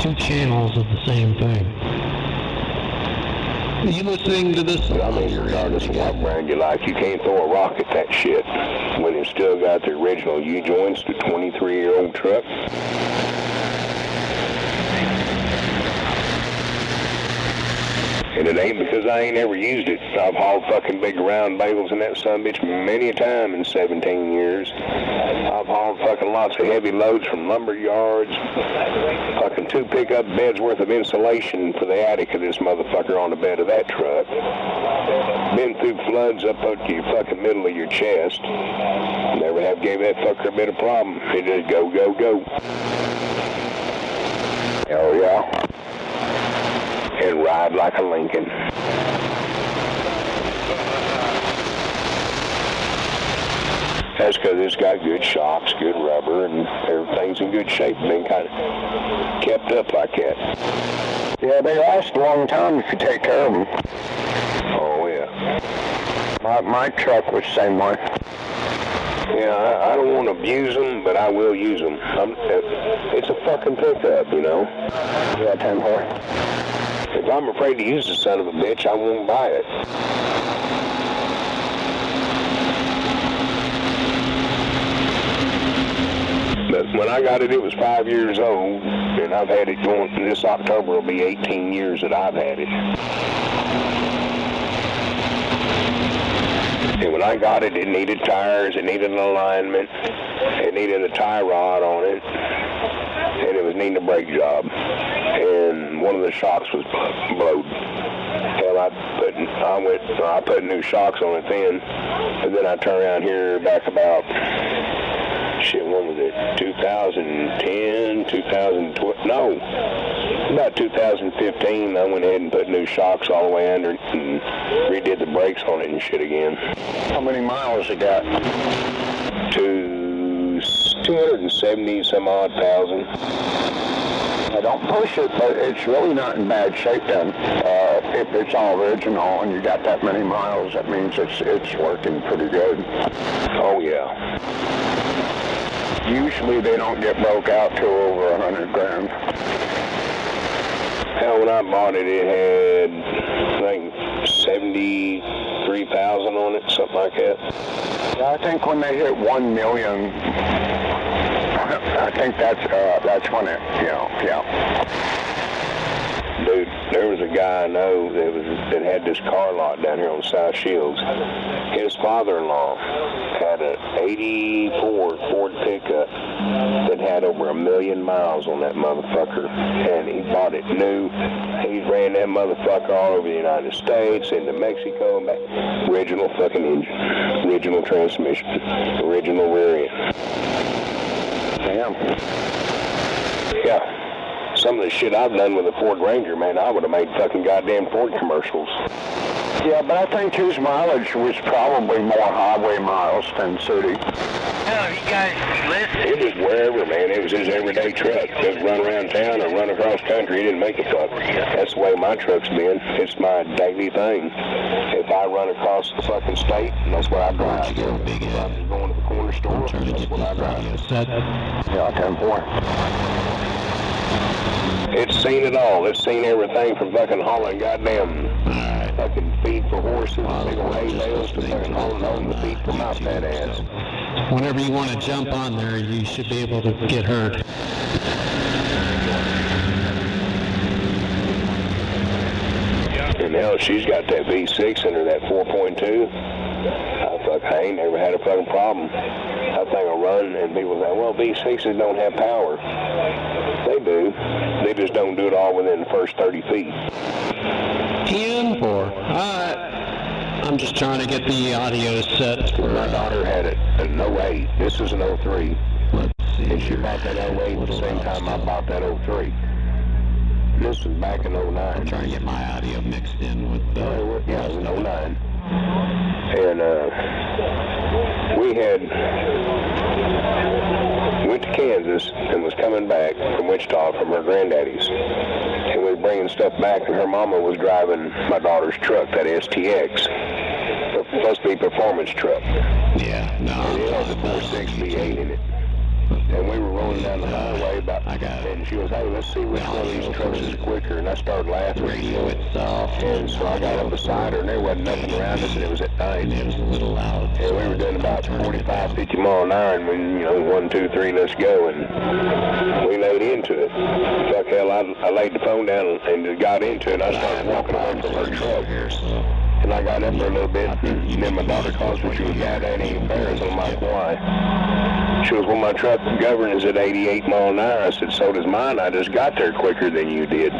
[SPEAKER 6] 2 channels of the same thing. Are you listening to this?
[SPEAKER 13] I mean, regardless of what brand you like, you can't throw a rock at that shit when it's still got the original U-joints, the 23-year-old truck. And it ain't because I ain't ever used it. I've hauled fucking big round bagels in that sumbitch many a time in 17 years. I've hauled fucking lots of heavy loads from lumber yards. Fucking 2 pickup beds worth of insulation for the attic of this motherfucker on the bed of that truck. Been through floods up to your fucking middle of your chest. Never have gave that fucker a bit of problem. It just go, go, go. Oh yeah. And ride like a Lincoln. That's because it's got good shocks, good rubber, and everything's in good shape. Been kind of kept up like that.
[SPEAKER 3] Yeah, they last a long time if you take care of them.
[SPEAKER 13] Oh, yeah.
[SPEAKER 3] My truck was the same way.
[SPEAKER 13] Yeah, I don't want to abuse them, but I will use them. It's a fucking pickup, you know?
[SPEAKER 3] Yeah, 10-4.
[SPEAKER 13] If I'm afraid to use the son of a bitch, I won't buy it. But when I got it, it was 5 years old, and I've had it going, this October will be 18 years that I've had it. And when I got it, it needed tires, it needed an alignment, it needed a tie rod on it, and it was needing a brake job. And one of the shocks was blowed. Hell, I put new shocks on it then, and then I turned around here back about, when was it, 2010, 2012, no, about 2015, I went ahead and put new shocks all the way under it and redid the brakes on it and shit again.
[SPEAKER 3] How many miles it got?
[SPEAKER 13] 270 some odd thousand.
[SPEAKER 3] I don't push it, but it's really not in bad shape then. If it's all original and you got that many miles, that means it's working pretty good.
[SPEAKER 13] Oh yeah.
[SPEAKER 3] Usually they don't get broke out till over 100 grand.
[SPEAKER 13] Hell, when I bought it, it had, I think, 73,000 on it, something like that.
[SPEAKER 3] Yeah, I think when they hit 1 million, I think that's when it, yeah.
[SPEAKER 13] Dude, there was a guy I know that had this car lot down here on South Shields. His father-in-law had an 84 Ford pickup that had over 1 million miles on that motherfucker, and he bought it new. He ran that motherfucker all over the United States, into Mexico, and back. Original fucking engine, original transmission, original rear end. Damn. Yeah. Some of the shit I've done with a Ford Ranger, man, I would have made fucking goddamn Ford commercials.
[SPEAKER 3] Yeah, but I think his mileage was probably more highway miles than city.
[SPEAKER 14] Hell, you guys listen.
[SPEAKER 13] It was wherever, man. It was his everyday truck. Just run around town or run across country. He didn't make a fuck. That's the way my truck's been. It's my daily thing. If I run across the fucking state, that's what I drive. If I'm just going to the corner store, that's what I drive.
[SPEAKER 3] Yeah, 10-4.
[SPEAKER 13] It's seen it all. It's seen everything from fucking hauling goddamn fucking feed for horses, big old hay bales, to fucking hauling home the feed for my fat ass.
[SPEAKER 6] Whenever you want to jump on there, you should be able to get heard.
[SPEAKER 13] And hell, she's got that V6 in her, that 4.2. I ain't never had a fucking problem. That thing will run, and people say, well, V6s don't have power. They do. They just don't do it all within the first 30 feet.
[SPEAKER 6] 10-4. I'm just trying to get the audio set.
[SPEAKER 13] My daughter had it an 08. This is an 03.
[SPEAKER 6] Let's see.
[SPEAKER 13] And she bought that 08 at the same time I bought that 03. This was back in 09.
[SPEAKER 6] I'm trying to get my audio mixed in with the...
[SPEAKER 13] Yeah, it was in 09. And we went to Kansas and was coming back from Wichita from her granddaddy's. And we were bringing stuff back, and her mama was driving my daughter's truck, that STX. Supposed to be a performance truck.
[SPEAKER 6] Yeah, no.
[SPEAKER 13] And it had the 4.6 V8 in it. And we were rolling down the highway and she goes, hey, let's see which one of these trucks is quicker. And I started laughing.
[SPEAKER 6] Radio itself.
[SPEAKER 13] And so I got up beside her, and there wasn't nothing around us, and it was at night.
[SPEAKER 6] And it was a little loud.
[SPEAKER 13] And we were doing about 45, 50 mile an hour, and we, 1, 2, 3, let's go. And we laid into it. Fuck hell, I laid the phone down and got into it. I started walking away from her truck. And I got up there a little bit, and then my daughter calls me. She was, Dad, that ain't fair. And I'm like, why? She goes, well, my truck governor is at 88 mile an hour. I said, so does mine. I just got there quicker than you did.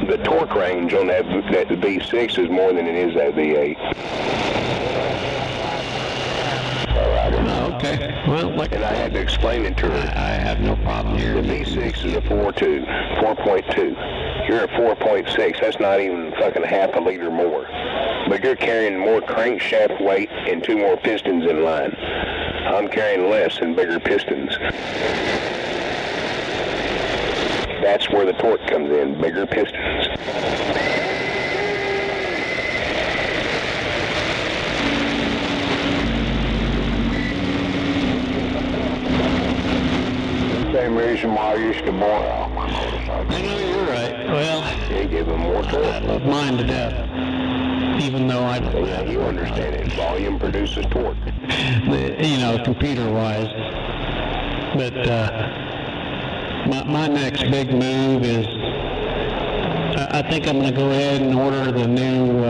[SPEAKER 13] The torque range on that V6 is more than it is that V8.
[SPEAKER 6] Oh, okay. Well,
[SPEAKER 13] and I had to explain it to her.
[SPEAKER 6] I have no problem here.
[SPEAKER 13] The V6 is a 4.2. You're at 4.6. That's not even fucking half a liter more. But you're carrying more crankshaft weight and 2 more pistons in line. I'm carrying less and bigger pistons. That's where the torque comes in, bigger pistons.
[SPEAKER 3] Same reason why I used to bore out my motorcycle.
[SPEAKER 6] I know, you're right. Well,
[SPEAKER 13] they give them more torque.
[SPEAKER 6] I love mine to death. Even though I don't.
[SPEAKER 13] Yeah, you understand it. Volume produces torque.
[SPEAKER 6] Computer-wise. But my next big move is I think I'm going to go ahead and order the new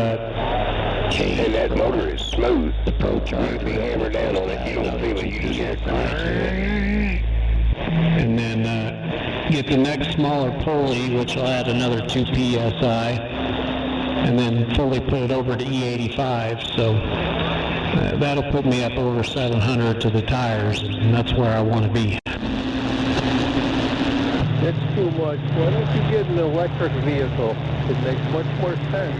[SPEAKER 6] case.
[SPEAKER 13] And that motor is smooth.
[SPEAKER 6] The Pro Charger.
[SPEAKER 13] You can be hammered down on it. You don't feel it. You just hear it.
[SPEAKER 6] And then get the next smaller pulley, which will add another 2 PSI, and then fully put it over to E85. So that'll put me up over 700 to the tires, and that's where I want to be.
[SPEAKER 8] That's too much. Why don't you get an electric vehicle? It makes much more sense.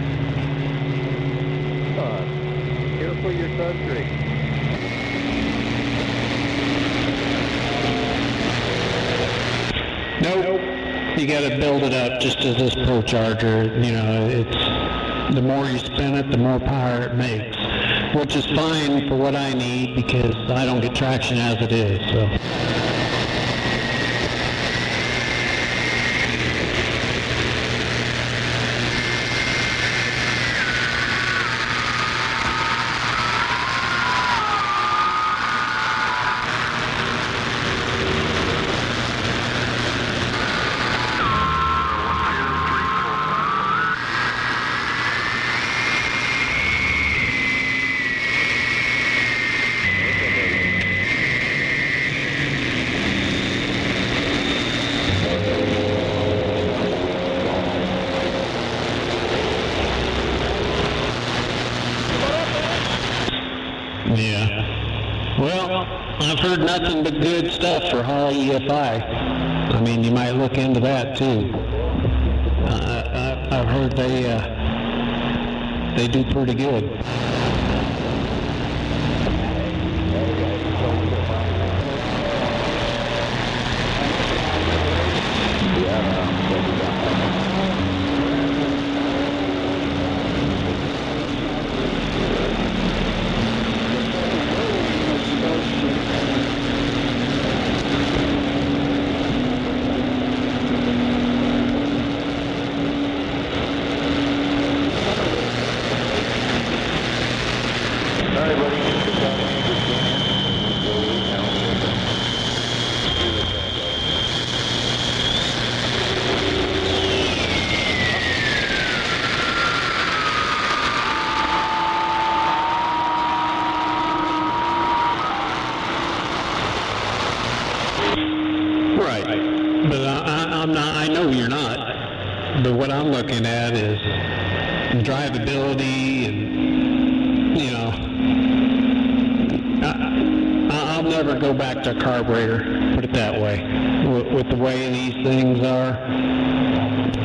[SPEAKER 8] Here for your country.
[SPEAKER 6] Nope. You got to build it up just as this Pro Charger. It's the more you spin it, the more power it makes, which is fine for what I need because I don't get traction as it is. So. Yeah. Well, I've heard nothing but good stuff for Harley EFI. I mean, you might look into that too. I've heard they do pretty good. Right, but I'm not. I know you're not. But what I'm looking at is drivability, and you know, I'll never go back to a carburetor. Put it that way. With the way these things are,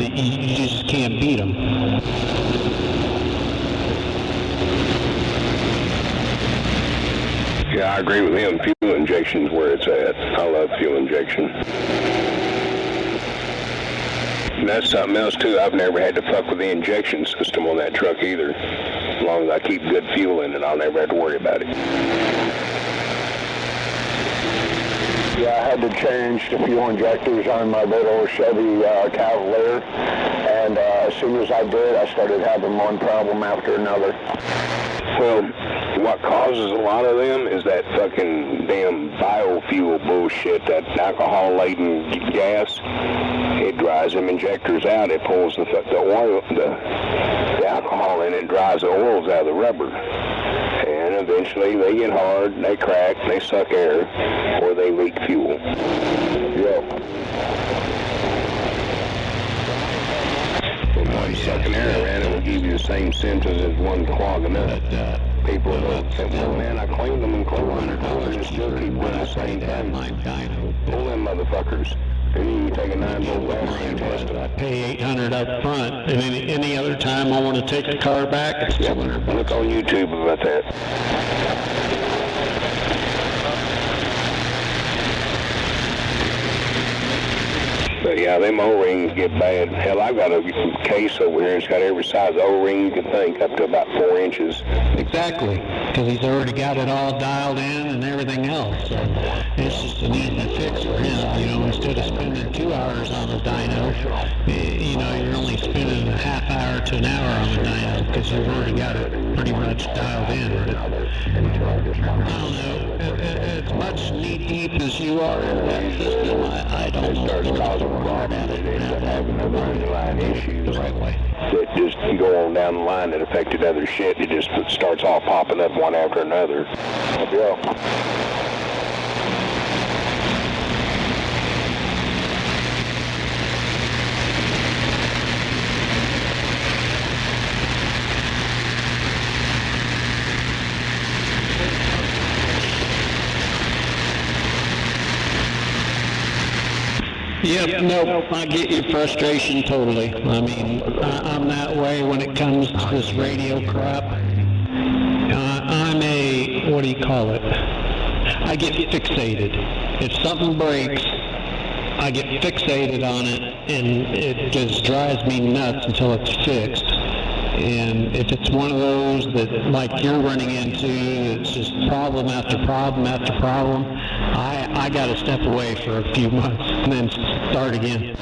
[SPEAKER 6] you just can't beat them.
[SPEAKER 13] Yeah, I agree with him. Fuel injection's where it's at. I love fuel injection. And that's something else too. I've never had to fuck with the injection system on that truck either. As long as I keep good fuel in it, I'll never have to worry about it.
[SPEAKER 3] Yeah, I had to change the fuel injectors on my big old Chevy Cavalier, and as soon as I did, I started having one problem after another.
[SPEAKER 13] Well, what causes a lot of them is that fucking damn biofuel bullshit, that alcohol-laden gas. It dries them injectors out. It pulls the oil, the alcohol in it, dries the oils out of the rubber. And eventually they get hard, they crack, they suck air, or they leak fuel. Yep. One sucking air around, it will give you the same symptoms as one clogging up. People will say, well, man, I cleaned them and cleaned them and still keep doing the same thing. Pull them motherfuckers. And you can take a 9-volt battery and test it.
[SPEAKER 6] I pay $800 up front, and any other time I want to take the car back, it's $200.
[SPEAKER 13] Look on YouTube about that. But yeah, them O-rings get bad. Hell, I've got a case over here. It's got every size O-ring you can think, up to about 4 inches.
[SPEAKER 6] Exactly, because he's already got it all dialed in and everything else. So it's just an easy fix for him. You know, instead of spending 2 hours on the dyno, you know, you're only spending a half hour to an hour on the dyno because you've already got it pretty much dialed in. But I don't know. As much knee-deep as you are in that system, I don't know. Hard at it and having other underlying issues the right way.
[SPEAKER 13] That just go on down the line that affected other shit. It just starts all popping up one after another. Yeah.
[SPEAKER 6] Yep, nope, I get your frustration totally. I mean, I'm that way when it comes to this radio crap. I'm a, what do you call it? I get fixated. If something breaks, I get fixated on it, and it just drives me nuts until it's fixed. And if it's one of those that, like you're running into, it's just problem after problem after problem, I got to step away for a few months and then start again.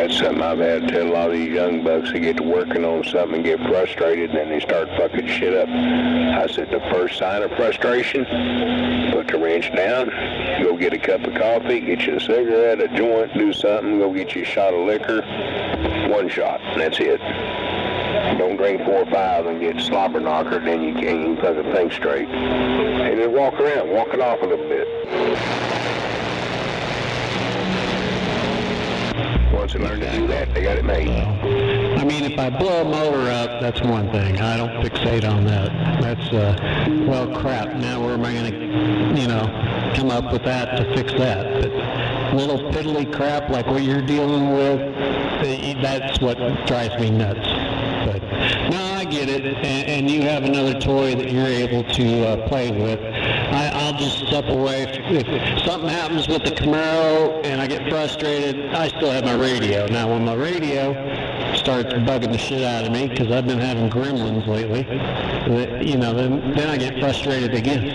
[SPEAKER 13] That's something I've had to tell a lot of these young bucks. They get to working on something and get frustrated, and then they start fucking shit up. I said the first sign of frustration, put the wrench down, go get a cup of coffee, get you a cigarette, a joint, do something, go get you a shot of liquor, one shot, and that's it. Don't drink 4 or 5 and get slobber knockered, then you can't even fucking think straight. And then walk around, walk it off a little bit. Once they learn to do that, they got it made.
[SPEAKER 6] I mean, if I blow a motor up, that's one thing. I don't fixate on that. That's, well, crap. Now where am I going to, you know, come up with that to fix that? But little piddly crap like what you're dealing with, that's what drives me nuts. But no, I get it. And you have another toy that you're able to play with. I'll just step away. If something happens with the Camaro and I get frustrated, I still have my radio. Now, when my radio starts bugging the shit out of me, because I've been having gremlins lately, you know, then I get frustrated again.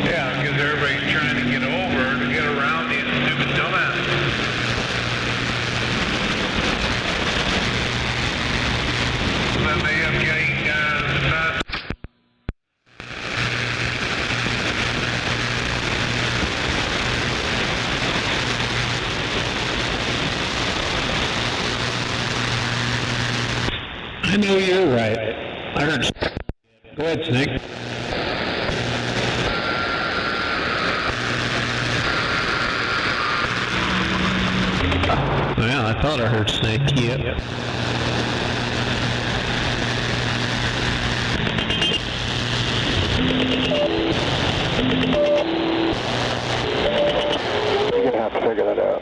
[SPEAKER 5] Yeah, because everybody's trying to get over to get around these stupid dumbasses. Then they end up getting fast.
[SPEAKER 6] I know you're right. I heard. Go ahead, Snake. Well, I thought I heard Snake. Yep.
[SPEAKER 13] You're gonna have to figure that out.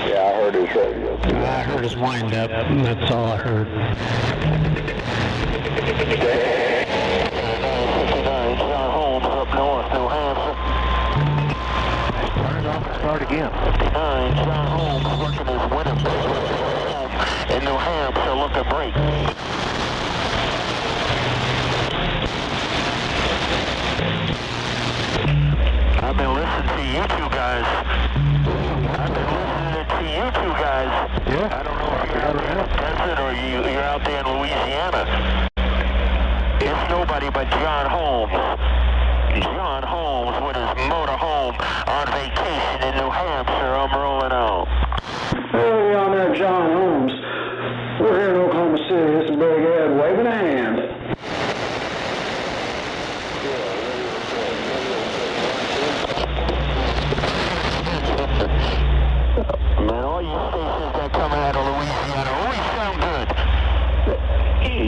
[SPEAKER 13] Yeah, I heard his radio.
[SPEAKER 6] I heard his wind up, and that's all I heard.
[SPEAKER 2] Start again. 59, John Holmes working his winter in New Hampshire, look at break. I've been listening to you two guys. Yeah. I don't know if you're out there in the desert or you're out there in Louisiana. It's nobody but John Holmes. John Holmes with his motorhome on vacation in New Hampshire. I'm rolling out.
[SPEAKER 15] Hey, on there, John Holmes. We're here in Oklahoma City. It's a Big Ed waving a hand.
[SPEAKER 2] Man, all you stations that come out of Louisiana always sound good.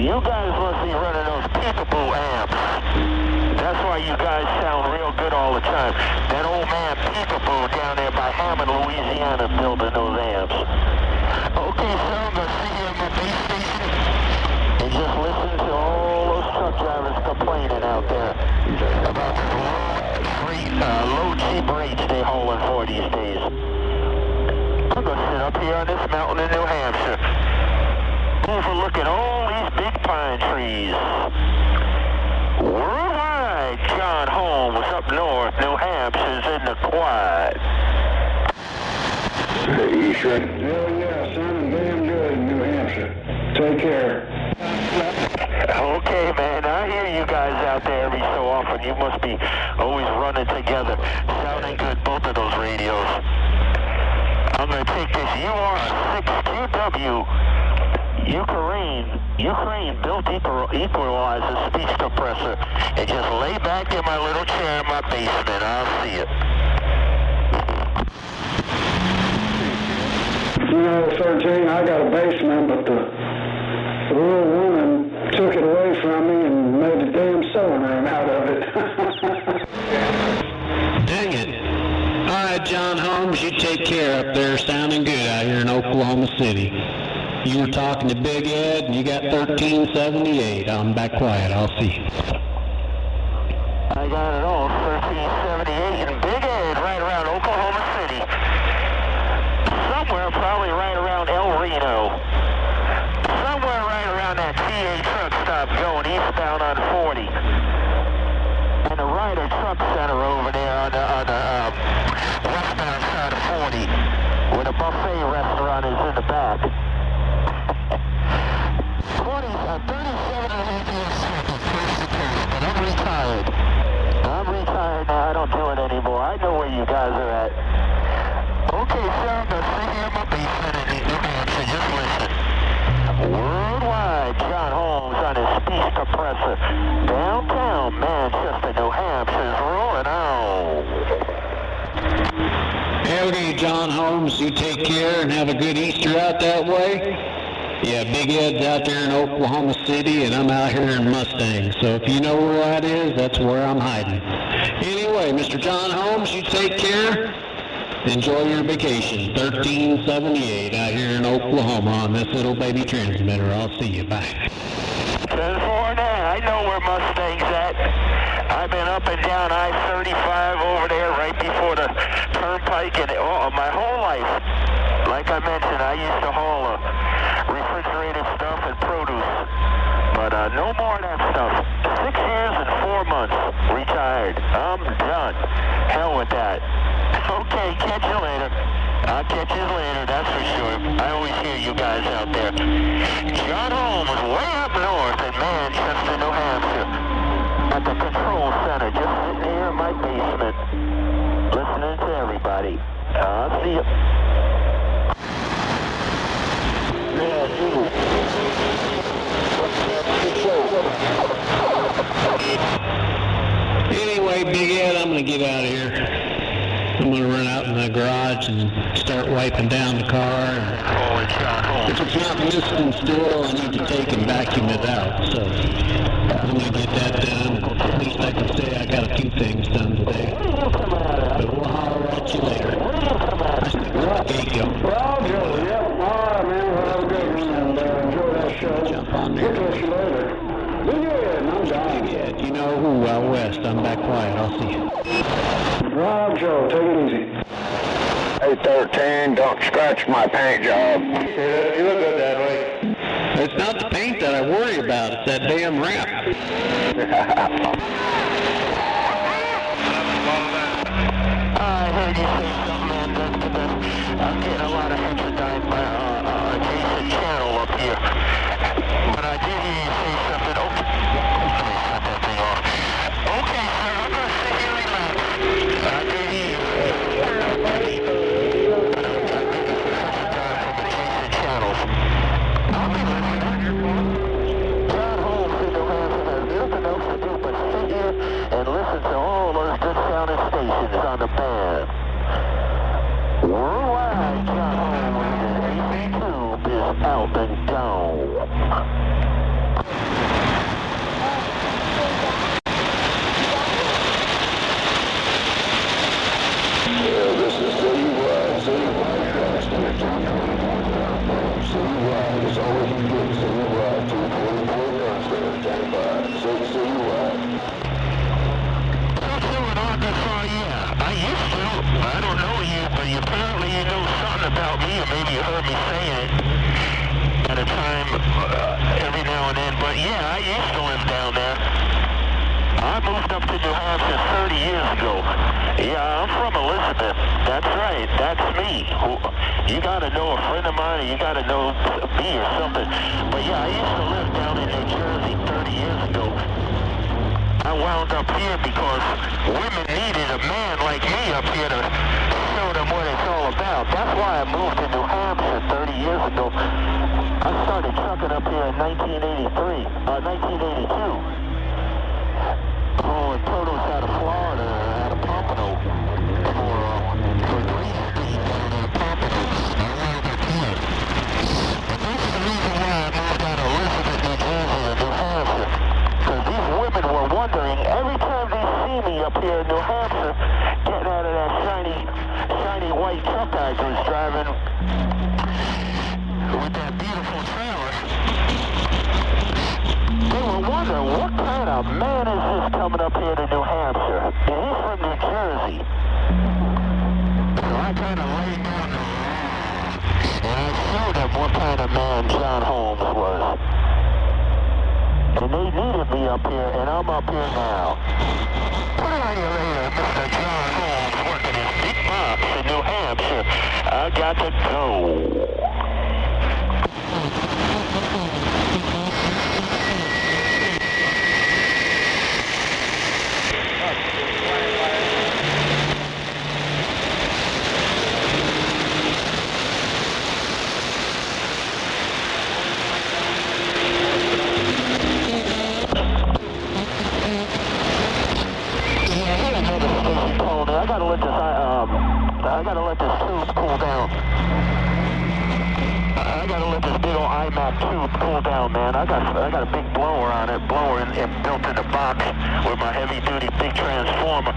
[SPEAKER 2] You guys must be running those peekaboo amps. That's why you guys sound real good all the time. That old man Peekaboo down there by Hammond, Louisiana, building those amps. Okay, so I'm going to sit here at my base station and just listen to all those truck drivers complaining out there about the low cheap rates they hauling for these days. I'm going to sit up here on this mountain in New Hampshire, overlooking all these big pine trees. Worldwide, John Holmes up north, New Hampshire's in the quad.
[SPEAKER 13] You sure?
[SPEAKER 15] Hell yeah, sounding damn good in New Hampshire. Take care.
[SPEAKER 2] Okay, man, I hear you guys out there every so often. You must be always running together. Sounding good, both of those radios. I'm going to take this UR6QW Ukraine built equalizer speech compressor and just lay back in my little chair in my basement. I'll see it.
[SPEAKER 15] You know, 13, I got a basement, but the little woman took it away from me and made a damn sewing room out of it.
[SPEAKER 6] Dang it. All right, John Holmes, you take care up there. Sounding good out here in Oklahoma City. You were talking to Big Ed, and you got 1378. I'm back quiet. I'll see you.
[SPEAKER 2] I got it all. 1378 and Big Ed right around Oklahoma City. Somewhere probably right around El Reno. Somewhere right around that TA truck stop going eastbound on 40. And the Ryder Truck Center over there on the westbound side of 40, where the buffet restaurant is in the back. 37.5 years but I'm retired. I'm retired now. I don't do it anymore. I know where you guys are at. Okay, sir, I'm going to sit here in my basement and
[SPEAKER 14] compressor. Downtown Manchester, New Hampshire is rolling on.
[SPEAKER 6] Okay, John Holmes, you take care and have a good Easter out that way. Yeah, Big Ed's out there in Oklahoma City, and I'm out here in Mustang. So if you know where that is, that's where I'm hiding. Anyway, Mr. John Holmes, you take care. Enjoy your vacation. 1378 out here in Oklahoma on this little baby transmitter. I'll see you. Bye.
[SPEAKER 14] 10-4 now. I know where Mustang's at. I've been up and down I-35 over there right before the turnpike and my whole life. Like I mentioned, I used to haul refrigerated stuff and produce. But no more of that stuff. 6 years and 4 months. Retired. I'm done. Hell with that. Okay, catch you later. I'll catch you later, that's for sure. I always hear you guys out there. John Holmes is way up north in Manchester, New Hampshire. At the control center, just sitting here in my basement. Listening to everybody. I'll see you.
[SPEAKER 6] Anyway, Big Ed, I'm going to get out of here. I'm going to run out in the garage and start wiping down the car. If it's not misting still, I need to take and vacuum it out. So I'm going to get that done. At least I can say I got a few things done today. But we'll holler at you later. I think it's Gay.
[SPEAKER 15] Roger, yeah. All right, man. Well, have a good one and enjoy that show.
[SPEAKER 6] Jump on there.
[SPEAKER 15] We'll catch you later. Big Ed, I'm John.
[SPEAKER 6] Big Ed, you know who? Out west. I'm back quiet. I'll see you.
[SPEAKER 15] Rob Joe, take it easy.
[SPEAKER 13] Hey, 13, don't scratch my paint job.
[SPEAKER 3] You look good that way.
[SPEAKER 6] It's not the paint that I worry about. It's that damn wrap.
[SPEAKER 14] I heard you say something, man. I'm getting a lot of heterodyne adjacent channel up here. But I did hear you say something. Okay, let me shut that thing off. Okay, sir, I'm going to sit here and relax. I did hear you. Adjacent channels. I'll be listening. John Holmes in New Hampshire has nothing else to do but sit here and listen to all those good sounding stations on the band. Worldwide, John Holmes and AC2 is out and gone.
[SPEAKER 2] This is citywide, citywide is all we can get, citywide, 244 guns there, stand by, citywide.
[SPEAKER 14] I used to. I don't know you, but apparently you know something about me, or maybe you heard me saying it at a time every now and then. But yeah, I used to live down there. I moved up to New Hampshire 30 years ago. Yeah, I'm from Elizabeth. That's right. That's me. You gotta know a friend of mine, or you gotta know me or something. But yeah, I used to live down in New Jersey 30 years ago. I wound up here because women needed a man like me up here to show them what it's all about. That's why I moved to New Hampshire 30 years ago. I started trucking up here in 1982. Oh, and produce out of Florida, out of Pompano, for Green Street down in Pompano. I wound up here. And this is the reason why I moved out of Elizabeth, New Jersey to New Hampshire. Because these women were wondering, every time they see me up here in New Hampshire, getting out of that shiny white truck I was driving with that beautiful trailer, they were wondering, what kind of man is this coming up here to New Hampshire? And he's from New Jersey. So I kind of laid down the law, and I showed them what kind of man John Holmes was. And they needed me up here, and I'm up here now. Put it on you later, Mr. John Holmes, working his big box in New Hampshire. I got to go. I gotta let this tube cool down. I gotta let this big old iMac tube cool down, man. I got a big blower on it, built in the box with my heavy-duty big transformer.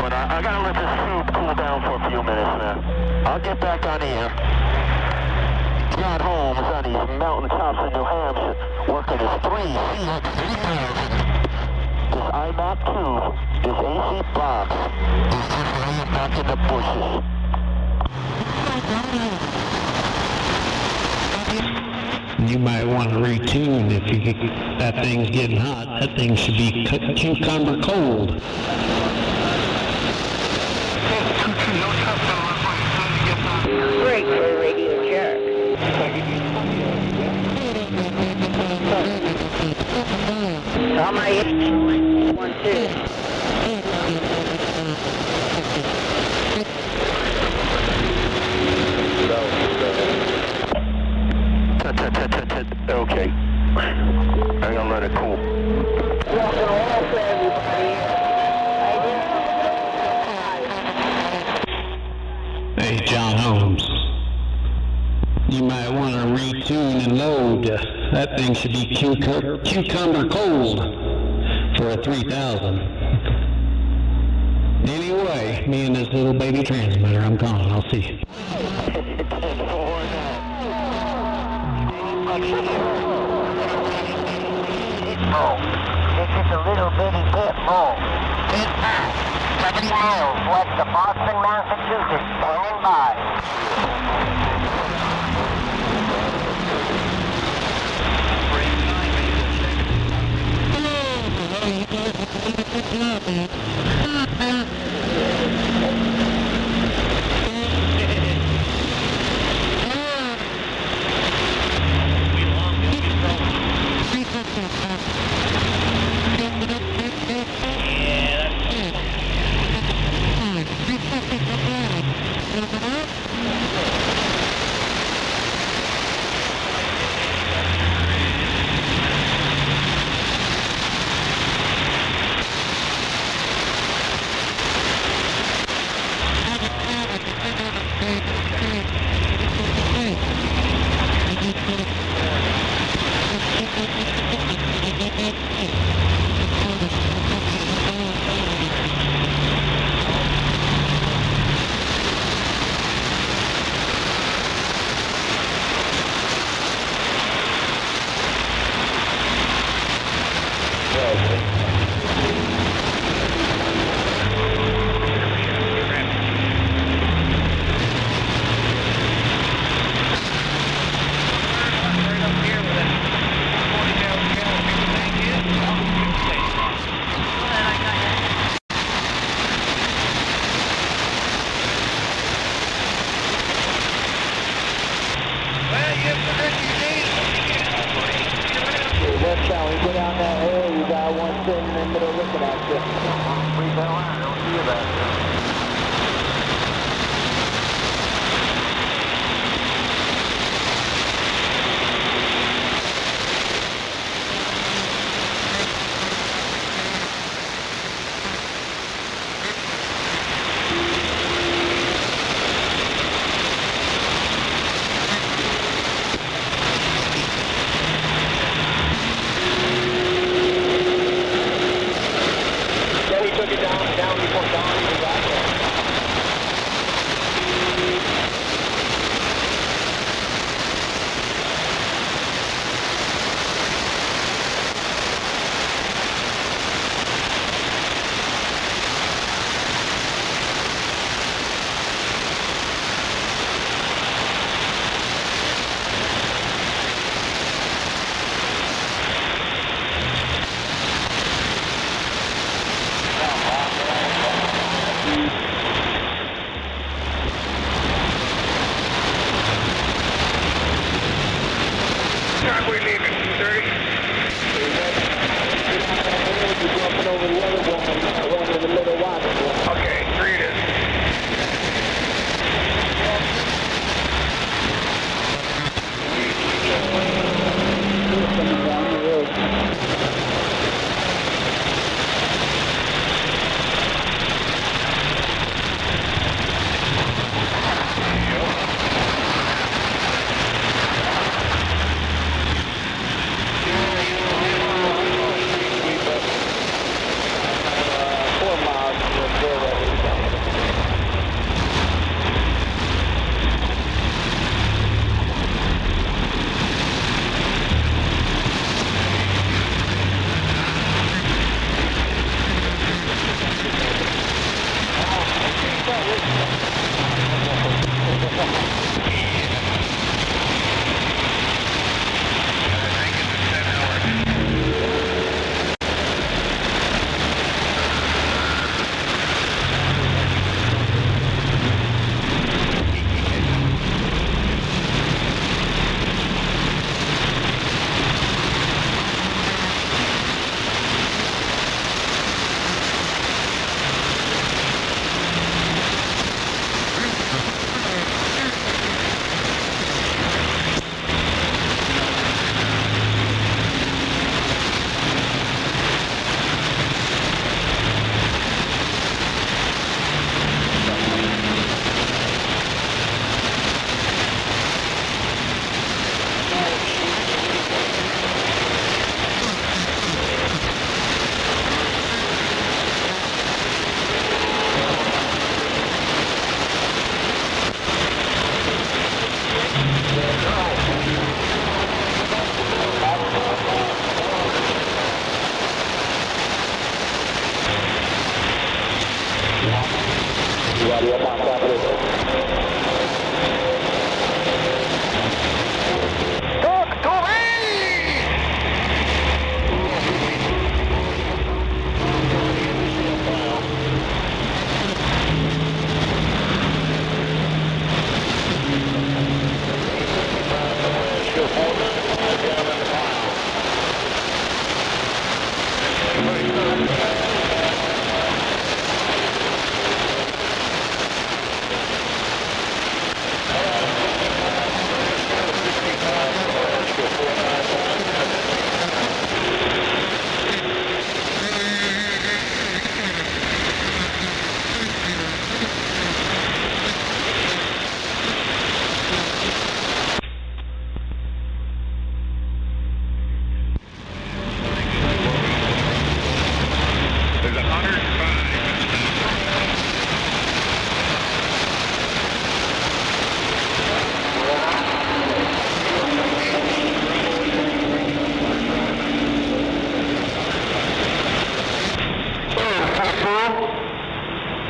[SPEAKER 14] But I gotta let this tube cool down for a few minutes now. I'll get back on the air. John Holmes on these mountaintops in New Hampshire working his 3CX3000. This iMac tube, this AC box, is just laying back in the bushes.
[SPEAKER 6] You might want to retune if you that thing's getting hot. That thing should be cucumber cold.
[SPEAKER 16] Break for radio check. Tell my 1-2.
[SPEAKER 14] Okay. I'm gonna let it cool.
[SPEAKER 6] Hey, John Holmes. You might want to retune and load. That thing should be cucumber cold for a 3000. Anyway, me and this little baby transmitter, I'm gone. I'll see you.
[SPEAKER 16] It's just a little bitty bit more. 70 miles west of Boston, Massachusetts, standing by.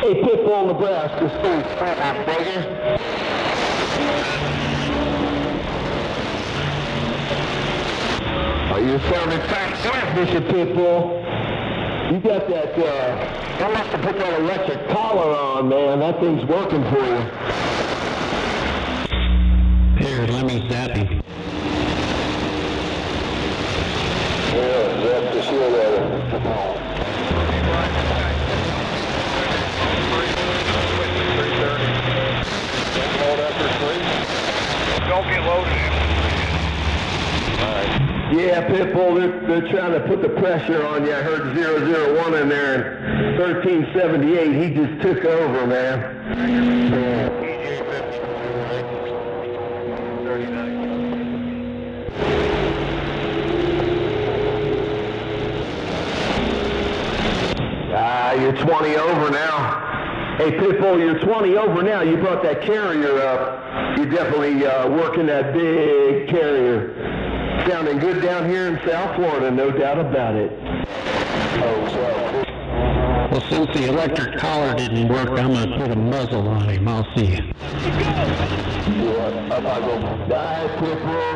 [SPEAKER 17] Hey, Pitbull, Nebraska, Steve. Oh, you're sounding fat, Mr. Pitbull. You got that, you must have put that electric collar on, man. That thing's working for you.
[SPEAKER 6] Here, let me zap him.
[SPEAKER 2] Yeah, zap the shit out of it.
[SPEAKER 5] Don't get loaded.
[SPEAKER 17] Yeah, Pitbull, they're trying to put the pressure on you. I heard 001 in there, and 1378, he just took over, man. You're 20 over now. Hey, Pitbull, you're 20 over now. You brought that carrier up. You're definitely working that big carrier. Sounding good down here in South Florida, no doubt about it.
[SPEAKER 6] Well, since the electric collar didn't work, I'm going to put a muzzle on him. I'll see you.
[SPEAKER 17] Die, Pitbull.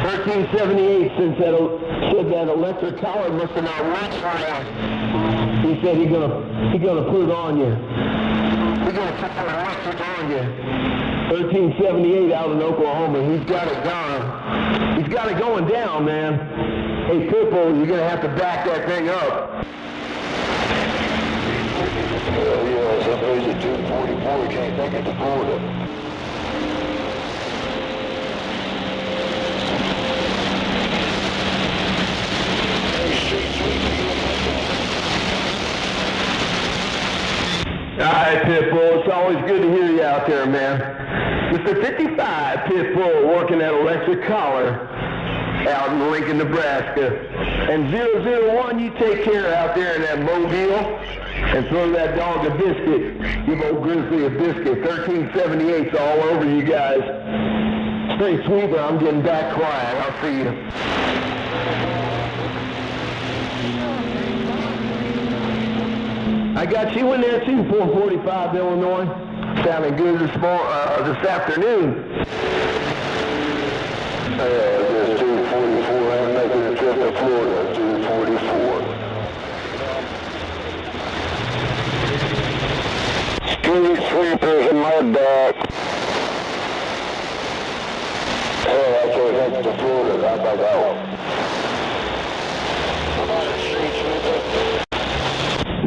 [SPEAKER 17] 1378, since that electric collar must have not worked for him. He said he's gonna put it on you. He's gonna put the electric on you. 1378 out in Oklahoma. He's got it gone. He's got it going down, man. Hey, Pitbull, you're gonna have to back that thing up.
[SPEAKER 2] Yeah, somebody's at 244, can't take it to Florida.
[SPEAKER 17] All right, Pitbull, it's always good to hear you out there, man. Mr. 55, Pitbull, working that electric collar out in Lincoln, Nebraska. And 001, you take care out there in that mobile and throw that dog a biscuit. Give old Grizzly a biscuit. 1378's all over you guys. Straight sweeper, I'm getting back quiet. I'll see you. I got you in there too, 445 Illinois. Sounding good this afternoon.
[SPEAKER 2] Just 244, I'm making a trip to Florida, 244. Street sweepers and mud dogs. Hey, I can't head to Florida, how about that one? I'm on a street sweeper.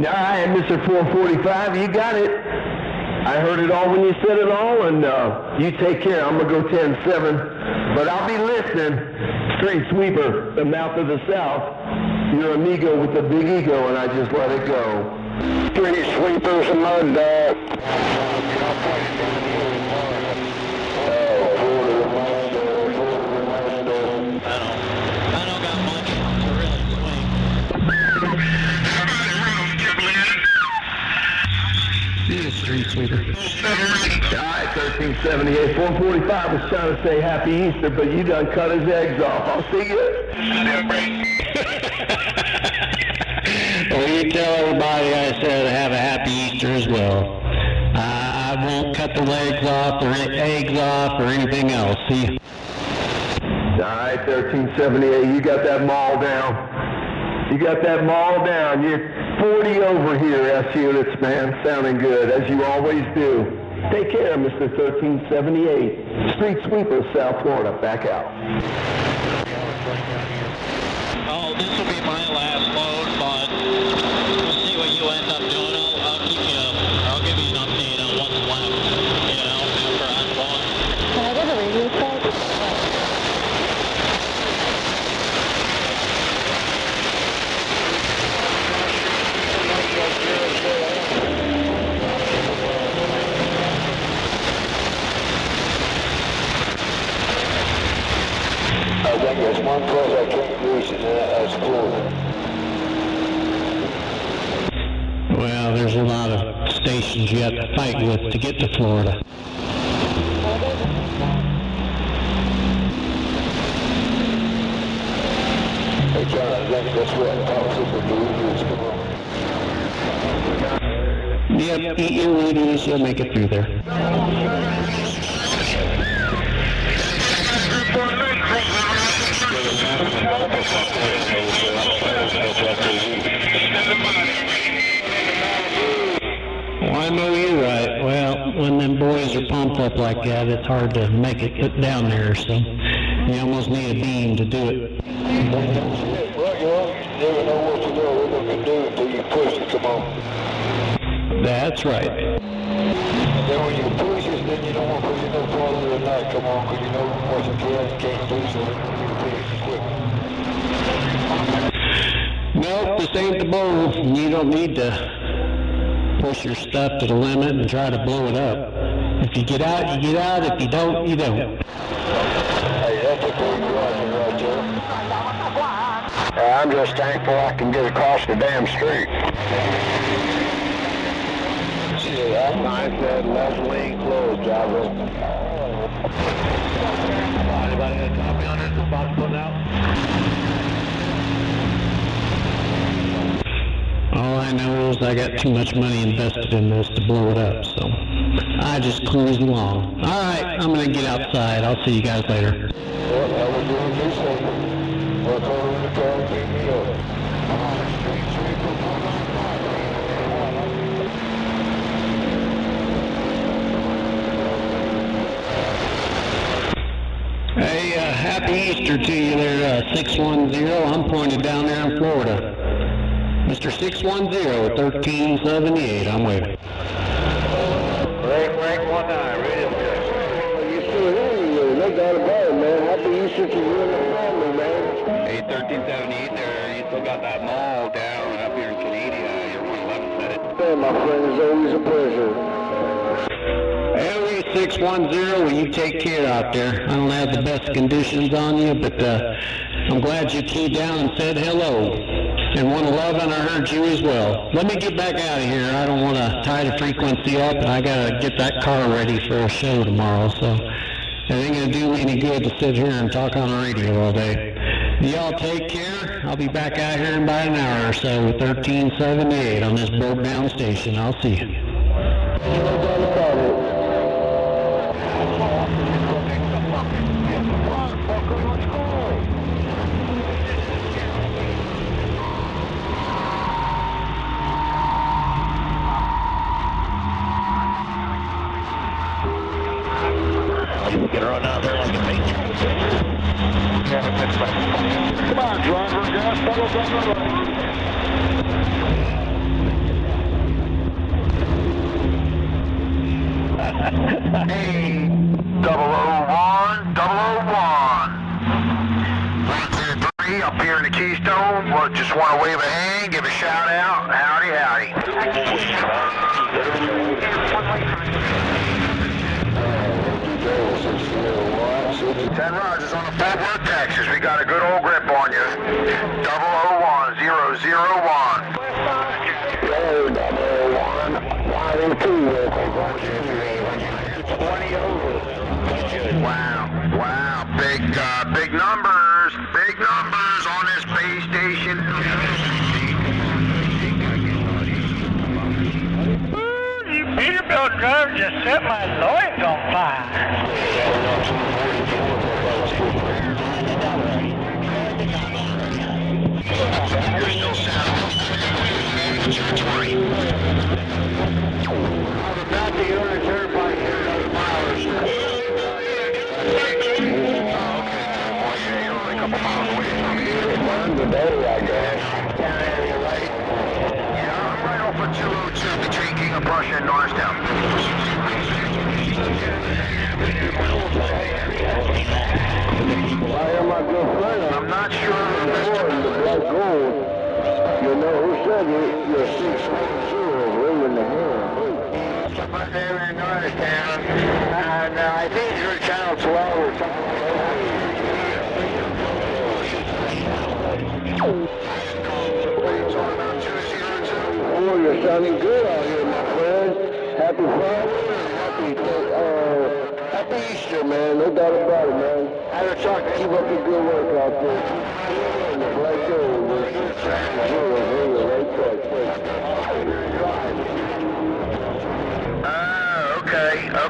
[SPEAKER 17] All right, Mr. 445, you got it. I heard it all when you said it all, and you take care. I'm going to go 10-7, but I'll be listening. Street sweeper, the mouth of the South. Your amigo with the big ego, and I just let it go.
[SPEAKER 2] Street sweepers and mud dogs.
[SPEAKER 6] Street sweeper.
[SPEAKER 17] All right, 1378. 445 was trying to say Happy Easter, but you done cut his eggs off. I'll see you.
[SPEAKER 6] Well, you tell everybody I said have a Happy Easter as well. I won't cut the legs off or eggs off or anything else. See you.
[SPEAKER 17] All right, 1378. You got that maul down. You got that maul down. You're 40 over here, S units, man. Sounding good, as you always do. Take care, Mr. 1378. Street sweeper, South Florida. Back out.
[SPEAKER 18] Oh, this will be my last load, but
[SPEAKER 6] know, there's a lot of stations you have to fight with to get to Florida.
[SPEAKER 2] Hey, John, I think that's what top super dude is going on.
[SPEAKER 6] Yep, eat your Wheaties, you'll make it through there. Well, I know you're right. Well, when them boys are pumped up like that, it's hard to make it down there, so you almost need a beam to do it.
[SPEAKER 2] Well, you never know what you're going to do until you push it, come on.
[SPEAKER 6] That's right.
[SPEAKER 2] And then when you push it, then you don't want to push it no farther than that, come on, because you know what you can't do, so you push it quick.
[SPEAKER 6] Nope, this ain't the bowl. You don't need to push your stuff to the limit and try to blow it up. If you get out, you get out. If you don't, you don't.
[SPEAKER 2] Hey, that's a big run right there.
[SPEAKER 3] I'm just thankful I can get across the damn street.
[SPEAKER 2] Shit, that's nice that left wing closed, Java.
[SPEAKER 3] Anybody got a copy on this? About to put out?
[SPEAKER 6] All I know is I got too much money invested in this to blow it up, so I just cruise along. All right, I'm going to get outside. I'll see you guys later.
[SPEAKER 2] Well, I was doing this thing. Work over in the car and pick me up.
[SPEAKER 6] Hey, happy Easter to you there, 610. I'm pointed down there in Florida. Mr. 610, 1378, I'm waiting.
[SPEAKER 3] Rank 19, radio check.
[SPEAKER 2] You still here? No doubt about it, man. Happy Easter to you and the family, man.
[SPEAKER 12] Hey, 1378 there. You still got that mall down up here in Canada. You're 111 said it.
[SPEAKER 2] Hey, my friend, it's always a pleasure.
[SPEAKER 6] Hey, 610, will you take care out there? I don't have the best conditions on you, but I'm glad you keyed down and said hello. And 111, I heard you as well. Let me get back out of here. I don't want to tie the frequency up, and I got to get that car ready for a show tomorrow, so it ain't going to do me any good to sit here and talk on the radio all day. Y'all take care. I'll be back out here in about an hour or so with 1378 on this broke down station. I'll see you.
[SPEAKER 3] Get run out there like a patriot. Come on, driver. Gas pedals on the right.
[SPEAKER 14] Hey, 001, 001. 123 up here in the Keystone. Well, just want to wave a hand, give a shout out. Howdy, howdy. 10 Rogers on the Fort Worth, Texas. We got a good old grip on you. 001, 001. 20 over. Wow. Big numbers on this base station.
[SPEAKER 16] You Peterbilt driver just set my loins on fire.
[SPEAKER 14] You're still sound. Territory.
[SPEAKER 2] About the unit turnpike here, those miles.
[SPEAKER 14] You're only a couple miles away from here.
[SPEAKER 2] One today, I guess. Down area, right?
[SPEAKER 14] Yeah, I'm right off of 202 between King of Prussia and Norristown.
[SPEAKER 2] I am my good friend.
[SPEAKER 14] I'm not sure.
[SPEAKER 2] The black gold. You know who said you're 610 ringing the hand?
[SPEAKER 14] Right there in Norristown. Now, I think you're Channel 12 or something.
[SPEAKER 15] for you. Sounding good out here, my friend. Happy Friday and happy Easter, man. No doubt about it, man. Keep up the good work out there. Right there.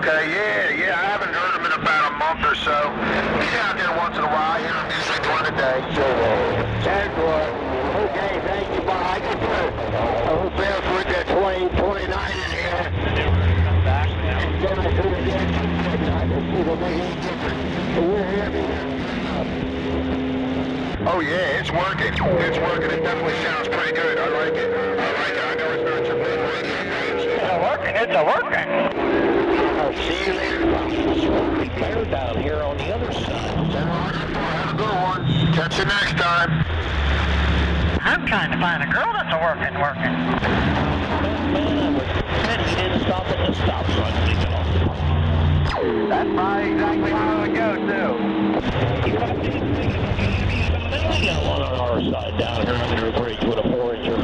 [SPEAKER 2] Okay, yeah, I haven't heard him in about a month or so. He's out there once in a while, usually during the day.
[SPEAKER 14] Okay, thank you, Bob. I just put a whole barrel for the 2029 in here. And then I put it in. It'll make any difference. So we're here.
[SPEAKER 2] Oh yeah, it's working. It definitely sounds pretty good. I like it. I know it's not your big radio.
[SPEAKER 14] It's a working.
[SPEAKER 15] I'll see you later. Repair down here on the other side.
[SPEAKER 2] Have a good one. Catch you next time.
[SPEAKER 14] I'm trying to find a girl that's working.
[SPEAKER 15] Man, he didn't stop at the stop sign when he got off the phone.
[SPEAKER 14] That's probably exactly how it would go, too.
[SPEAKER 15] We got one on our side down here under a bridge with a 4-incher.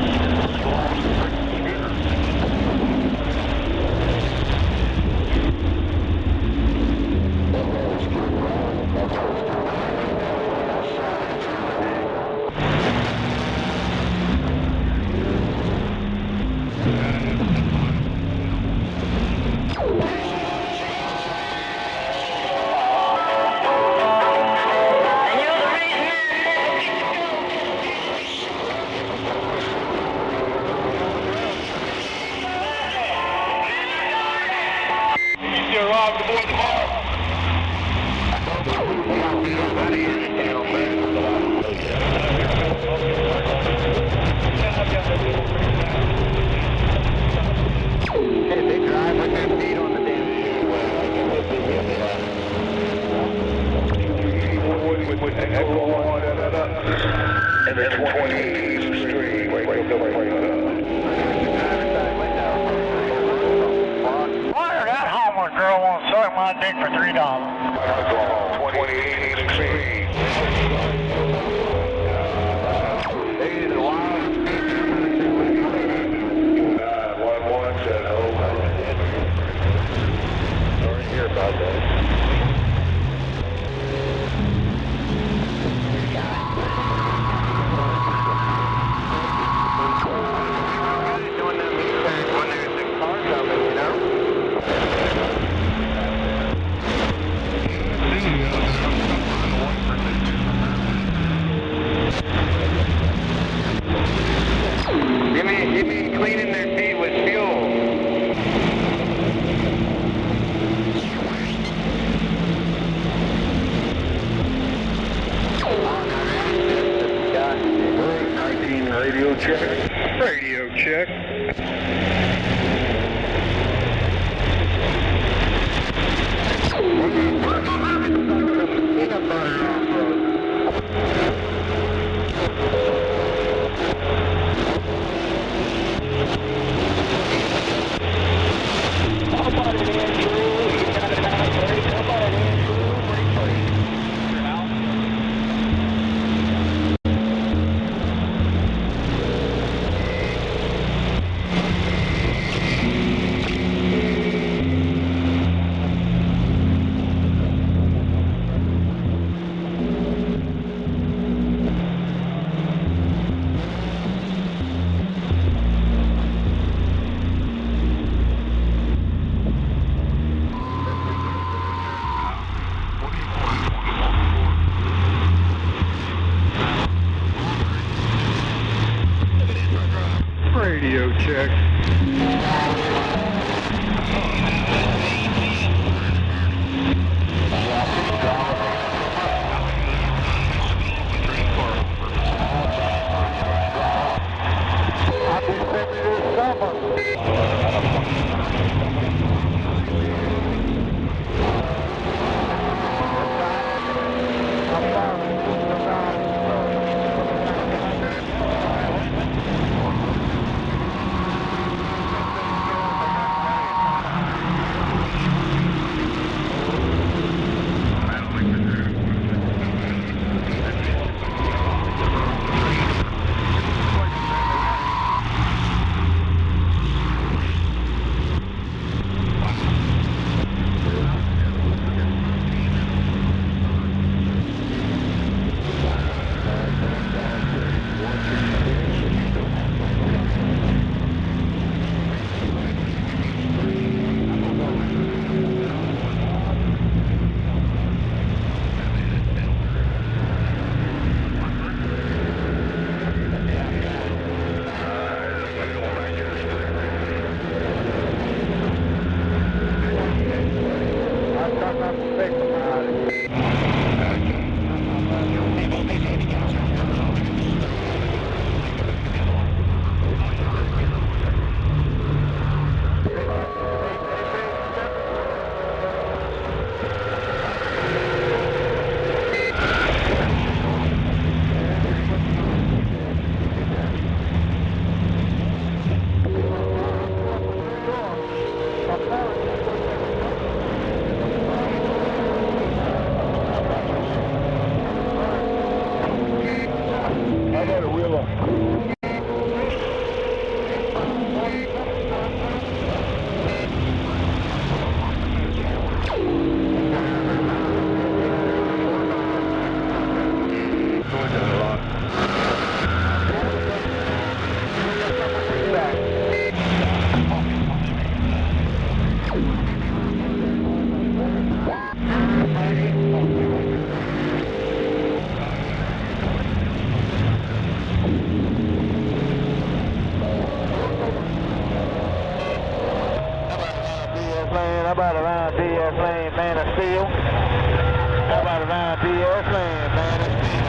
[SPEAKER 14] about around DS Lane, Man of Steel? How about around DS Lane, Man of Steel?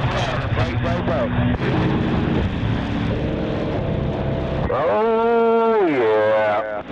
[SPEAKER 14] Right.
[SPEAKER 2] Oh, yeah.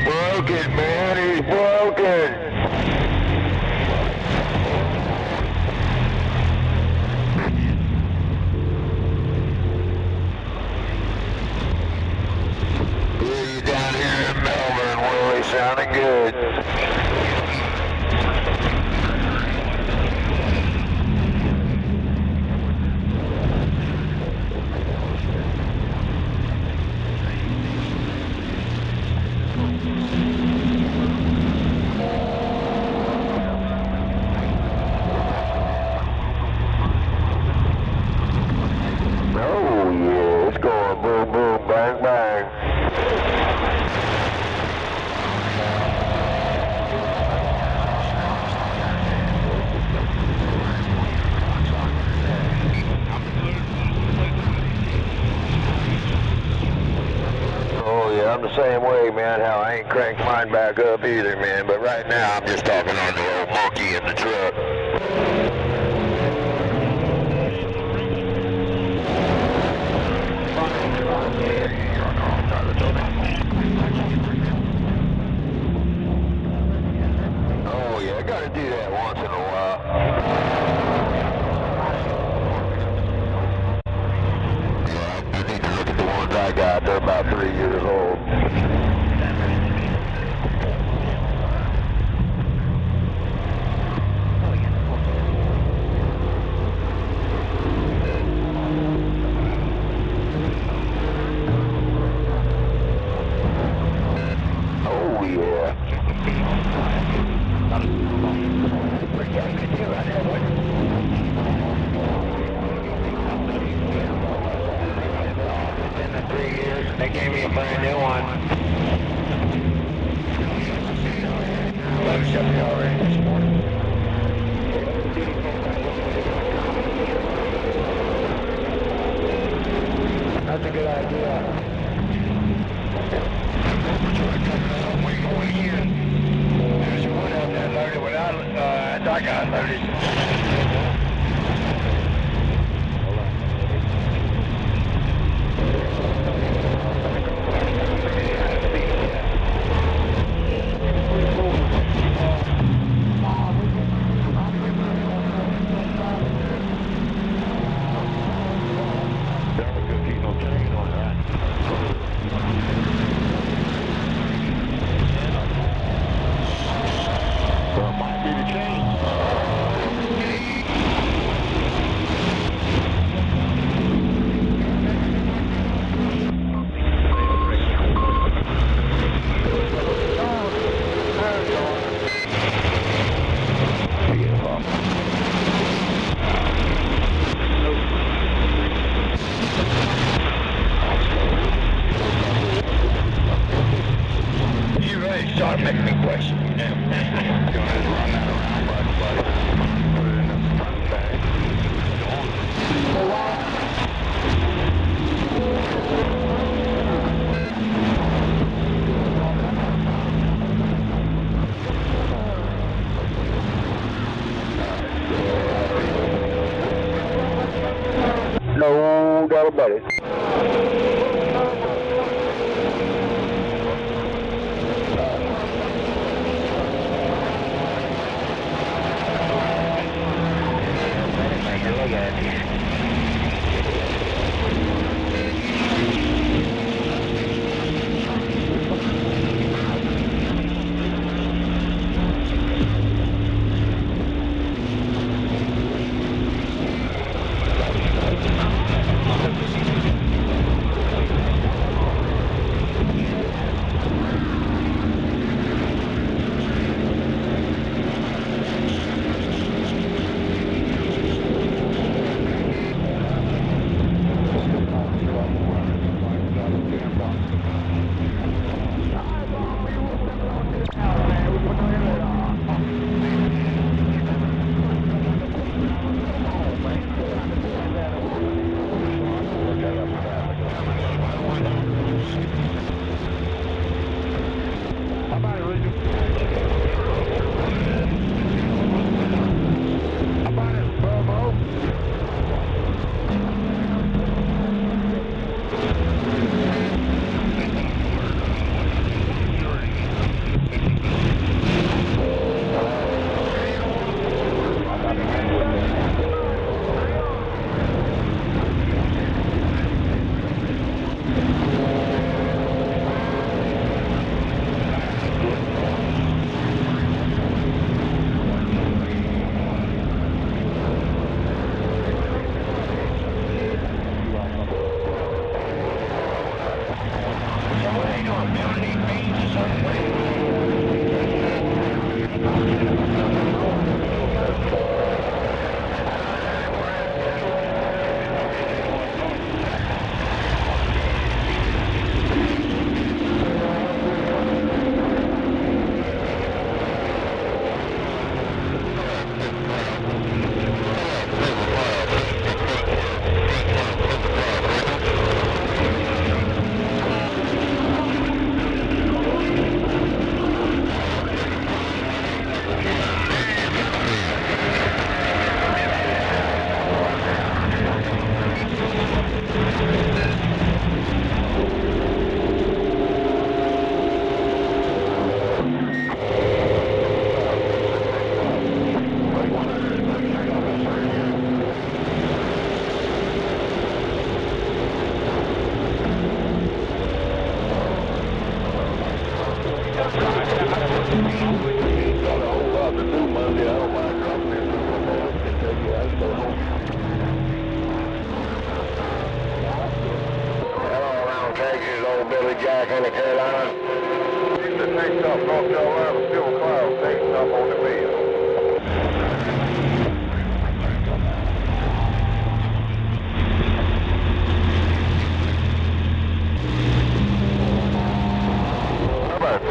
[SPEAKER 2] Broken, man, he's broken. You down here in Melbourne, Willie, sounding good. Oh yeah, it's going boom, boom, bang, bang. Oh yeah, I'm the same way, man, how I ain't cranked mine back up either, man, but right now I'm just talking on the old monkey in the truck. Oh yeah, I gotta do that once in a while. Yeah, I need to look at the ones I got. They're about 3 years old. Oh yeah. In the 3 years, they gave me a brand new one. Shut me already this morning. That's a good idea. There's one of them that loaded without, I got loaded. You really started making me question you now. Go ahead and run that around, buddy. Put it in the front bag. No doubt about it.
[SPEAKER 15] Jack in the Carolina.
[SPEAKER 2] The tank top, North Carolina, still cloud, tank top on the wheel. How about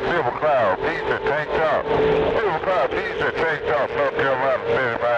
[SPEAKER 2] Silver Cloud, Pizza, tank top. Silver Cloud, Pizza, tank top, North Carolina, standing by.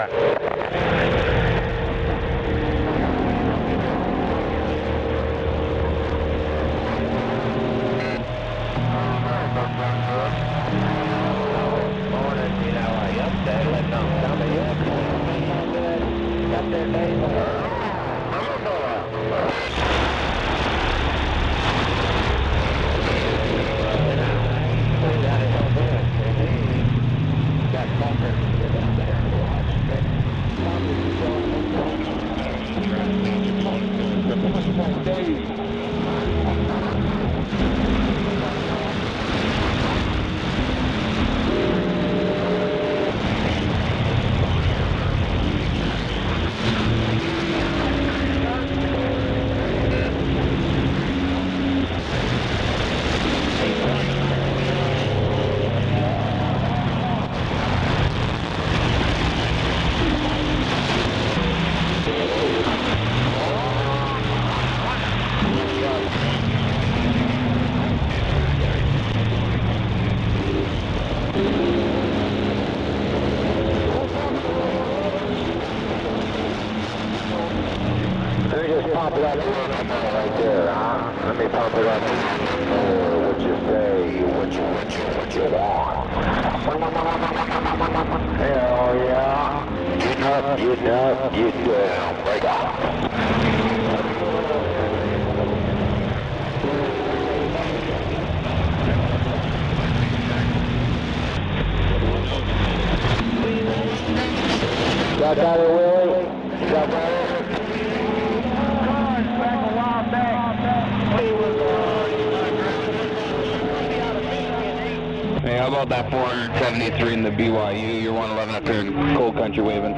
[SPEAKER 2] Pump it up right there, huh? Let me pump it up. What you say? What you want? Hell yeah. Get up, get down. Break off. Got that, Willie? Got that?
[SPEAKER 12] Hey, how about that 473 in the BYU? You're 111 up here in Cold Country waving.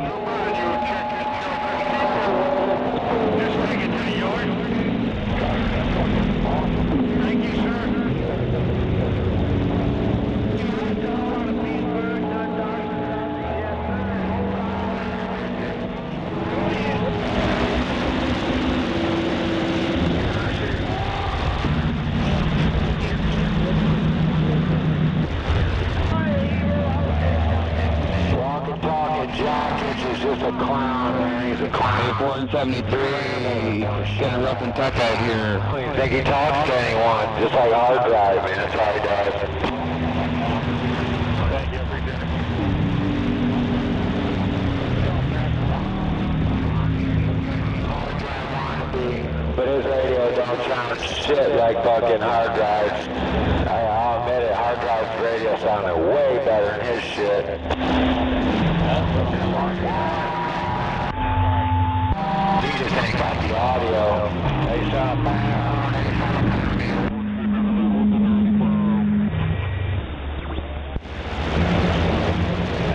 [SPEAKER 15] Just a clown, man. He's a clown.
[SPEAKER 12] 473, getting rough and tough out here.
[SPEAKER 15] I think he talks to anyone, just like hard drive, man. That's how he does. But his radio don't sound shit like fucking hard drives. I'll admit it, hard drive's radio sounded way better than his shit. He just ain't got the audio. They sound bad.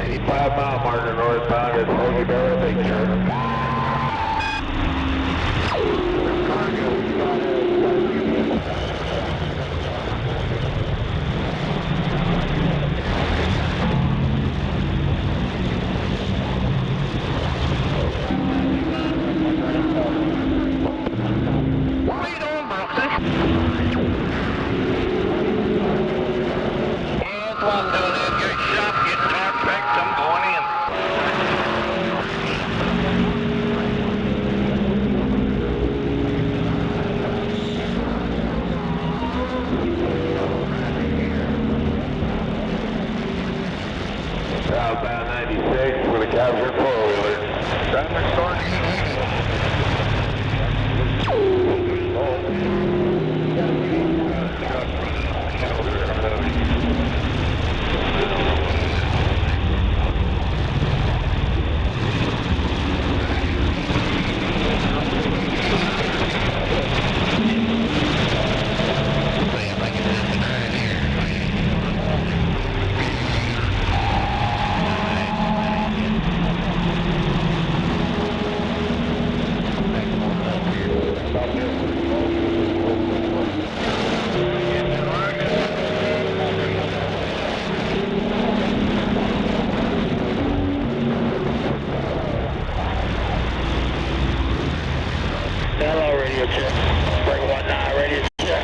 [SPEAKER 15] 85 mile marker northbound at Holy Bear Picture. Hello, radio check. Break 19, radio check.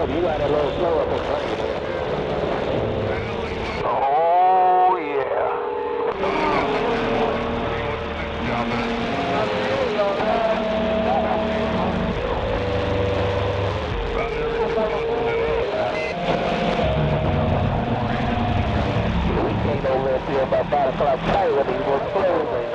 [SPEAKER 15] You got a little slow up in front of you. Oh, yeah. We came over there till about 5 o'clock tonight when he was closing.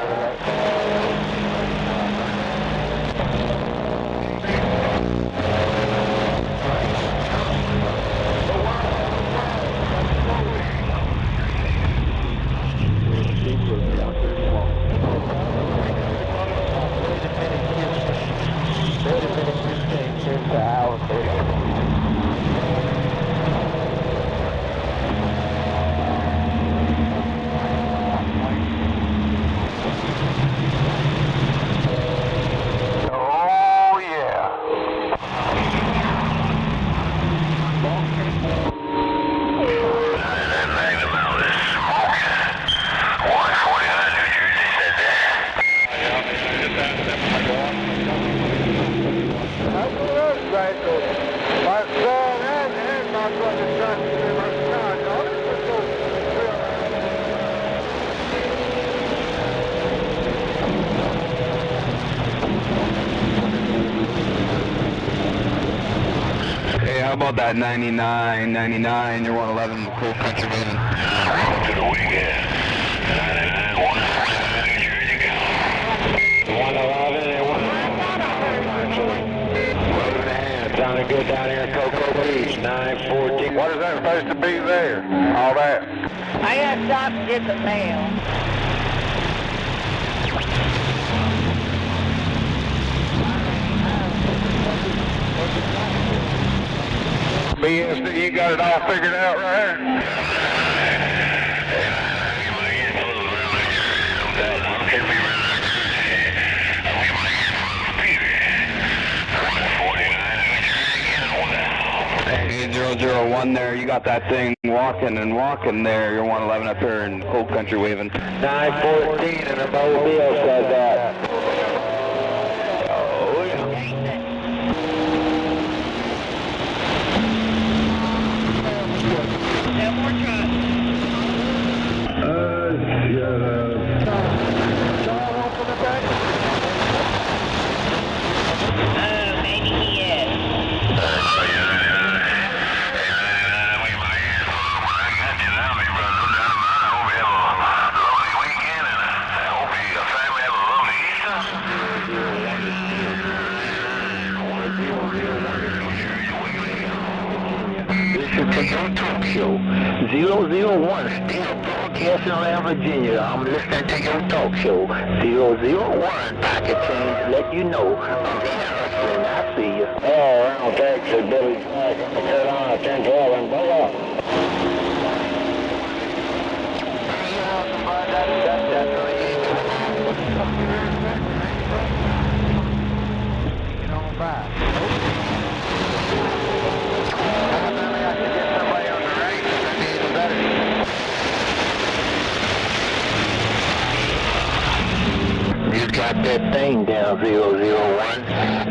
[SPEAKER 12] How about that 99, 99, you're 111, cool country man.
[SPEAKER 4] Welcome to the weekend. 99, 149, New Jersey, go.
[SPEAKER 3] 111 and 1. Sounding good down here in Cocoa Beach, 914. What is that supposed to be there? All that?
[SPEAKER 7] I got to stop and get the mail.
[SPEAKER 3] BSD, you got it all figured out right here?
[SPEAKER 12] Hey, 001 there, you got that thing walking and walking there, you're 111 up here in Cold Country waving.
[SPEAKER 3] 914 and the mobile said that.
[SPEAKER 15] Talk show 001 still broadcasting around Virginia. I'm listening to your talk show 001 pocket change to let you know I'm being hustling. I see you.
[SPEAKER 3] Oh, around Texas, Billy Carolina 1012 and blow up.
[SPEAKER 15] You got that thing down, 001.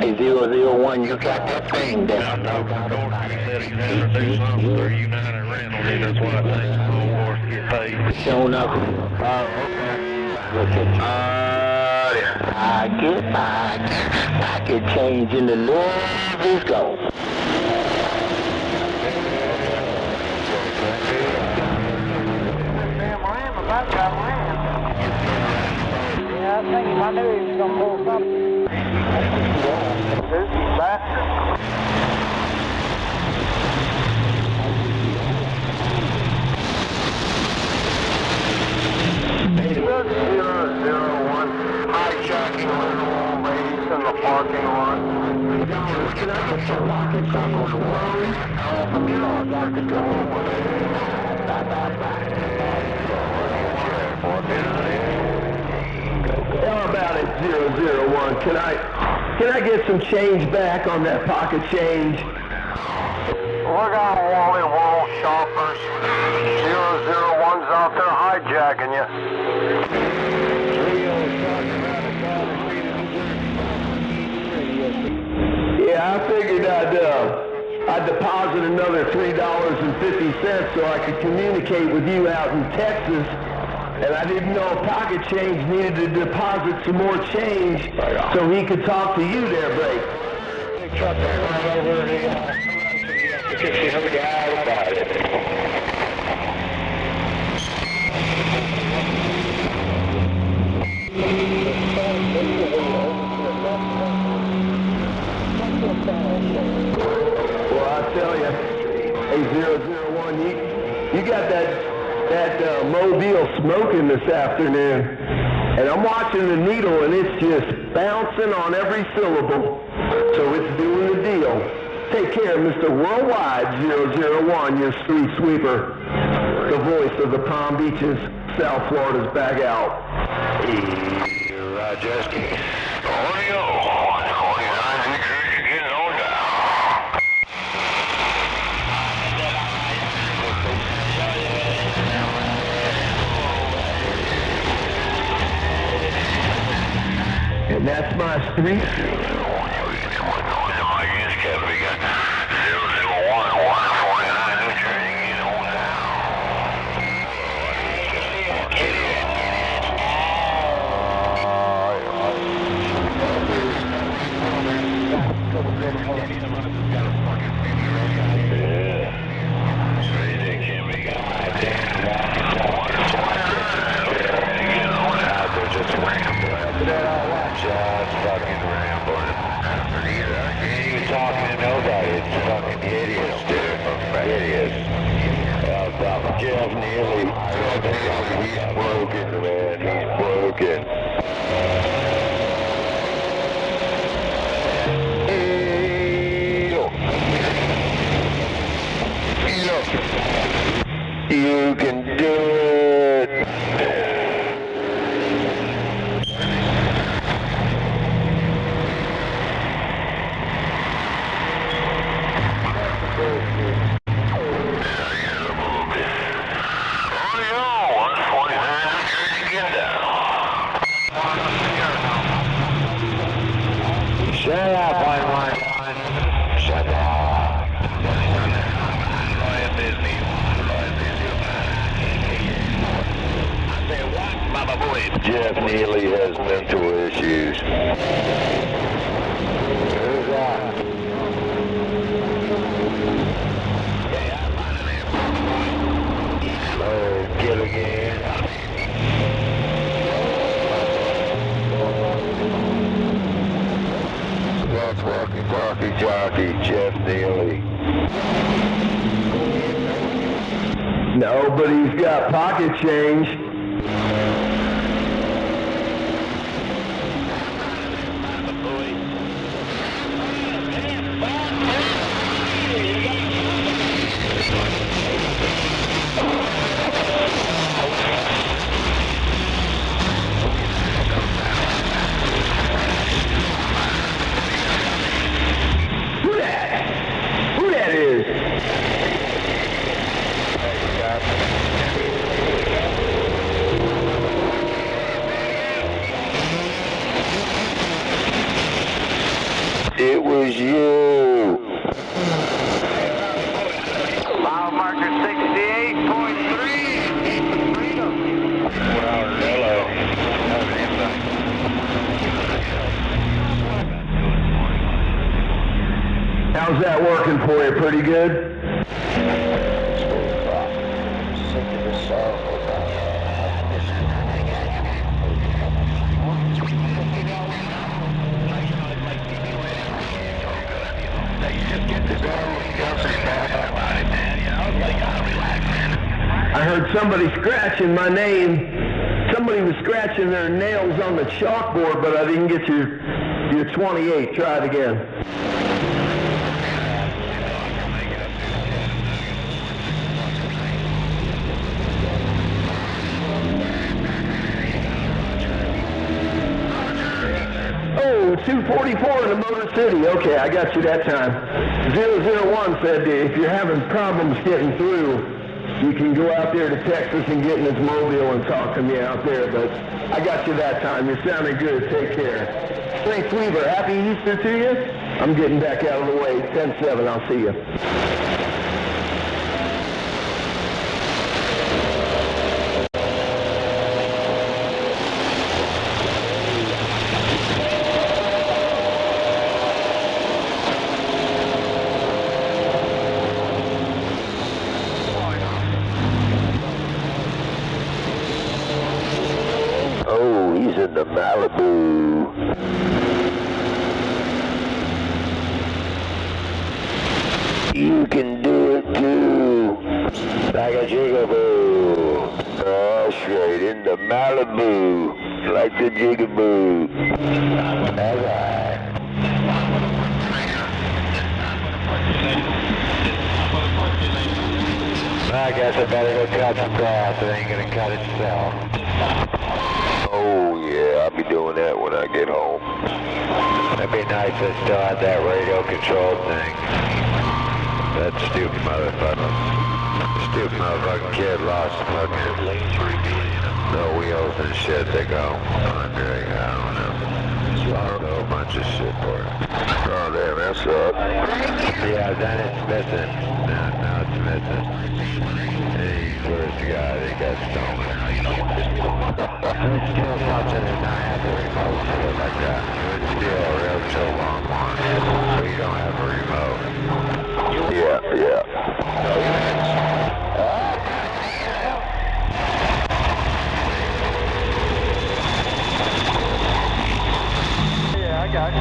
[SPEAKER 15] Hey, 001, you got that thing down.
[SPEAKER 1] No, he said he's having to do something through United Rental. That's why I think the whole horse get paid.
[SPEAKER 15] Showing up. I get change in the love is gone.
[SPEAKER 7] Yeah, I think I knew he was going to pull something. Goofy bastard.
[SPEAKER 15] Hijacking little ladies in the parking lot. Can I get some rockets on those worries?
[SPEAKER 17] How about it, 001? Can I get some change back on that pocket change?
[SPEAKER 15] We're got Wally Wall shoppers. 001's out there hijacking you.
[SPEAKER 17] Yeah, I figured I'd deposit another $3.50 so I could communicate with you out in Texas. And I didn't know if pocket change needed to deposit some more change so he could talk to you there, Blake.
[SPEAKER 15] Big truck right over the 1,500 out about it.
[SPEAKER 17] Well, I tell you, hey, 001, you got that Mobile smoking this afternoon, and I'm watching the needle, and it's just bouncing on every syllable, so it's doing the deal. Take care, Mr. Worldwide 001, your street sweeper, the voice of the Palm Beaches, South Florida's back out.
[SPEAKER 15] Hey, Rogeski. Audio. 29 degrees getting on down.
[SPEAKER 17] And that's my street.
[SPEAKER 15] Just fucking rambling. Ain't even talking to nobody. It's fucking idiots, dude. Idiots. Jeff Neely. He's broken, man. He's broken. You can do it. Shut up, one. Shut up. Jeff Neely has mental issues. Who's that? Oh, get again. That's walkie jockey, Jeff Neely.
[SPEAKER 17] Nobody's got pocket change. Who that is?
[SPEAKER 13] is you.
[SPEAKER 4] Mile marker 68.3. Freedom. 4 hours. Hello.
[SPEAKER 17] How's that working for you? Pretty good? I heard somebody scratching my name. Somebody was scratching their nails on the chalkboard, but I didn't get your 28. Try it again. Oh, 244 in the Motor City. Okay, I got you that time. 001 said if you're having problems getting through, you can go out there to Texas and get in his mobile and talk to me out there. But I got you that time. You sounded good. Take care. Thanks, Weaver. Happy Easter to you. I'm getting back out of the way. 10-7. I'll see you.
[SPEAKER 13] In the Malibu. You can do it too. Like a jigaboo. Oh, straight in the Malibu. Like the jigaboo. Alright.
[SPEAKER 1] I guess I better go cut some grass. It ain't gonna cut itself.
[SPEAKER 13] Oh yeah, I'll be doing that when I get home.
[SPEAKER 1] It'd be nice to still have that radio control thing. That stupid motherfucking kid lost fucking no wheels and shit. They go wondering, I don't know. Lost a whole bunch of shit for it.
[SPEAKER 13] Oh damn, that's up.
[SPEAKER 1] Yeah, then it's missing. Now it's missing. Hey, where's the guy that got stolen? It's still something to not have a remote shit like that. It's still a real chill long one. So you don't have a remote.
[SPEAKER 13] Yeah, yeah.
[SPEAKER 9] Yeah, I got it.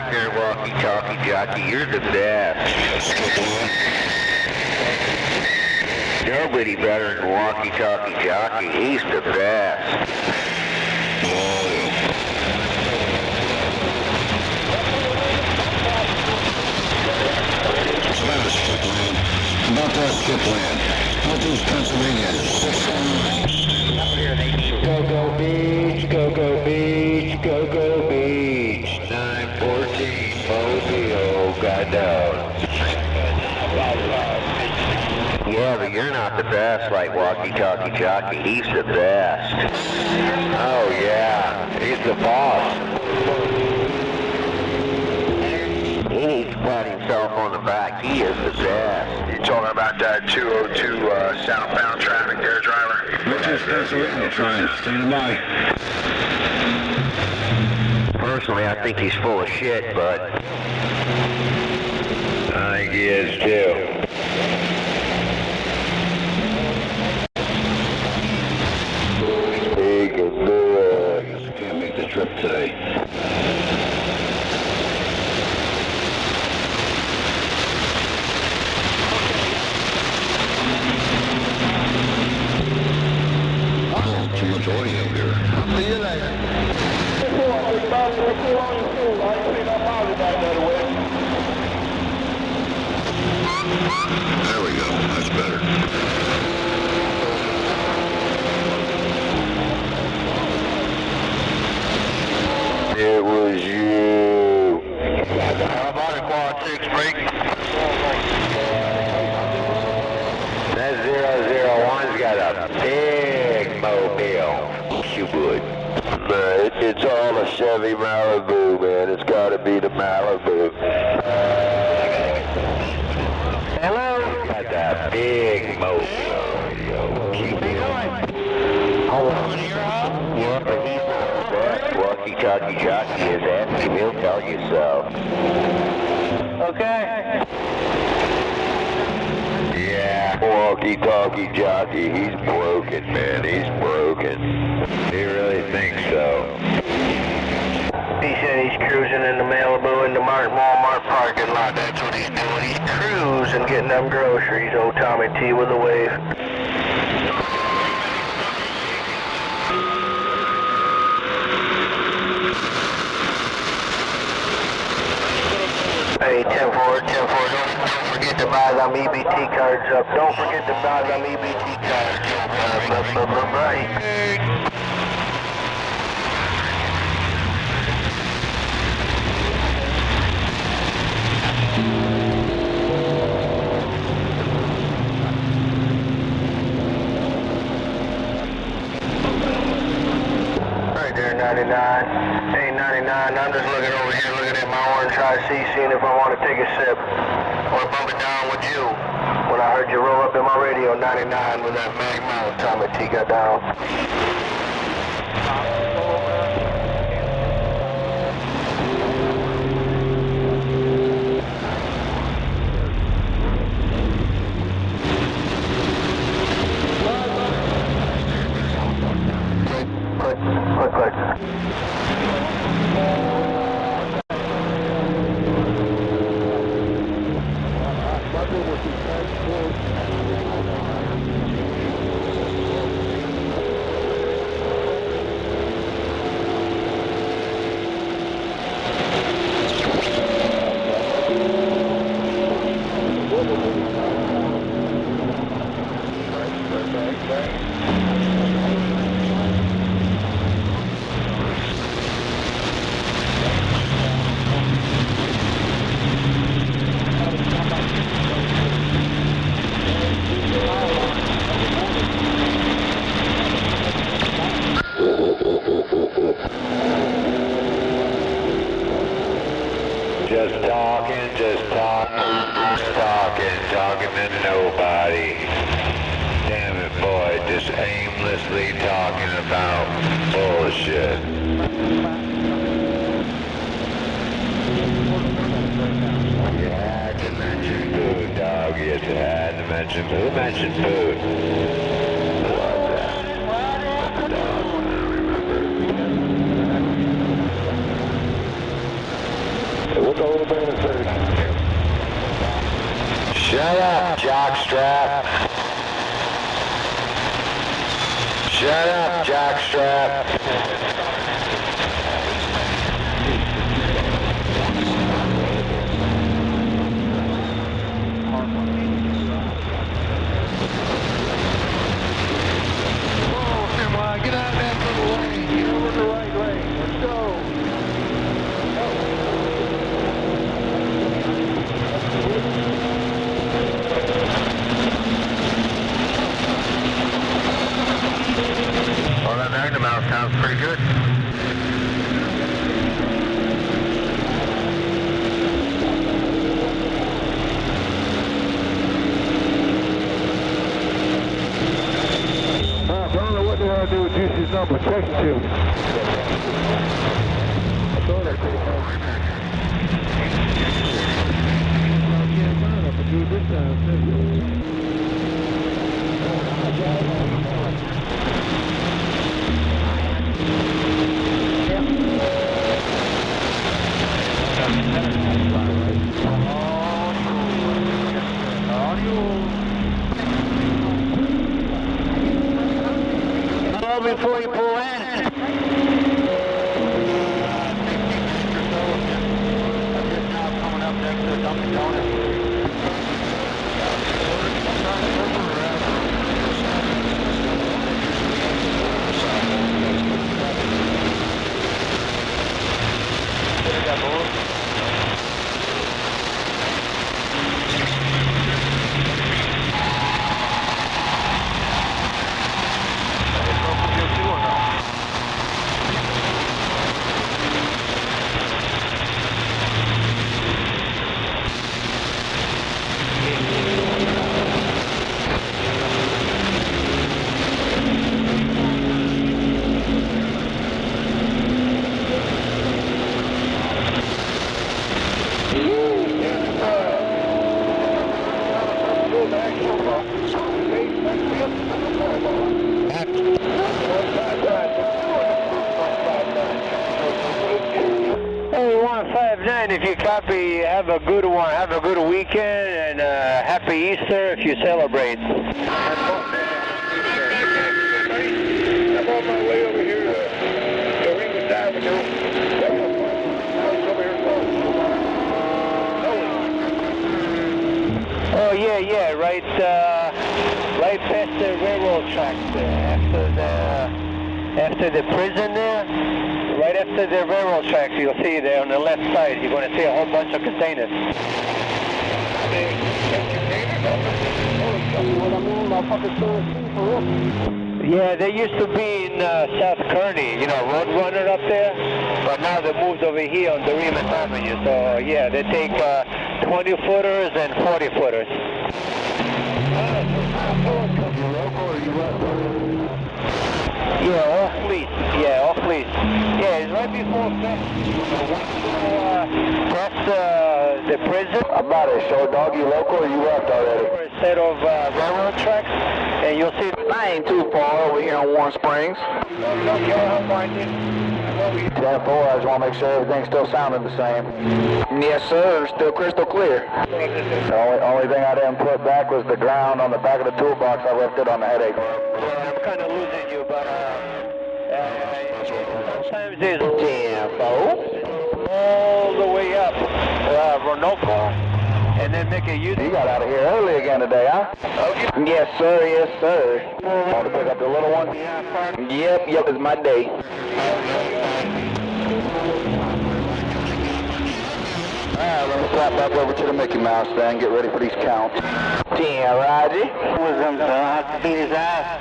[SPEAKER 1] right there, walkie-talkie jockey. You're the best. Nobody better than walkie-talkie jockey. He's the best.
[SPEAKER 15] About that skip land. Northeast Pennsylvania, 619.
[SPEAKER 1] Go, go, beach, go, go, beach, go, go, beach. 914, Mobile, got down. Yeah, but you're not the best like walkie-talkie jockey. He's the best. Oh, yeah. He's the boss. He needs to pat himself on the back. He is the best.
[SPEAKER 5] You talking about that 202 southbound traffic there, driver?
[SPEAKER 15] Northeast Pennsylvania, trying to stand by.
[SPEAKER 1] Personally, I think he's full of shit, but I think he is too.
[SPEAKER 15] He can do it. I guess I can't make the trip today. Too much audio here. See you later. There we go. That's better.
[SPEAKER 1] It was you.
[SPEAKER 5] How about a quad 6 break?
[SPEAKER 1] That 001's got a big mobile. You would.
[SPEAKER 2] It's all a Chevy Malibu, man. It's got to be the Malibu.
[SPEAKER 1] Hello? Got that big mobile. Keep it going. Yeah, but he's not the best walkie-talkie jockey is. Ask him, he'll tell you so. Okay.
[SPEAKER 2] Yeah, walkie-talkie jockey. He's broken, man. He's broken.
[SPEAKER 1] He really thinks so.
[SPEAKER 14] He said he's cruising in the Malibu in the Walmart parking lot. That's what he's doing. He's cruising, getting them groceries. Old Tommy T with a wave. Hey, 10-4, don't forget to buy them EBT cards up. Don't forget to buy them EBT cards. Right. Right there, 99. Hey, 99, I'm just looking over here, looking at my orange IC, seeing if I want to take a sip or bump it down with you. When I heard you roll up in my radio, 99, with that Magma, Tommy T got down. Click.
[SPEAKER 1] talking to nobody. Damn it, boy, just aimlessly talking about bullshit. You had to mention food, dog. Yes, you had to mention food. Who mentioned food? Who was that? Dog, I don't remember.
[SPEAKER 3] We'll go a little bit in first.
[SPEAKER 2] Shut up, jockstrap. Shut up, jockstrap.
[SPEAKER 3] Get out of that little lane. Get over the right lane. Let's go.
[SPEAKER 2] Well, that Magnum out sounds pretty good.
[SPEAKER 3] I don't know what they want to do with Juicy's number. Check it too. I thought I could have. I can't find it, but do it this time too.
[SPEAKER 16] Before you pull in. Coming up next to Dunkin' Donuts.
[SPEAKER 1] If you copy, have a good one, have a good weekend, and happy Easter if you celebrate.
[SPEAKER 3] I'm on my way over here to Ringus Avenue.
[SPEAKER 1] Oh yeah, right past the railroad tracks there, after the prison there. Right after the railroad tracks, you'll see there on the left side, you're going to see a whole bunch of containers. Yeah, they used to be in South Kearney, Roadrunner up there, but now they moved over here on the Remus Avenue. So yeah, they take 20-footers and 40-footers. Yeah, off lease. Yeah, it's right before past the prison.
[SPEAKER 2] About it, show dog, you local or you left already?
[SPEAKER 1] A set of railroad tracks, and you'll see.
[SPEAKER 2] I ain't too far over here in Warm Springs. 10-4, I just want to make sure everything's still sounding the same. Yes, sir, still crystal clear. The only thing I didn't put back was the ground on the back of the toolbox. I left it on the headache.
[SPEAKER 1] Yeah, I'm kind of losing you, but sometimes there's all the way up Roanoke, and then make a U-turn.
[SPEAKER 2] You got out of here early again today, huh? Yes, sir, yes, sir. Want to pick up the little one? Yep, it's my day. Alright, let me slap back over to the Mickey Mouse then, get ready for these counts. Damn, Roger.
[SPEAKER 16] What's up, son? I have to beat his ass.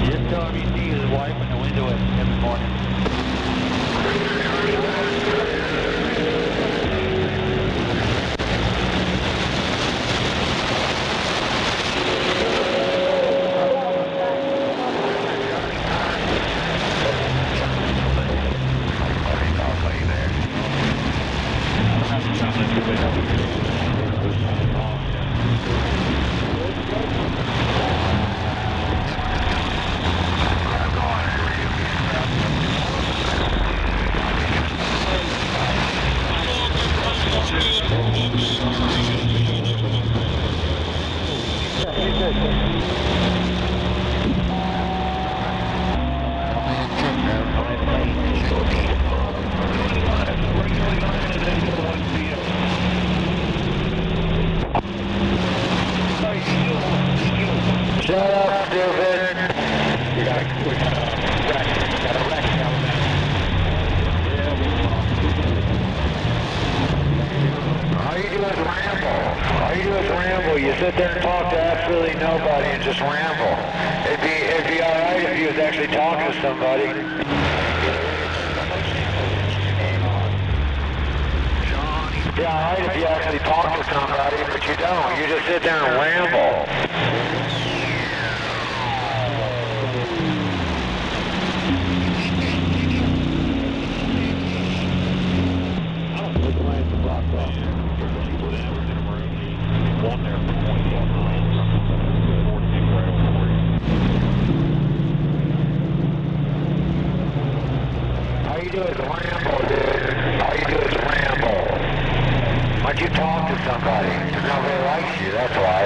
[SPEAKER 1] Just tell him you see his wife in the window every morning. Shut up, stupid.
[SPEAKER 3] We got a wreck down there.
[SPEAKER 1] All you do is ramble. All you do is ramble. You sit there and talk to absolutely nobody and just ramble. It'd be all right if you was actually talking to somebody. Yeah, all right if you actually talk to somebody, but you don't. You just sit there and ramble. All you do is ramble, dude. All you do is ramble. Why don't you talk to somebody? Nobody likes you, that's why.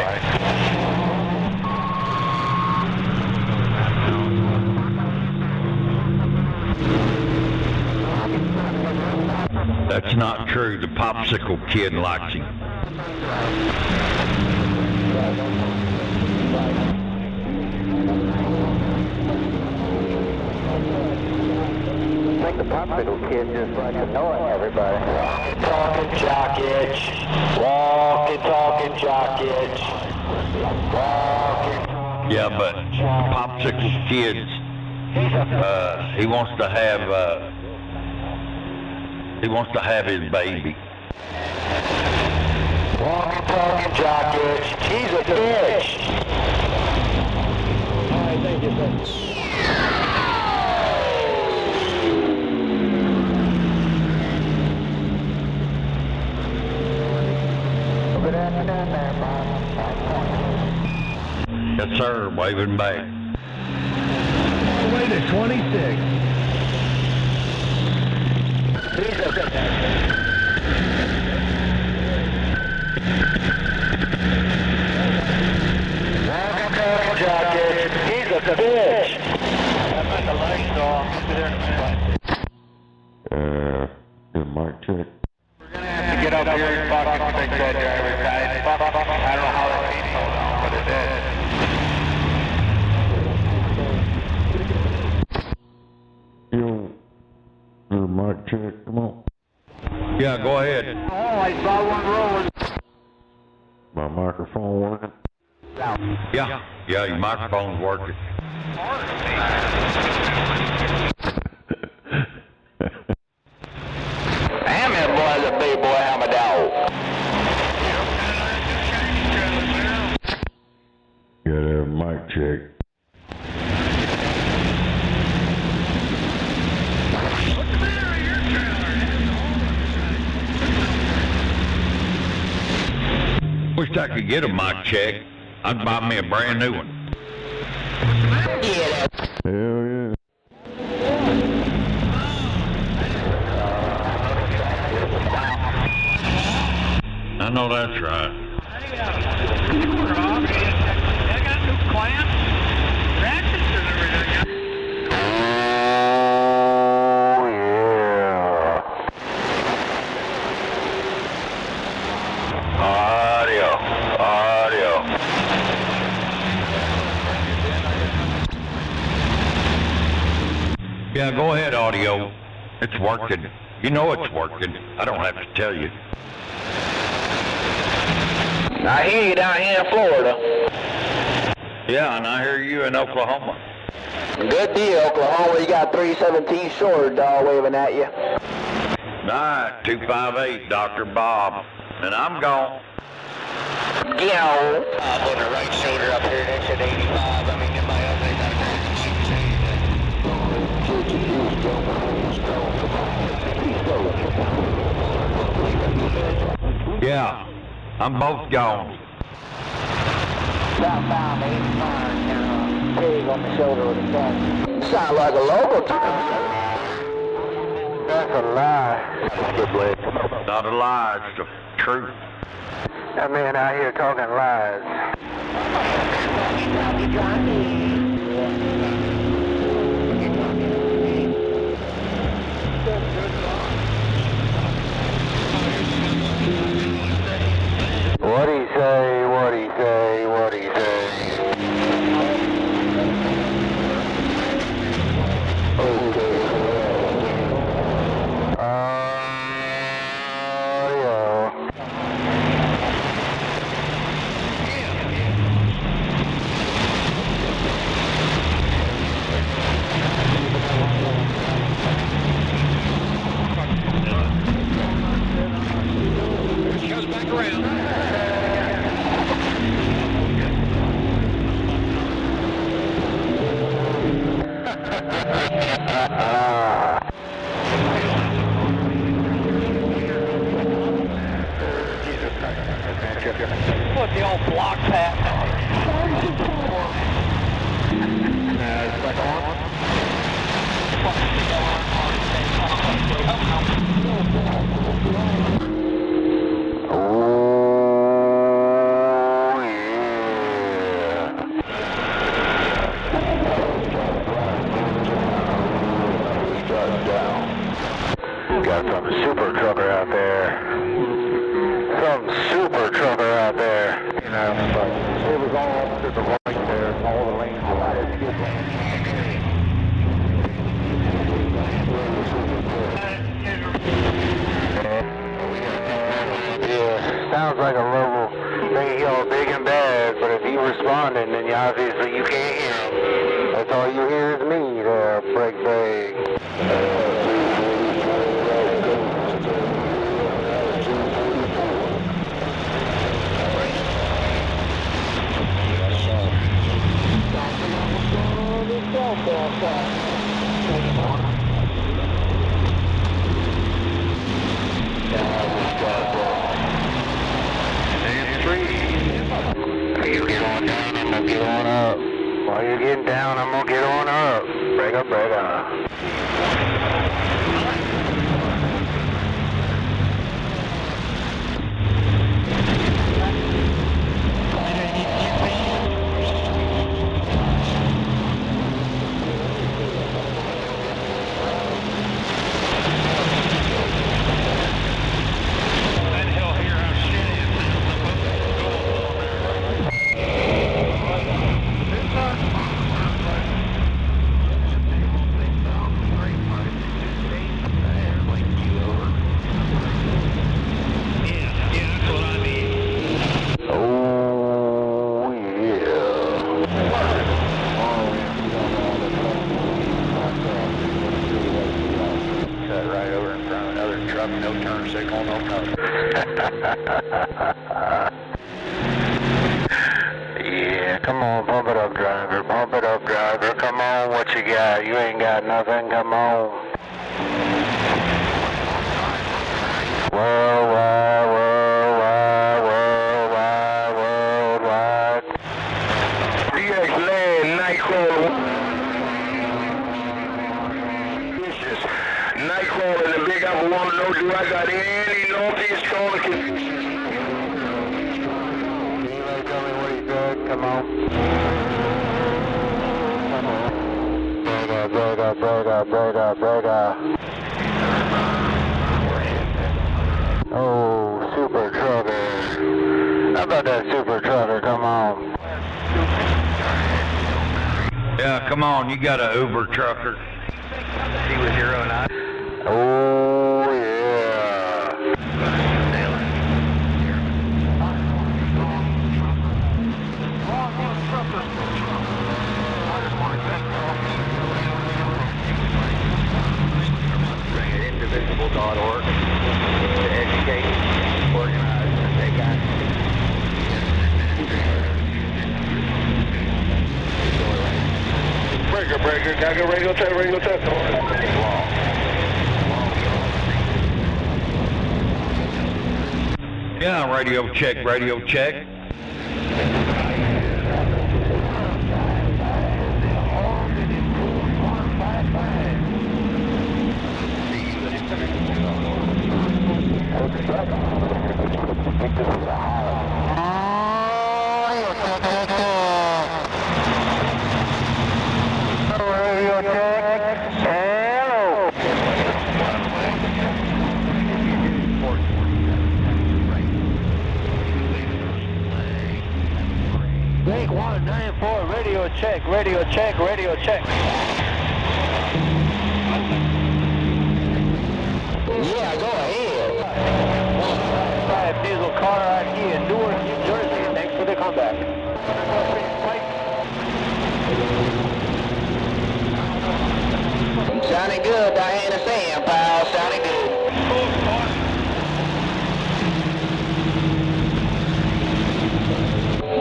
[SPEAKER 18] That's not true. The popsicle kid likes him.
[SPEAKER 16] I think the popsicle kid just likes annoying everybody.
[SPEAKER 1] Talking jock itch. Walking, talking jock itch. Walking.
[SPEAKER 18] Yeah, but popsicle kids, he wants to have his baby.
[SPEAKER 1] Walking, talking jock itch. He's a bitch.
[SPEAKER 3] All right, thank you, sir.
[SPEAKER 16] Good afternoon there, Bob.
[SPEAKER 18] Yes, sir. Waving back.
[SPEAKER 3] All the way to 26.
[SPEAKER 1] Walking, talking jock itch. He's a bitch.
[SPEAKER 9] I'm at the lights off. Be there in a minute.
[SPEAKER 6] Good mark check.
[SPEAKER 9] To get up here and fucking fix that driver's side. I don't know how that means hold on, but it is.
[SPEAKER 6] Yo, good mark check. Come on.
[SPEAKER 18] Yeah, go ahead.
[SPEAKER 9] Oh, I saw one rolling.
[SPEAKER 6] My microphone working?
[SPEAKER 18] Yeah, your microphone's working.
[SPEAKER 10] Damn, that boy's a big boy, I'm a dog.
[SPEAKER 6] Got a mic check.
[SPEAKER 18] Wish I could get a mic check. I'd buy me a brand new one.
[SPEAKER 6] Hell yeah.
[SPEAKER 18] I know that's right.
[SPEAKER 9] I got new clamps, ratchets, and everything.
[SPEAKER 1] Oh, yeah. Audio. Audio.
[SPEAKER 18] Yeah, go ahead, audio. It's working. You know it's working. I don't have to tell you.
[SPEAKER 10] I hear you down here in Florida.
[SPEAKER 18] Yeah, and I hear you in Oklahoma.
[SPEAKER 10] Good deal, Oklahoma. You got 317 short dog waving at you.
[SPEAKER 18] All right, 258, Dr. Bob. And I'm gone.
[SPEAKER 10] Yeah.
[SPEAKER 4] I'm on the right shoulder up here next to 85. I mean, in my other got
[SPEAKER 18] Yeah, I'm both gone.
[SPEAKER 16] Southbound 85, pig on the shoulder with a gun.
[SPEAKER 10] Sound like a local to
[SPEAKER 16] That's a lie.
[SPEAKER 1] Good blade.
[SPEAKER 18] Not a lie, it's the truth.
[SPEAKER 16] That man out here talking lies.
[SPEAKER 1] What'd he say? What'd he say? What'd he say?
[SPEAKER 19] Goes back around. What the old block pack?
[SPEAKER 1] Got some super trucker out there. Some super trucker out there. You know, but it was all up to the right there. All the lanes were right. Yeah, sounds like a level thing all big and bad, but if he responding, then obviously you can't hear him. That's all you hear is me there, break. You get on down, I'm gonna get on up. While you're getting down, I'm gonna get on up. Break up.
[SPEAKER 19] No turn signal, no nothing.
[SPEAKER 1] Yeah, come on, pump it up, driver. Pump it up, driver. Come on, what you got? You ain't got nothing. Come on. Worldwide.
[SPEAKER 13] DX land, Nightcrawler. Nightcrawler in the Big Apple want to know, do I got any Northeast caller?
[SPEAKER 1] Can you tell me what he said? Come on. Brother. Oh, super trucker. How about that super trucker? Come on.
[SPEAKER 18] Yeah, come on, you got an Uber trucker.
[SPEAKER 19] He was 09.
[SPEAKER 1] Oh, yeah.
[SPEAKER 19] Indivisible.org to educate, organize, and take action.
[SPEAKER 13] Breaker, can I go radio check?
[SPEAKER 18] Yeah, radio check.
[SPEAKER 8] Nake 194, radio check, radio check, radio check.
[SPEAKER 15] Yeah, go ahead.
[SPEAKER 8] 5 diesel car ID in Newark, New Jersey. Thanks for the comeback.
[SPEAKER 15] Sounding good, Diana Sam, pal. Sounding good.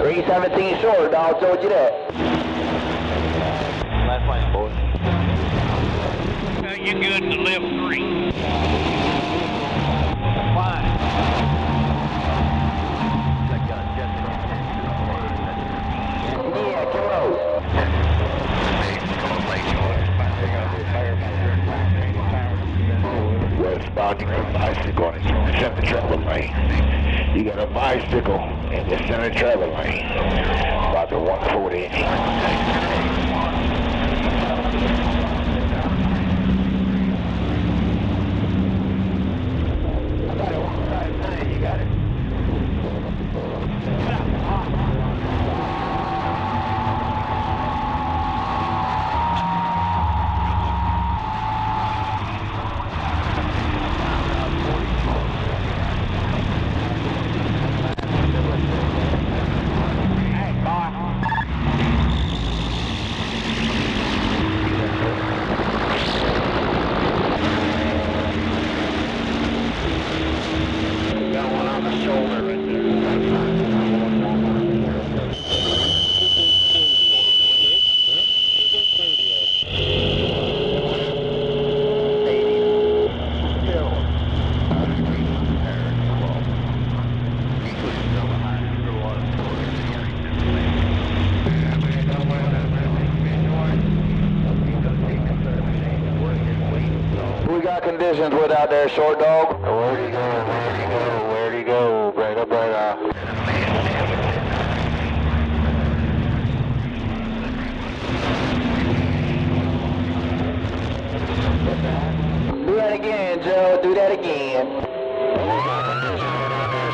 [SPEAKER 15] 317 short, dog. Told you that.
[SPEAKER 19] Last lane, boys.
[SPEAKER 9] You good to left 3.
[SPEAKER 19] Fine.
[SPEAKER 15] Yeah, come on.
[SPEAKER 13] Westbound bicycle in the center travel lane. You got a bicycle in the center travel lane. About the 140.
[SPEAKER 15] You got it. Conditions with out there, short dog.
[SPEAKER 2] Where'd he go? Where'd he go? Where'd he go? Bring up, bring up.
[SPEAKER 15] Do that again, Joe. Do that again.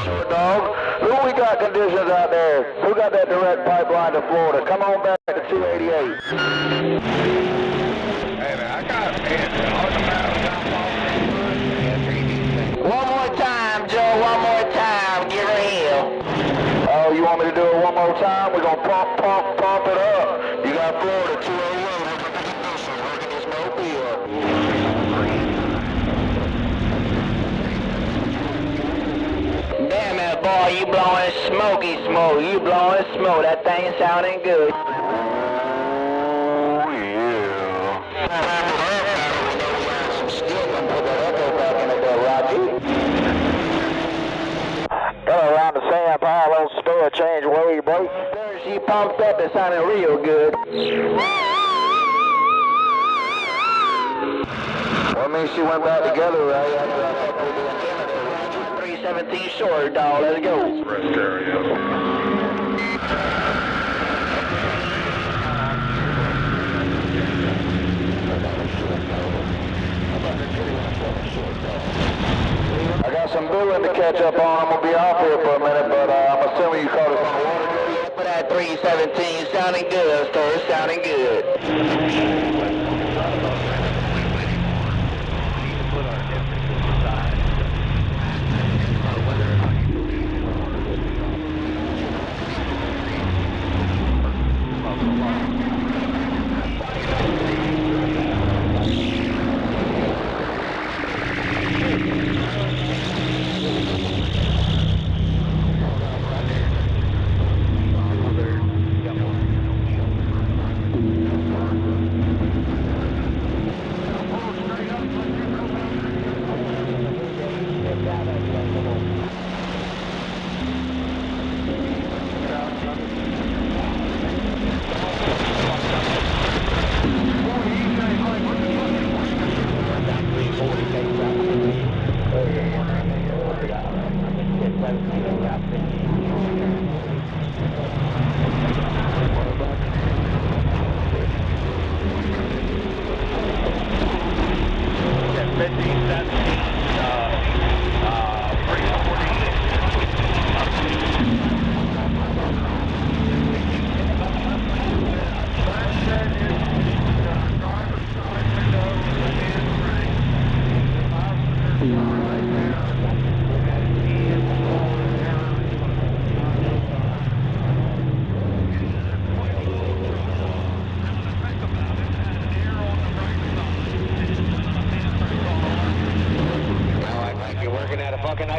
[SPEAKER 15] Short dog. Who we got conditions out there? Who got that direct pipeline to Florida? Come on back to 288.
[SPEAKER 5] Hey, man, I got
[SPEAKER 15] One more time, Joe. One more time. Give her hell. Oh, you want me to do it one more time? We're going to pump it up. You got Florida 201. Working this mobile. Damn it, boy. You blowing smoky smoke. You blowing smoke. That thing sounding good. Around the sand pile on spare change where you break. She pumped up, it sounded real good. Well, I mean, she went back together, right? 317 short, dog, let's go.
[SPEAKER 5] Rest area.
[SPEAKER 15] I got some booing to catch up on. I'm going to be off here for a minute, but I'm assuming you caught us on the water. For that 317, sounding good, sir, sounding good.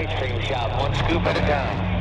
[SPEAKER 19] ice cream shop, one scoop at a time.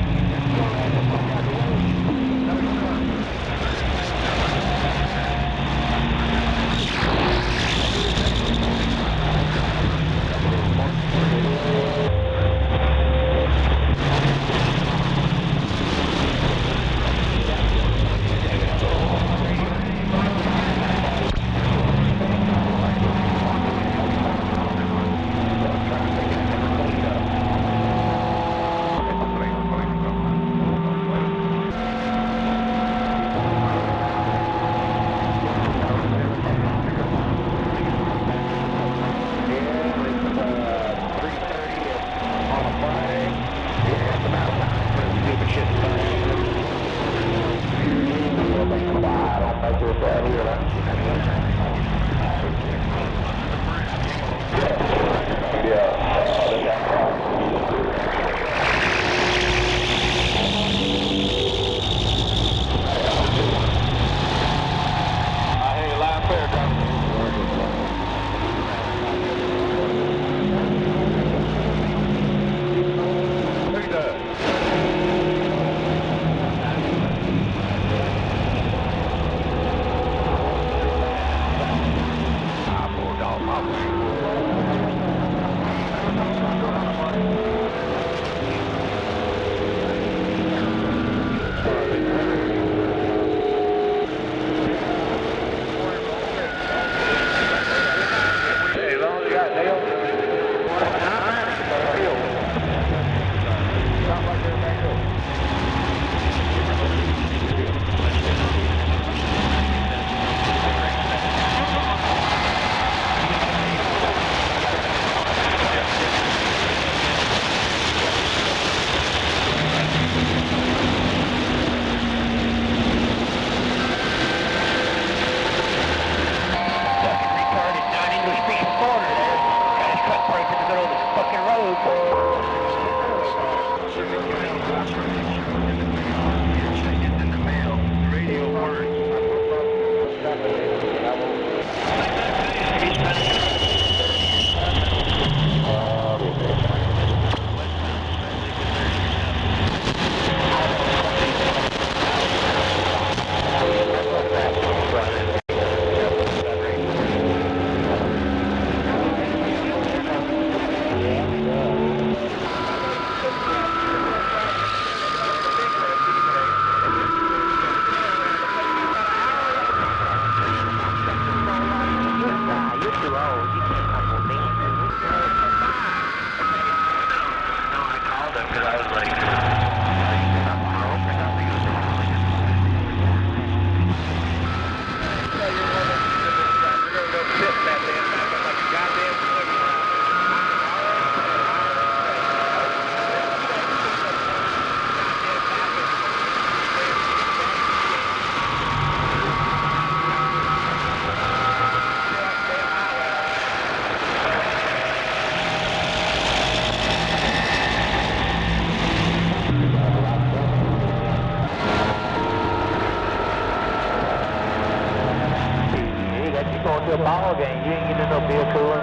[SPEAKER 14] To a ball game, you ain't getting no beer cooler.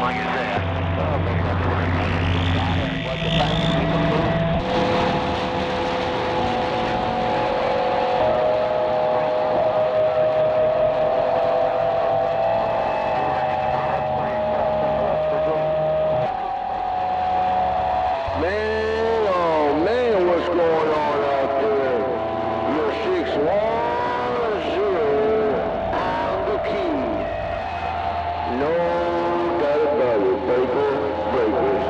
[SPEAKER 19] Like I said.
[SPEAKER 15] Man, oh man, what's going on out there? You're 610. I'm the key. No doubt about it, breakers.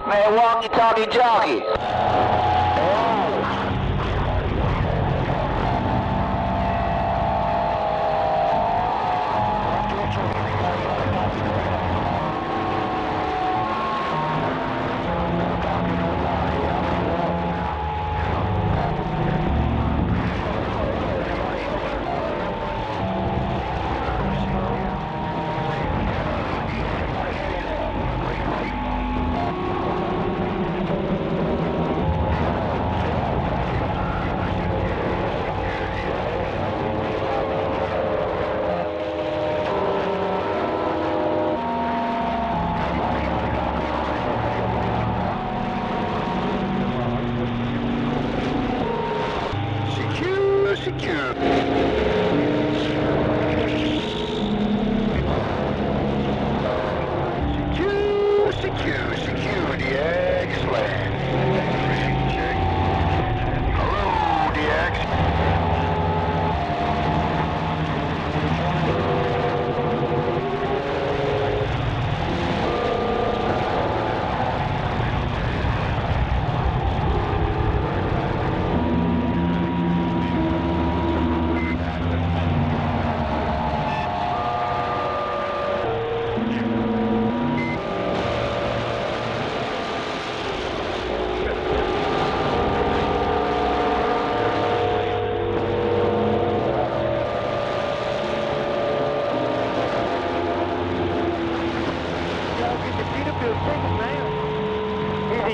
[SPEAKER 14] Man, walkie talkie jockey.
[SPEAKER 2] Security, excellent. Hello, DX.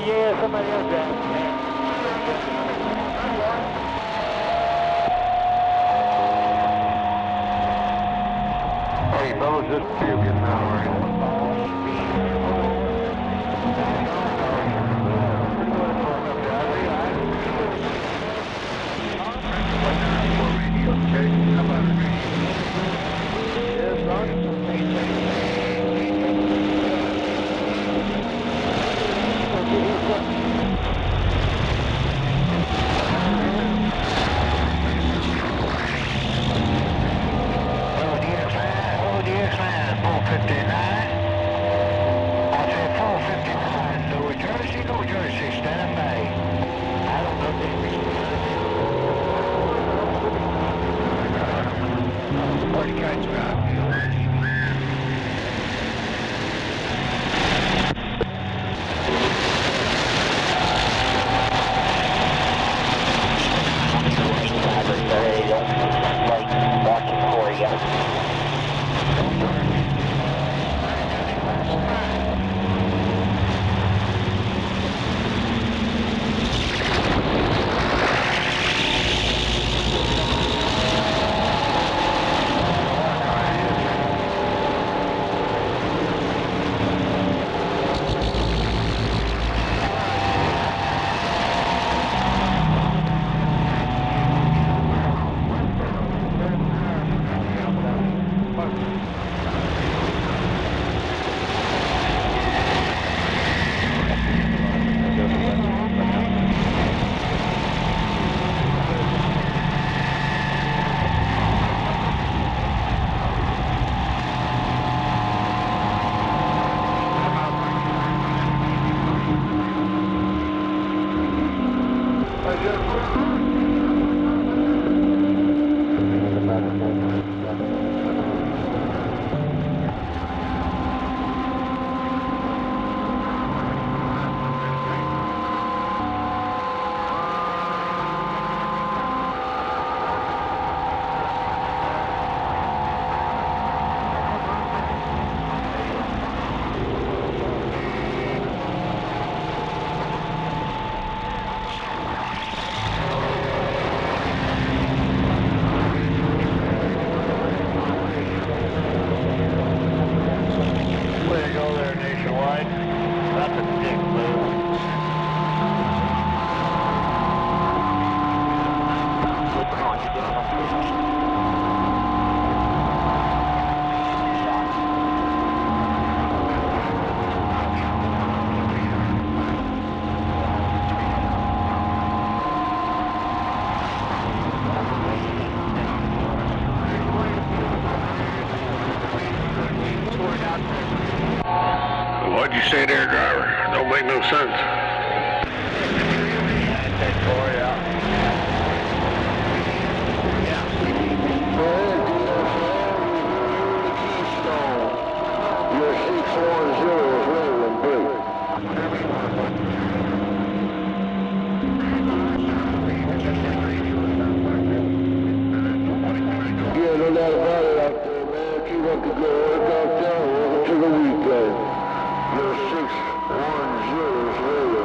[SPEAKER 14] Yeah, somebody else driving.
[SPEAKER 2] Hey, fellas, this will be a good time,
[SPEAKER 13] What'd you say there, driver? Don't make no sense.
[SPEAKER 15] Your 610 is ready and blue. Yeah, no doubt about it out there, man. Keep up the good work out there. Welcome to the weekend. Your 610 is ready.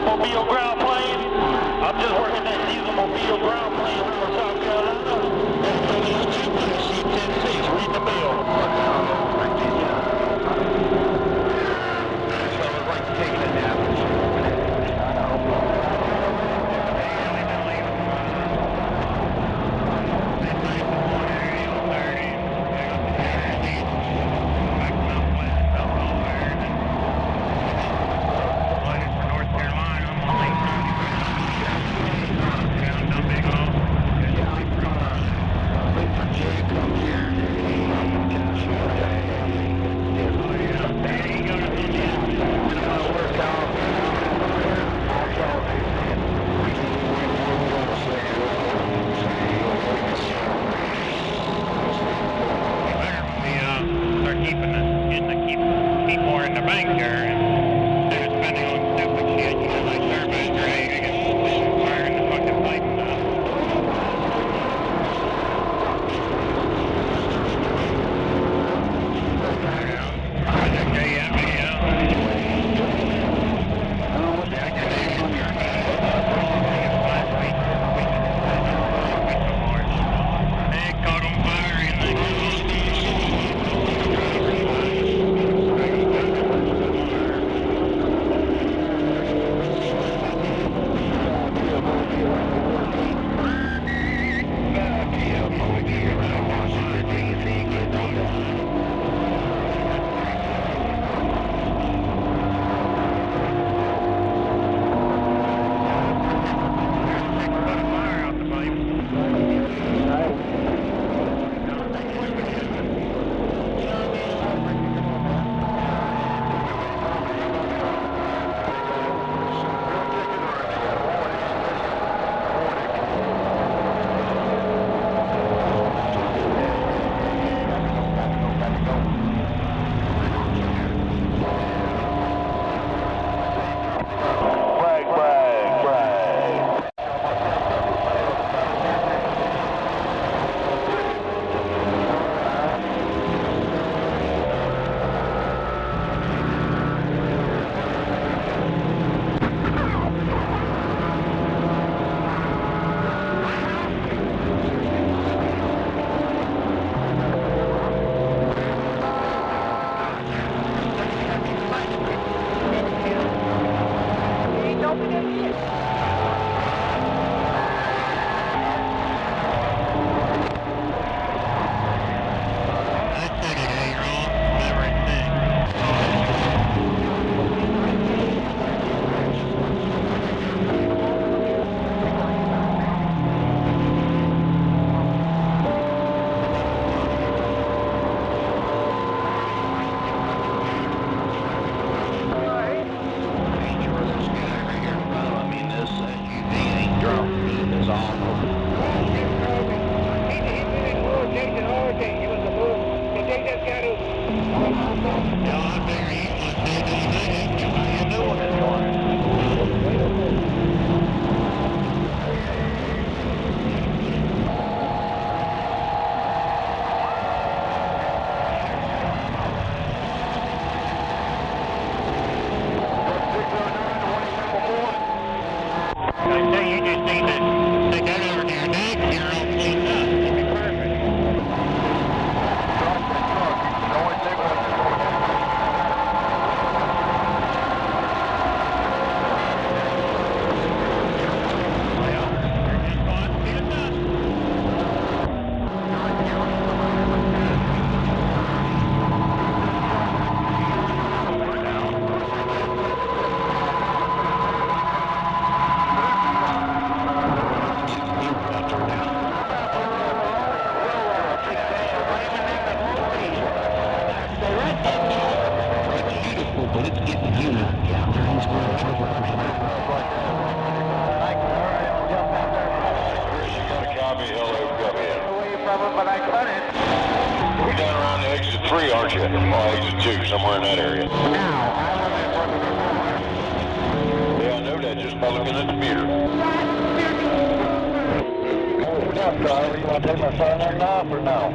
[SPEAKER 14] Mobile ground plane. I'm just working that diesel mobile ground plane from South Carolina. SDRPLAY 10-6, read the bill.
[SPEAKER 19] So it was like taking a nap or something.
[SPEAKER 9] Keep more in the bank here and they're spending on stupid shit, you know, like survey drag and firing the fucking pipe stuff.
[SPEAKER 13] Somewhere in that area. Yeah, I know that just by looking at the meter.
[SPEAKER 3] What's up, driver? You want to take my son in off or no?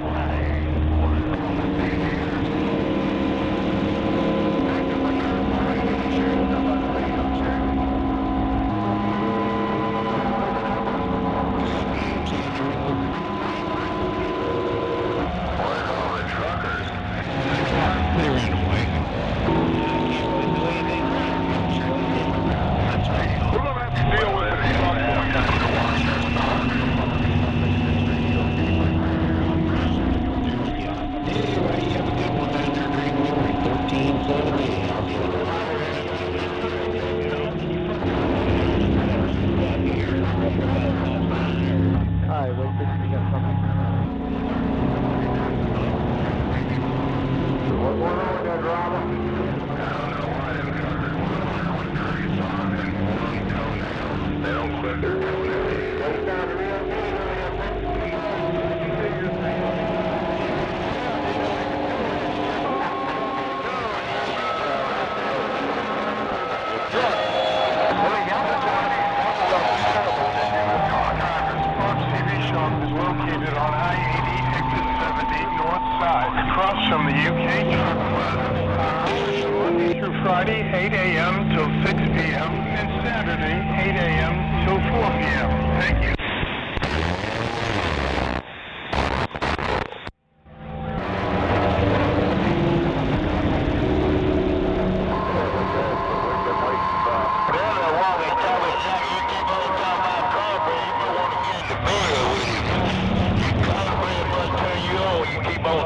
[SPEAKER 9] Friday 8 a.m. till 6 p.m. and Saturday 8 a.m. till 4 p.m. Thank you.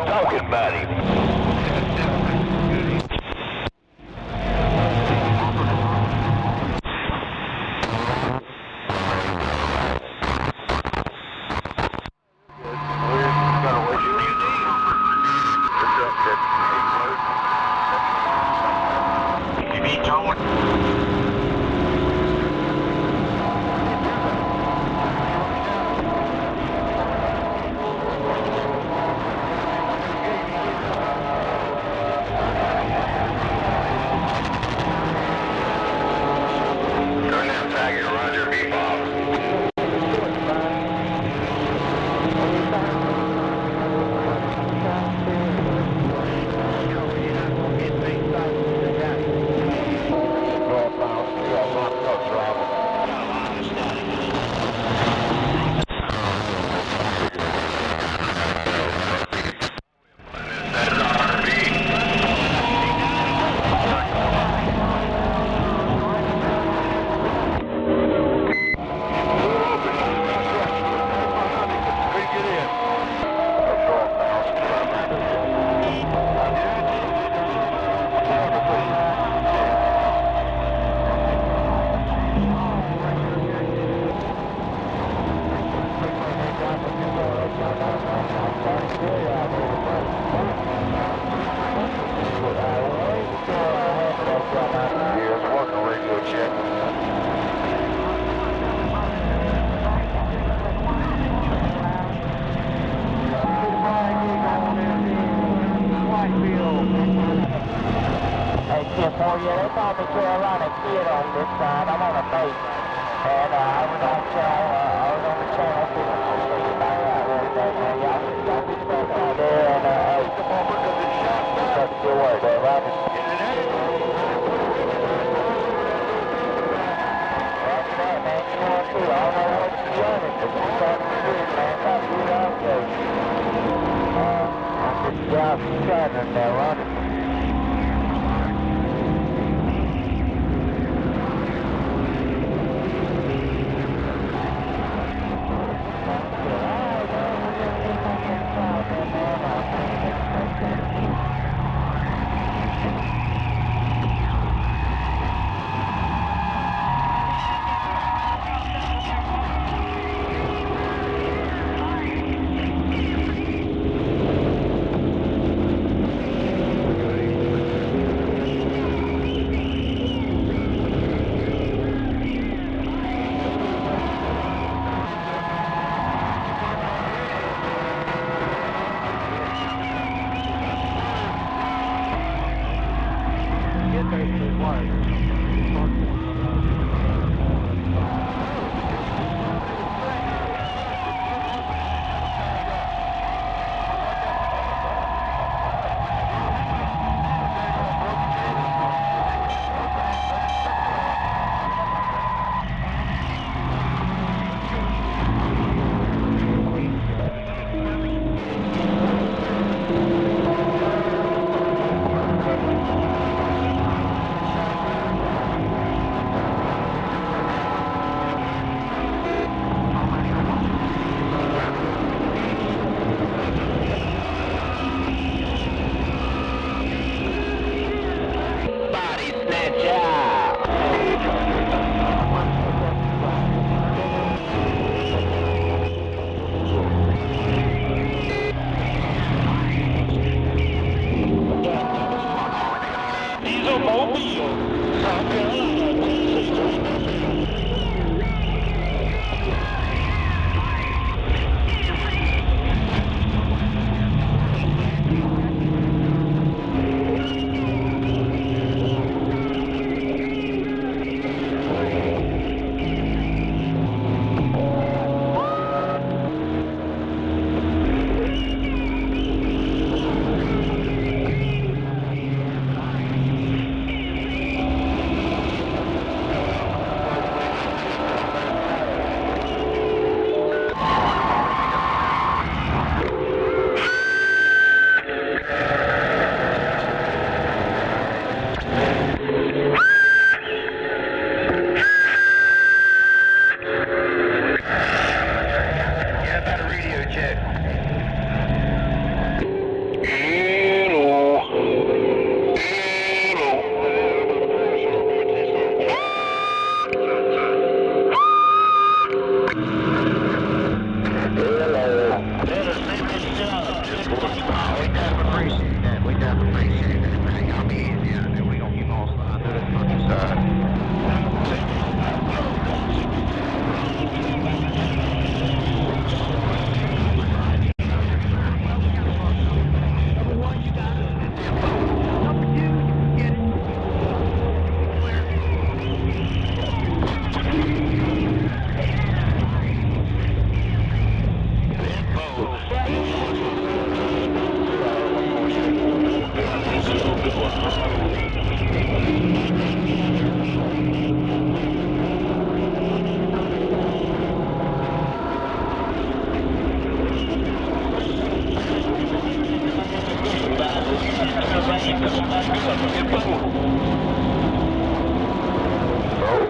[SPEAKER 4] Talking about him.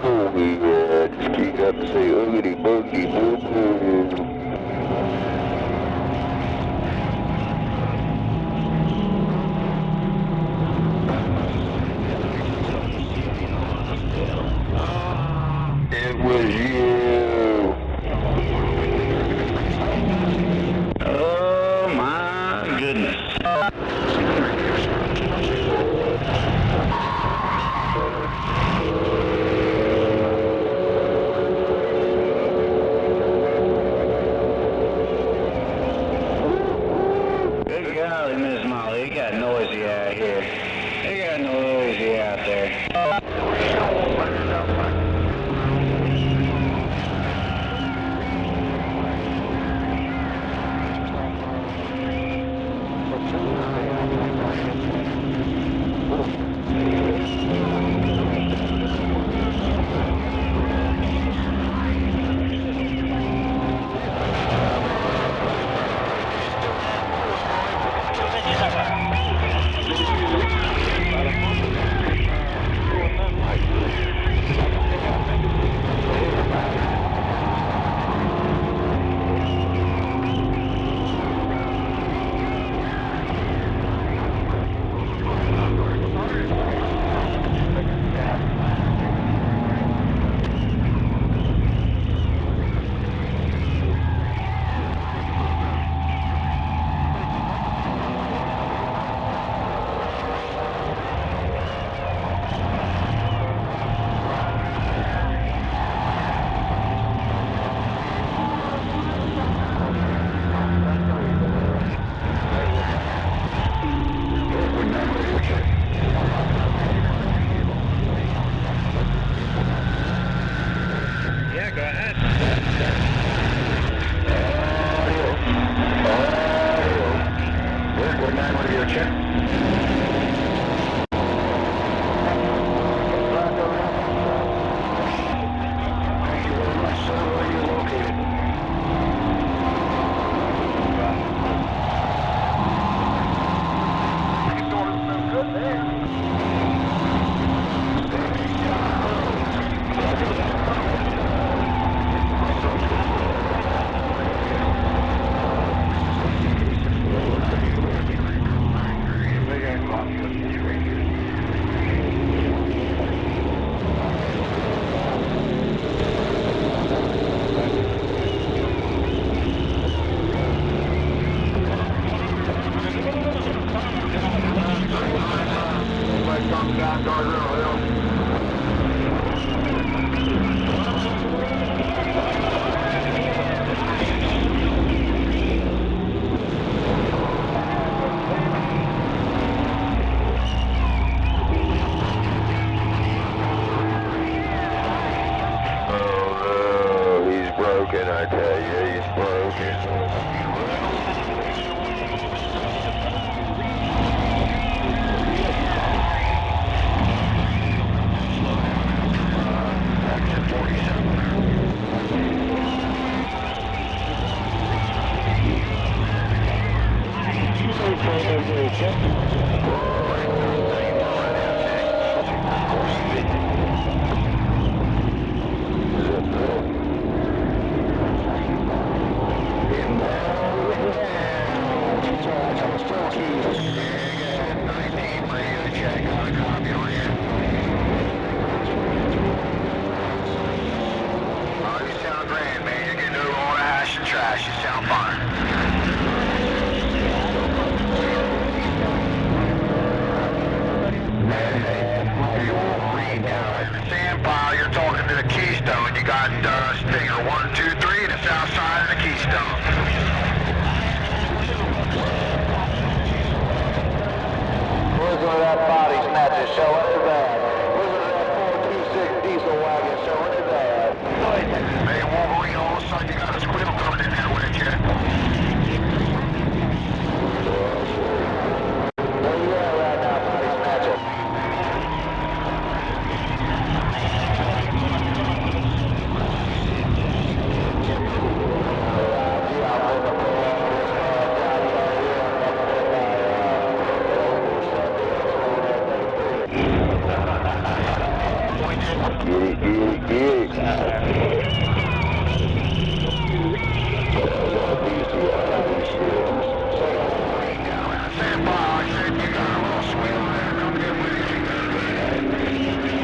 [SPEAKER 13] Oh, yeah, just keep up to say oogity boogity boo. It was you.
[SPEAKER 10] Oh my goodness. Good golly, Miss Molly, it got noisy out here. It got noisy out there.
[SPEAKER 9] Yeah, go ahead.
[SPEAKER 10] What number is your check? Thank you very much, sir. Where are you located?
[SPEAKER 15] Good there.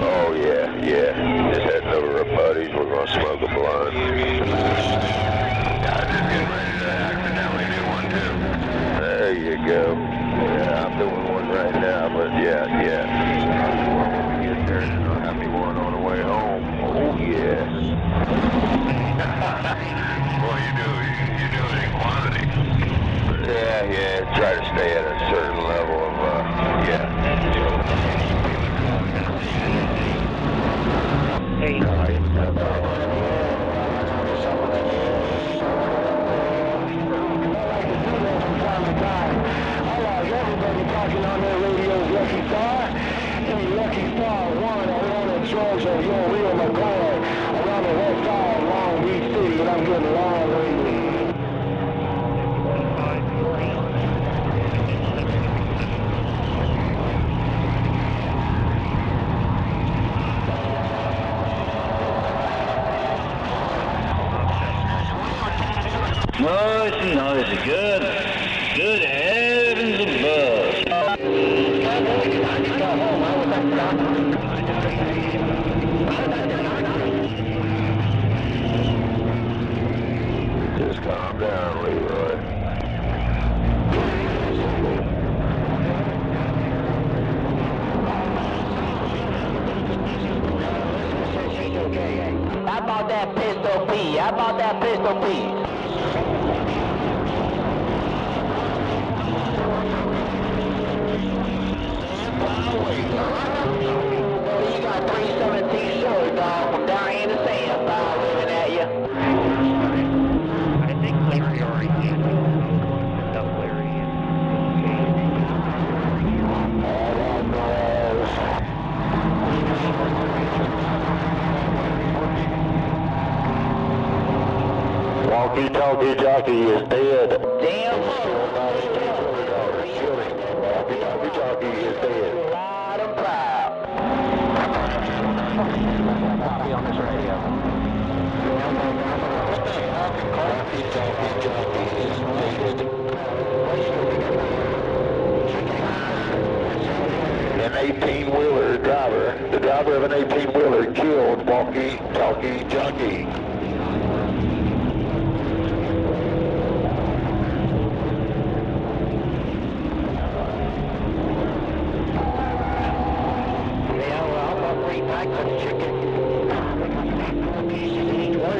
[SPEAKER 13] Oh yeah. Just heading over to our buddies. We're gonna smoke a blunt. There you go. Yeah, I'm doing one right now, but yeah. When we get there, I'll have me one on the way home. Oh yeah.
[SPEAKER 5] Well, you do it in quantity.
[SPEAKER 13] Yeah. Try to stay at a certain level of,
[SPEAKER 19] Hey.
[SPEAKER 15] Everybody talking on their radio's Lucky Star. Hey, Lucky Star 1, Atlanta, Georgia, your real McCoy. Around the west side, Long Beach City, but I'm getting long lately.
[SPEAKER 10] Noisy, good heavens above.
[SPEAKER 13] Just calm down, Leroy.
[SPEAKER 16] How about that pistol P? How about that pistol P? You got 317 short, dog, from down here in the sand pile waving at you.
[SPEAKER 9] I think Larry already did. Double Larry.
[SPEAKER 15] Walkie-talkie jockey is dead.
[SPEAKER 16] Damn.
[SPEAKER 15] Walkie-talkie jockey is dead.
[SPEAKER 16] Loud and proud. Copy on this radio.
[SPEAKER 15] Walkie-talkie jockey is dead. An 18-wheeler driver, the driver of an 18-wheeler killed walkie-talkie jockey.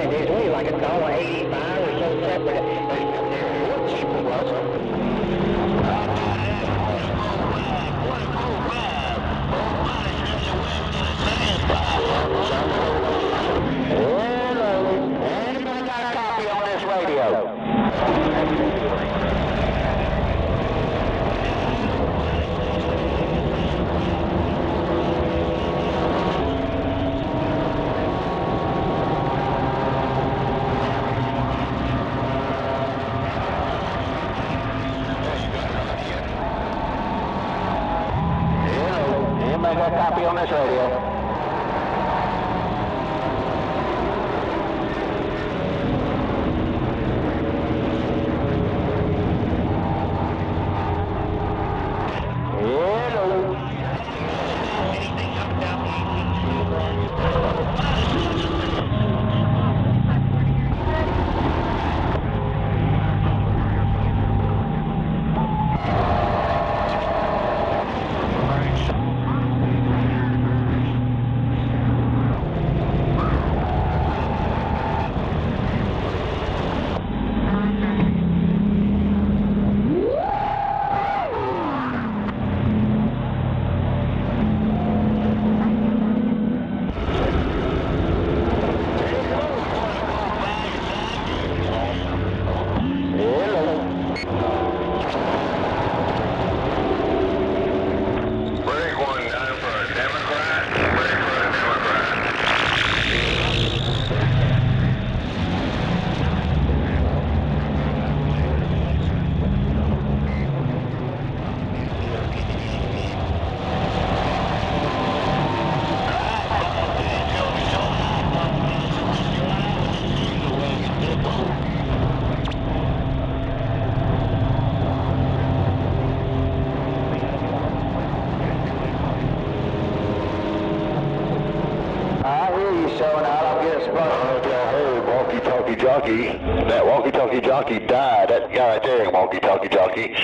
[SPEAKER 16] There's only like $1.85 or so separate. Anybody got a copy on this radio? Anybody got a copy on this radio?
[SPEAKER 15] MOP showing out. I'm getting spun.
[SPEAKER 2] Y'all heard walkie-talkie jockey. That walkie-talkie jockey died. That guy right there, walkie-talkie jockey.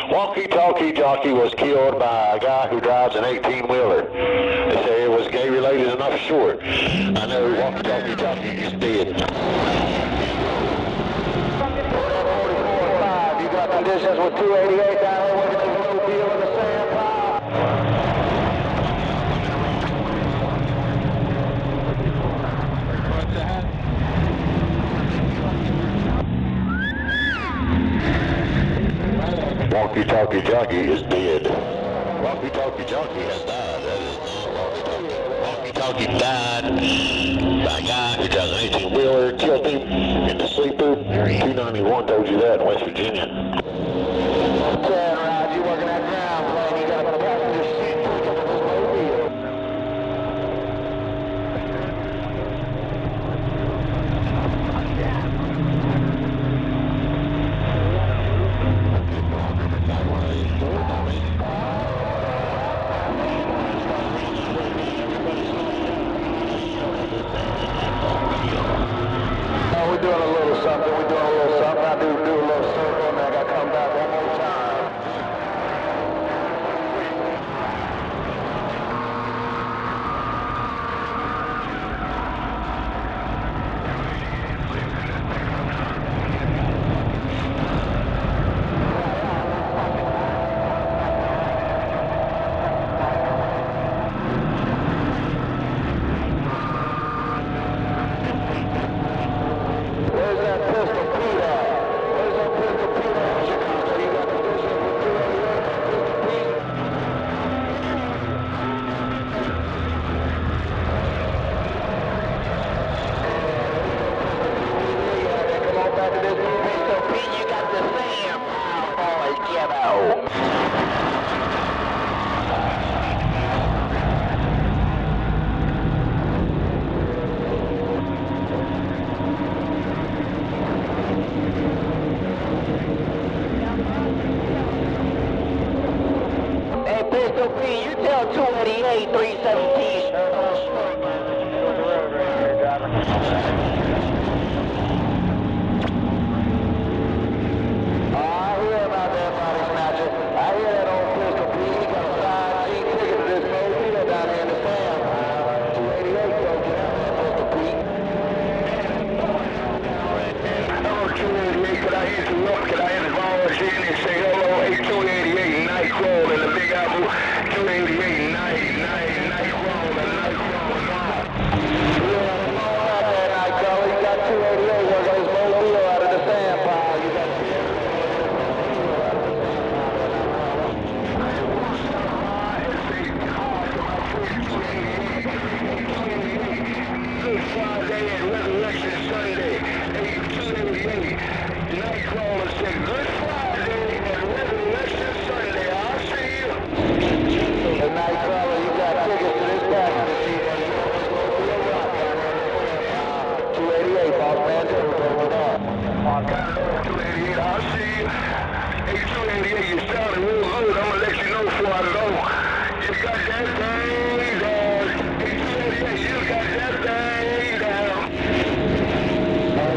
[SPEAKER 2] Walkie-talkie jockey was killed by a guy who drives an 18-wheeler. They say it was gay-related enough short. I know walkie-talkie jockey is dead.
[SPEAKER 15] 44.5. You got conditions with 288 down there working this mobile in the sand pile.
[SPEAKER 2] Walkie-talkie jockey is dead. Walkie-talkie jockey has died. That is not walkie-talkie. Walkie-talkie died by a guy who drives an 18-wheeler, killed him in the sleeper. 291 told you that in West Virginia.
[SPEAKER 15] 10, Rod, you working that ground plane. You got a passenger seat working with this mobile. We're doing a little something. I do a little circle and I got to come back one more time. Where's that pistol Pete at? Where's that pistol Pete at? Chicago, you got conditions with 288 pistol Pete? Come on back to this pistol Pete. You got the same boys, kiddo. Hey, Pistol P, you tell 288, 317. I hear about that body snatcher. I hear that old Pistol P. He got a 5G ticket to this mobile down here in the sand. 288, go get out there, Pistol P.
[SPEAKER 13] Hello, 288, could I interrupt? Could I advise in and say hello, 8288 Nightcrawler in the Big Apple, 288 Nightcrawler.
[SPEAKER 15] You got 288 working his mobile out of the sand pile. You got
[SPEAKER 13] Good Friday and Resurrection Sunday, 8288 Nightcrawler said, Good Friday and Resurrection Sunday, I'll see you.
[SPEAKER 15] the Nightcrawler, you got tickets to this passenger seat. 288, boss man, Joe, over there.
[SPEAKER 13] 288, I'll see you. Hey, 288, you sounded real good. I'm gonna let you know before I go. You got that thing down. Hey, 288, you got that thing down.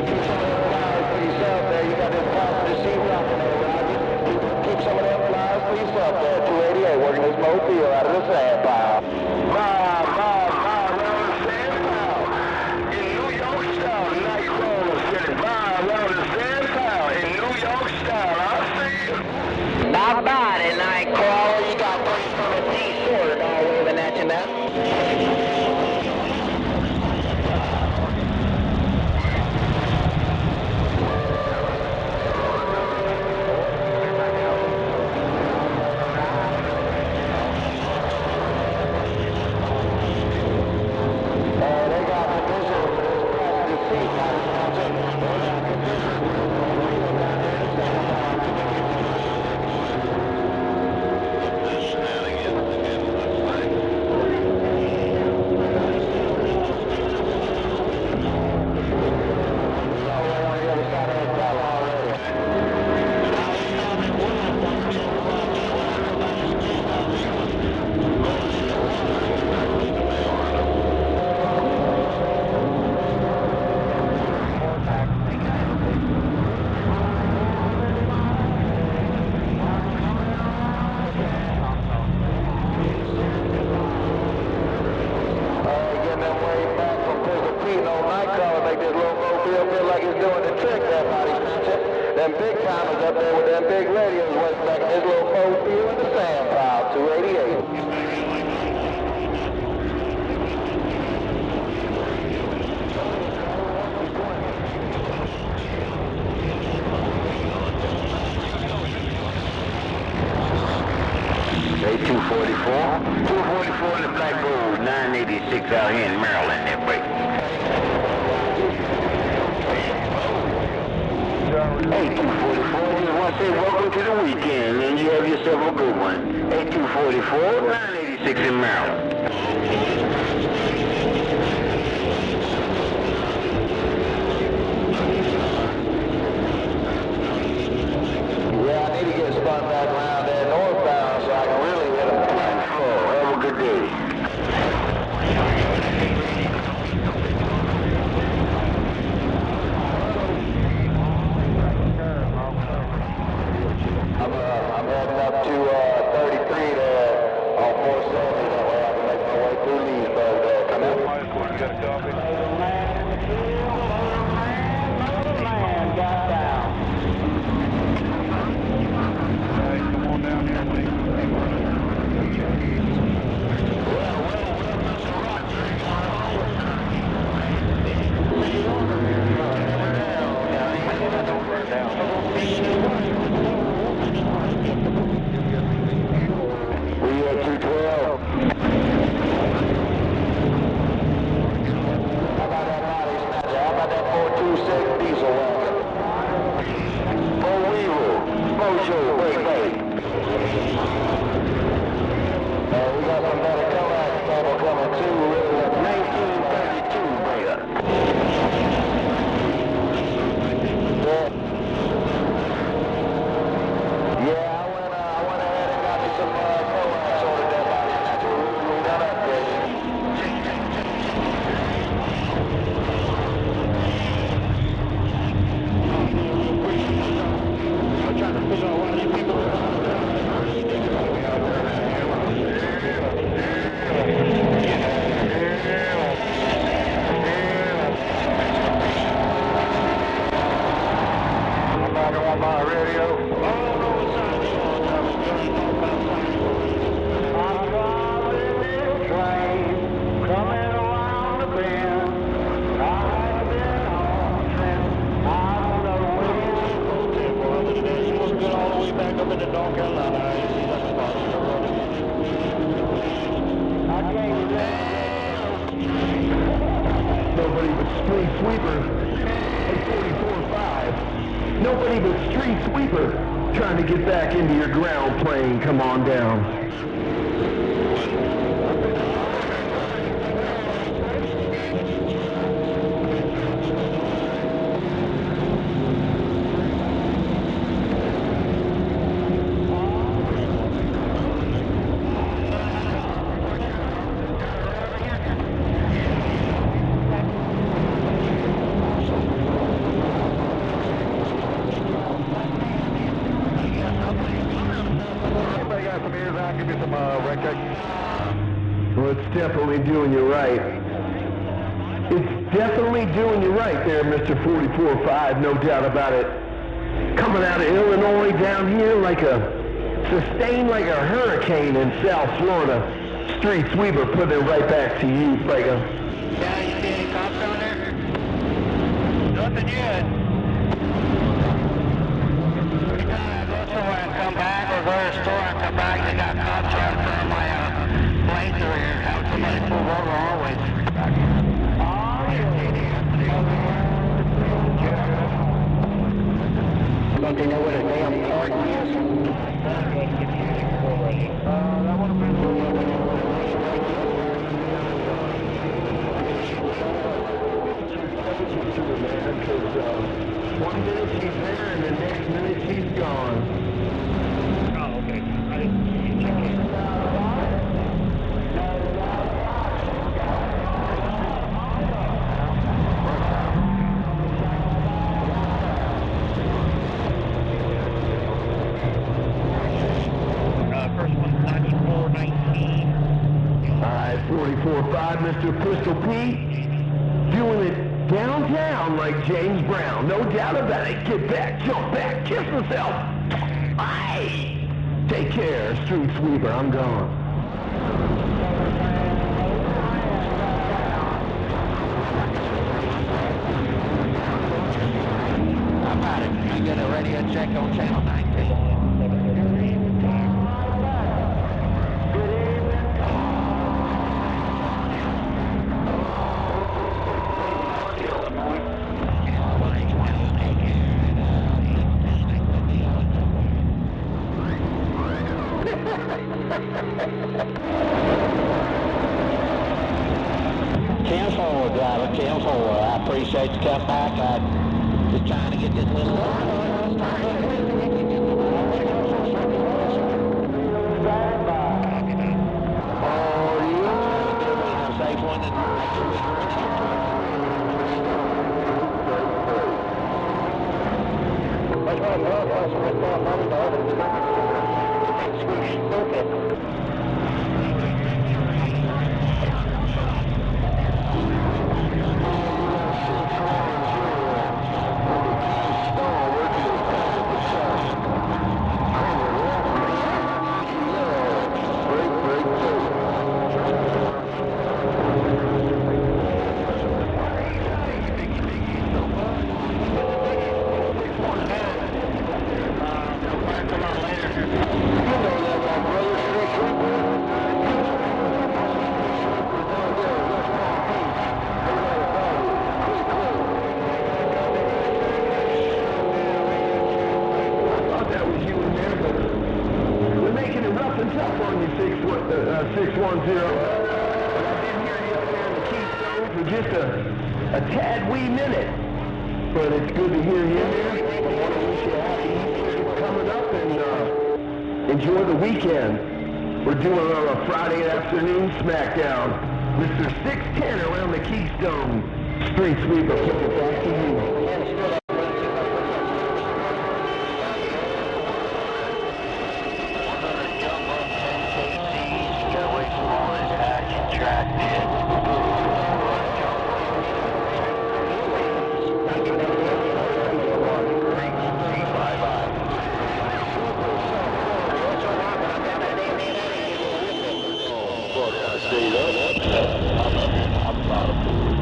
[SPEAKER 15] Keep some of them flowers for yourself there. You got this passenger seat rocking there, Roger. Keep some of them flowers for yourself there. 288, working this mobile out of the sand pile.
[SPEAKER 13] Around the sand pile. In New York style, Nightcrawler said it. Around the sand pile. In New York style, I'll see you.
[SPEAKER 15] Not bad, Nightcrawler. You got 3 from a T-shirt all waving at you now.
[SPEAKER 19] 244 in the Black Gold, 986 out here in Maryland, that way. 244, just want to say welcome to the weekend, and you have yourself a good one. 244, 986 in Maryland.
[SPEAKER 2] Yeah, I need to get spun back around there northbound so I can really hit them. Have a good day. I'm heading up to 33 there on 470. That way I can make my way through these bugs there. Come out. You got a copy? Man got down. Hey, come on down here and take We at 212. How about that body snatcher? How about that 426 diesel wagon? Four Weevil, Mojo, break. We got some better comeback cable coming too. 1932 breaker. Yeah, I went ahead and got me some coax ordered that body snatcher. We done upgrade. I'm trying to figure out why you people I'm back on my radio.
[SPEAKER 17] Nobody but street sweeper at 44.5. Nobody but street sweeper trying to get back into your ground plane. Come on down. Well, it's definitely doing you right. It's definitely doing you right there, Mr. 44.5, no doubt about it. Coming out of Illinois down here like sustained like a hurricane in South Florida. Street sweeper putting it right back to you like a...
[SPEAKER 14] Yeah, you see any cops down there? Nothing yet. Every time I go somewhere and come back, or go to the store and come back, they got cops right in front of my plane through here. Have somebody pull over always. Don't they know what a damn card is? That would have been...
[SPEAKER 17] One minute she's there and the next minute she's gone.
[SPEAKER 9] Oh, okay. I didn't see you check in. First one's 9419.
[SPEAKER 17] Alright, 44.5, Mr. Pistol Pete. Doing it downtown like James Brown. No doubt about it. Get back, jump back, kiss myself. Aye. Take care, street sweeper. I'm gone.
[SPEAKER 14] I'm out of here. I get a radio check on channel 19.
[SPEAKER 16] 10-4, driver, 10-4. I appreciate you coming back. I'm just trying to get this little... Safe one and make sure we
[SPEAKER 17] a tad wee minute, but it's good to hear you there. I want to wish you a happy Easter coming up and enjoy the weekend. We're doing on a Friday afternoon smackdown. Mr. 610 around the Keystone Street Sweeper. Kick it back to you.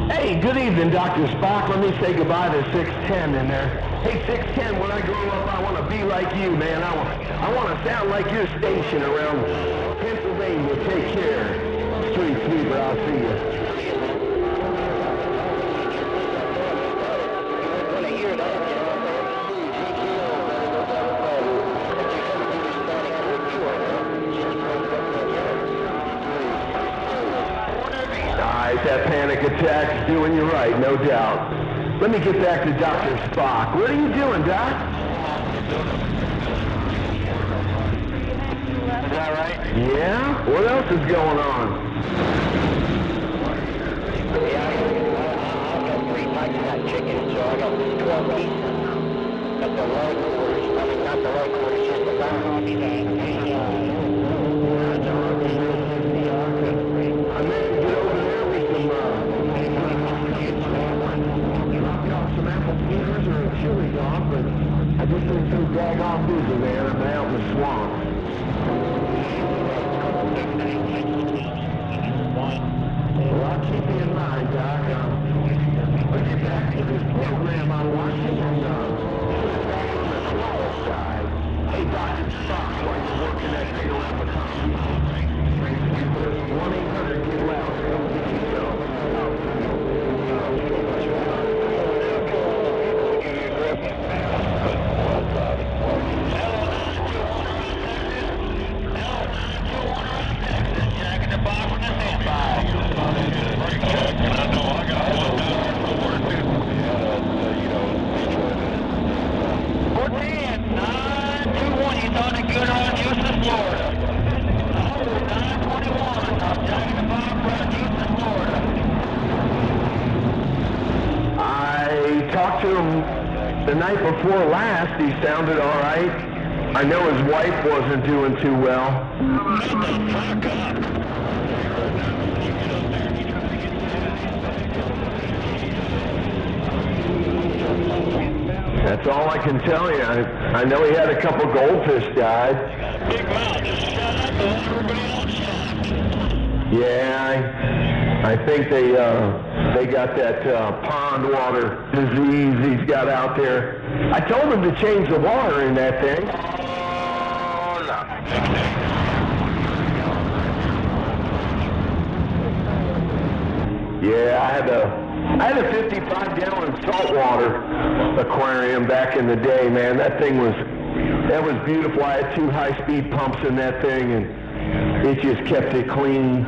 [SPEAKER 17] Hey, good evening, Dr. Spock. Let me say goodbye to 610 in there. Hey, 610, when I grow up, I want to be like you, man. I want to sound like your station around Pennsylvania. Take care. Street Sweeper, I'll see you. That panic attack's doing you right, no doubt. Let me get back to Dr. Spock. What are you doing, Doc?
[SPEAKER 16] Is that right?
[SPEAKER 17] Yeah? What else is going on?
[SPEAKER 16] Yeah, I've got 3 packs of that chicken, so I got 12 pieces. Got the low quarters, I mean not the low quarters, just the bottom.
[SPEAKER 17] Chili dog, but I just been so daggone busy, man. I'm out in the swamp. Well, I'll keep you in mind, Doc. Let's get back to this program I'm watching and back on the quiet side. Hey, Dr. Spock, while you're working that thing around the country, 1-800 get loud. Come get yourself. Talked to him the night before last. He sounded all right. I know his wife wasn't doing too well. That's all I can tell you. I know he had a couple goldfish died.
[SPEAKER 16] Big mouth, just shut up and let everybody else shut.
[SPEAKER 17] Yeah, I think they got that pond water disease he's got out there. I told him to change the water in that thing.
[SPEAKER 16] Oh, no.
[SPEAKER 17] Yeah, I had a 55-gallon saltwater aquarium back in the day, man. That was beautiful. I had 2 high-speed pumps in that thing, and it just kept it clean.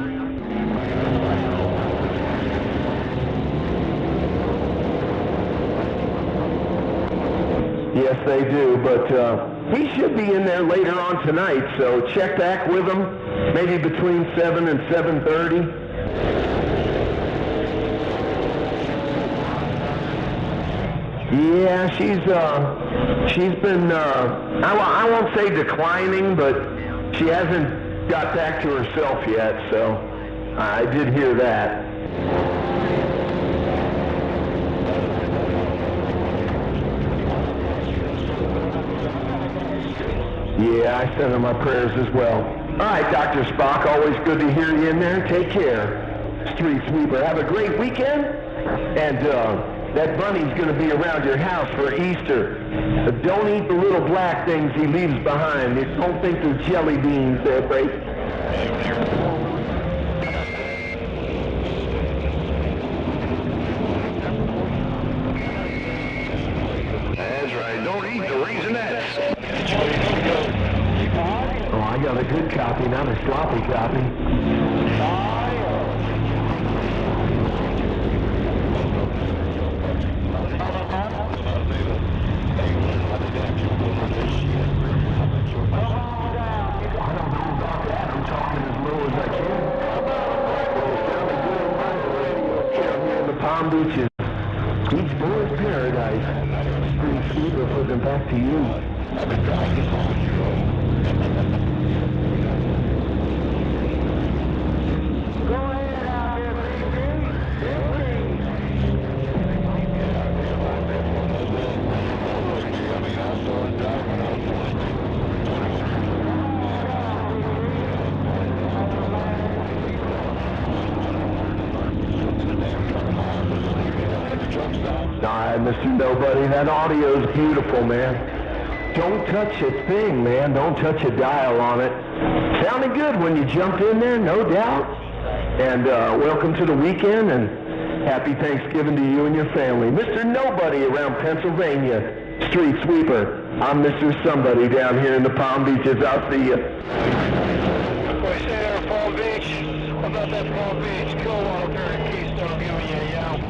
[SPEAKER 17] Yes, they do, but he should be in there later on tonight, so check back with him, maybe between 7 and 7:30. Yeah, she's been, I won't say declining, but she hasn't got back to herself yet, so I did hear that. Yeah, I send her my prayers as well. All right, Dr. Spock, always good to hear you in there. Take care. Street Sweeper, have a great weekend. And that bunny's going to be around your house for Easter. Don't eat the little black things he leaves behind. Don't think they're jelly beans there, Brake.
[SPEAKER 13] That's right. Don't eat the Raisinets.
[SPEAKER 17] Oh, I got a good copy, not a sloppy copy. Palm Beaches, Beach Boys Paradise. Street Sweeper, put them back to you. Alright, Mr. Nobody, that audio's beautiful, man. Don't touch a thing, man. Don't touch a dial on it. Sounded good when you jumped in there, no doubt. And welcome to the weekend, and happy Thanksgiving to you and your family. Mr. Nobody around Pennsylvania, Street Sweeper. I'm Mr. Somebody down here in the Palm Beaches. I'll see you.
[SPEAKER 15] What you say there, Palm Beach? What about that Palm Beach? Cool out there in Keystone View, yeah.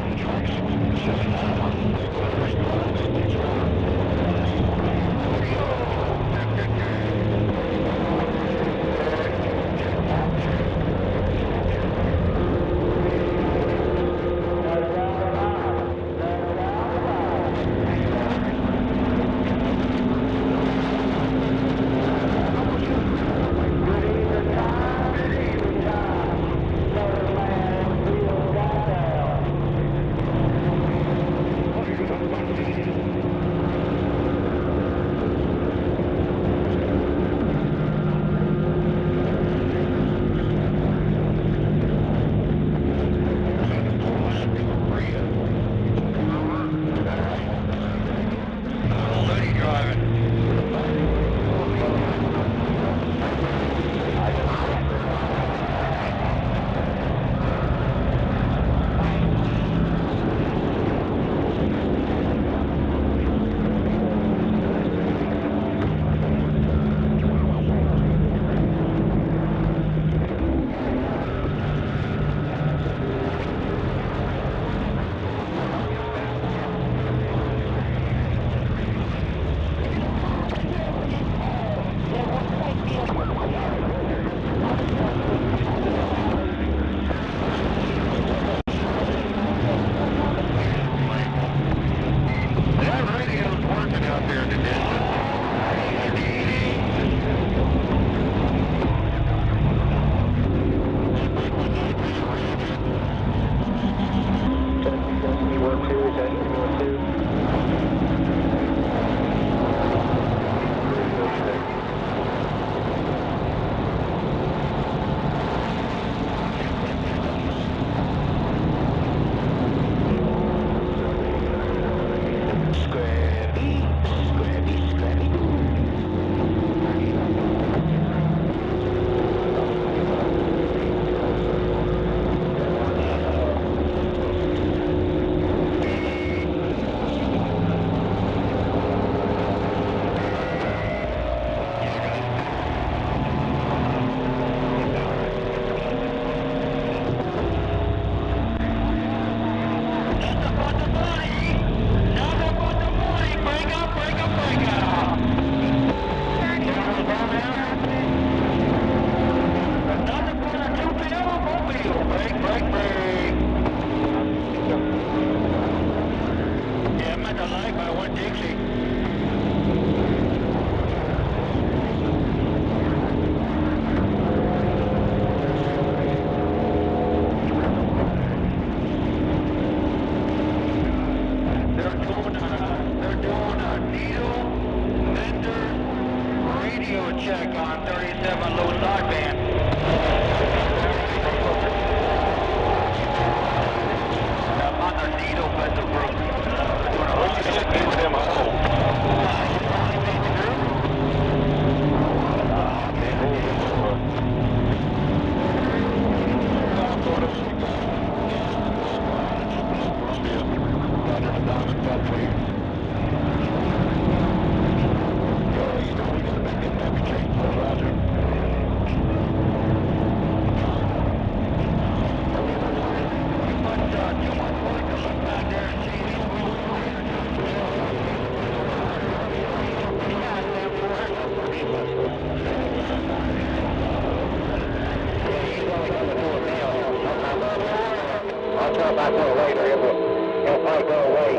[SPEAKER 3] I'll come back a little later. It'll probably go away.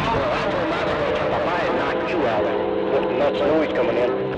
[SPEAKER 3] Well, I told him I was going to turn my fire and knock you out. With nuts noise coming in.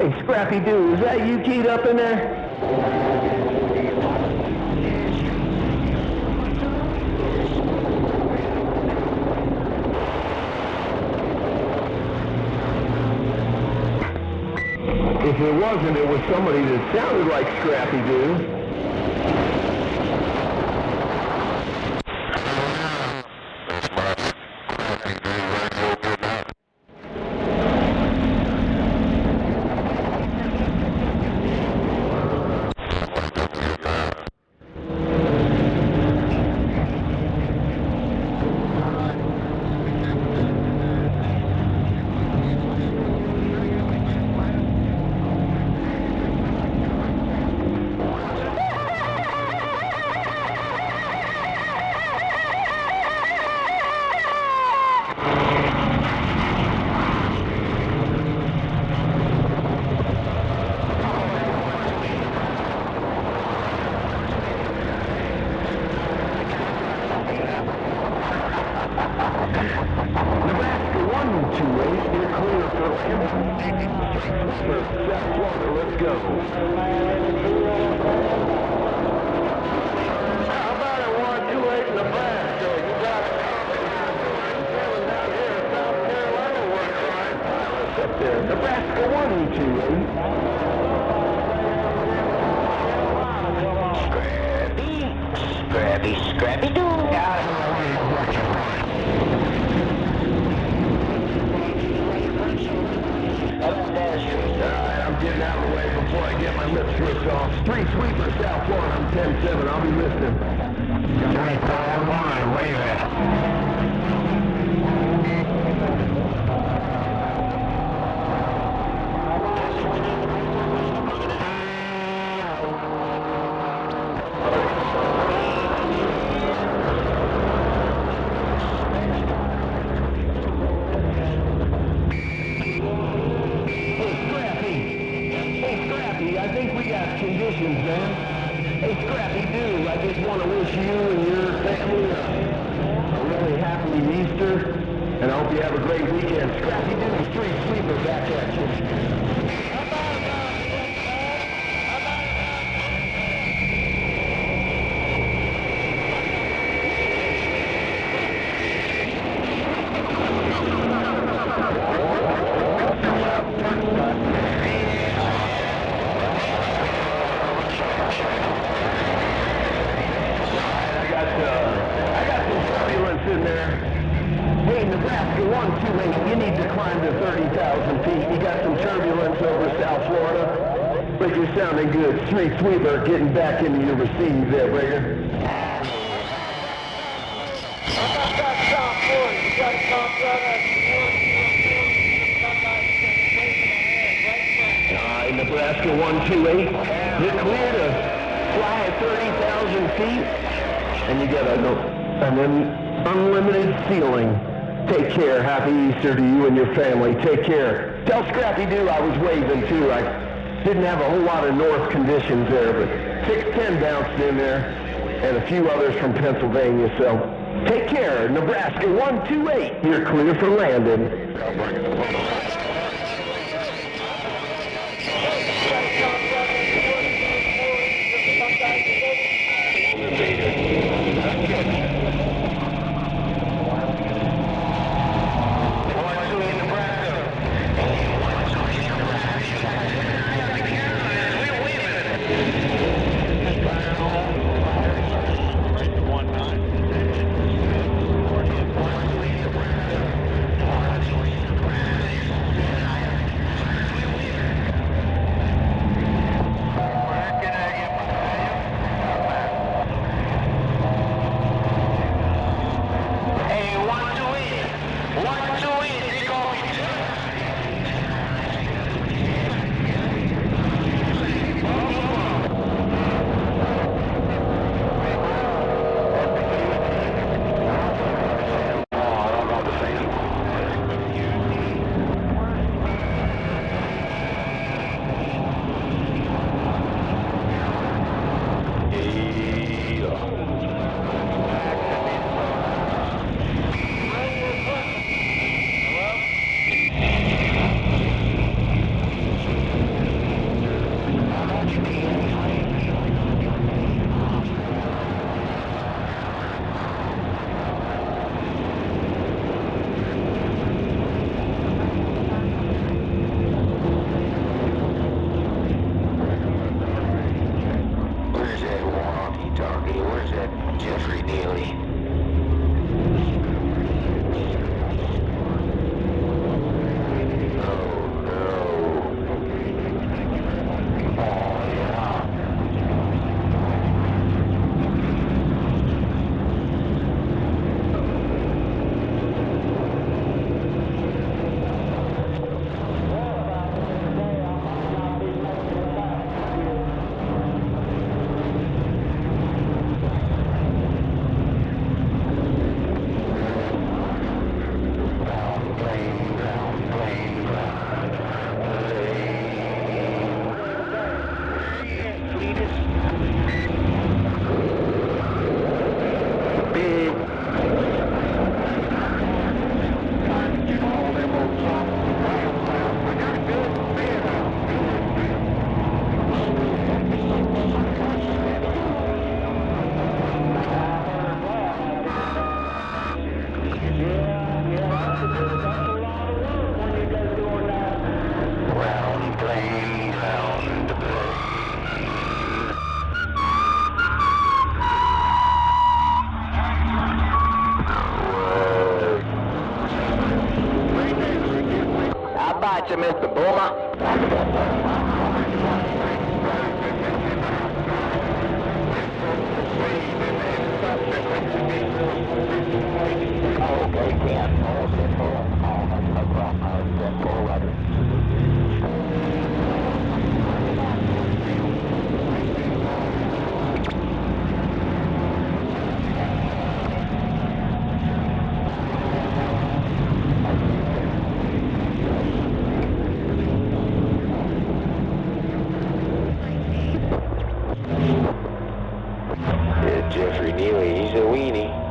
[SPEAKER 17] Hey, Scrappy Doo, is that you keyed up in there? If it wasn't, it was somebody that sounded like Scrappy Doo. Sweeper getting back into your receive there, Brigger. Nebraska 128. You're clear to fly at 30,000 feet, and you get an unlimited ceiling. Take care. Happy Easter to you and your family. Take care. Tell Scrappy Doo I was waving too. I didn't have a whole lot of north conditions there, but 610 bounced in there, and a few others from Pennsylvania, so take care. Nebraska 128, you're clear for landing.
[SPEAKER 19] got you, Mr. Boomer.
[SPEAKER 2] Yeah, Jeffrey Neely, he's a weenie.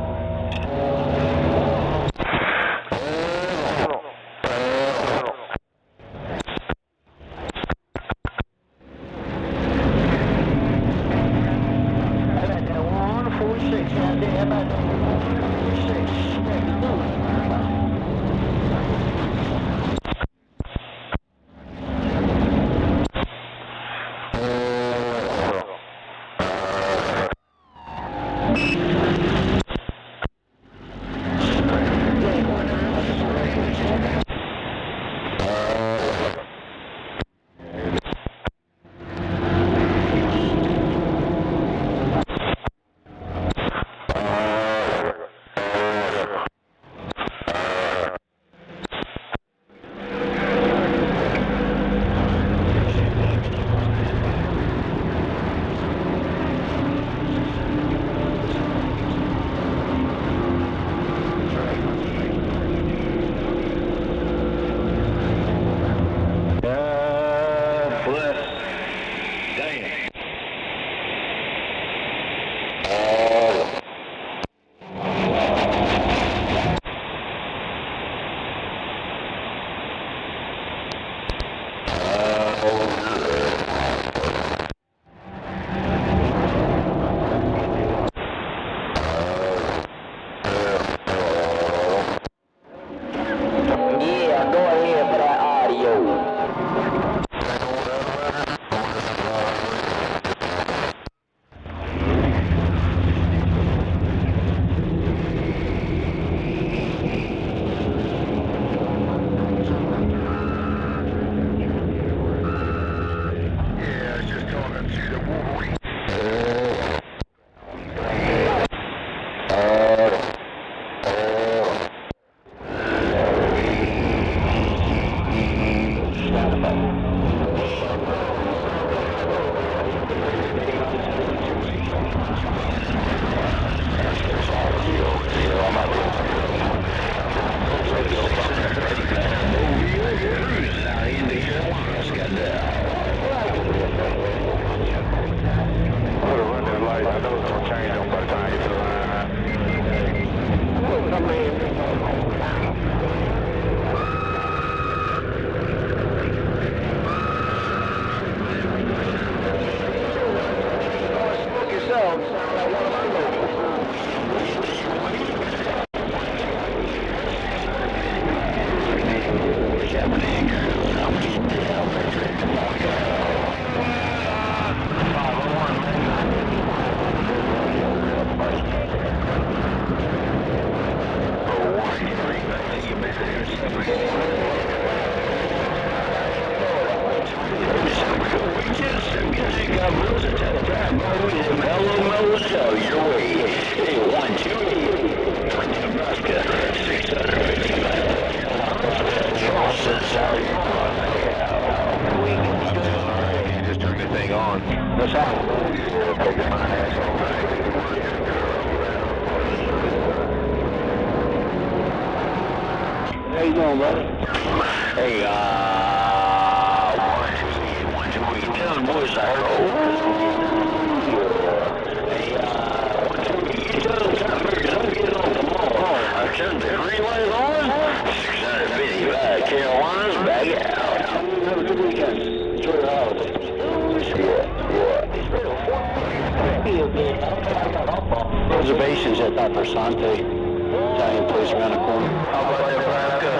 [SPEAKER 19] Reservations at that Versante Italian place around the corner.
[SPEAKER 14] How about Nebraska?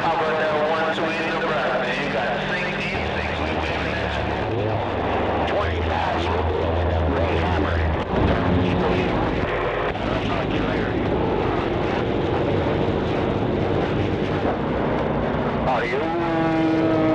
[SPEAKER 14] How about that one sweet Nebraska? You got 66 women. 20 guys. Hammer. Are you?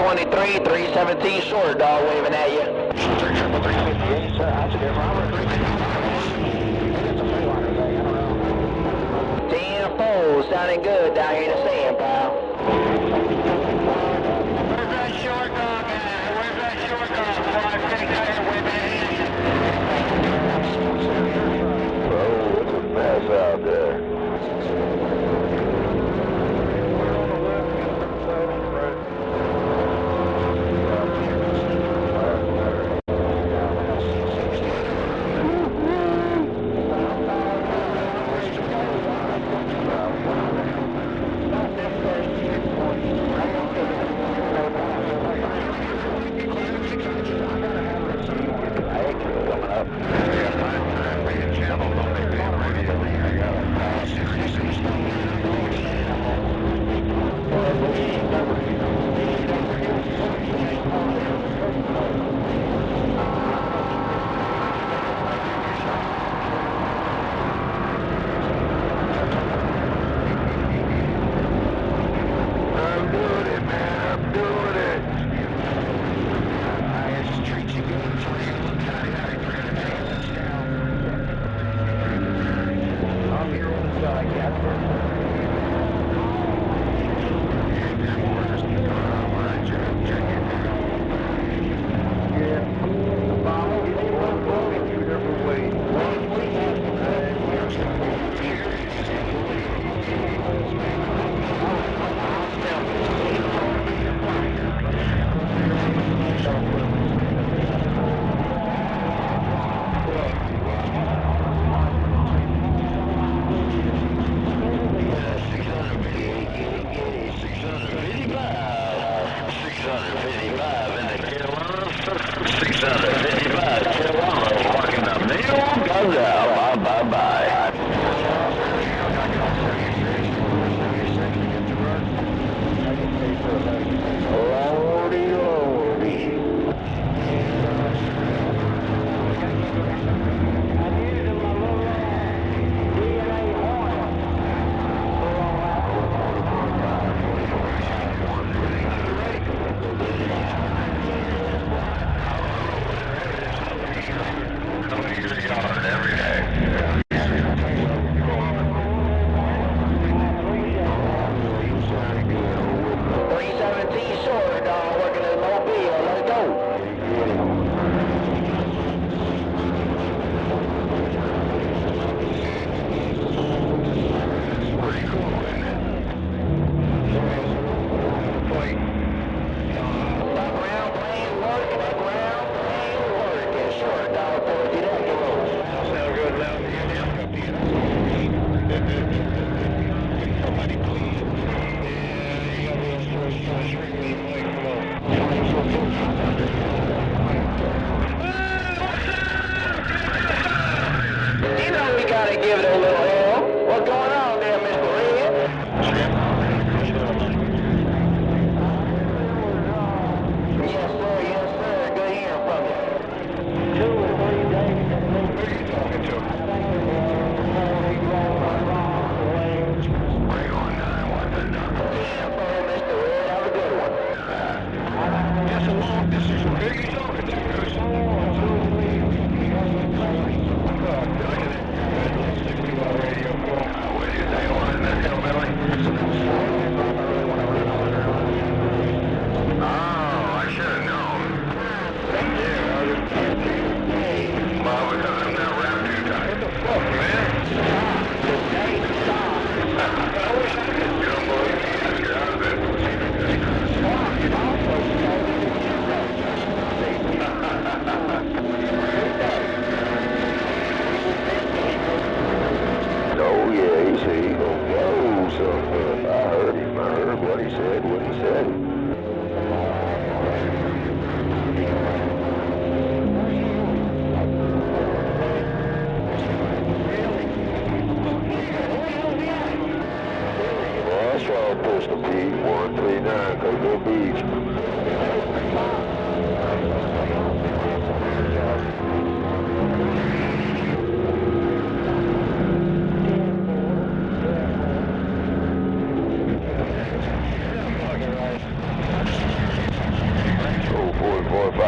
[SPEAKER 16] 23, 317 short, dog, waving at you.
[SPEAKER 2] 358, sir. How's it doing, Robert?
[SPEAKER 16] 10-4, sounding good down here in the sand, pal.
[SPEAKER 14] Where's that short dog at? Where's that short dog? 555 waving at you.
[SPEAKER 2] Oh, it's a mess out there.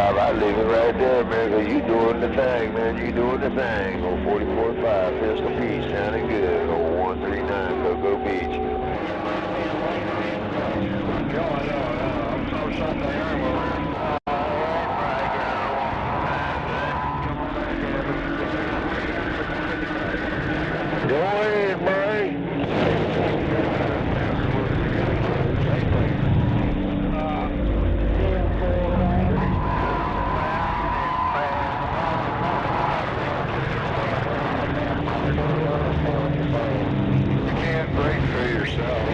[SPEAKER 2] I'd leave it right there, man, because you doing the thing, man. You doing the thing. Oh, 44.5, Pistol Beach, sounding good. Oh, 139, Cocoa Beach. I'm so Sunday armor. Go ahead, buddy. You can't break for yourself.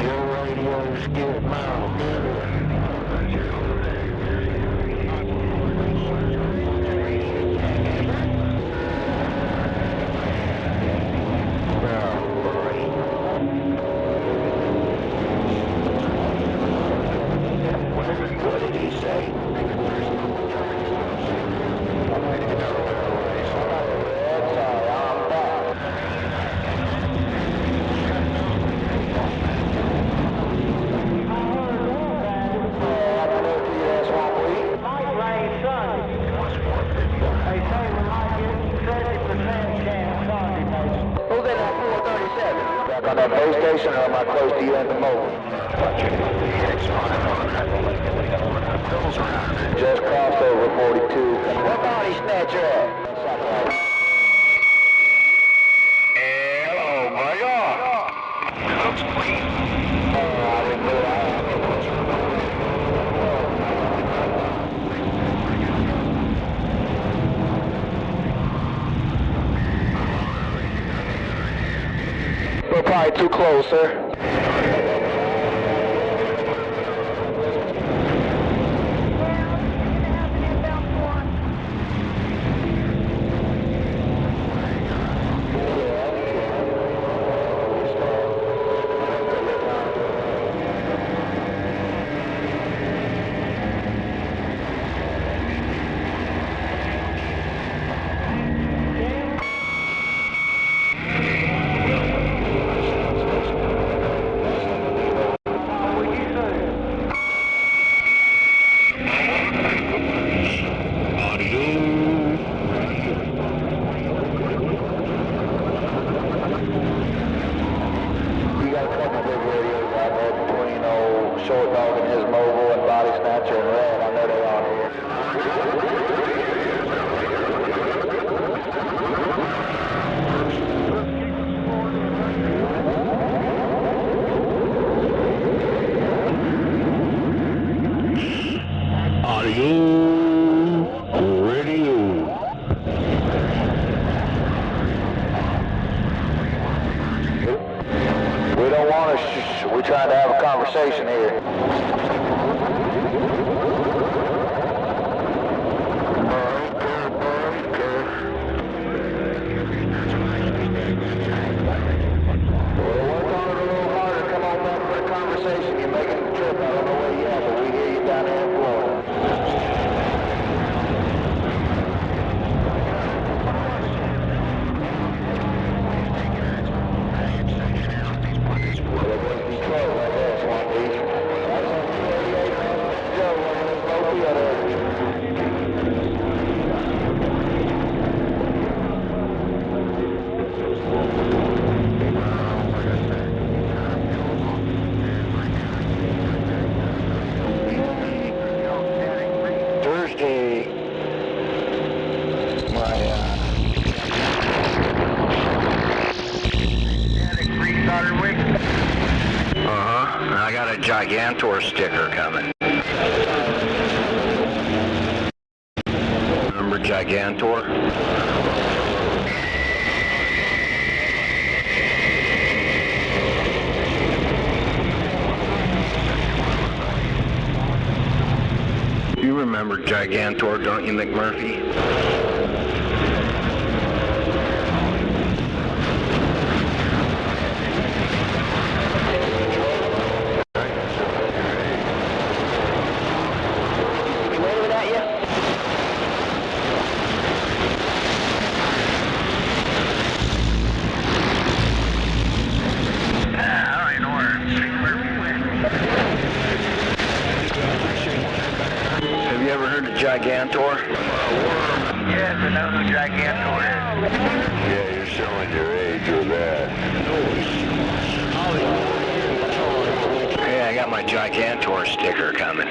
[SPEAKER 2] Your radio's getting mild, better. What did he say? Who's in that 437? Back on that base station, or am I close to you at the moment? Just crossed over 42. What body snatcher at? Hello, my God. It looks clean. I didn't know that. We're probably too close, sir. We're trying to have a conversation here.
[SPEAKER 10] I got a Gigantor sticker coming. Remember Gigantor? You remember Gigantor, don't you, McMurphy?
[SPEAKER 4] know who Gigantor is.
[SPEAKER 13] Yeah, you're showing your age with that.
[SPEAKER 10] Yeah, I got my Gigantor sticker coming.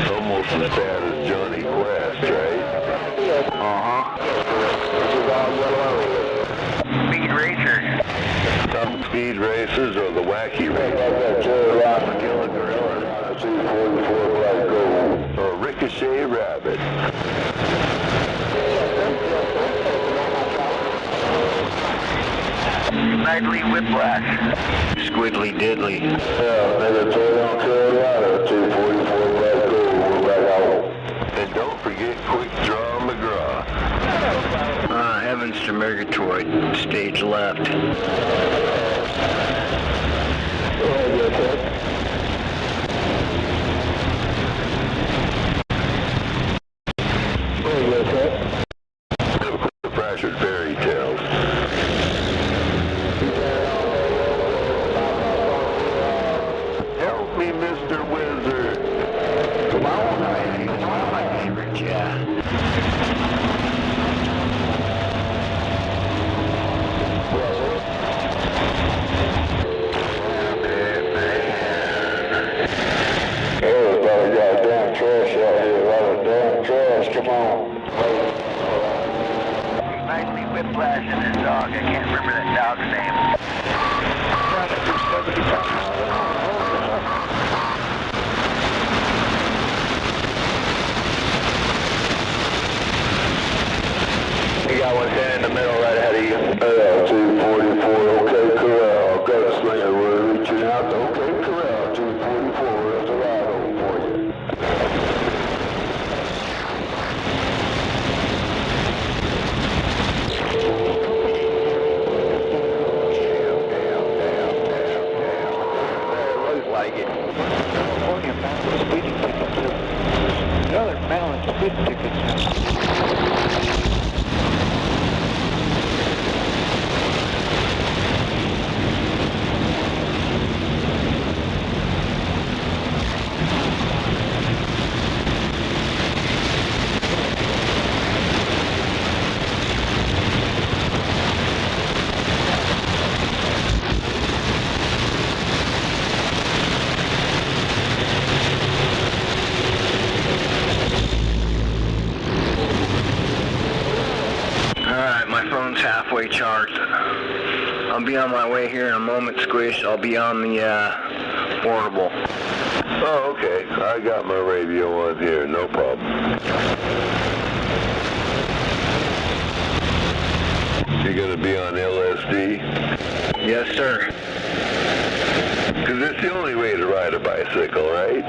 [SPEAKER 13] Almost as bad as Johnny Quest, right?
[SPEAKER 4] Speed Racers.
[SPEAKER 13] Some speed racers or the wacky racers. Or Ricochet Rabbit.
[SPEAKER 4] Nightly Whiplash.
[SPEAKER 10] Squiddly Diddly.
[SPEAKER 13] Carolina, 244 Black Gold. We're back out. And don't forget Quick Draw McGraw.
[SPEAKER 10] Heavens to Murgatroyd, stage left.
[SPEAKER 13] The fractured fairy tales. Help me, Mr. Wizard.
[SPEAKER 10] Come on, it's one of my favorites, yeah.
[SPEAKER 13] Everybody got damn trash out here. A lot of damn trash. Come on.
[SPEAKER 4] Nightly Whiplash and his dog. I can't remember that dog's name.
[SPEAKER 13] You got one standing in the middle right ahead of you. 244, okay, corral. I've got a slinger. We're reaching out. Okay, corral. 244, there's a ride over for you.
[SPEAKER 10] Looks like it.
[SPEAKER 8] California balance speeding tickets. Another balance speeding tickets.
[SPEAKER 10] Halfway charged. I'll be on my way here in a moment, Squish. I'll be on the portable.
[SPEAKER 13] Oh, okay. I got my radio on here. No problem. You gonna be on LSD?
[SPEAKER 10] Yes, sir.
[SPEAKER 13] Because it's the only way to ride a bicycle, right?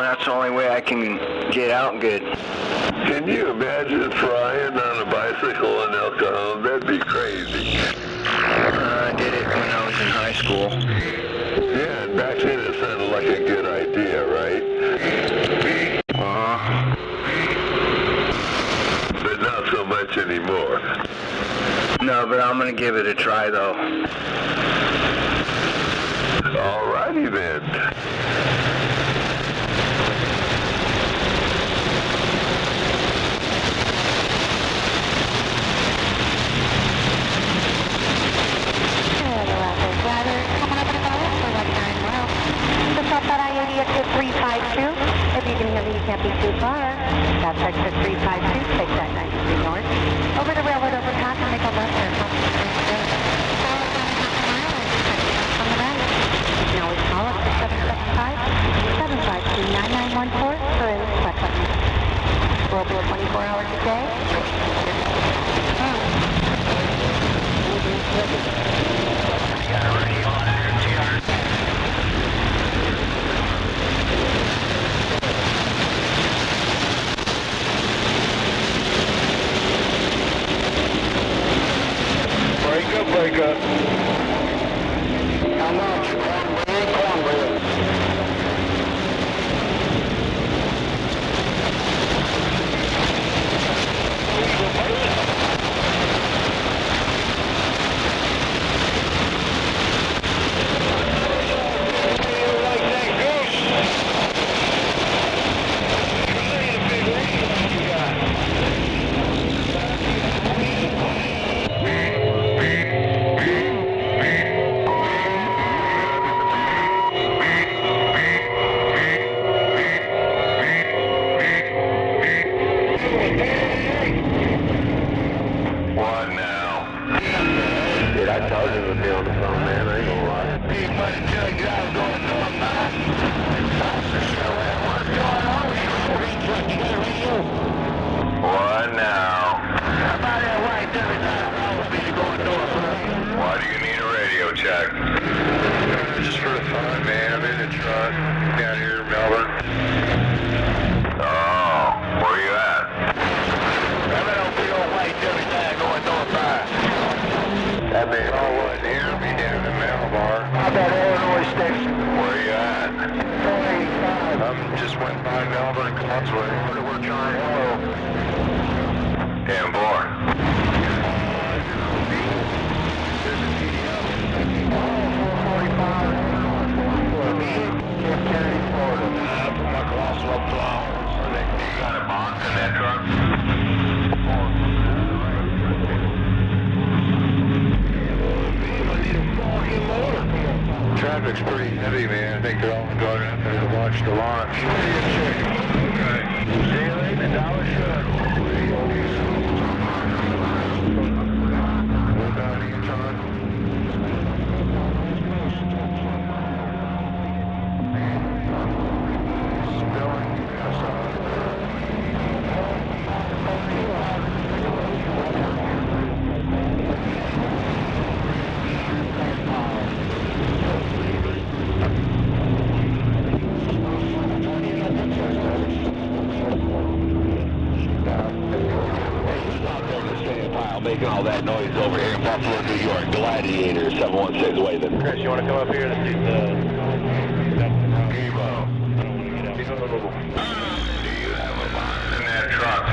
[SPEAKER 10] That's the only way I can get out good.
[SPEAKER 13] Can you imagine flying on a bicycle in El Cajon? That'd be crazy.
[SPEAKER 10] I did it when I was in high school.
[SPEAKER 13] Yeah, and back then it sounded like a good idea, right? But not so much anymore.
[SPEAKER 10] No, but I'm gonna give it a try though.
[SPEAKER 13] Alrighty then.
[SPEAKER 20] Exit 352. If you can hear me, you can't be too far. That's exit 352. Take that 93 north. Over the railroad overpass and make a left turn. On the right. You can always call us at 775-752-9914 for any questions. We'll be 24 hours a day.
[SPEAKER 4] I got a radio on there, TR.
[SPEAKER 13] Break up. How much? Cornbread.
[SPEAKER 2] with me on the phone, man. I ain't gonna lie.
[SPEAKER 14] Big money jug drive going north by. What's going on with you? Green truck, you got a radio?
[SPEAKER 5] What now?
[SPEAKER 14] How about that white 39 speed going north, bro?
[SPEAKER 5] Why do you need a radio check?
[SPEAKER 2] Just for the fun, man. I'm in the truck down here in Melbourne.
[SPEAKER 5] Oh, where you at?
[SPEAKER 14] How about that big old white 39 going north by?
[SPEAKER 2] That man all wasn't here. Be down in Malabar.
[SPEAKER 14] How about Illinois Station?
[SPEAKER 5] Where you at?
[SPEAKER 14] 485.
[SPEAKER 2] Just went by Melbourne Causeway.
[SPEAKER 14] We're trying to
[SPEAKER 5] 10-4.
[SPEAKER 2] Traffic's pretty heavy, man. I think they're all going out there to watch the launch. Okay. See you later, Dollar Shut. What about you,
[SPEAKER 21] making all that noise over here in Buffalo, New York. Gladiator 716 waving.
[SPEAKER 2] Chris, you want to come up here to see the Gabo?
[SPEAKER 5] Do you have a box in that truck?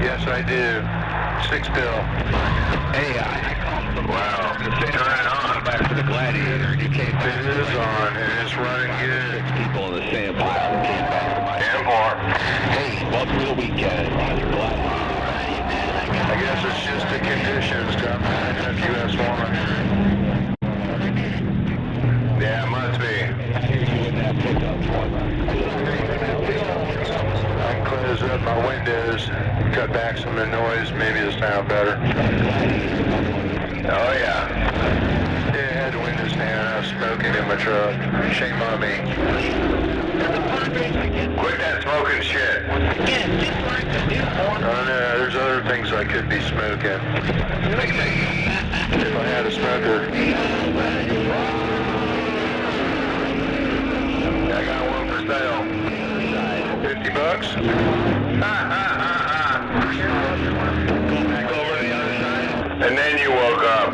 [SPEAKER 2] Yes, I do. 6 bill.
[SPEAKER 5] Wow. Turn it on.
[SPEAKER 21] Back to the Gladiator. You came back.
[SPEAKER 2] It is on, and it's running good.
[SPEAKER 21] 6 people in the sand pile and came back to my
[SPEAKER 5] 10-4.
[SPEAKER 21] Hey, welcome to the weekend. Gladiator.
[SPEAKER 2] I guess it's just the conditions down there in the U.S. woman.
[SPEAKER 5] Yeah, it must be.
[SPEAKER 2] I can close up my windows, cut back some of the noise, maybe it'll sound better.
[SPEAKER 5] Oh, yeah.
[SPEAKER 2] Yeah, I had the windows down, I was smoking in my truck. Shame on me.
[SPEAKER 5] Quit that smoking shit.
[SPEAKER 2] Oh no, there's other things I could be smoking. If I had a smoker.
[SPEAKER 5] I got one for sale.
[SPEAKER 2] $50?
[SPEAKER 5] Go over to the other side. And then you woke up.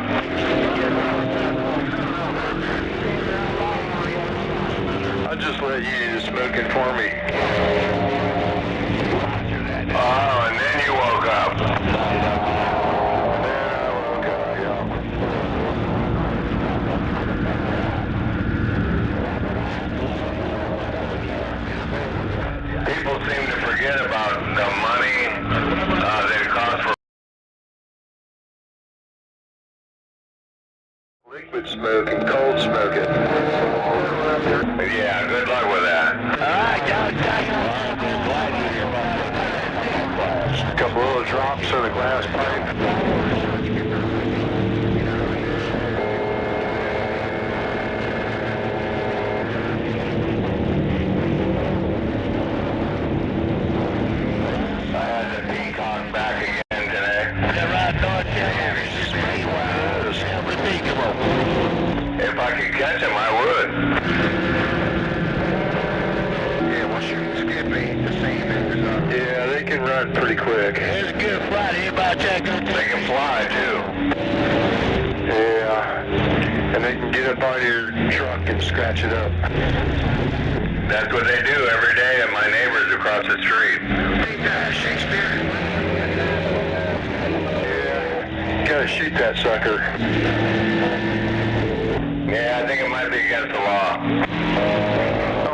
[SPEAKER 2] I'll just let you do the smoking for me.
[SPEAKER 5] Oh, and then you woke up.
[SPEAKER 2] Then I woke up, yeah.
[SPEAKER 5] People seem to forget about the money that it costs for
[SPEAKER 2] Liquid smoking, cold smoking.
[SPEAKER 5] Yeah, good luck with that.
[SPEAKER 2] A couple little drops in the glass pipe.
[SPEAKER 5] I had the peacock back again today. If I could catch him, I would.
[SPEAKER 2] Yeah, once you skip me, the same as yeah, they can run pretty quick.
[SPEAKER 14] It's a good flight. Everybody check out
[SPEAKER 5] They can fly, too.
[SPEAKER 2] Yeah, and they can get up on your truck and scratch it up.
[SPEAKER 5] That's what they do every day at my neighbors across the street.
[SPEAKER 2] Shakespeare. Yeah, you gotta shoot that sucker.
[SPEAKER 5] Yeah, I think it might be against the law.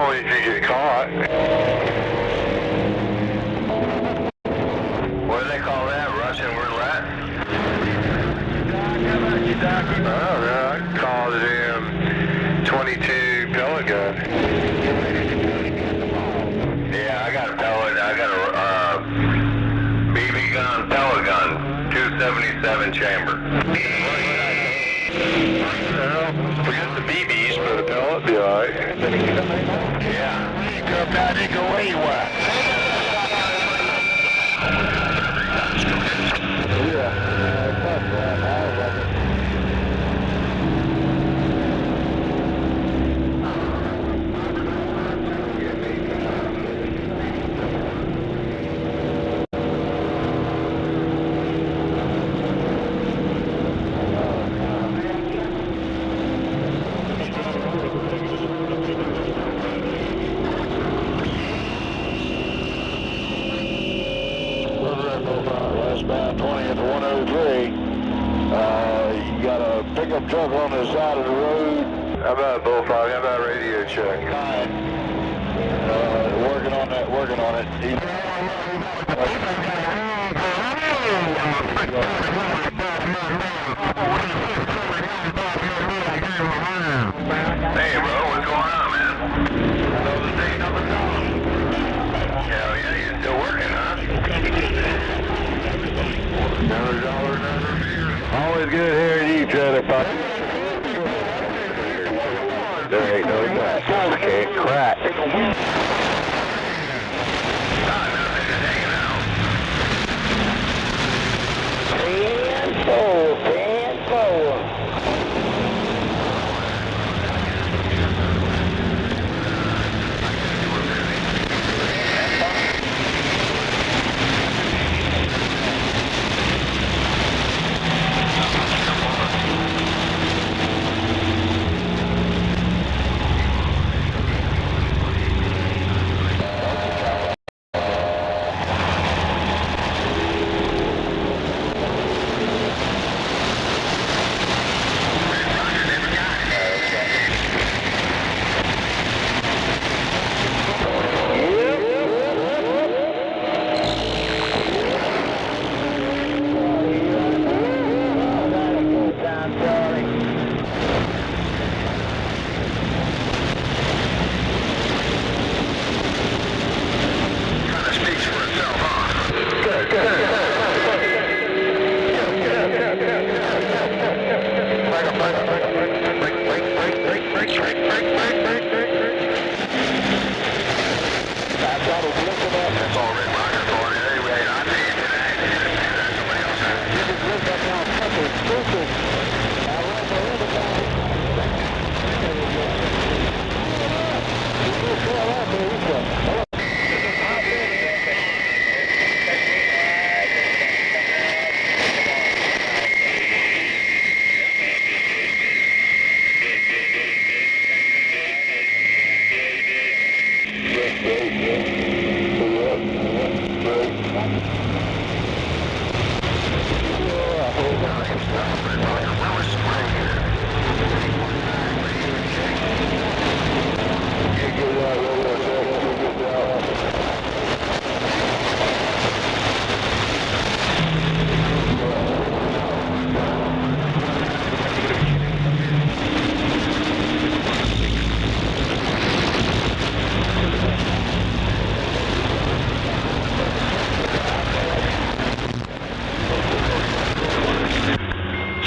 [SPEAKER 2] Only if you get caught.
[SPEAKER 5] What do they call that? Russian roulette?
[SPEAKER 2] I don't know, I called it 22 pellet gun.
[SPEAKER 5] Yeah, I got a pellet. I got a BB gun, pellet gun, 277 chamber. Forget the BBs, but no, it'll be alright. Yeah. Come down and go where you were.
[SPEAKER 2] Westbound 20th 103. You got a pickup truck on the side of the road.
[SPEAKER 5] How about Bullfrog? How about radio check?
[SPEAKER 2] Fine. Working on that, working on it.
[SPEAKER 5] Hey, bro, what's going on, man? Another day, another dollar. Hell yeah, you're still working, huh? Another dollar, another beer.
[SPEAKER 2] Always good hearing you, Trailer Pup. There ain't no crack. Okay, crack.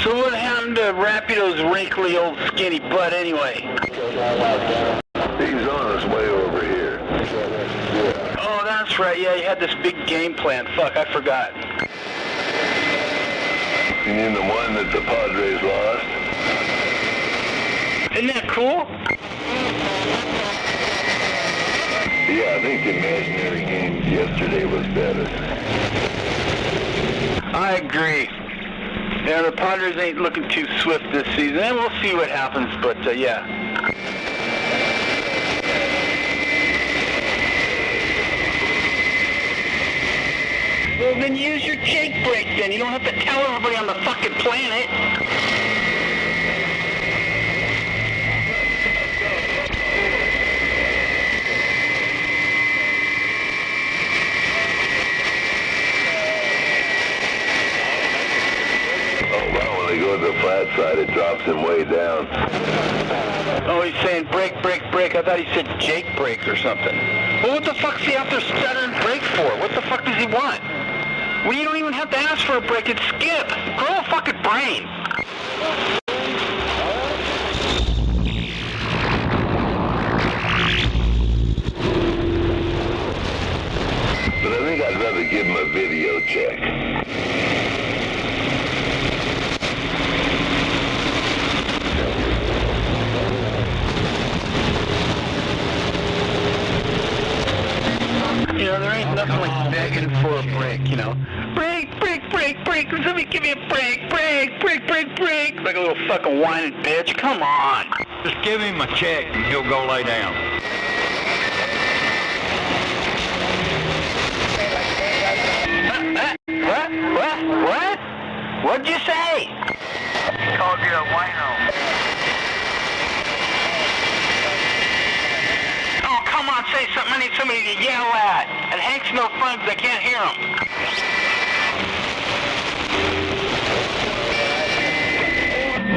[SPEAKER 10] So what happened to Rapido's wrinkly old skinny butt anyway?
[SPEAKER 5] He's on his way over here.
[SPEAKER 10] Oh, that's right. Yeah, he had this big game plan. Fuck, I forgot.
[SPEAKER 5] You mean the one that the Padres lost?
[SPEAKER 10] Isn't that cool?
[SPEAKER 5] Yeah, I think the imaginary game yesterday was better.
[SPEAKER 10] I agree. Yeah, the Padres ain't looking too swift this season, and we'll see what happens, but yeah. Well, then use your Jake brake then. You don't have to tell everybody on the fucking planet.
[SPEAKER 5] Go to the flat side, it drops him way down.
[SPEAKER 10] Oh, he's saying brake, brake, brake. I thought he said Jake brake or something. Well, what the fuck's he out there stuttering brake for? What the fuck does he want? Well, you don't even have to ask for a brake. It's skip. Grow a fucking brain.
[SPEAKER 13] I'd rather give him a video check.
[SPEAKER 10] You know, there ain't nothing like begging for a break, you know. Break, break, break, break. Somebody give me a break, break, break, break, break. Like a little fucking whining bitch. Come on.
[SPEAKER 18] Just give him a check and he'll go lay down.
[SPEAKER 10] What? What'd you say?
[SPEAKER 14] He called you a wino.
[SPEAKER 10] Oh, come on, say something. I need somebody to yell at. And Hank's no fun because I can't hear him.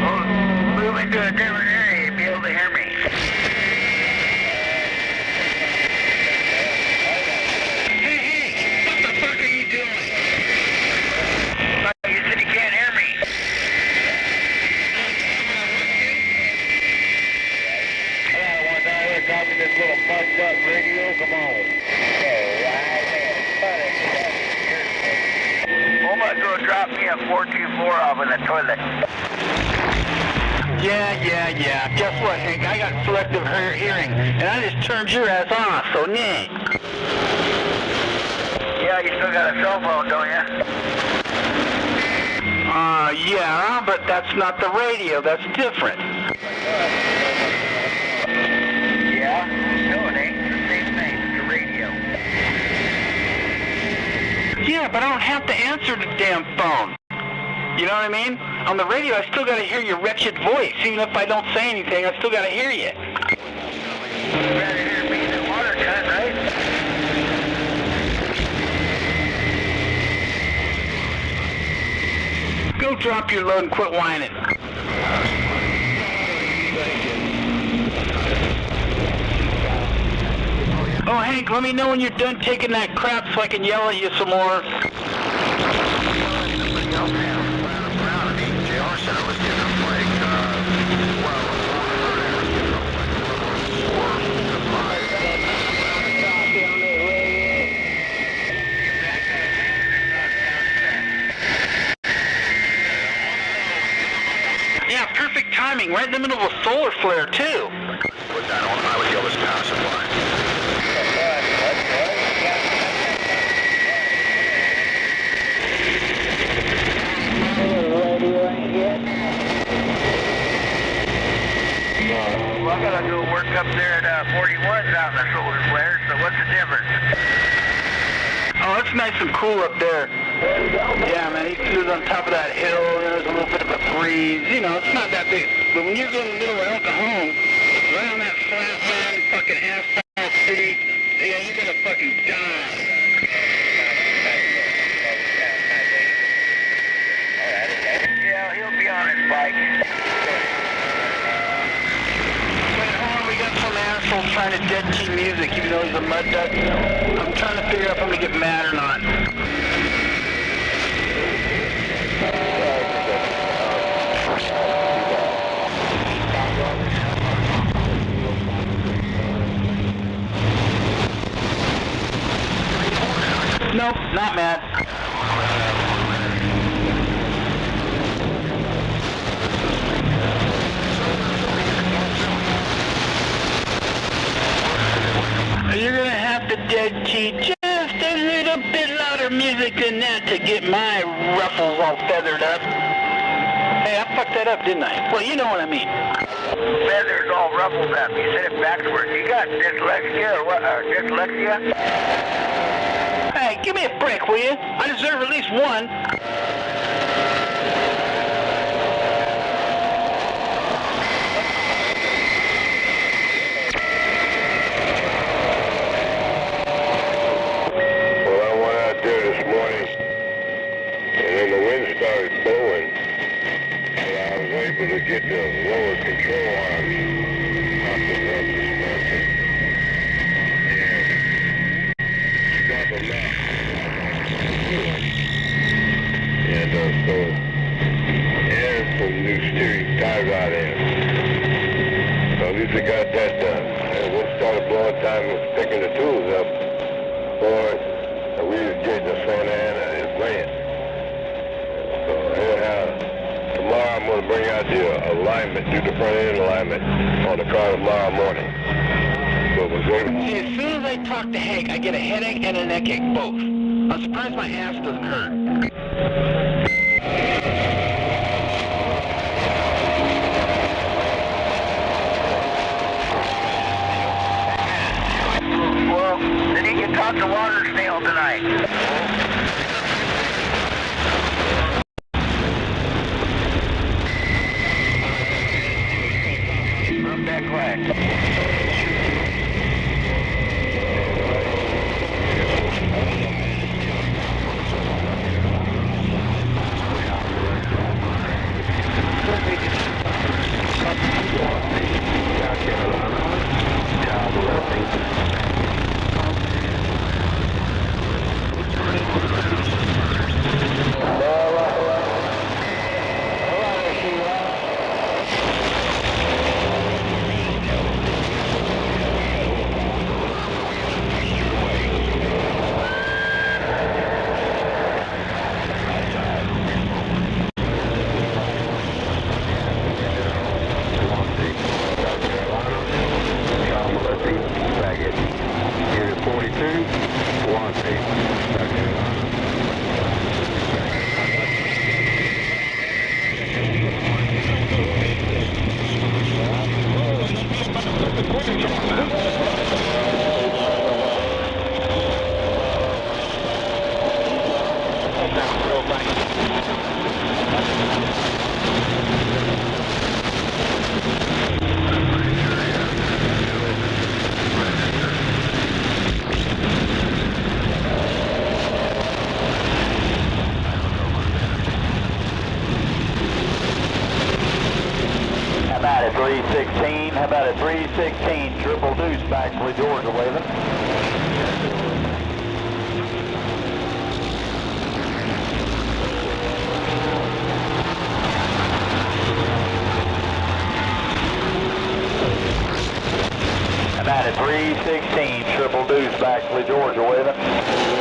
[SPEAKER 14] Well, move into a different area, you'll be able to hear me.
[SPEAKER 3] This little fucked up radio, come on.
[SPEAKER 14] I'm gonna go drop me a 424 off in the toilet.
[SPEAKER 10] Yeah. Guess what, Hank? I got selective hearing, and I just turned your ass off, so nah.
[SPEAKER 14] Yeah, you still got a cell phone, don't you?
[SPEAKER 10] Yeah, but that's not the radio. That's different.
[SPEAKER 14] Yeah? No, it ain't. It's the same thing. It's the radio.
[SPEAKER 10] Yeah, but I don't have to answer the damn phone. You know what I mean? On the radio, I still gotta hear your wretched voice. Even if I don't say anything, I still gotta hear you.
[SPEAKER 14] You'd rather hear me than water cut, right?
[SPEAKER 10] Go drop your load and quit whining. Oh, Hank, let me know when you're done taking that crap so I can yell at you some more. Yeah, perfect timing, right in the middle of a solar flare, too.
[SPEAKER 21] Put that on highway yellow's power supply.
[SPEAKER 14] Well, I gotta go work up there at 41's out in the solar flare, so what's the difference?
[SPEAKER 10] Oh, it's nice and cool up there. Yeah, man, you live on top of that hill, and there's a little bit of a breeze. You know, it's not that big. But when you're in the middle of El Cajon, right on that flatland fucking asphalt city, yeah, you're gonna fucking die.
[SPEAKER 14] Yeah, he'll be on his bike.
[SPEAKER 10] Wait, hold on, we got some asshole trying to dead key music, even though he's a mud duck. I'm trying to figure out if I'm gonna get mad or not. Nope, not mad. You're gonna have to dead key just a little bit louder music than that to get my ruffles all feathered up. Hey, I fucked that up, didn't I? Well, you know what I mean.
[SPEAKER 14] Feathers all ruffled up. You said it backwards. You got dyslexia or what? Dyslexia?
[SPEAKER 10] Hey, give me a break, will you? I deserve at least one.
[SPEAKER 13] Well, I went out there this morning, and then the wind started blowing, but I was able to get the lower control arms off the rough suspension. Drop them out. And so air from new steering tie rod in. So at least I got that done. And we'll start blowing time of picking the tools up, or we just penetrate the front end of his plant. So anyhow, tomorrow I'm going to bring out the alignment, do the front end alignment on the car tomorrow morning. So we're going to...
[SPEAKER 11] See, as soon as I talk to Hank, I get a headache and a neck ache, both. I'm surprised my ass doesn't hurt.
[SPEAKER 14] Well, did he get talk to Watersdale tonight? From that class. How about a 316 triple deuce back to Georgia waving? How about a 316 triple deuce back to Georgia waving?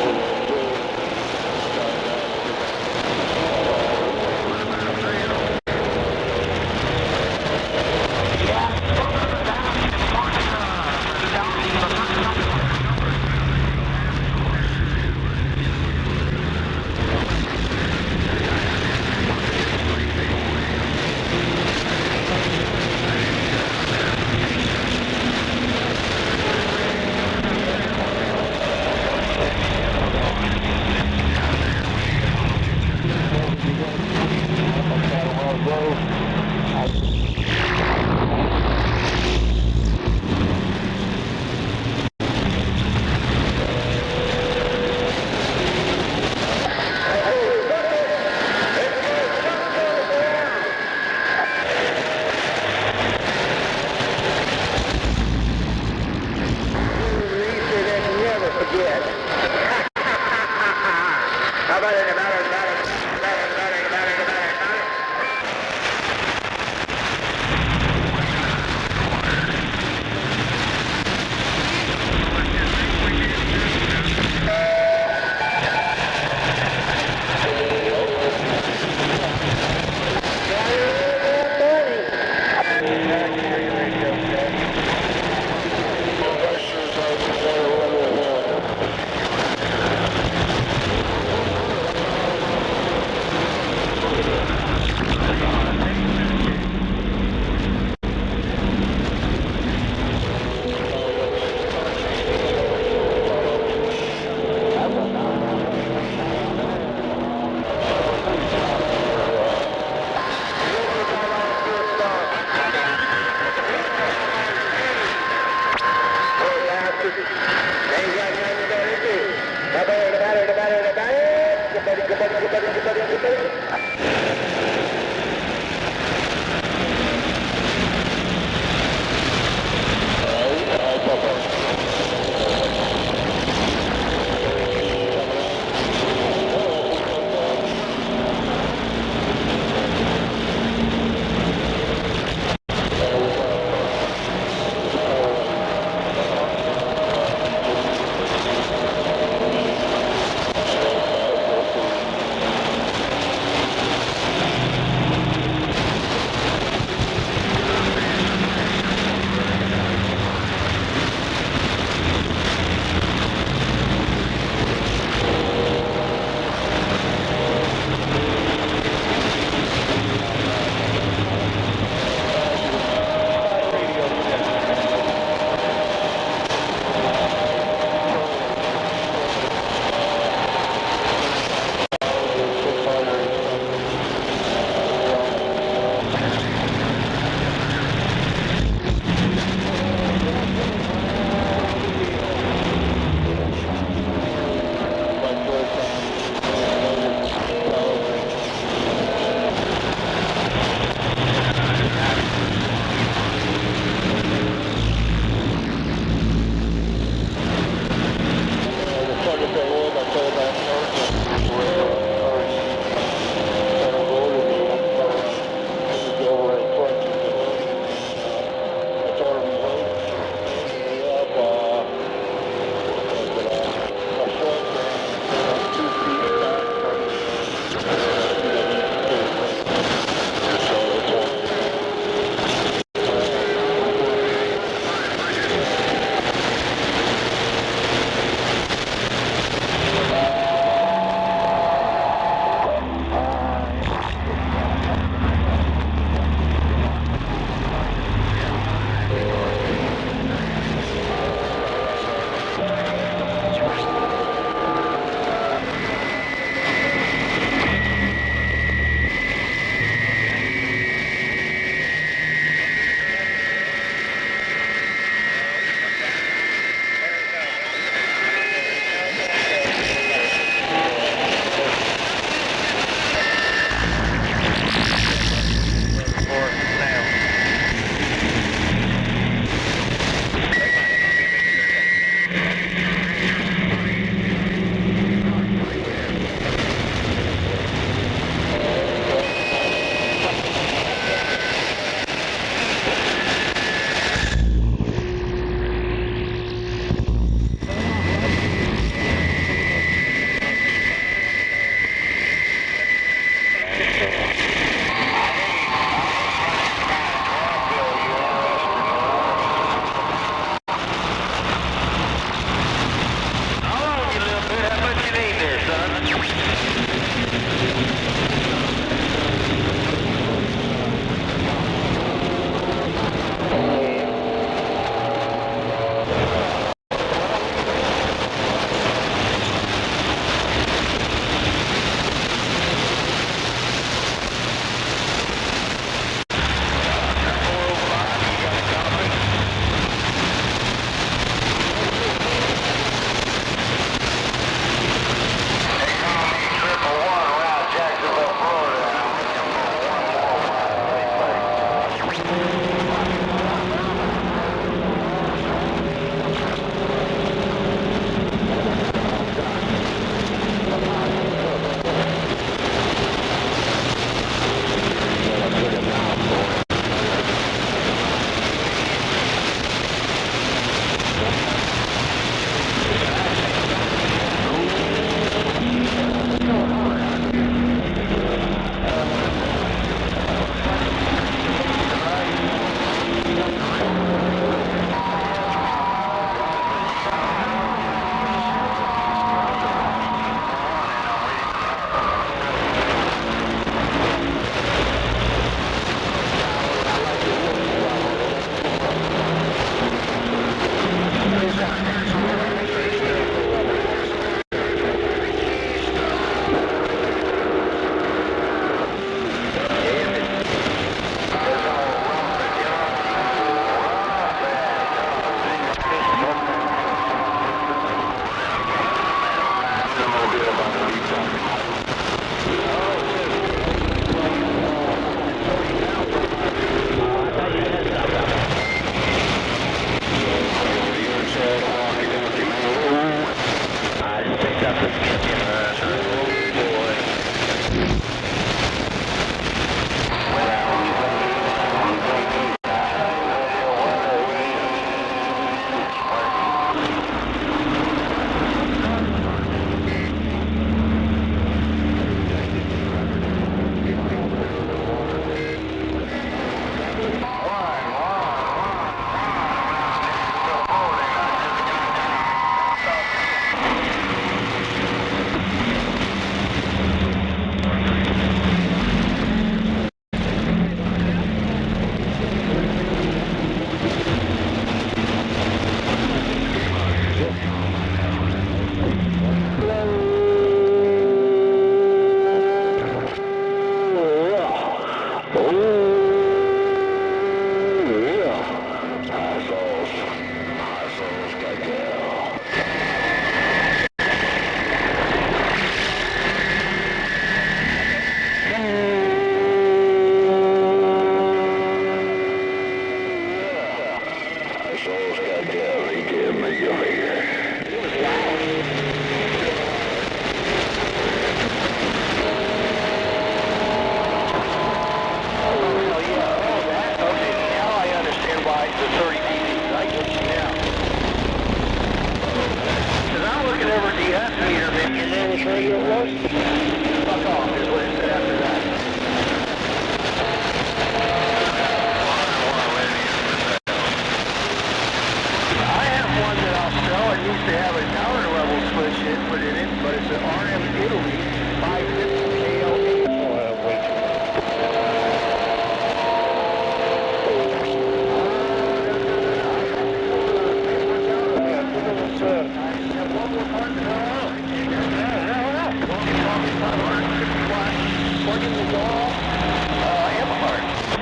[SPEAKER 15] Italy, 550 KL8.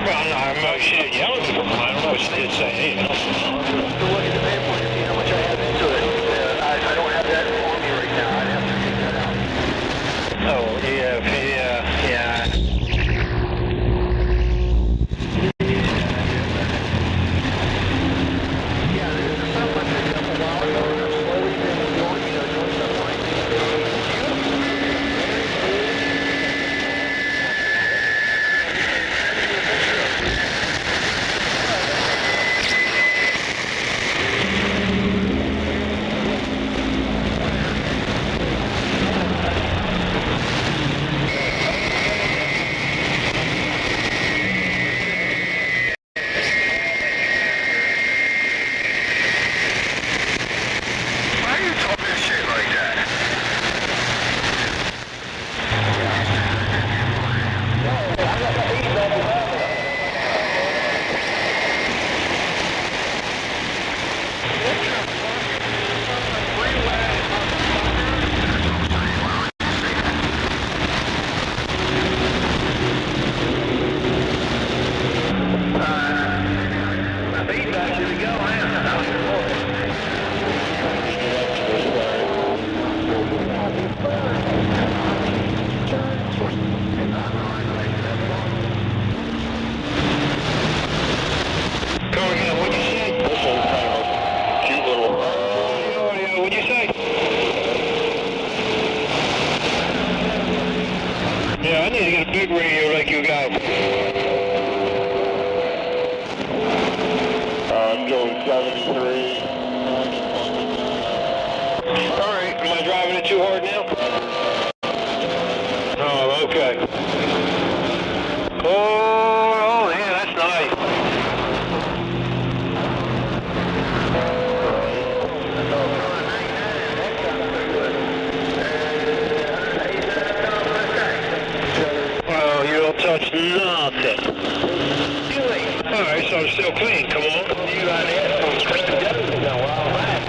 [SPEAKER 9] Well, no, she didn't yell at me from I don't know what she did say. Hey,
[SPEAKER 15] So look at the paperwork and see how much I have into it. I don't have that on me right now. I'd have to take that out.
[SPEAKER 9] Oh, yeah. Yeah, I need to get a big radio like you guys.
[SPEAKER 15] I'm doing 73.
[SPEAKER 9] Alright, am I driving it too hard now? Oh, okay. Oh, yeah, that's nice. Well, you don't touch nothing. Alright, so I'm still clean, come on.
[SPEAKER 15] You got it from straight together a while back.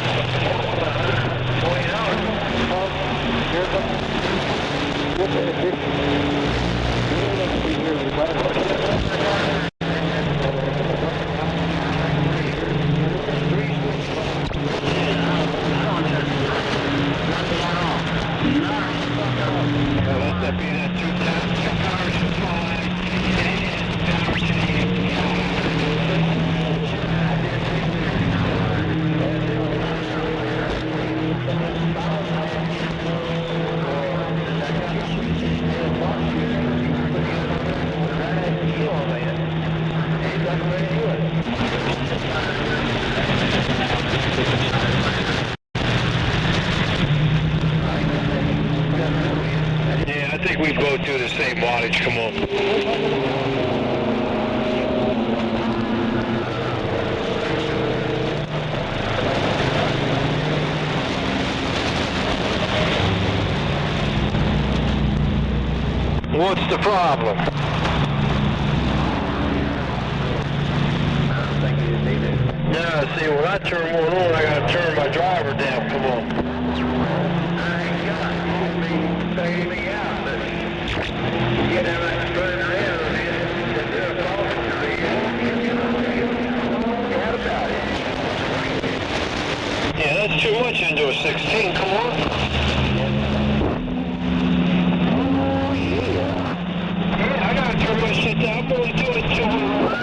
[SPEAKER 9] Yeah, I think we both do the same wattage, come on. What's the problem? Yeah, see, when I turn one on, I gotta turn my driver down, come on. Yeah, that's too much into a 16, come on. Yeah, I gotta turn my shit down. I'm only doing 200.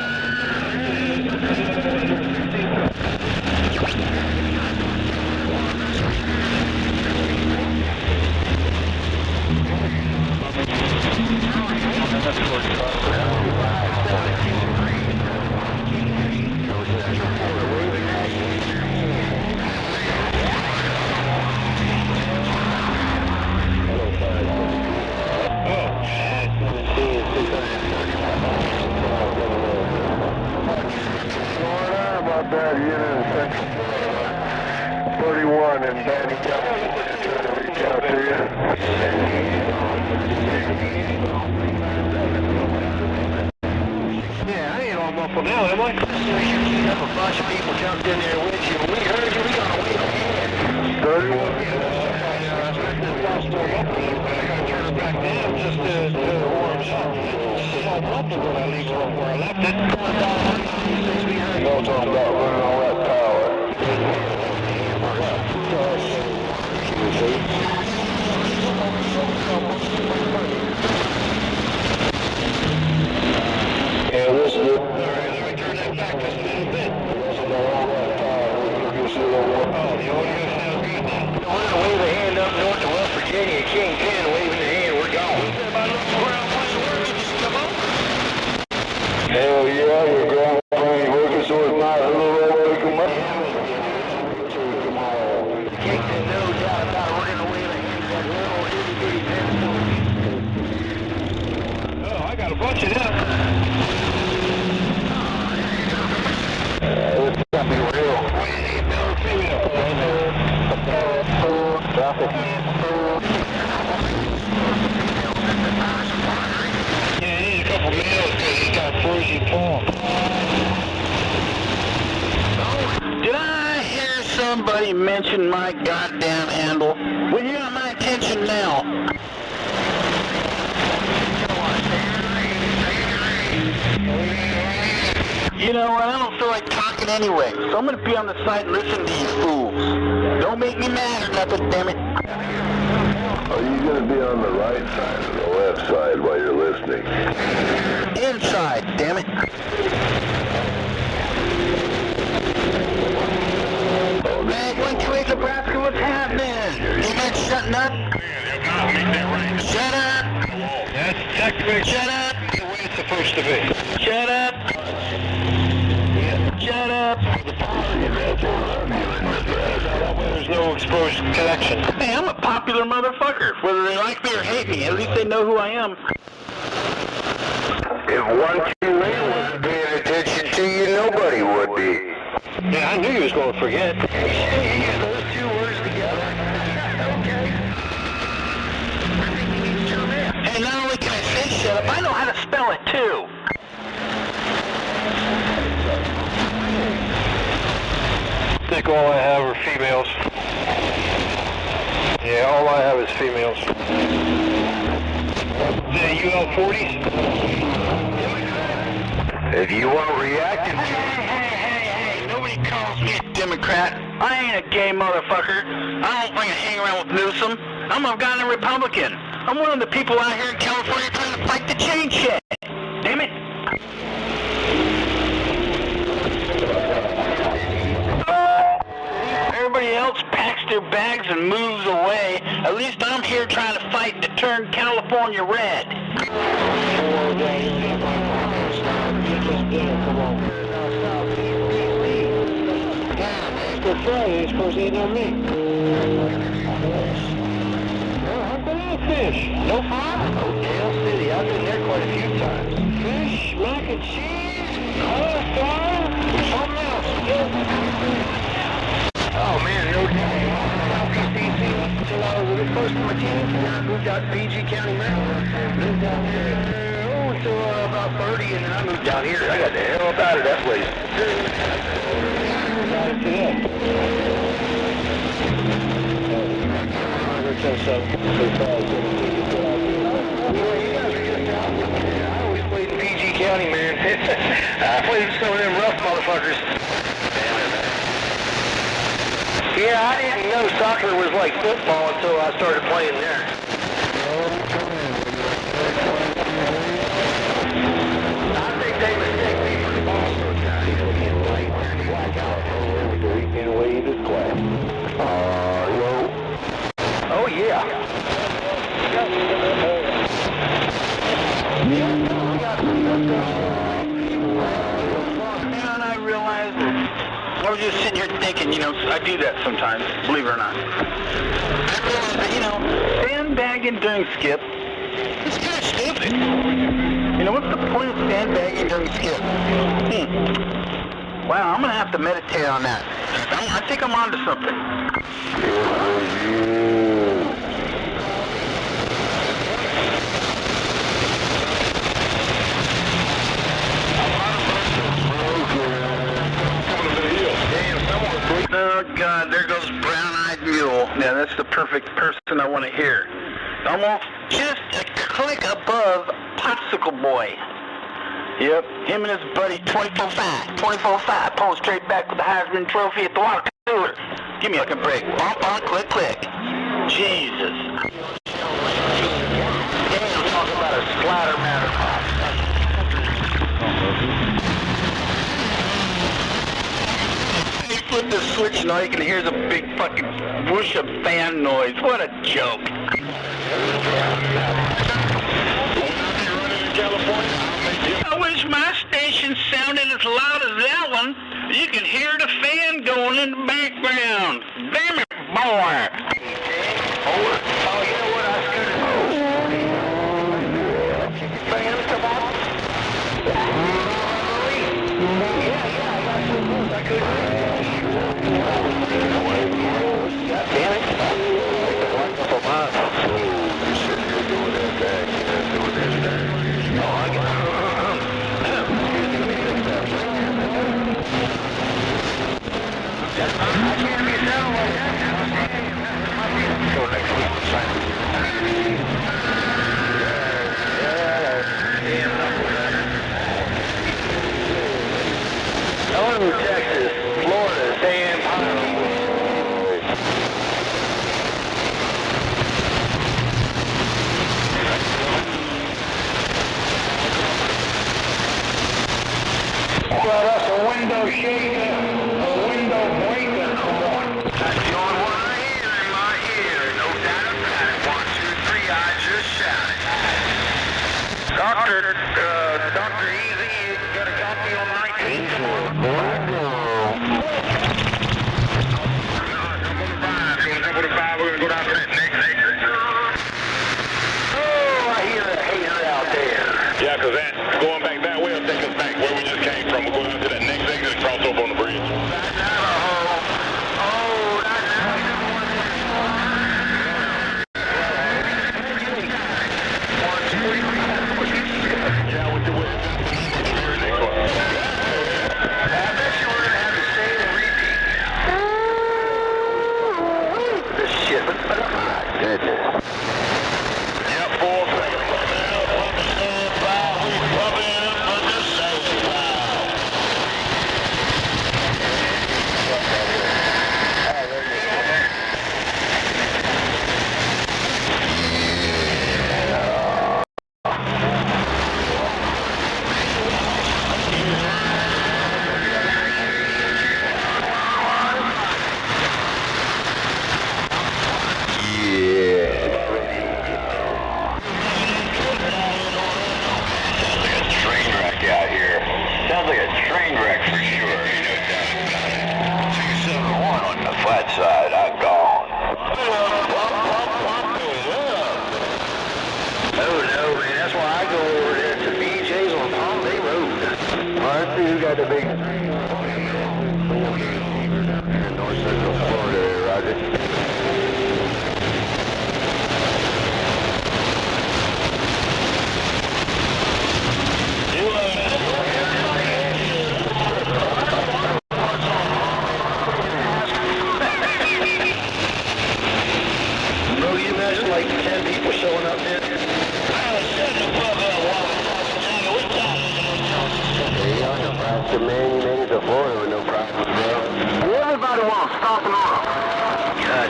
[SPEAKER 15] Bad unit section 31 and Danny Johnson. Reach out to you.
[SPEAKER 9] them now, am I?
[SPEAKER 14] A bunch of people jumped in there with you. We heard you. We got to wait ahead.
[SPEAKER 9] 31. I gotta turn it back down just to warm up. It's all bumping when I leave it where I left it.
[SPEAKER 2] No talking about running all that power. Yeah, this is it.
[SPEAKER 9] Alright, let me turn that back just a little bit.
[SPEAKER 2] Oh,
[SPEAKER 9] The audio sounds good now.
[SPEAKER 14] We're going to wave a hand up north to West Virginia. King 10 waving the hand. We're going.
[SPEAKER 2] Hell yeah, your ground plane working, so it's not a little way to come up.
[SPEAKER 14] King 10, no doubt about it. We're going to wave a hand to that little itty bitty pencil.
[SPEAKER 9] Oh, I got a bunch of them.
[SPEAKER 2] It's got to be real. Traffic.
[SPEAKER 9] Yeah, I need a couple males because he's got frozen palm.
[SPEAKER 10] Did I hear somebody mention my goddamn handle? Well, you got my attention now. You know what? I don't feel like talking anyway, so I'm gonna be on the side and listen to you fools. Don't make me mad or nothing, damn it.
[SPEAKER 2] Are you going to be on the right side or the left side while you're listening?
[SPEAKER 10] Inside, damn it. Hey, 128 Nebraska, what's happening? You been shutting up? Shut up!
[SPEAKER 9] That's exactly
[SPEAKER 10] Shut up!
[SPEAKER 9] the way it's supposed to be.
[SPEAKER 10] Shut up! Shut up!
[SPEAKER 9] That way there's no exposed connection.
[SPEAKER 10] Hey, I'm a popular motherfucker. Whether they like me or hate me, at least they know who I am.
[SPEAKER 2] If 128 wasn't paying attention to you, nobody would be.
[SPEAKER 9] Yeah, I knew you was going to forget.
[SPEAKER 14] Those two words together. Okay.
[SPEAKER 10] And not only can I say shut up, I know how to spell it too.
[SPEAKER 9] I think all I have are females. Yeah, all I have is females. The UL40s?
[SPEAKER 2] If you weren't reacting to
[SPEAKER 10] Hey, nobody calls me a Democrat. I ain't a gay motherfucker. I don't fucking hang around with Newsom. I'm a goddamn Republican. I'm one of the people out here in California trying to fight the chain shit. Damn it. Everybody else packs their bags and moves away. At least I'm here trying to fight to turn California red.
[SPEAKER 9] Good Friday, of course, ain't no meat. How can I fish? No fun?
[SPEAKER 14] Odell City, I've been there quite a few times.
[SPEAKER 9] Fish, mac and cheese, cauliflower, something else.
[SPEAKER 14] Oh man, no doubt. Until I was a little close to my teens, and I moved out to PG County, Maryland. Moved down there, until about 30, and then I moved down here. I got the hell up out of that place. I always played in PG County, man. I played some of them rough motherfuckers. Yeah, I didn't know soccer was like football until I started playing there. I think they mistake me for the Boston guy. He's looking white, wearing the black outfit with the weekend wave is class. Oh yeah.
[SPEAKER 10] And I realized I was just sitting here thinking, you know, I do that sometimes, believe it or not. I realized that, you know, sandbagging during skip is kind of stupid. You know, what's the point of sandbagging during skip? Wow, I'm going to have to meditate on that. I think I'm onto something. perfect person I want to hear. Almost just a click above Popsicle Boy. Yep, him and his buddy 24-5, pulling straight back with the Heisman Trophy at the water cooler. Give me a fucking break. Bump, bump, click, click. Jesus. Damn, talk about a splatter matter. You flip the switch and all you can hear is a big fucking whoosh of fan noise. What a joke. I wish my station sounded as loud as that one. You can hear the fan going in the background. Damn it, boy. Oh, you know what? I scooted. Fan, come on. I couldn't. God damn it. For months. You said you were doing that back. Doing this thing. Oh, I got it. I can't be down like that. Go next week. Hello, Texas, Florida, San Antonio. Got us a window shaker, a window breaker, come on. That's the only one I hear in my ear, no doubt about it. 1, 2, 3, I just shouted. Dr. Easy, you got a copy on 19? Number 5, we're going to go down to that next exit. Oh, I hear a hater out there.
[SPEAKER 21] Yeah, because that, going back that way, will take us back where we just came from. We're going down to that next exit and cross over on the bridge.
[SPEAKER 2] The big North Central Florida area, Roger.
[SPEAKER 10] Bro, you imagine like 10 people showing up there?
[SPEAKER 2] The man, you made it to Florida with no problems, bro.
[SPEAKER 10] Everybody wants stopping off.
[SPEAKER 2] Good.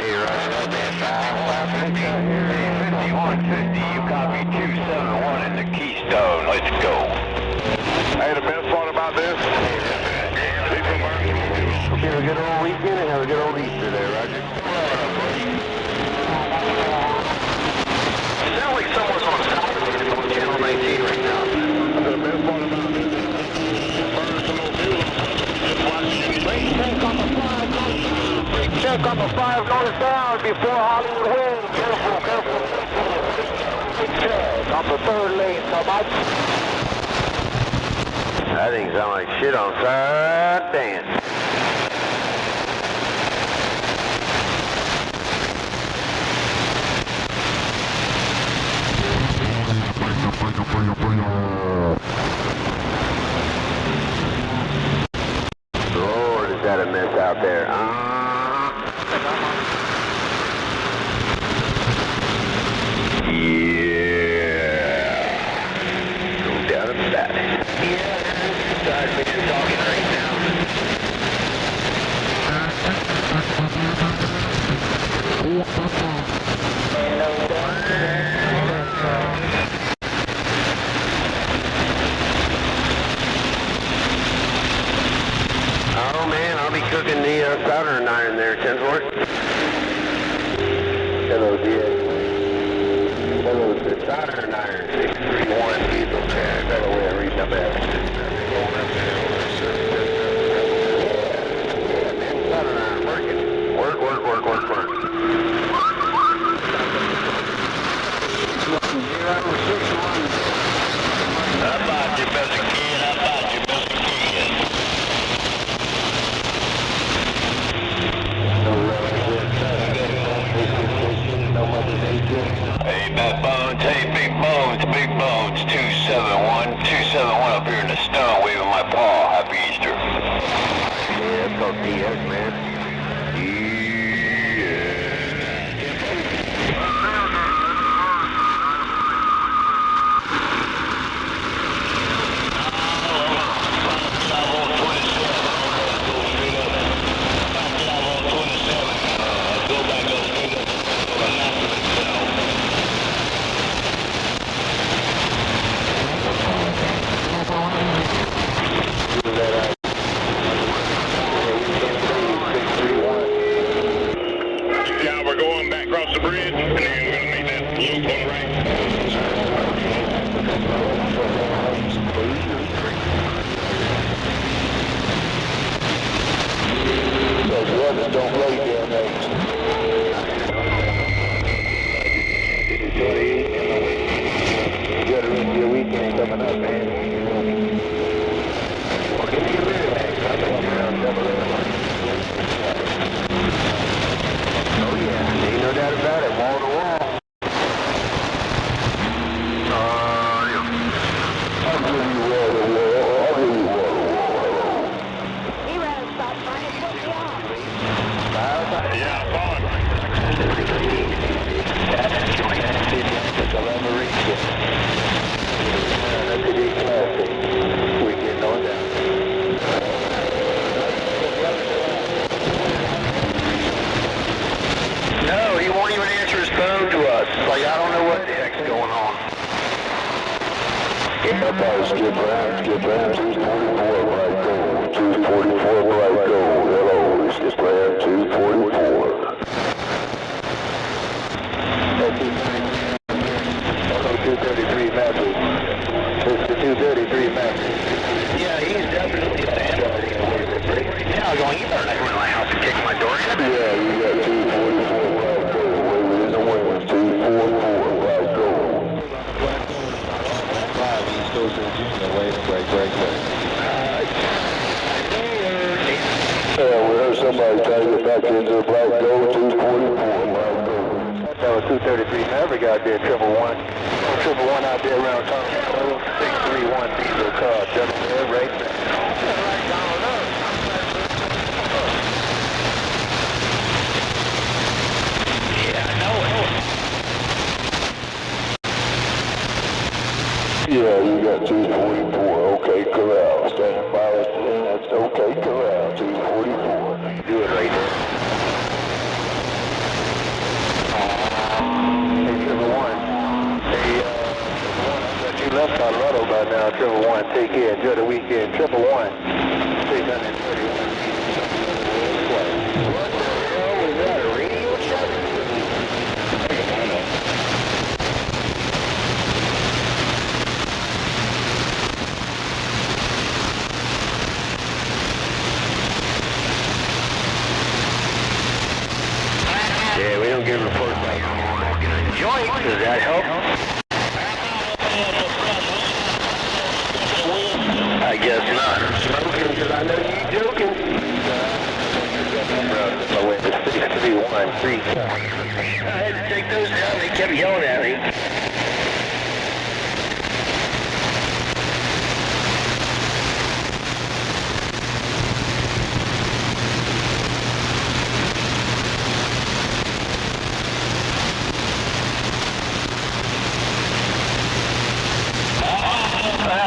[SPEAKER 2] Hey, Roger, that man, 5150, you copy 271 in the Keystone. Let's go.
[SPEAKER 21] Hey, the best part about this?
[SPEAKER 2] Have a good old weekend and have a good old Easter there, Roger.
[SPEAKER 10] It sounds like someone's on top of me on Channel 19 right now.
[SPEAKER 21] The best part about this is
[SPEAKER 2] check on the 5 northbound before Hollywood Hills. Careful, careful. Check on the 3rd lane, so much. That thing sound like shit on side dance. Lord, is that a mess out there? Iron 631 diesel track. That way I read my map.
[SPEAKER 4] Hey, big bones, 271 up here in the stone, waving my paw. Happy Easter.
[SPEAKER 2] Yeah, that's called DS, man.
[SPEAKER 21] Yeah, we're going back across the bridge, and then we're going to make that loop on right.
[SPEAKER 2] Those brothers don't play down there. You got a rest of your weekend coming up, man. Well, give me a minute, man. I'm going around double it. Oh, yeah. Ain't no doubt about it. Wall to wall. I'll give you wall to wall. I'll give you wall to wall.
[SPEAKER 7] He ran a stop sign and put me off.
[SPEAKER 21] Yeah, fine.
[SPEAKER 2] That's a big classic. We're getting on down. No, he won't even answer his phone to us. Like, I don't know what the heck's going on. Up out, skip round, 244, right gold. 244, right gold. Hello, skip round, 244. Hello, 233 Maverick. This is the 233 Maverick. Yeah, he's definitely a fan. Yeah, I'm going, you better not go into my house and kick my door in. Yeah, you got 244 right gold. Wave it in the winds, 244 right gold. East Coast Virginia, wave break. Yeah, we heard somebody trying to get back into the black gold, 244 black gold. That was 233 Maverick out there, 111. 111 out there around town. 631 diesel car, Delaware, right there. Yeah, I know it. Yeah, you got 244. Okay, corral. Standing by us. That's okay, corral. 244. Do it right there. Hey, 111. Hey, you left Colorado by now, 111. Take care. Enjoy the weekend. 111. 631. What the hell was that? A radio check? Yeah, we don't get reports by smoking a joint. Does that help? I guess not. Smoking, because I know you joking. My way to 6313. I had to take those down. They kept yelling at me.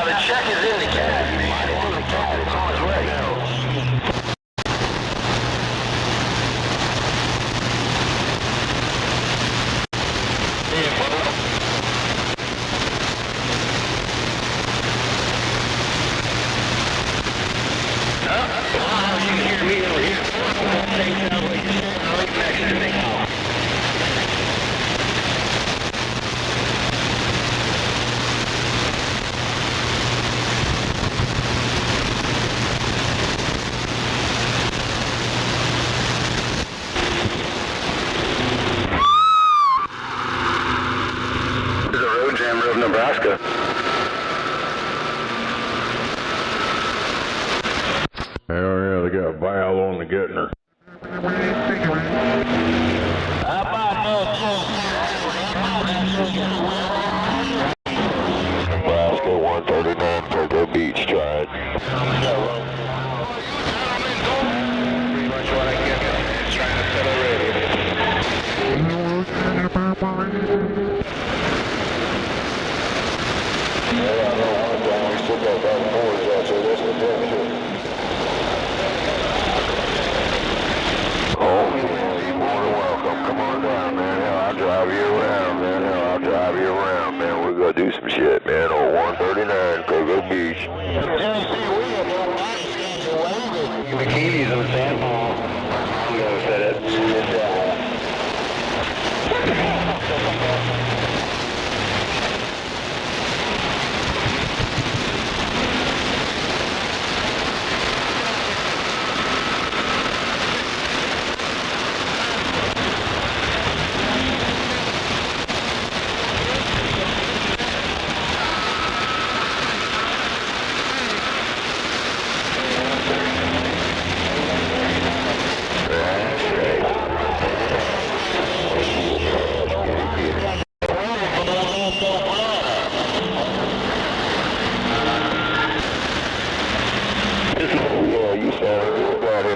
[SPEAKER 2] The check is in the cab. You might want the cab. It's on its way. Yeah, Nebraska.
[SPEAKER 13] Hell yeah, they got Val on the Getner. Nebraska 139, Turtle Beach, try it.
[SPEAKER 5] Pretty much what I get, trying to set a radio.
[SPEAKER 2] Yeah, I know one thing, we still got about boards out there, that's the temperature. Oh, yeah, you're more than welcome. Come on down, man. Hell, I'll drive you around, man. Hell, I'll drive you around, man. We're gonna do some shit, man, on 139, Turtle Beach.
[SPEAKER 10] Bikinis in San Paul. I'm gonna set it.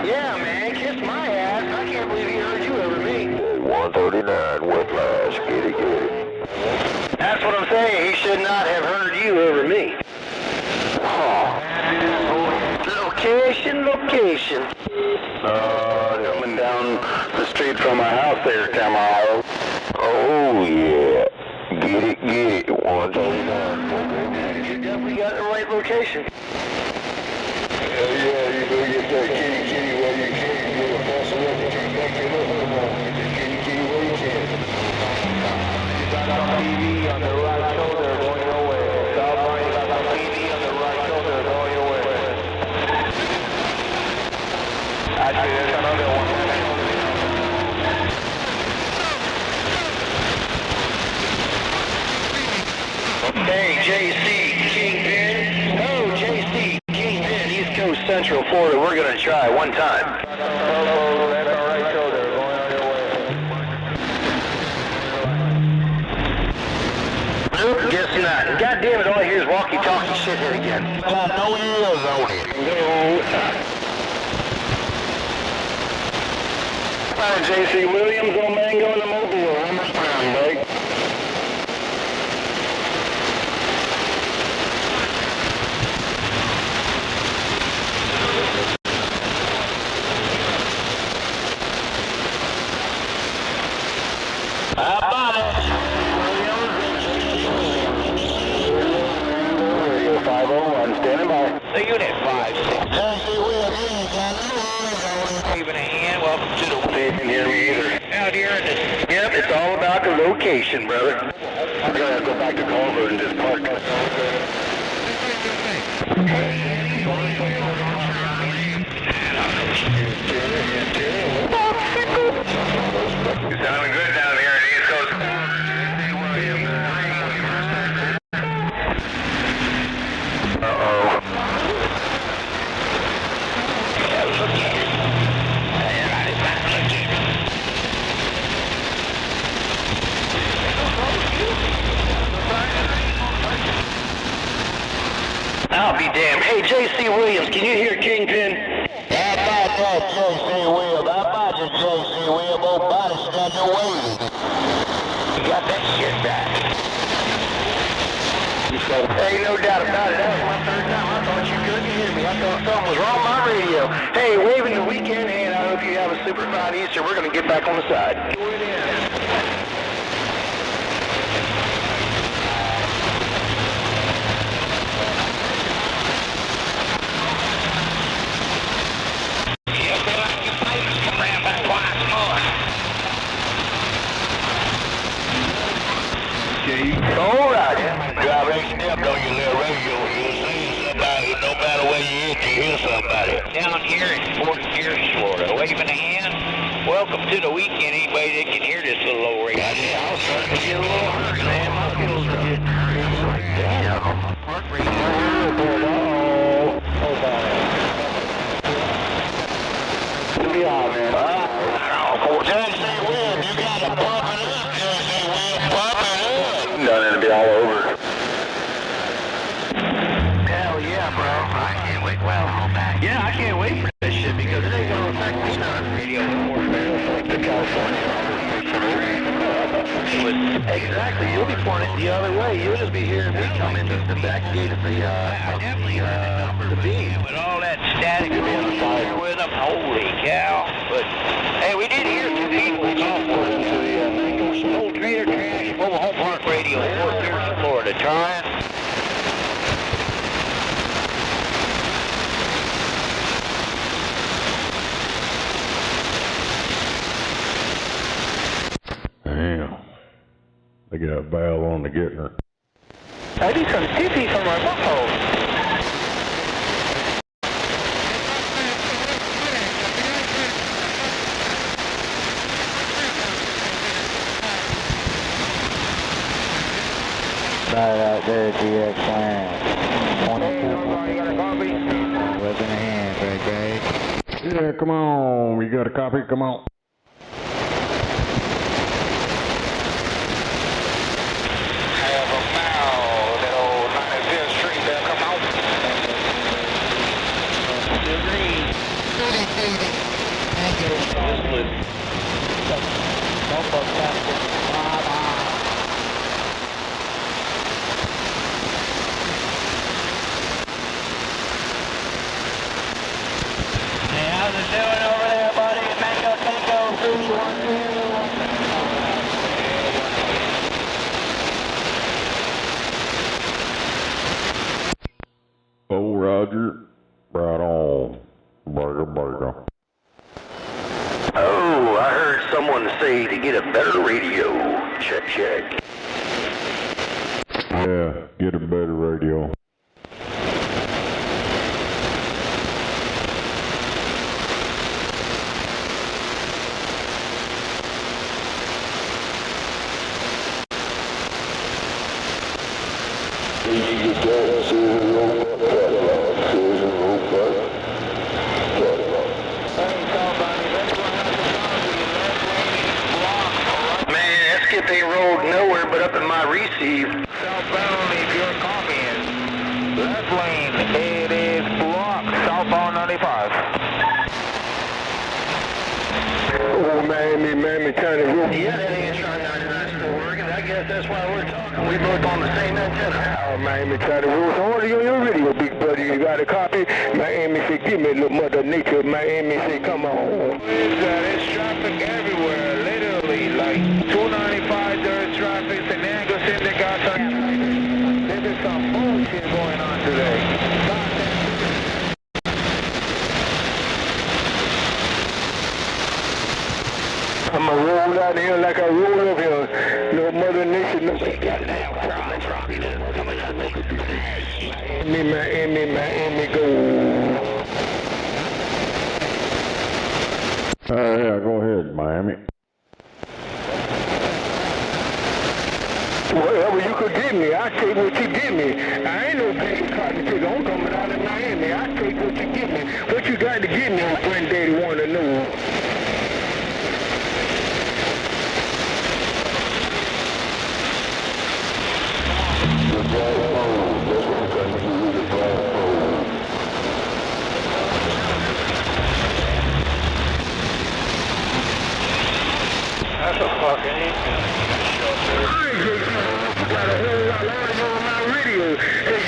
[SPEAKER 2] Yeah, man, kiss my ass. I can't believe he heard you over me. 139, Whiplash, get it. That's what I'm saying. He should not have heard you over me. Location.
[SPEAKER 10] Coming down the street from my house there tomorrow.
[SPEAKER 2] Oh, yeah. Get it. 139. You definitely got the right location. Yeah, you better get that kitty where you can. You better pass it up and take back your look. Come on, get that kitty where you can.
[SPEAKER 5] You got some TV on the right shoulder going your way. Southbound, you got some TV on the right shoulder going your way. Actually, there's another one.
[SPEAKER 2] Hey, JC Kingpin. Oh, JC Kingpin, East Coast Central Florida. We're going to try one time. Nope, guess not. God damn it, all I hear is walkie-talkie shithead again. No ears on it. No.
[SPEAKER 10] Hi, J.C. Williams on Mango in the Mobile. How much time, Blake?
[SPEAKER 2] How about it?
[SPEAKER 10] 501, standing by.
[SPEAKER 11] The unit 5-6. Even a hand, welcome to the...
[SPEAKER 10] They didn't hear me either.
[SPEAKER 11] Out here in this...
[SPEAKER 2] Yep, it's all about the location, brother.
[SPEAKER 10] I'm gonna go back to Culver and just park.
[SPEAKER 5] You're sounding good down here in the East Coast.
[SPEAKER 2] I'll be damned. Hey, J.C. Williams, can you hear Kingpin?
[SPEAKER 15] How about that, J.C. Williams? How about you, J.C. Williams? Old body stand your waiting.
[SPEAKER 11] You got that shit back.
[SPEAKER 2] Hey, no doubt about it. That was my third time. I thought you couldn't hear me. I thought something was wrong with my radio. Hey, waving the weekend hand. I hope you have a super fine Easter. We're going to get back on the side.
[SPEAKER 5] All right. Drive next step on your little radio. You'll see somebody, no matter where you is, you hear somebody.
[SPEAKER 11] Down here in Fort Pierce, Florida, waving a hand. Welcome to the weekend. Anybody that can hear this little old radio.
[SPEAKER 2] Yeah, I was starting to get a little hurt, man. My feels are getting hurt. be all over.
[SPEAKER 11] Hell yeah, bro. I can't wait. Well, hold back. Yeah, I can't wait for this shit because it ain't gonna affect me on radio warfare like the California. Exactly, you'll be pointing the other way. You'll just be hearing me come into the back gate of the beam.
[SPEAKER 4] With all that static being with them, holy cow. But, hey, we did hear two people call for it to the old trailer trash, mobile home park radio in Fort Pierce, Florida. Trying.
[SPEAKER 13] Damn. They got a valve on the Gittner.
[SPEAKER 14] I need some pee-pee from my butthole.
[SPEAKER 12] Right out there, GX Land. 22. What's in the hands, right, Greg?
[SPEAKER 13] Yeah, come on. You got a copy? Come on.
[SPEAKER 4] How's it doing over there, buddy? Mango Tango 312.
[SPEAKER 13] Oh, Roger. Right on. Burger, burger.
[SPEAKER 2] Oh, I heard someone say to get a better radio. Check, check.
[SPEAKER 13] Yeah, get a better radio.
[SPEAKER 2] They rolled nowhere but up in my receive.
[SPEAKER 14] Southbound, if you're copying. Left lane, it is blocked. Southbound 95.
[SPEAKER 15] Oh, Miami County Road.
[SPEAKER 2] Yeah, that ain't trying 99 still working. I guess that's why we're talking. We both on the same antenna.
[SPEAKER 15] Oh, Miami County Road. So what are you on your radio, big buddy? You got a copy? Miami say, give me a little Mother Nature. Miami say, come on.
[SPEAKER 14] There's traffic everywhere, literally, like 295, there's traffic, San Anderson, they got some. There's been some bullshit going on today.
[SPEAKER 15] I'ma roll out here like I roll up here. No Mother Nature, no. Miami, go.
[SPEAKER 13] Yeah, go ahead, Miami.
[SPEAKER 15] Whatever you could give me, I take what you give me. I ain't no big cotton picker. I'm coming out of Miami. I take what you give me. What you got to give me, my granddaddy want to know.
[SPEAKER 14] That's a fucking income.
[SPEAKER 15] Got a whole lot of audio on my radio. Hey,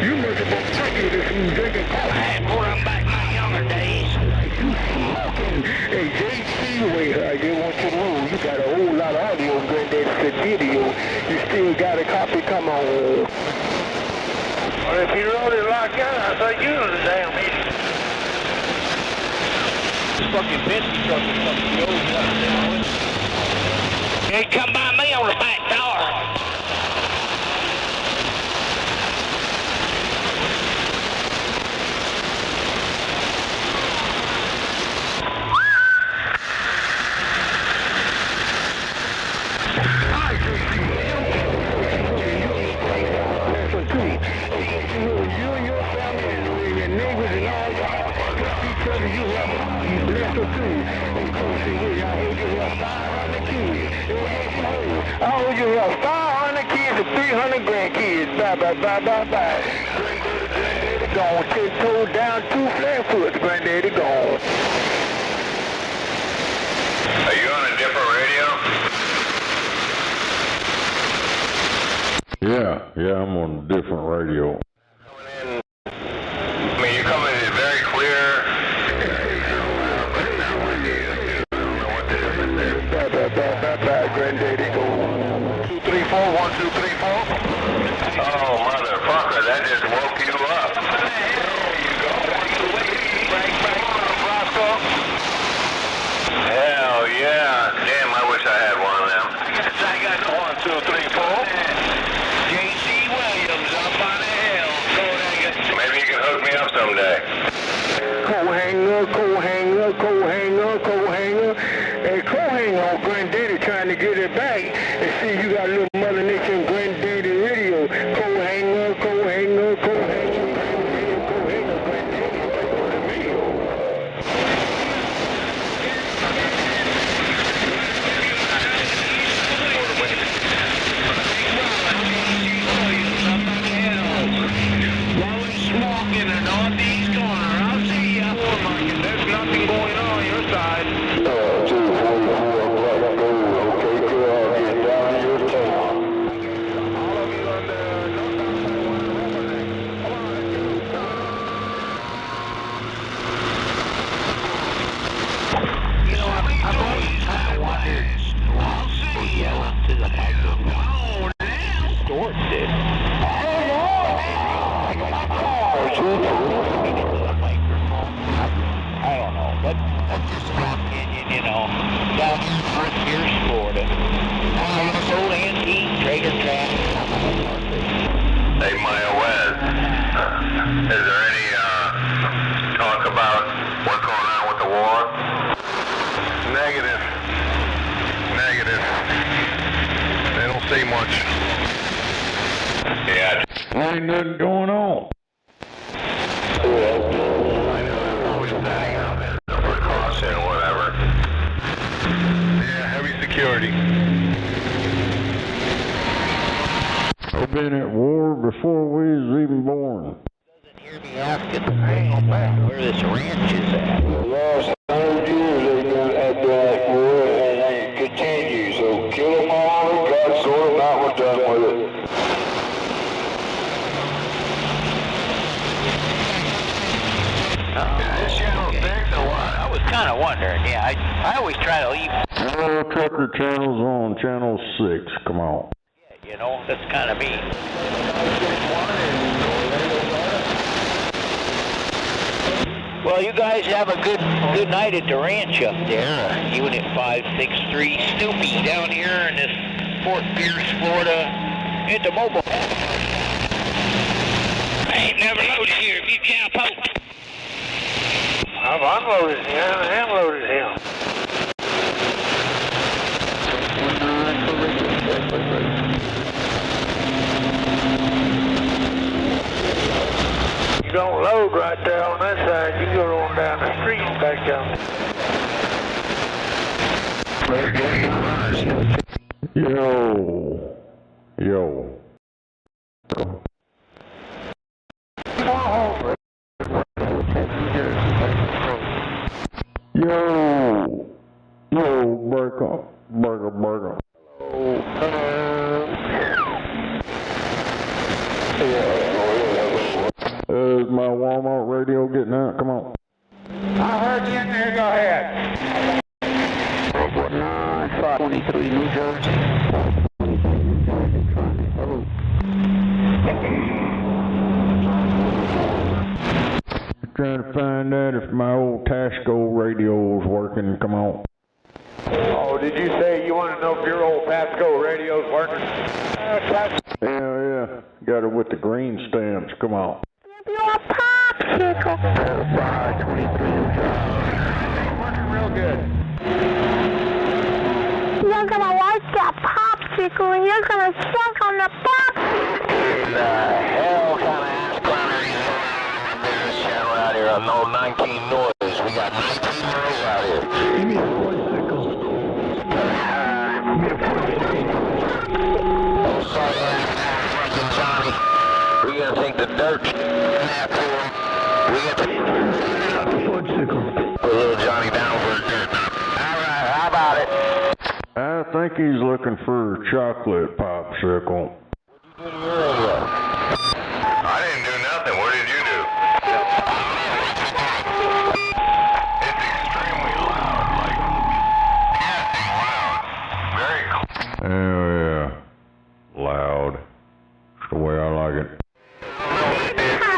[SPEAKER 15] you must have been drinking this and drinking coffee.
[SPEAKER 4] Hey, boy, I'm back my younger days.
[SPEAKER 15] You smoking. Hey, JC, wait, I just want you to know, you got a whole lot of audio, granddad said video. You still got a copy, come on.
[SPEAKER 14] Well, if you wrote it like that, I say you know the damn idiot.
[SPEAKER 4] This fucking Bentley truck is fucking gold. Hey, come by me on the back door.
[SPEAKER 15] How old bye, bye, bye, bye, bye. Granddaddy gone. 10 toes down, 2 flat foot. Granddaddy gone.
[SPEAKER 5] Are you on a different radio?
[SPEAKER 3] Yeah, I'm on a different radio.
[SPEAKER 5] I mean, you're coming in very clear.
[SPEAKER 15] Bye, Granddaddy gone. 2, 3, 4, 1, 2, 3, 4.
[SPEAKER 5] Oh, motherfucker, that just woke you up. Hell yeah. Damn, I wish I had one of them.
[SPEAKER 14] I got 1, 2, 3, 4. J.C. Williams up on the hill.
[SPEAKER 5] Maybe you can hook me up someday.
[SPEAKER 15] Co-hanger, co-hanger, co-hanger, co-hanger. Hey, co-hanger on Granddaddy trying to get it back. And see, you got a little Mother Nature and Granddaddy radio. Co-hanger, co-hanger, co-hanger, Granddaddy, co-hanger, Granddaddy. That's what it means.
[SPEAKER 14] Smoking the northeast corner. I'll see ya. There's nothing going on your side.
[SPEAKER 15] 244, let's go. Okay, good. I'll get down your town.
[SPEAKER 14] You know, I've always kind of wondered. I'll see ya. To the microphone. Distorts it. I don't know, but that's just my opinion, you know. Down here in Fort Pierce, Florida. This old antique trader track.
[SPEAKER 5] Hey, Maya West, is there any talk about what's going on with the war?
[SPEAKER 21] Negative. They don't say much.
[SPEAKER 5] Yeah.
[SPEAKER 3] Ain't nothing going on.
[SPEAKER 5] Precaution or whatever.
[SPEAKER 21] Yeah, heavy security.
[SPEAKER 3] I've been at war before we was even born.
[SPEAKER 14] Hear me asking where this ranch is at.
[SPEAKER 15] The last 100 years they've been at that war and they continue. So kill them all, God sort them out, we're done with it.
[SPEAKER 14] This channel fixed or what? I was kind of wondering, yeah. I always try to leave.
[SPEAKER 3] Trucker Channel's on Channel 6, come on.
[SPEAKER 14] Yeah, you know, that's kind of me. Well, you guys have a good night at the ranch up there. Unit 563 Snoopy down here in this Fort Pierce, Florida intermobile. I ain't never loaded here if you can't poke.
[SPEAKER 15] I've unloaded him and loaded him. You don't load right there on that side, you go on down the street back down.
[SPEAKER 3] Yo. Burger. Is my Walmart radio getting out? Come on.
[SPEAKER 15] I heard you in there, go ahead.
[SPEAKER 14] 23 New Jersey.
[SPEAKER 3] Trying to find out if my old Tasco radio is working. Come on.
[SPEAKER 15] Oh, did you say you want to know if your old Pasco radio's working?
[SPEAKER 3] Yeah. Got it with the green stamps. Come on.
[SPEAKER 15] You're a popsicle. 523 working real good.
[SPEAKER 7] You're gonna like that popsicle and you're gonna suck on the popsicle.
[SPEAKER 14] The hell kind of ass clown this channel out here on no 19 noise. We got 19 noise out here.
[SPEAKER 15] Give me a bicycle.
[SPEAKER 14] Sorry, fucking Johnny.
[SPEAKER 4] think the dirt nap to him. We got to put little Johnny down for a dirt nap. Alright, how about it?
[SPEAKER 3] I think he's looking for a chocolate popsicle.
[SPEAKER 5] I didn't do nothing. What did you do? It's extremely loud, like casting loud. Very close.
[SPEAKER 3] Oh yeah, loud. That's the way I like it.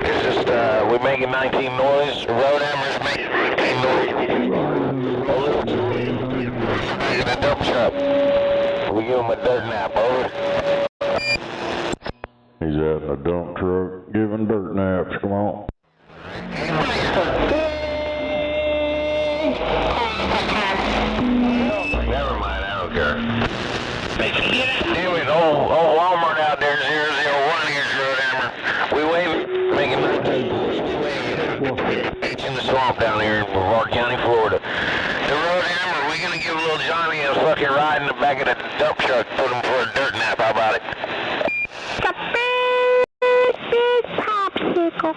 [SPEAKER 4] It's just, we're making 19 noise. Road hammers making 19 noise. In a dump truck. We give him a dirt nap, over.
[SPEAKER 3] He's out in a dump truck giving dirt naps. Come on.
[SPEAKER 4] Never mind, I don't care. Damn it, old Walmart out there, 001, here's Road Hammer. We wave, making it's in the swamp down here in Brevard County, Florida. The Road Hammer, we're gonna give little Johnny a fucking ride in the back of the dump truck, put him for a dirt nap, how about it?
[SPEAKER 7] It's a big popsicle.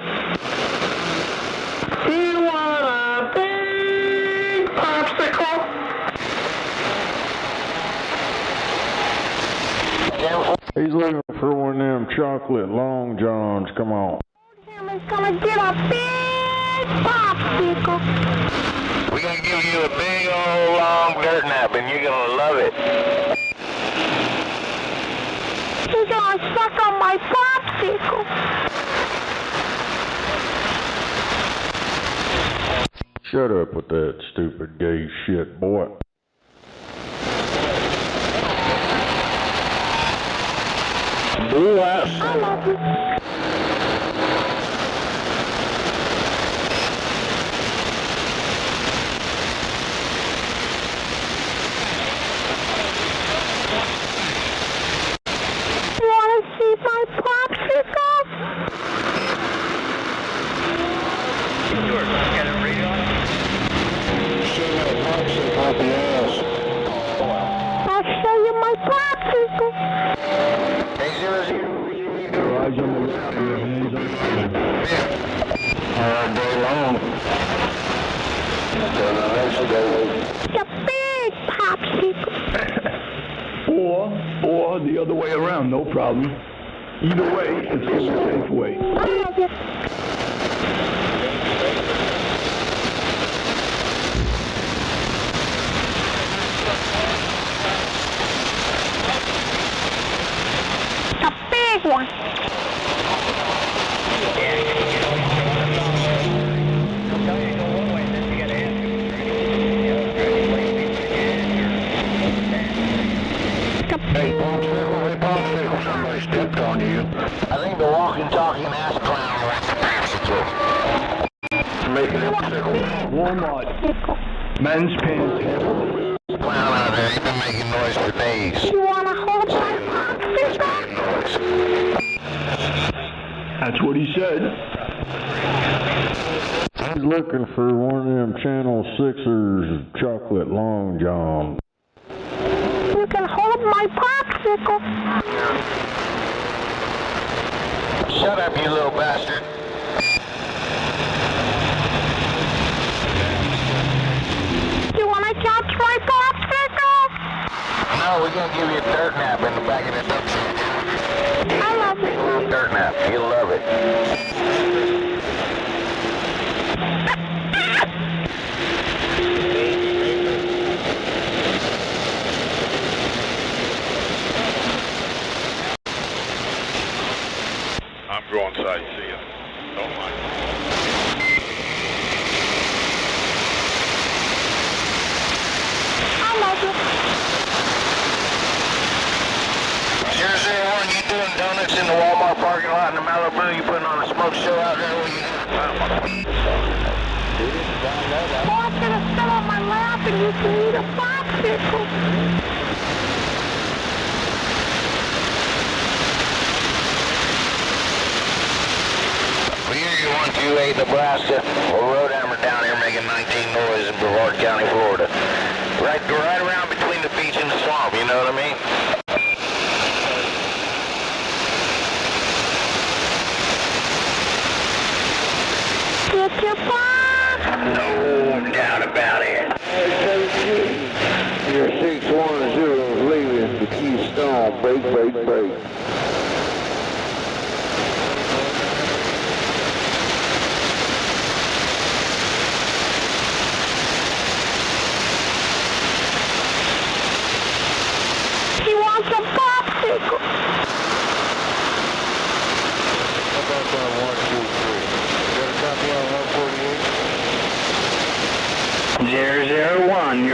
[SPEAKER 7] You want a big popsicle?
[SPEAKER 3] He's looking for one of them chocolate long johns. Come on.
[SPEAKER 7] He's gonna get a big popsicle.
[SPEAKER 4] We're gonna give you a big old long dirt nap and you're gonna love it.
[SPEAKER 7] He's gonna suck on my popsicle.
[SPEAKER 3] Shut up with that stupid gay shit, boy. Do that.
[SPEAKER 7] I love you. You wanna see my popsicle?
[SPEAKER 11] George, you got a radio on?
[SPEAKER 7] I'll show you my popsicle.
[SPEAKER 4] Hey, 0.
[SPEAKER 2] All day long.
[SPEAKER 7] It's a big popsicle.
[SPEAKER 17] Or the other way around, no problem. Either way, it's the safe way.
[SPEAKER 7] I love you. It's a big one.
[SPEAKER 2] Hey, popsicle, somebody stepped on you.
[SPEAKER 4] I think the walking, talking ass clown wants a popsicle.
[SPEAKER 2] Making it popsicle.
[SPEAKER 17] Walmart. Men's pants.
[SPEAKER 4] Clown out there, he's been making noise for days.
[SPEAKER 7] You wanna hold my popsicle?
[SPEAKER 17] That's what he said.
[SPEAKER 3] He's looking for one of them Channel 6'ers chocolate long john.
[SPEAKER 7] You can hold my popsicle.
[SPEAKER 4] Shut up, you little bastard.
[SPEAKER 7] You wanna catch my popsicle?
[SPEAKER 4] No, we're gonna give you a dirt nap in the back of the dump truck.
[SPEAKER 7] I love you.
[SPEAKER 4] Dirt nap, you'll love it.
[SPEAKER 21] I'm going sight, see ya. Don't mind.
[SPEAKER 7] I love you.
[SPEAKER 4] 001, you doing donuts in the Walmart parking lot in the Malibu? You putting on a smoke show out there?
[SPEAKER 7] Well, I'm gonna sit on my lap and you can eat a popsicle.
[SPEAKER 4] Well, you're 128 Nebraska. Well, Road Hammer down here making 19 noise in Brevard County, Florida. Right around between the beach and the swamp, you know what I mean?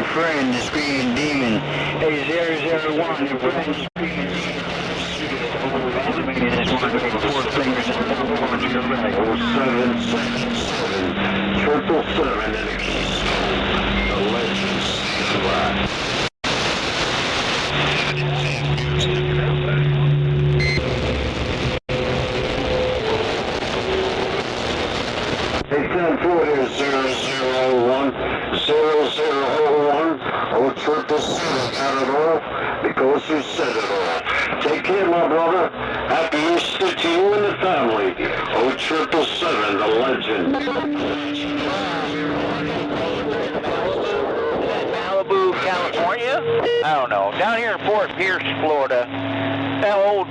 [SPEAKER 19] your friend, the Screaming Demon. Hey, 001, your friend, the Screaming Demon. Maybe that's one of the 4 fingers and the 4 to your back. 0777 777 and a keys. The legends fly. Hey, 1040 001 0001 0777 got it all because you said it all. Take care, my brother. Happy Easter to you and the family. 0777, the legend.
[SPEAKER 1] Malibu, California? I don't know. Down here in Fort Pierce, Florida. That old.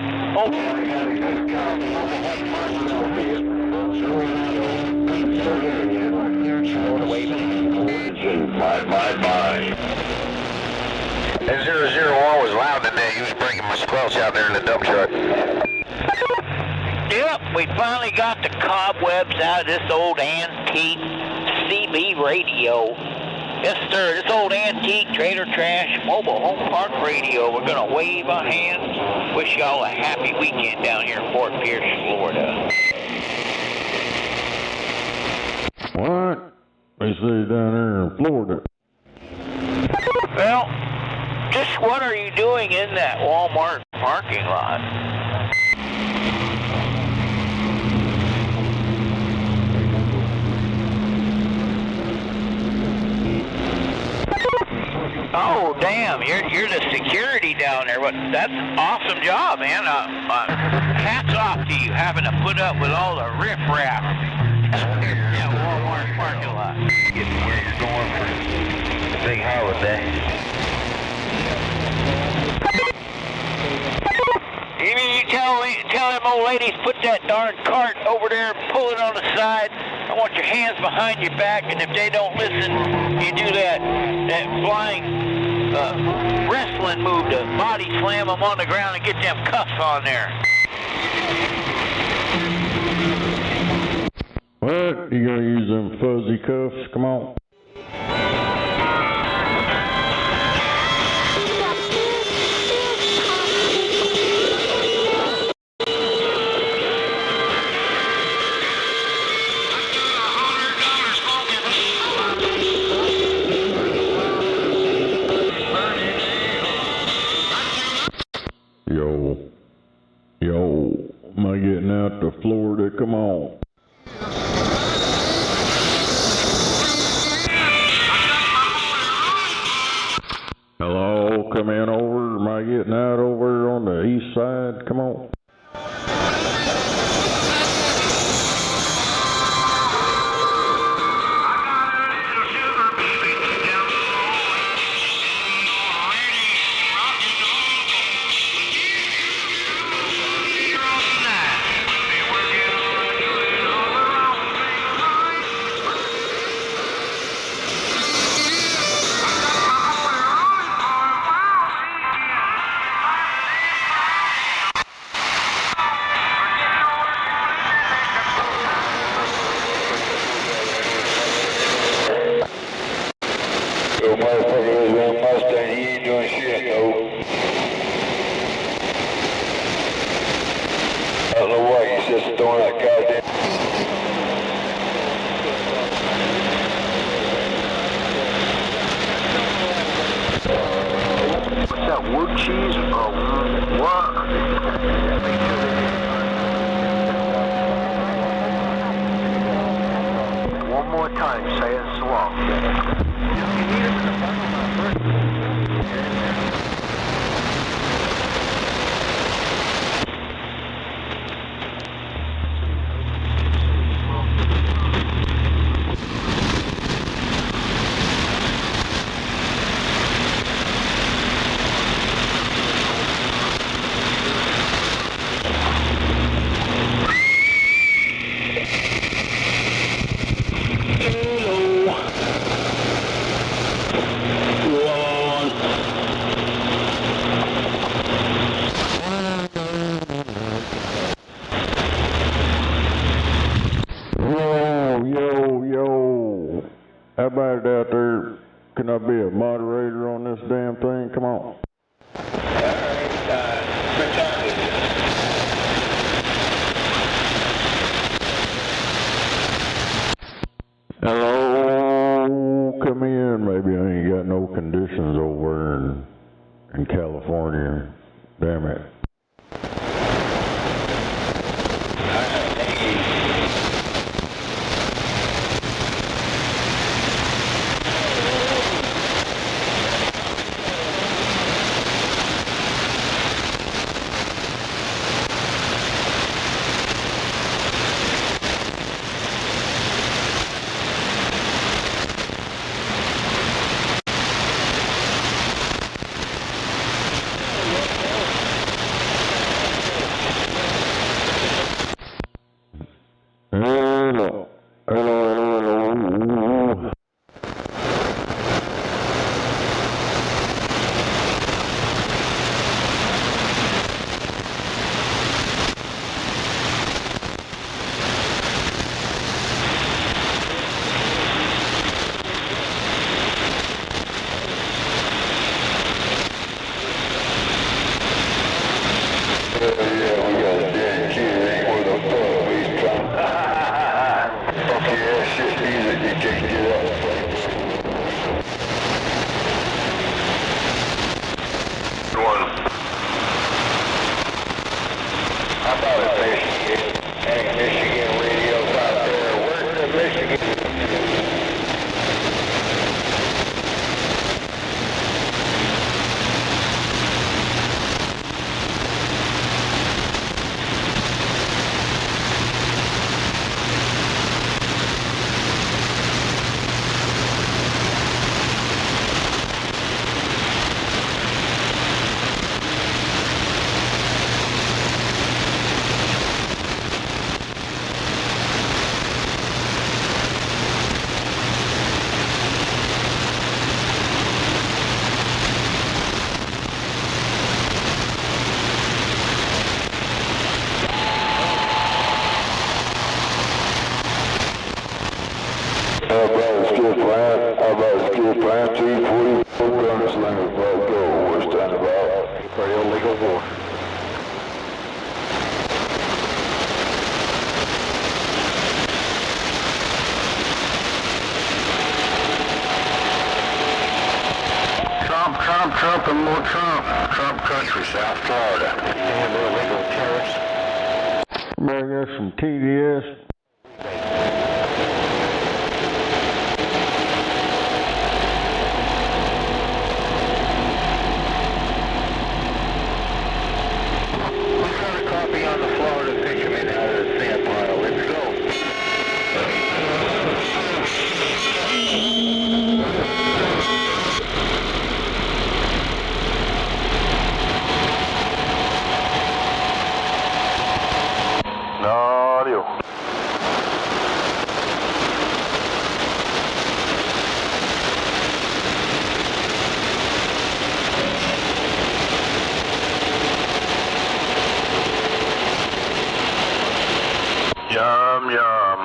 [SPEAKER 19] Bye.
[SPEAKER 21] That 001 was loud today. He was breaking my squelch out there in the dump truck.
[SPEAKER 1] Yep, we finally got the cobwebs out of this old antique CB radio. Yes, sir, this old antique trailer trash mobile home park radio. We're going to wave our hands. Wish y'all a happy weekend down here in Fort Pierce, Florida.
[SPEAKER 3] What? They say down there in Florida.
[SPEAKER 1] Well, just what are you doing in that Walmart parking lot? Oh, damn, you're the security down there. That's an awesome job, man. Hats off to you having to put up with all the riffraff out here in that Walmart parking lot.
[SPEAKER 21] Getting where you're going for the big holiday.
[SPEAKER 1] You mean you tell them old ladies put that darn cart over there, pull it on the side. I want your hands behind your back, and if they don't listen, you do that flying wrestling move to body slam them on the ground and get them cuffs on there.
[SPEAKER 3] What? You gonna use them fuzzy cuffs? Come on. Yo, am I getting out to Florida? Come on. Hello, come in over. Am I getting out over on the east side? Come on.
[SPEAKER 2] Yo, motherfucker, this one Mustang, he ain't doing shit, no. I don't know why he's just throwing that goddamn...
[SPEAKER 19] What's that, wood cheese or what? One more time, say it slow.
[SPEAKER 2] Southern Michigan. Hey, Michigan radios out there. Where's the Michigan? Plan 344 guns, Leonard, go. We're standing by for illegal war. Trump, and more Trump. Trump country, South Florida. Damn illegal terrorists.
[SPEAKER 3] Bring us some TDS.
[SPEAKER 2] On the Florida fishermen out of the sand pile. Let's go. No audio. Yum, yum.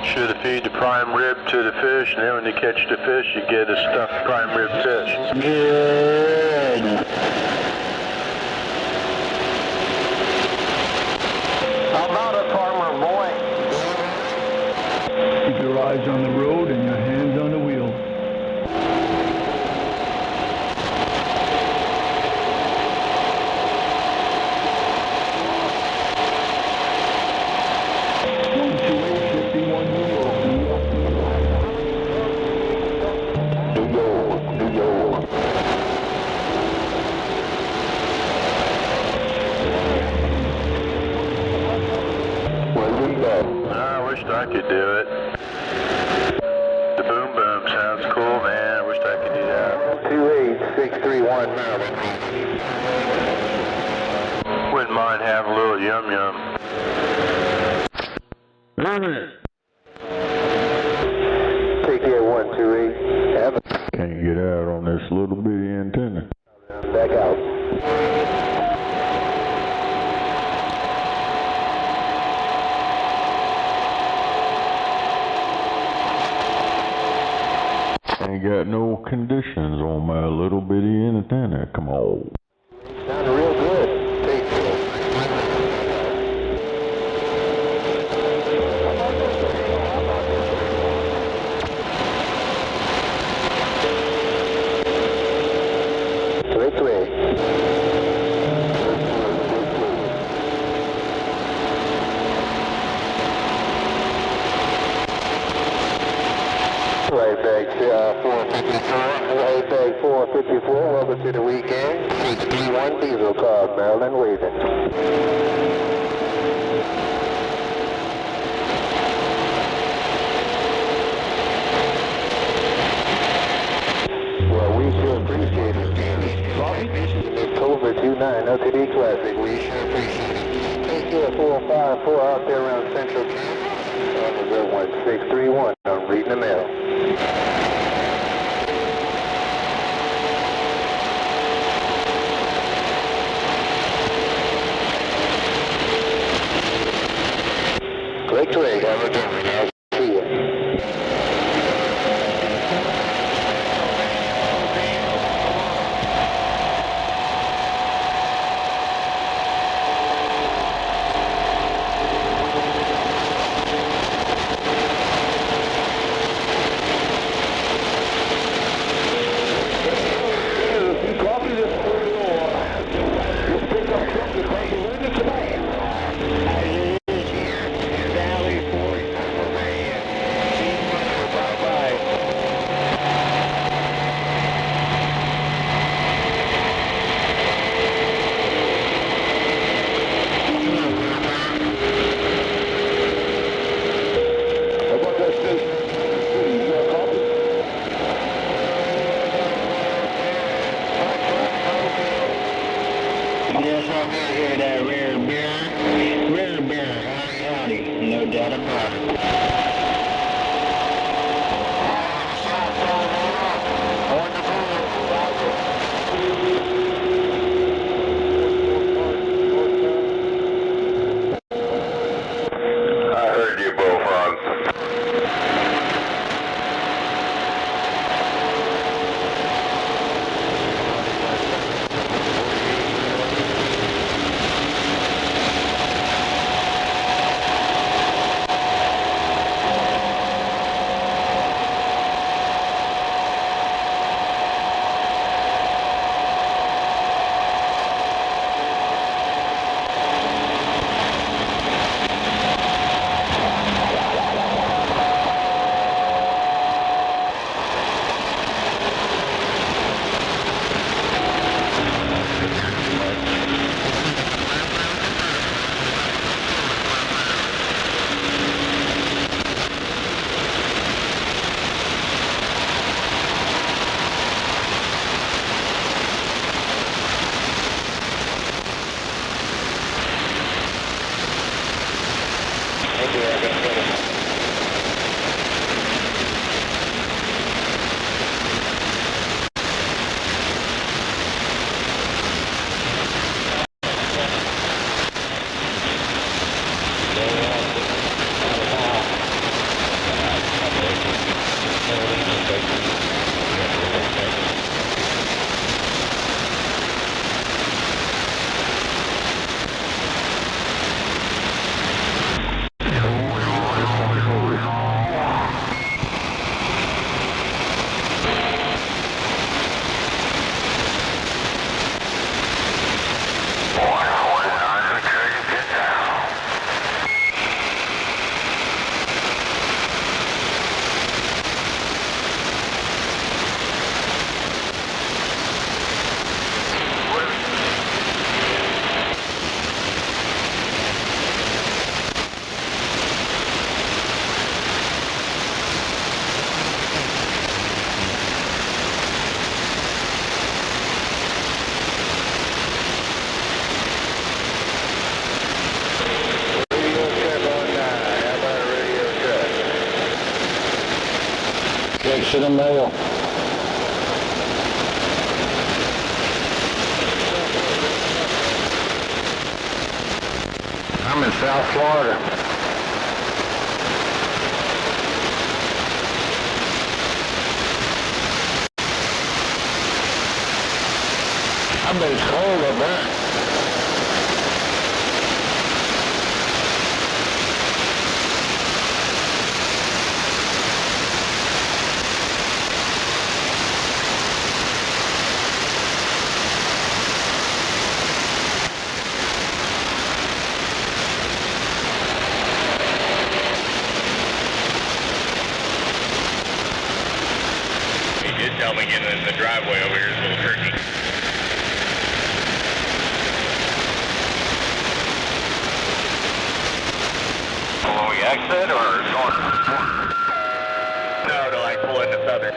[SPEAKER 2] Should feed the prime rib to the fish, and then when you catch the fish, you get a stuffed prime rib fish. Good. How about a farmer boy?
[SPEAKER 17] Keep your eyes on the road and your hands on the wheel.
[SPEAKER 2] I wish I could do it. The boom boom sounds cool, man. I wish I could do that. 28631 Maryland. Wouldn't mind having a little yum yum. Take care 128.
[SPEAKER 3] Can't get out on this little bitty antenna.
[SPEAKER 2] Back out.
[SPEAKER 3] Ain't got no conditions on my little bitty antenna. Come on.
[SPEAKER 2] Sounded real good. Take care. Right back 454, welcome to the weekend. 631 Diesel Car, Maryland, waiting. Well, we sure appreciate it, Danny. It's over 29 up to the classic. We sure appreciate it. Take care 454 out there around Central Camp. On the 1631, I'm reading the mail.
[SPEAKER 19] Just like I hear that rear beer, howdy, no doubt about it.
[SPEAKER 13] I heard you, Bullfrog.
[SPEAKER 19] To the mail. I'm in South Florida. I bet it's cold up there.
[SPEAKER 21] Tell me getting in the driveway over here is a little tricky.
[SPEAKER 4] Along the exit or north?
[SPEAKER 21] No, to like pull into Southern.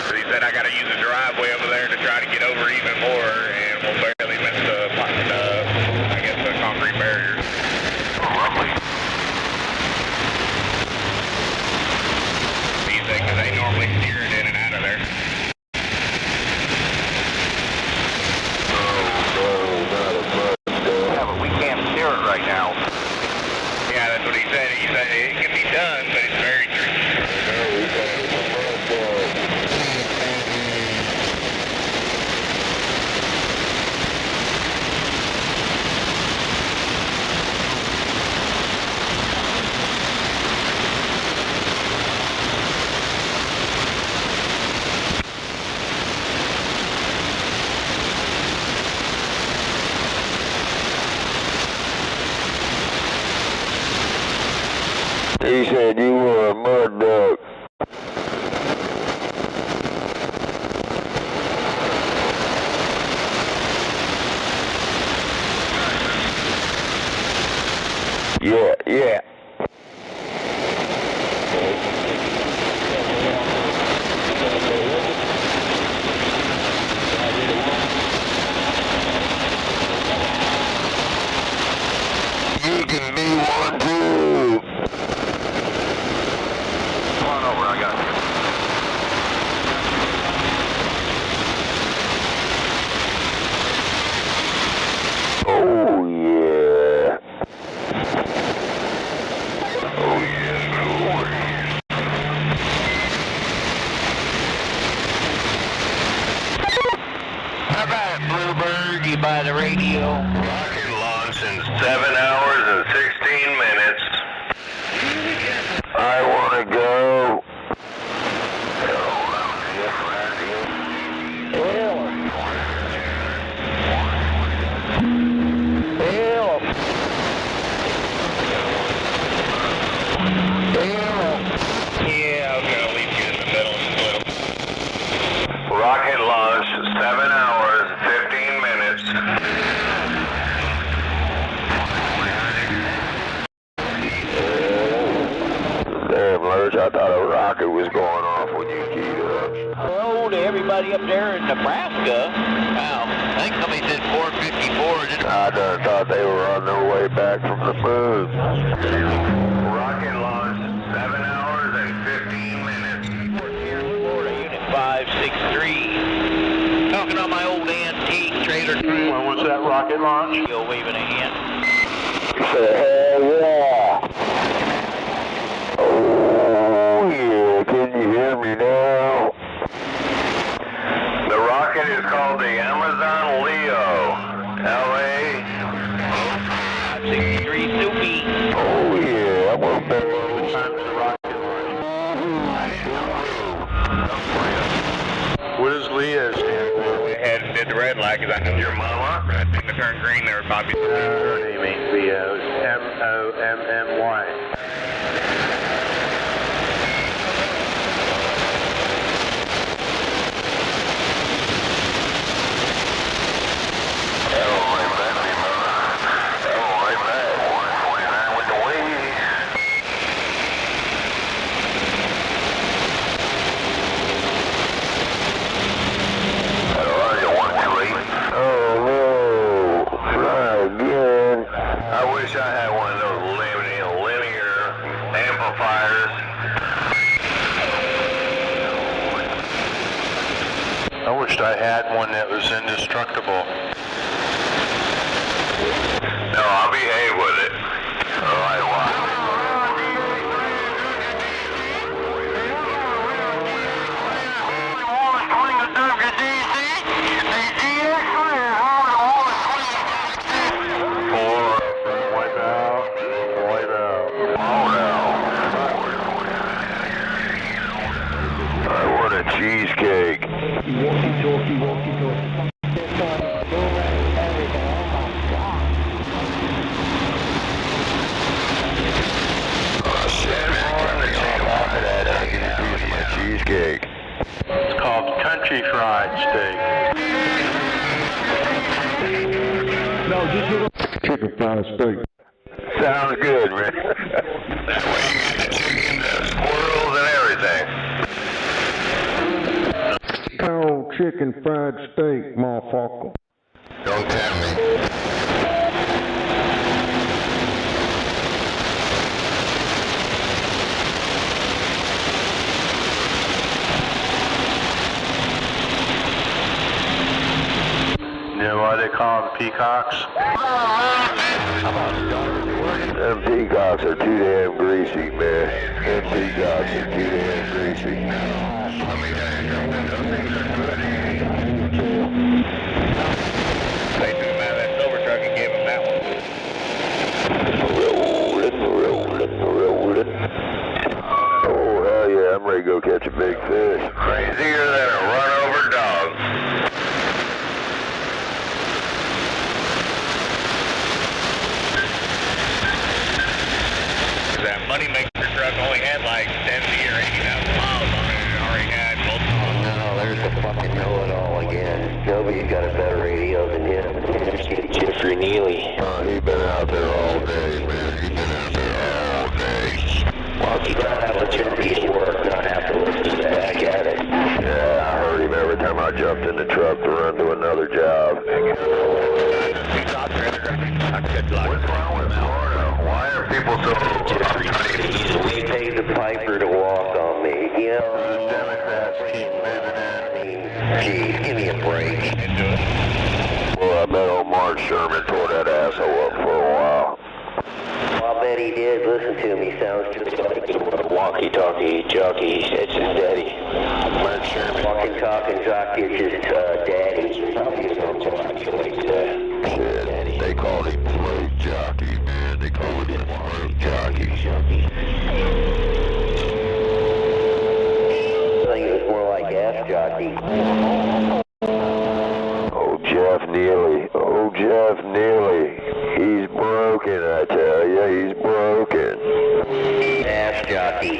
[SPEAKER 21] So he said I got to use a driveway over there to try to get over even more, and we'll barely miss the I guess the concrete barriers.
[SPEAKER 4] Oh, lovely.
[SPEAKER 21] Because they normally steer it in and out of there.
[SPEAKER 4] Yeah, but we can't steer it right now.
[SPEAKER 21] Yeah, that's what he said. He said it can be done, but it's very tricky.
[SPEAKER 13] He said you were a mud duck. Yeah.
[SPEAKER 11] How about it, Bluebird? You buy the radio?
[SPEAKER 5] Rocket launch in 7 hours and 16 minutes.
[SPEAKER 2] I want to go.
[SPEAKER 21] Yeah, I was going to leave you in the middle and split them.
[SPEAKER 5] Rocket launch 7 hours, 15 minutes.
[SPEAKER 2] Damn, Lurch, I thought a rocket was going off when you keyed up.
[SPEAKER 11] Hello to everybody up there in Nebraska. Wow, I think somebody said 454.
[SPEAKER 2] I done thought they were on their way back from the moon.
[SPEAKER 5] Rocket launch 7 hours and 15 minutes.
[SPEAKER 11] Florida, Unit 563. Talking on my old antique trailer.
[SPEAKER 3] When was that rocket launch?
[SPEAKER 11] You're waving a hand.
[SPEAKER 2] Say, hell yeah. Oh, yeah, can you hear me now?
[SPEAKER 5] The rocket is called the Amazon Leo. LA
[SPEAKER 11] 563 Soupy.
[SPEAKER 2] Oh, yeah, I want that.
[SPEAKER 3] What does Leah stand for?
[SPEAKER 21] We had did the red light because I know your mama. I think to turn green there would probably be
[SPEAKER 3] Her name ain't Leah. It's M-O-M-M-Y.
[SPEAKER 5] I wish I had one of those linear amplifiers.
[SPEAKER 3] I wished I had one that was indestructible.
[SPEAKER 5] No, I'll behave with it. All right, wow.
[SPEAKER 2] Cheesecake.
[SPEAKER 12] Walkie-talkie.
[SPEAKER 2] Oh shit, man, turn the tape off of that. I get a piece of my cheesecake.
[SPEAKER 3] It's called country fried steak.
[SPEAKER 17] No, just chicken fried steak.
[SPEAKER 2] Sounds good, man.
[SPEAKER 5] That way you get the chicken, the squirrels, and everything.
[SPEAKER 17] Cold chicken fried steak, motherfucker.
[SPEAKER 5] Don't tempt me.
[SPEAKER 3] You know why they call them peacocks?
[SPEAKER 2] Them peacocks are too damn greasy, man. Them peacocks are too damn greasy.
[SPEAKER 21] They took him out of that silver truck and gave him that one.
[SPEAKER 2] Rolling. Oh, hell yeah, I'm ready to go catch a big fish.
[SPEAKER 5] Crazier than a run-over dog.
[SPEAKER 21] That moneymaker truck only had like 70 or 80,000 miles on it and already had multiple.
[SPEAKER 16] No, there's the fucking know-it-all again. Nobody's got a better radio than him. Jeffrey Neely.
[SPEAKER 2] He's been out there all day, man. He's been out there all day.
[SPEAKER 16] Well, keep that opportunity at work, not have to listen back at it.
[SPEAKER 2] Yeah, I heard him every time I jumped in the truck to run to another job.
[SPEAKER 5] What's wrong with Florida? Why are people so...
[SPEAKER 16] We paid the piper to walk on me. You know,
[SPEAKER 3] The Democrats keep moving in.
[SPEAKER 16] geez, give me a break.
[SPEAKER 2] Well, I bet old Mark Sherman tore that asshole up for a while.
[SPEAKER 16] Well, I bet he did. Listen to me. Sounds just like a walkie-talkie jockey. It's his daddy.
[SPEAKER 3] Mark Sherman.
[SPEAKER 16] Walkie-talkie jockey is his daddy.
[SPEAKER 2] Jeff Neely. Oh, Jeff Neely. He's broken, I tell you. He's broken.
[SPEAKER 4] Ass jockey.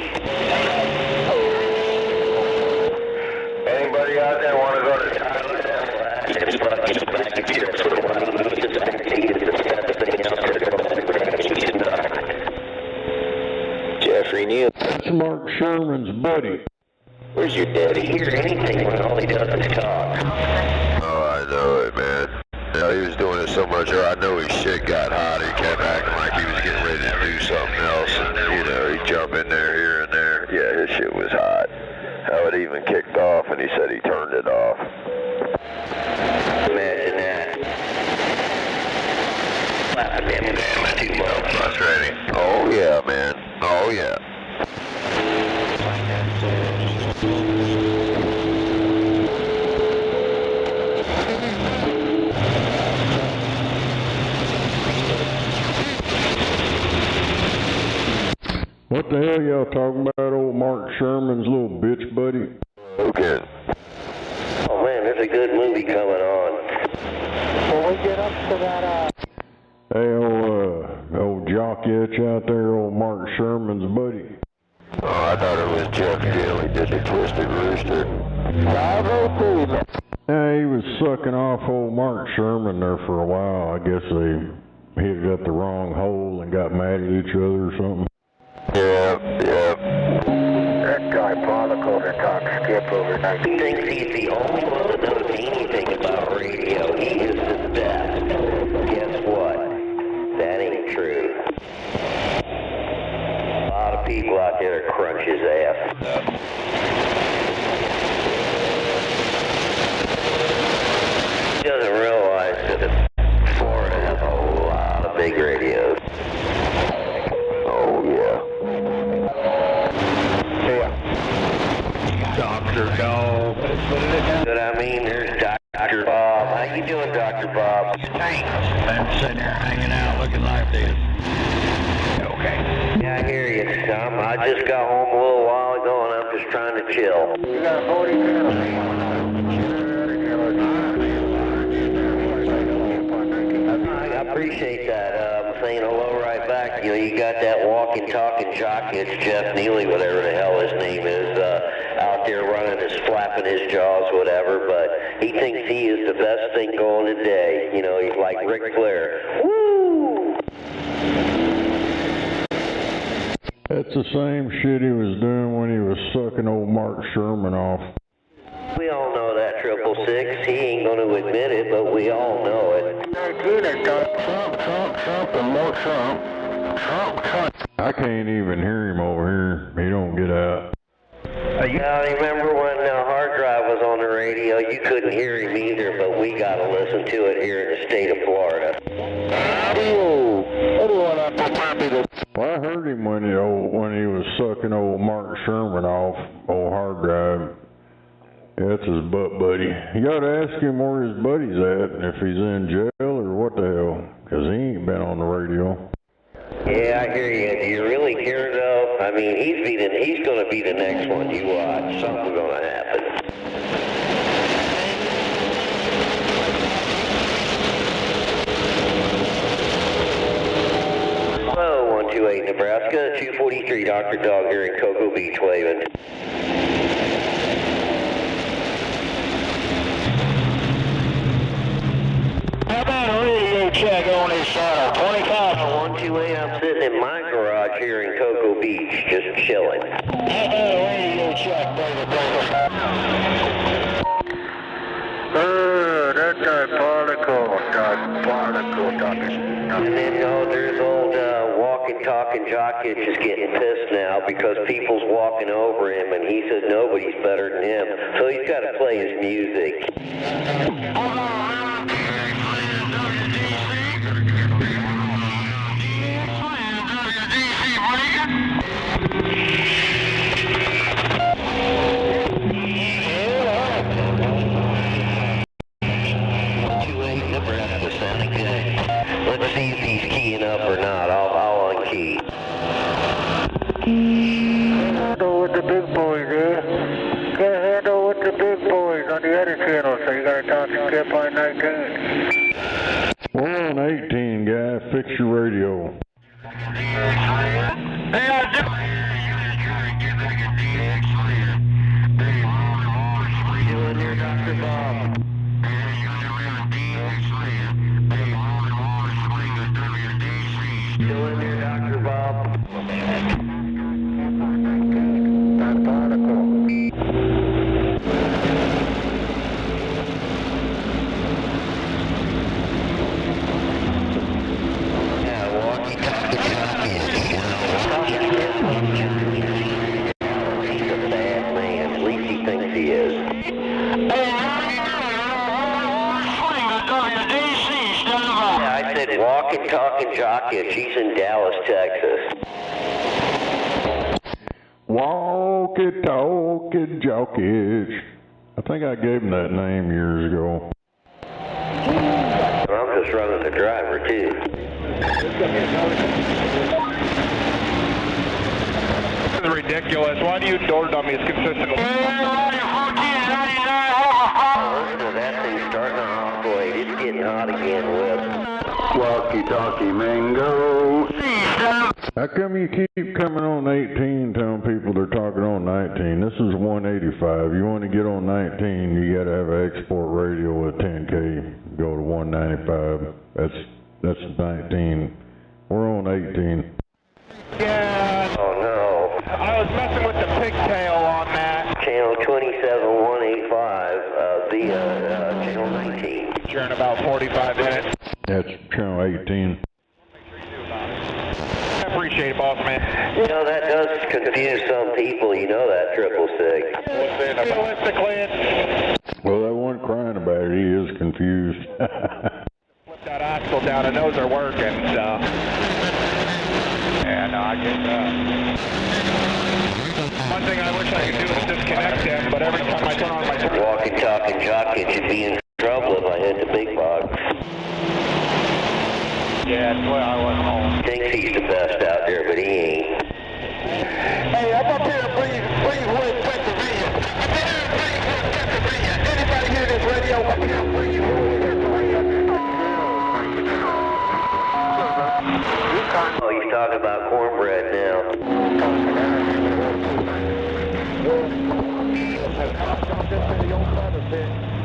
[SPEAKER 2] Anybody out there want to go to Thailand?
[SPEAKER 4] Jeffrey Neal.
[SPEAKER 17] That's Mark Sherman's buddy.
[SPEAKER 4] Where's your daddy? Hear anything when all he does is talk.
[SPEAKER 2] Oh, I know it, man. No, he was doing it so much. I know his shit got hot. He kept acting like he was getting ready to do something else. And, you know, he'd jump in there, here and there. Yeah, his shit was hot. How it even kicked off, and he said he turned it off.
[SPEAKER 4] Imagine that. Slapping them down too much.
[SPEAKER 2] Frustrating. Oh, yeah, man. Oh, yeah.
[SPEAKER 17] What the hell y'all talking about, old Mark Sherman's little bitch buddy?
[SPEAKER 2] Okay.
[SPEAKER 4] Oh man, there's a good movie coming on.
[SPEAKER 3] When we get up to that,
[SPEAKER 17] Hey, old jock itch out there, old Mark Sherman's buddy.
[SPEAKER 2] Oh, I thought it was Jeff Neely did the Twisted Rooster.
[SPEAKER 3] 503, man.
[SPEAKER 17] Yeah, he was sucking off old Mark Sherman there for a while. I guess they hit it up the wrong hole and got mad at each other or something.
[SPEAKER 2] Yeah.
[SPEAKER 3] That guy Barnacle that talks skip overnight.
[SPEAKER 4] He thinks he's the only one that knows anything about radio. He is the best. Guess what? That ain't true. A lot of people out there that crunch his ass. He doesn't realize that Florida has a lot of big radios.
[SPEAKER 2] Oh, yeah.
[SPEAKER 18] Dr. Dog.
[SPEAKER 4] But I mean, there's Dr. Bob. How you doing, Dr. Bob?
[SPEAKER 18] Thanks. I'm sitting there hanging out looking like this. Okay.
[SPEAKER 4] Yeah, I hear you, Tom. I just got home a little while ago and I'm just trying to chill.
[SPEAKER 3] You got 40 minutes.
[SPEAKER 4] I appreciate that. I'm saying hello right back. You know, you got that walking, talking jockey. It's Jeff Neely, whatever the hell his name is, out there running his, flapping his jaws, whatever. But he thinks he is the best thing going today. You know, he's like Ric Flair. Woo!
[SPEAKER 17] That's the same shit he was doing when he was sucking old Mark Sherman off.
[SPEAKER 4] We all know that, 666. He ain't going to admit it, but we all know it.
[SPEAKER 3] Trump, and more Trump. Trump.
[SPEAKER 17] I can't even hear him over here. He don't get out.
[SPEAKER 4] Yeah, I remember when Hard Drive was on the radio, you couldn't hear him either, but we got to listen to it here in the state of Florida.
[SPEAKER 17] Well, I heard him when he was sucking old Mark Sherman off, old Hard Drive. Yeah, that's his butt buddy. You gotta ask him where his buddy's at, and if he's in jail or what the hell, because he ain't been on the radio.
[SPEAKER 4] Yeah, I hear you. Do you really care, though? I mean, he's going to be the next one. You watch. Something's going to happen. Hello, 128 Nebraska, 243 Dr. Dog here in Cocoa Beach, waving.
[SPEAKER 14] How about a radio check on his channel? 25.
[SPEAKER 4] 128, I'm sitting in my garage here in Cocoa Beach, just chilling.
[SPEAKER 14] How about a radio check, David?
[SPEAKER 3] That guy Barnacle.
[SPEAKER 4] And then, there's old walking, talking jockey just getting pissed now because people's walking over him, and he said nobody's better than him, so he's got to play his music. Let's see if he's keying up or not. I'll unkey.
[SPEAKER 3] Handle with the big boys, eh? Get handle with the big boys on the other channel, so you gotta talk to Skip on on 19.
[SPEAKER 6] We're on 18, guy. Fix your radio.
[SPEAKER 16] Still in there, Dr. Bob. Still in there, Dr. Bob. Walking, talking jockey. She's in Dallas, Texas.
[SPEAKER 6] Walkie-talkie jockeys. I think I gave him that name years ago.
[SPEAKER 16] I'm just running the driver, too.
[SPEAKER 21] This is ridiculous. Why do you door dummies consistently?
[SPEAKER 16] Listen to that thing starting to oscillate. It's getting hot again, Wes.
[SPEAKER 6] Walkie-talkie mango. How come you keep coming on 18 telling people they're talking on 19? This is 185. You want to get on 19, you got to have an export radio with 10K. Go to 195. That's 19. We're on 18.
[SPEAKER 21] Yeah.
[SPEAKER 16] Oh, no.
[SPEAKER 21] I was messing with the pigtail on that.
[SPEAKER 16] Channel 27185 via channel 19.
[SPEAKER 21] Sure, in about 45 minutes.
[SPEAKER 6] That's channel 18.
[SPEAKER 21] I appreciate it, boss man.
[SPEAKER 16] You know, that does confuse some people. You know that, 666.
[SPEAKER 21] Realistically,
[SPEAKER 6] well, that one crying about it, he is confused.
[SPEAKER 21] flip that axle down. I know they're working, so. Yeah, no, I get that. One thing I wish I could do is disconnect them, but every time I turn on my...
[SPEAKER 16] Walking, talking jockey should be in trouble if I hit the big box.
[SPEAKER 21] Yeah, that's why I wasn't home.
[SPEAKER 16] Thinks he's the best out there, but he ain't.
[SPEAKER 14] Hey, I'm up here in Breezewood, Pennsylvania. Anybody hear this radio up here in Breezewood, Pennsylvania?
[SPEAKER 16] Oh, he's talking about cornbread now.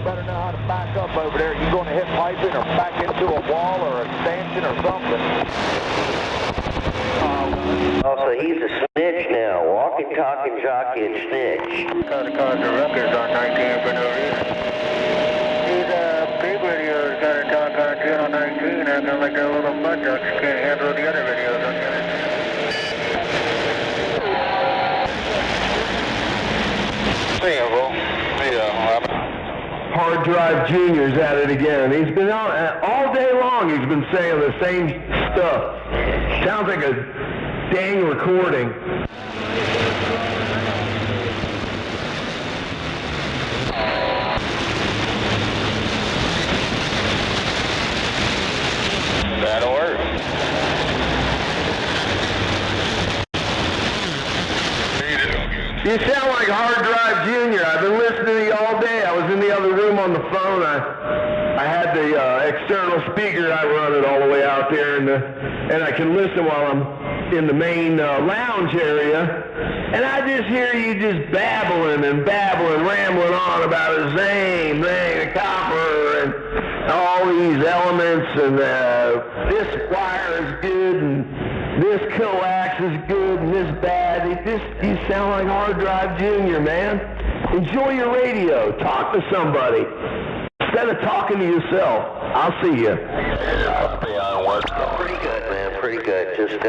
[SPEAKER 14] Better know how to back up over there. You're going to hit piping or back into a wall or a stanchion or something.
[SPEAKER 16] Oh, so he's a snitch now. Walking, talking jockey and snitch.
[SPEAKER 3] Got to cause the records on 19 for no reason. These big radios got to talk on channel 19. They're going to make a little bunch of you can't handle the other videos on channel 19.
[SPEAKER 21] See ya, bro. See ya, Robert.
[SPEAKER 17] Hard Drive Jr.'s at it again. He's been out all day long. He's been saying the same stuff. Sounds like a dang recording.
[SPEAKER 21] That'll work.
[SPEAKER 17] You sound like Hard Drive Jr. I've been listening to you all day. I was in the other room on the phone. I had the external speaker. I run it all the way out there, and I can listen while I'm in the main lounge area. And I just hear you just babbling, rambling on about the same thing, the copper, and all these elements, and this wire is good, and this coax is good, and this bad. You sound like Hard Drive Jr., man. Enjoy your radio. Talk to somebody instead of talking to yourself. I'll see you.
[SPEAKER 16] Pretty good, man. Pretty good. Just,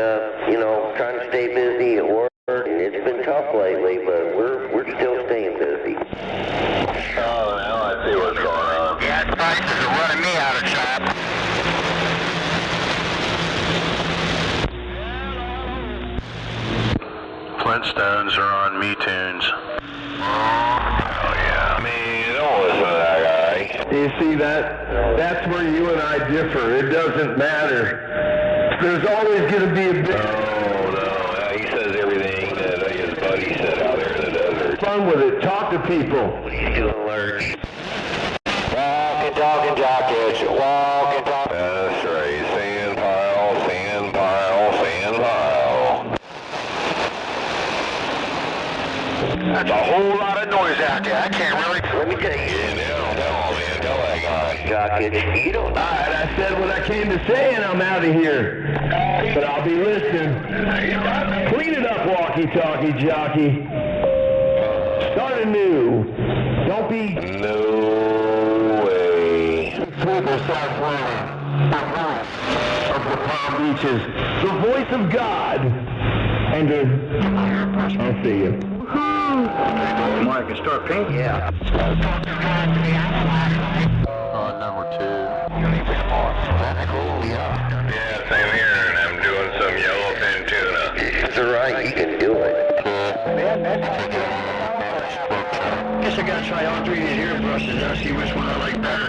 [SPEAKER 16] you know, trying to stay busy at work. And it's been tough lately, but we're still staying busy.
[SPEAKER 21] Oh, now I see what's going on.
[SPEAKER 14] Gas prices are running me out of shop.
[SPEAKER 6] Flintstones are on Me Tunes.
[SPEAKER 21] Oh, yeah. I mean, don't listen to that guy.
[SPEAKER 17] You see, that's where you and I differ. It doesn't matter. There's always going to be a big...
[SPEAKER 21] Oh, no. He says everything that his buddy said out there in the desert.
[SPEAKER 17] Fun with it. Talk to people.
[SPEAKER 16] He's doing lurch. Walking, talking,
[SPEAKER 2] dock edge. Walking dock. That's right. Sand pile, sand pile, sand pile. That's a whole lot of noise out there. I can't really. Let me tell you. Yeah, no, man. Tell that guy. Dock edge. You don't.
[SPEAKER 17] Alright, I said what I came to say and I'm out of here. But I'll be listening. Clean it up, walkie-talkie jockey. Start anew. Don't be...
[SPEAKER 2] No way.
[SPEAKER 17] People start playing. Of the Palm Beaches. The voice of God. And I'll see you.
[SPEAKER 11] Mark, start pink? Yeah.
[SPEAKER 2] Number 2. That's cool, yeah.
[SPEAKER 5] Yeah, same here, and I'm doing some yellowfin tuna.
[SPEAKER 2] That's alright, you can do it.
[SPEAKER 11] Guess I gotta try all 3 of these airbrushes and see which one I like better.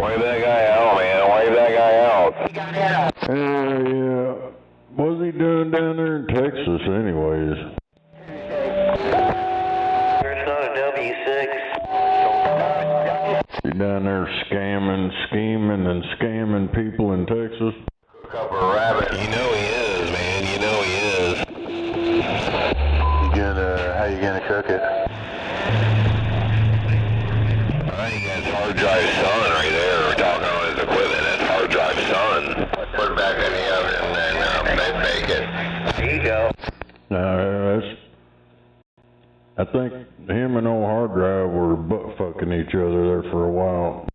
[SPEAKER 2] Wave that guy out, man. Wave that guy out.
[SPEAKER 6] Yeah. What's he doing down there in Texas anyways?
[SPEAKER 1] There's not a W6.
[SPEAKER 6] You down there scheming and scamming people in Texas?
[SPEAKER 2] Cook up a rabbit. You know he is, man. You know he is. How you gonna cook it? I think that's hard drive son right there. We're talking on his equipment. That's hard drive son. Put it back in the oven and then bake it. There you go.
[SPEAKER 6] I think him and old Hard Drive were butt fucking each other there for a while.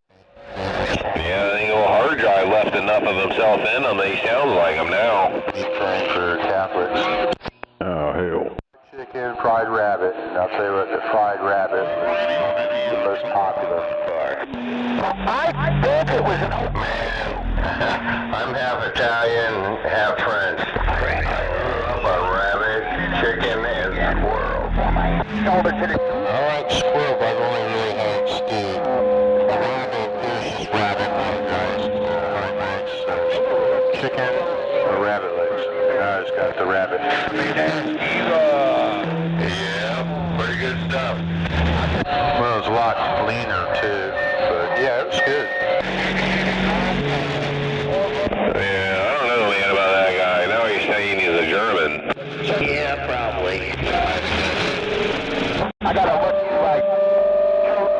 [SPEAKER 2] Yeah, I think old Hard Drive left enough of himself in him that he sounds like him now. He's praying for Catholics.
[SPEAKER 6] Oh, hell.
[SPEAKER 2] Chicken, fried rabbit. And I'll tell you what, the fried rabbit is the most popular part.
[SPEAKER 14] I think it was an old
[SPEAKER 2] man. I'm half Italian, half French. I love a rabbit, chicken, and squirrel. I like squirrel, but I've only really had stew. A rabbit is just rabbit legs. Chicken or rabbit legs? I just got the rabbit. Yeah, pretty good stuff. Well, it's a lot leaner too, but yeah, it was good. Yeah, I don't know, man, about that guy. Now he's saying he's a German.
[SPEAKER 1] Yeah, probably.
[SPEAKER 14] I gotta look you like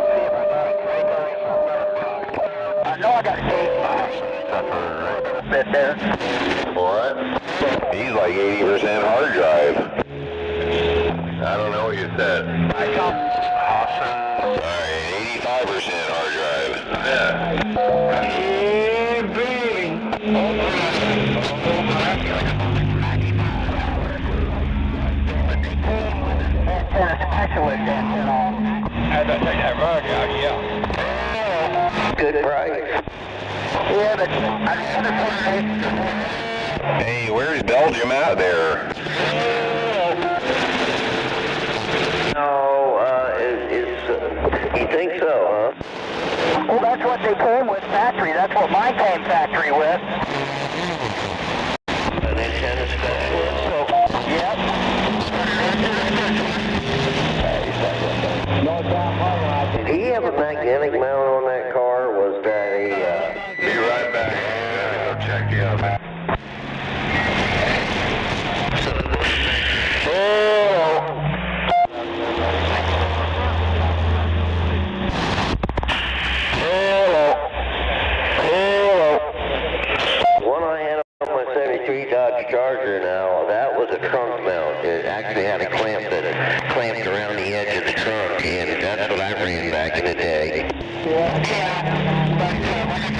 [SPEAKER 14] see if I know I got 8 bit there.
[SPEAKER 2] What? He's like 80% hard drive. I don't know what you said. Awesome. Alright, 85% hard drive. Yeah.
[SPEAKER 14] Yeah, baby.
[SPEAKER 1] Good price.
[SPEAKER 14] Yeah, but
[SPEAKER 2] Hey, where's Belgium out there?
[SPEAKER 1] No, you think so, huh?
[SPEAKER 14] well, that's what they came with factory. That's what mine came factory with.
[SPEAKER 1] An antenna specialist.
[SPEAKER 14] Yep.
[SPEAKER 1] Did he have a magnetic mount on that car? Was that a...
[SPEAKER 2] Be right back. Gotta go check the oven.
[SPEAKER 1] One I had on my 73 Dodge Charger now, that was a trunk mount. It actually had a clamp that it clamped around the edge of the trunk, and that's what I ran back in the day.
[SPEAKER 14] Yeah,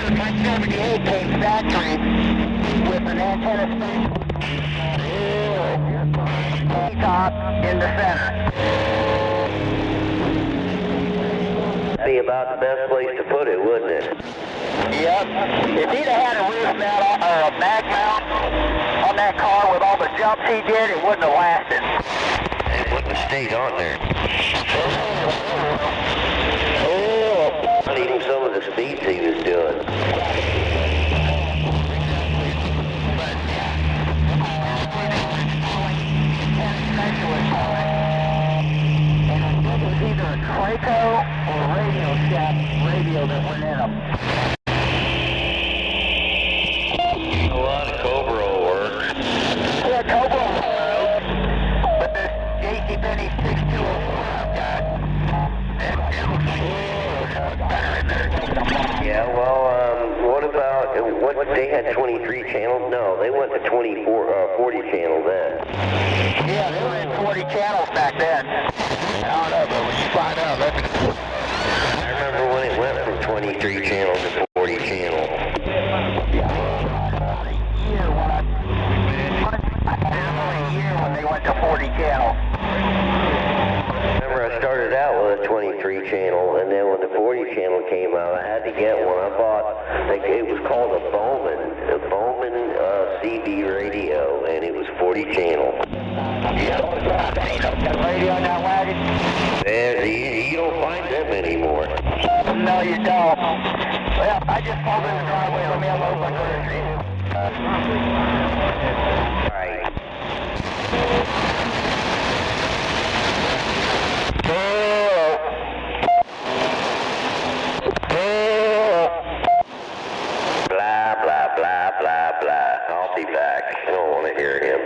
[SPEAKER 14] but my 78 came factory with an antenna top in the center.
[SPEAKER 1] That'd be about the best place to put it, wouldn't it?
[SPEAKER 14] Yep. If he'd have had a roof mount or a mag mount on that car with all the jumps he did, it wouldn't have lasted.
[SPEAKER 1] It wouldn't have stayed on there. Not even some of the speeds he was doing.
[SPEAKER 16] either a Craco or Radio Shack radio that went in them.
[SPEAKER 1] A lot of Cobra will work.
[SPEAKER 16] Yeah, Cobra will work. But this JC Benny 6204 I've got, it looks better in there.
[SPEAKER 8] Yeah, well, what about, they had 23 channels? No, they went to 40 channels then.
[SPEAKER 16] Yeah, they were in 40 channels back then. I don't know, but when you find out, let me know.
[SPEAKER 8] I remember when it went from 23 channels to 40 channels.
[SPEAKER 16] A year when they went to 40 channels.
[SPEAKER 8] Remember, I started out with a 23 channel, and then when the 40 channel came out, I had to get one. I bought, it was called a Bowman CB radio, and it was 40 channel.
[SPEAKER 16] Yeah, that radio in that wagon?
[SPEAKER 8] You don't find them anymore.
[SPEAKER 16] No, you don't. Well, I just pulled in the driveway. Let me unload my groceries.
[SPEAKER 8] Right. Blah, blah, blah, blah, blah. I'll be back. I don't want to hear him.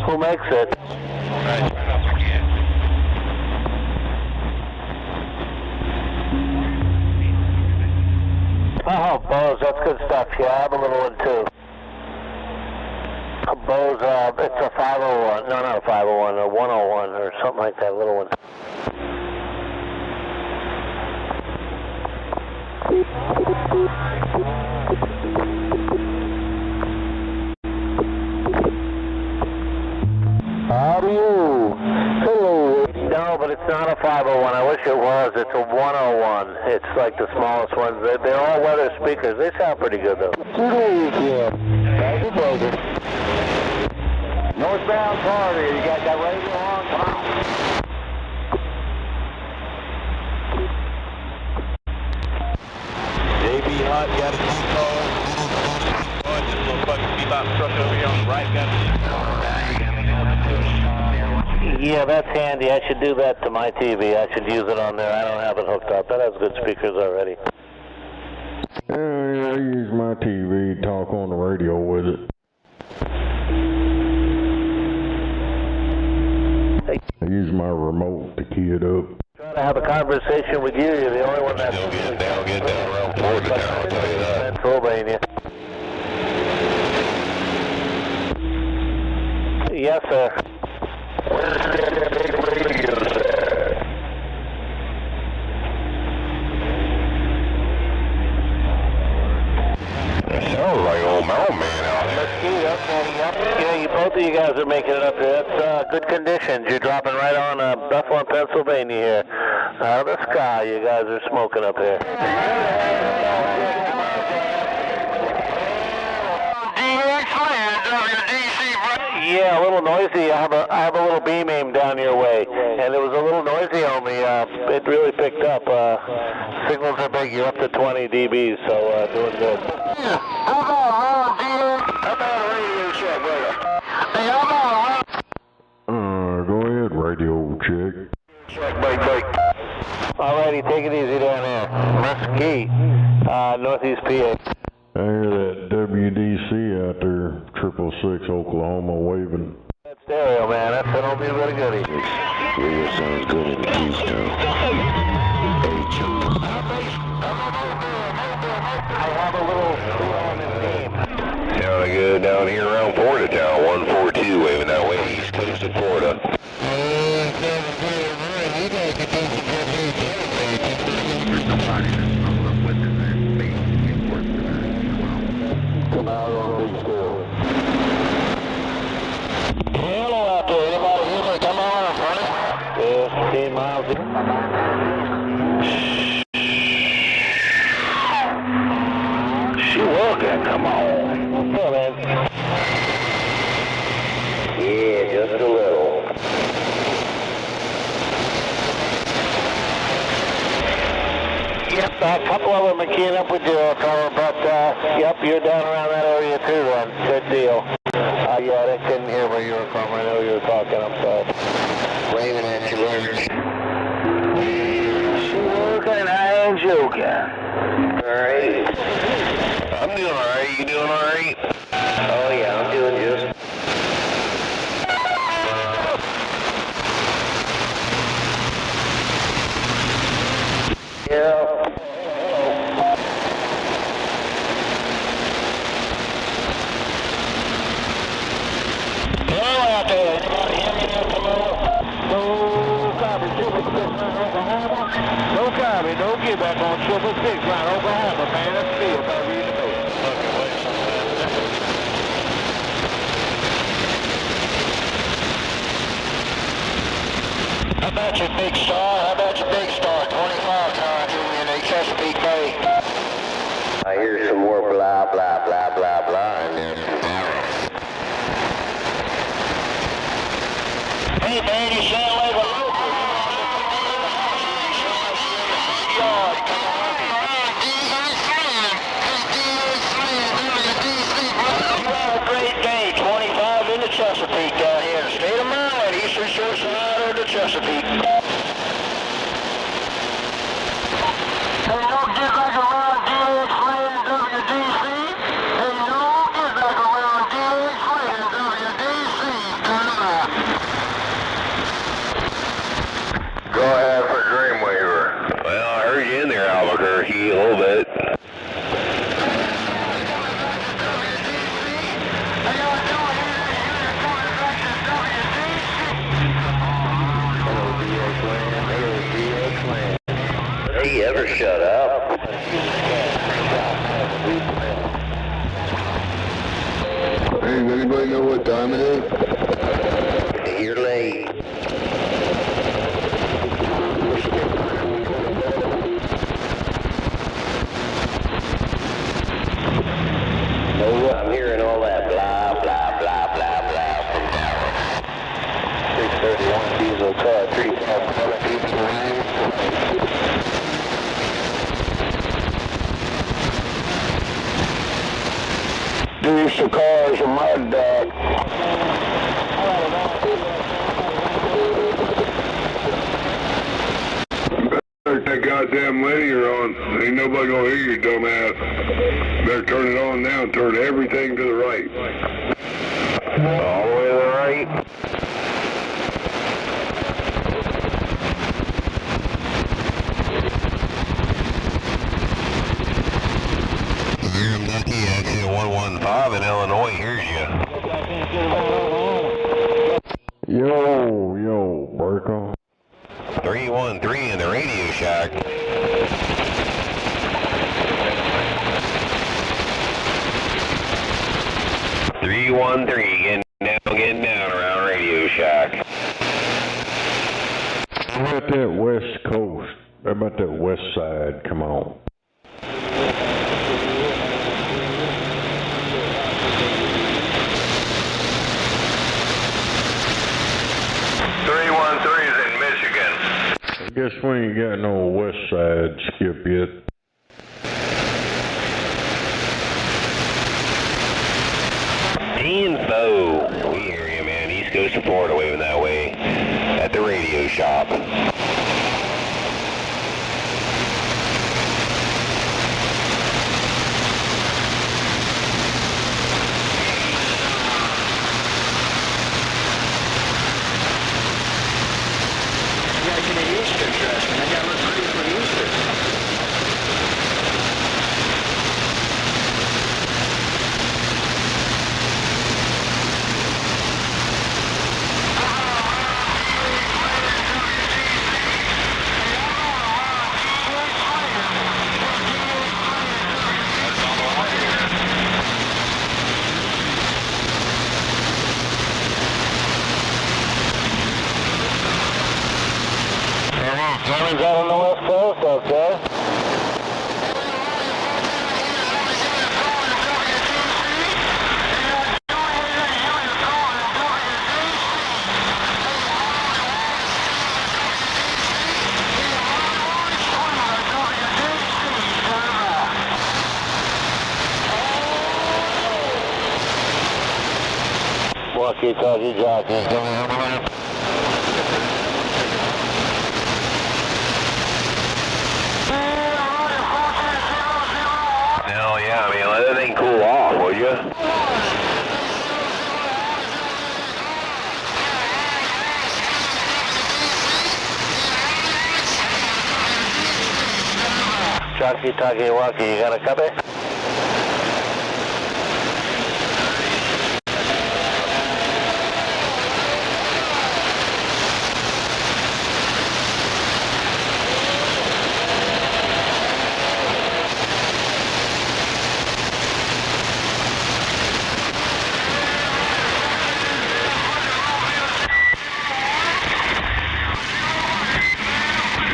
[SPEAKER 1] Who makes it? Oh, Bose, that's good stuff. Yeah, I have a little one too. A Bose, it's a 501. No, not a 501, a 101 or something like that, little one. How do you? Hello. No, but it's not a 501. I wish it was. It's a 101. It's like the smallest ones. They're all weather speakers. They sound pretty good, though.
[SPEAKER 16] Northbound Florida, you got that radio on? Come on.
[SPEAKER 21] JB Hot, got a few calls. Oh, this little fucking bebop truck over here on the right, got
[SPEAKER 1] Yeah, that's handy. I should do that to my TV. I should use it on there. I don't have it hooked up. That has good speakers already.
[SPEAKER 6] I use my TV, talk on the radio with it. I use my remote to key it up.
[SPEAKER 1] Trying to have a conversation with you. You're the only one that's...
[SPEAKER 21] They'll get down around Florida now, I'll tell you that.
[SPEAKER 1] Pennsylvania. Yes, sir.
[SPEAKER 21] That sounds like old mountain man out there.
[SPEAKER 1] Yeah, both of you guys are making it up here. That's good conditions. You're dropping right on Bethlehem, Pennsylvania here. Out of the sky, you guys are smoking up here. Yeah, a little noisy. I have a little beam aim down your way, and it was a little noisy on me. it really picked up. Signals are big. You're up to 20 dBs, so doing good.
[SPEAKER 16] How about a radio check, brother? Hey, how about
[SPEAKER 6] Go ahead, radio check.
[SPEAKER 16] check, break.
[SPEAKER 1] Alrighty, take it easy down there. Mesquite, Northeast PA.
[SPEAKER 6] I hear that WDC out there, 666 Oklahoma waving.
[SPEAKER 1] That stereo, man, that's gonna be really good.
[SPEAKER 2] Radio sounds good in Keystone.
[SPEAKER 1] I have a little
[SPEAKER 2] Sounding good down here around Florida town, 142 waving that way, east coast of Florida.
[SPEAKER 16] Come out on big scale. Hello out there, anybody hear me? Come on, buddy.
[SPEAKER 1] 15 miles.
[SPEAKER 16] She working, come on.
[SPEAKER 1] Yeah, man.
[SPEAKER 8] Yeah, just a little.
[SPEAKER 1] Yep, a couple of them are keying up with you, Carl, but yep, you're down around that area too then. Good deal. Yeah, they couldn't hear where you were from. I know you were talking, I'm sorry.
[SPEAKER 8] Waving at you, Larry.
[SPEAKER 16] She working, I ain't joking.
[SPEAKER 8] Alright.
[SPEAKER 2] I'm doing alright, you doing alright?
[SPEAKER 8] Oh yeah, I'm doing just... Yeah.
[SPEAKER 16] Hello out there, anybody hear me now? Come on. No copy, 666 round Oklahoma. No copy, no get back on 666 round Oklahoma, man. That's still about reading the note. How about your big star? How about your big star? 25 times in a Chesapeake Bay.
[SPEAKER 8] I hear some more blah, blah, blah, blah, blah in there.
[SPEAKER 16] Hey man, you sound like a local. You have a great day. 25 in the Chesapeake down here in the state of Maryland, eastern shore side of the Chesapeake. Hey, don't get back around DX Friends WDC. Hey, don't get back around DX Friends WDC.
[SPEAKER 2] Go ahead for Dreamweaver. Well, I heard you in there, Albuquerque, a little bit.
[SPEAKER 8] Hey, you ever shut up?
[SPEAKER 2] Hey, does anybody know what time it is?
[SPEAKER 8] You're late. I'm hearing all that blah, blah, blah, blah, blah from Dallas.
[SPEAKER 1] 631 diesel car, 357
[SPEAKER 16] These the cars are mud dog.
[SPEAKER 13] Better take that goddamn linear on. Ain't nobody gonna hear you, dumbass. Better turn it on now and turn everything to the right.
[SPEAKER 2] All the way to the right. You're lucky exit 115 in Illinois hears you.
[SPEAKER 6] Yo, Burko.
[SPEAKER 2] 313 in the Radio Shack. Getting down around Radio Shack.
[SPEAKER 6] How about that west coast? How about that west side? Come on.
[SPEAKER 2] 313 is in Michigan.
[SPEAKER 6] Guess we ain't got no west side skip yet.
[SPEAKER 20] Info. We hear you, man. East Coast of Florida waving that way at the radio shop.
[SPEAKER 16] Fleming's out on the west coast, okay. Walkie-talkie jockeys going on.
[SPEAKER 20] Hell yeah, man. Let that thing cool off, will you?
[SPEAKER 16] Walkie-talkie, walkie, you got a copy?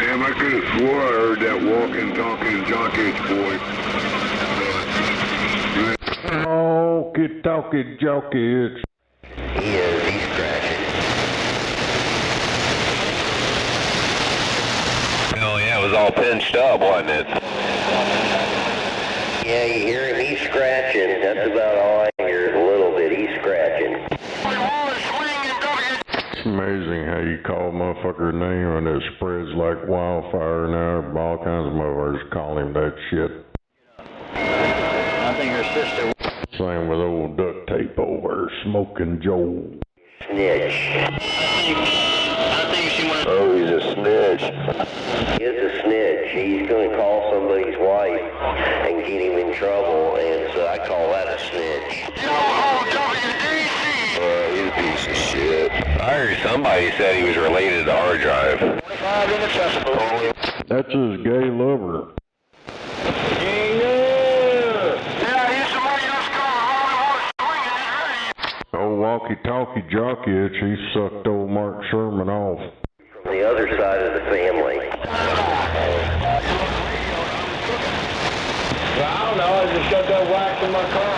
[SPEAKER 13] Damn, I could have swore I heard that walking, talking jockey's voice.
[SPEAKER 6] Walkie-talkie jockey, it's...
[SPEAKER 20] He's crashing. Hell yeah, it was all pinched up, wasn't it?
[SPEAKER 8] Yeah, you hear him, he's scratching. That's about all I hear is a little bit. He's scratching.
[SPEAKER 6] It's amazing how you call a motherfucker's name and it spreads like wildfire now. All kinds of motherfuckers call him that shit.
[SPEAKER 16] I think her sister...
[SPEAKER 6] Same with old duct tape over, Smoking Joe.
[SPEAKER 8] Snitch.
[SPEAKER 16] I think she went...
[SPEAKER 20] Oh, he's a snitch.
[SPEAKER 8] He is a snitch. He's going to call somebody's wife and get him in trouble, and so I call that a snitch.
[SPEAKER 20] He's a piece of shit. I heard somebody said he was related to hard drive.
[SPEAKER 6] That's his gay lover. Old walkie-talkie jockey itch, he sucked old Mark Sherman off.
[SPEAKER 8] From the other side of the family.
[SPEAKER 16] Well, I don't know, I just got that wax in my car.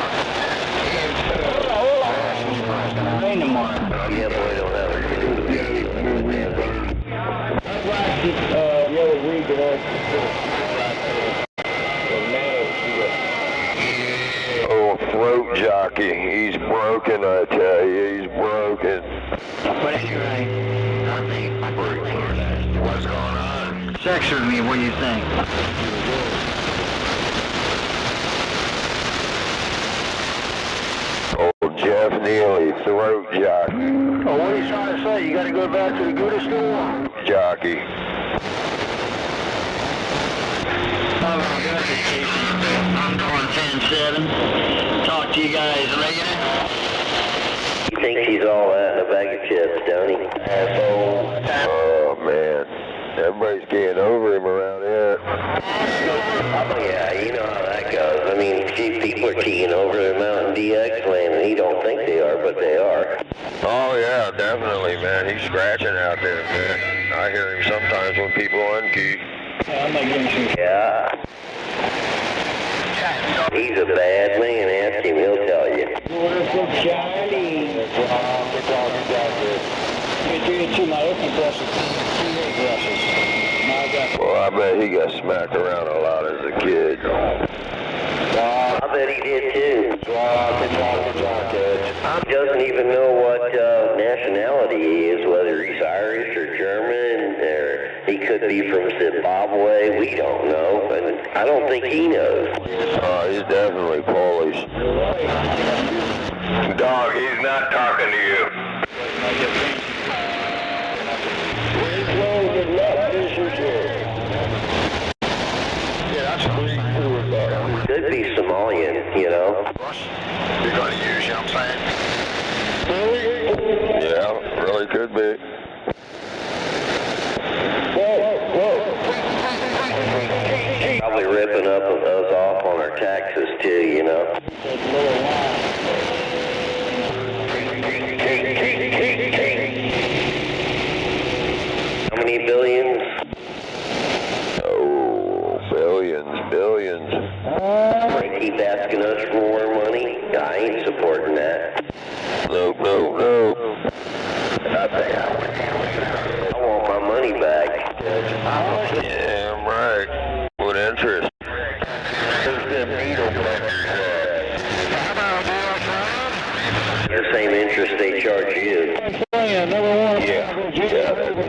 [SPEAKER 16] Rain tomorrow.
[SPEAKER 8] Yeah, boy, don't have it.
[SPEAKER 16] That wax is the other week and
[SPEAKER 20] Oh, throat jockey. He's broken, I tell you. He's broken.
[SPEAKER 16] What is your name?
[SPEAKER 20] What's going on?
[SPEAKER 16] Sex with me, what do you think?
[SPEAKER 20] Oh, Jeff Neely, throat jockey.
[SPEAKER 16] Oh, what are you trying to say? You gotta go back to the Gouda store?
[SPEAKER 20] Jockey.
[SPEAKER 16] I'm going 10-7. Talk to you guys later.
[SPEAKER 8] He thinks he's all that in a bag of chips, don't he? Asshole.
[SPEAKER 20] Oh, man. Everybody's getting over him around here.
[SPEAKER 8] Yeah, you know how that goes. I mean, people are keying over the Mountain DX lane, and he don't think they are, but they are.
[SPEAKER 20] Oh, yeah, definitely, man. He's scratching out there, man. I hear him sometimes when people unkey.
[SPEAKER 8] Yeah. He's a bad man. Ask him, he'll tell you.
[SPEAKER 16] Charlie. You're doing too my open brushes. 2 brushes.
[SPEAKER 20] I bet he got smacked around a lot as a kid.
[SPEAKER 8] I bet he did too. Doesn't even know what nationality he is, whether he's Irish or German, or he could be from Zimbabwe. We don't know, and I don't think he knows.
[SPEAKER 20] He's definitely Polish. Dog, he's not talking to you.
[SPEAKER 8] Could be Somalian, you know.
[SPEAKER 20] You're going to use, you know what I'm saying? Yeah, really could be.
[SPEAKER 8] Probably ripping us off on our taxes too, you know. How many billions?
[SPEAKER 20] Oh, billions.
[SPEAKER 8] They keep asking us for more money? I ain't supporting that.
[SPEAKER 20] No.
[SPEAKER 8] I want my money back.
[SPEAKER 20] Yeah, I'm right. What interest?
[SPEAKER 8] The same interest they charge you.
[SPEAKER 20] Yeah, that'd be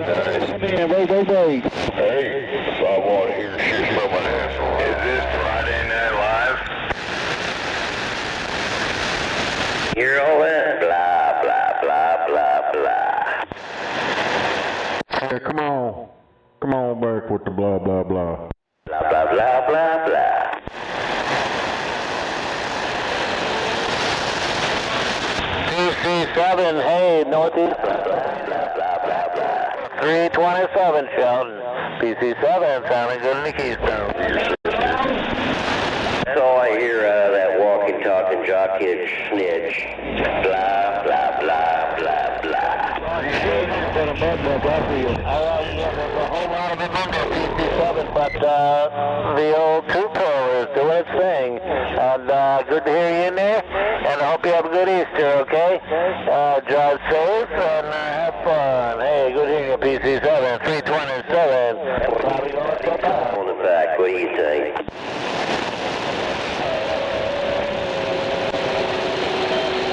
[SPEAKER 20] nice. Hey, if I want to hear shit from an asshole. Is this Friday Night Live?
[SPEAKER 8] Hear all that? Blah, blah, blah, blah, blah.
[SPEAKER 6] Hey, come on back with the blah, blah, blah.
[SPEAKER 8] Blah, blah, blah, blah, blah.
[SPEAKER 16] PC7, hey, northeast. Blah, blah, blah, blah. 327, Sheldon. PC7, sounding good in the Keystone.
[SPEAKER 8] That's all I hear out of that walking, talking, jockey snitch. Blah, blah, blah, blah, blah.
[SPEAKER 16] There's a whole lot of it on there, PC7, but the old Coupe is doing its thing. And good to hear you in there, and I hope you have a good Easter, okay? Drive safe and have fun. Hey, good hearing you, PC7, 327.
[SPEAKER 8] On the back, what do you think?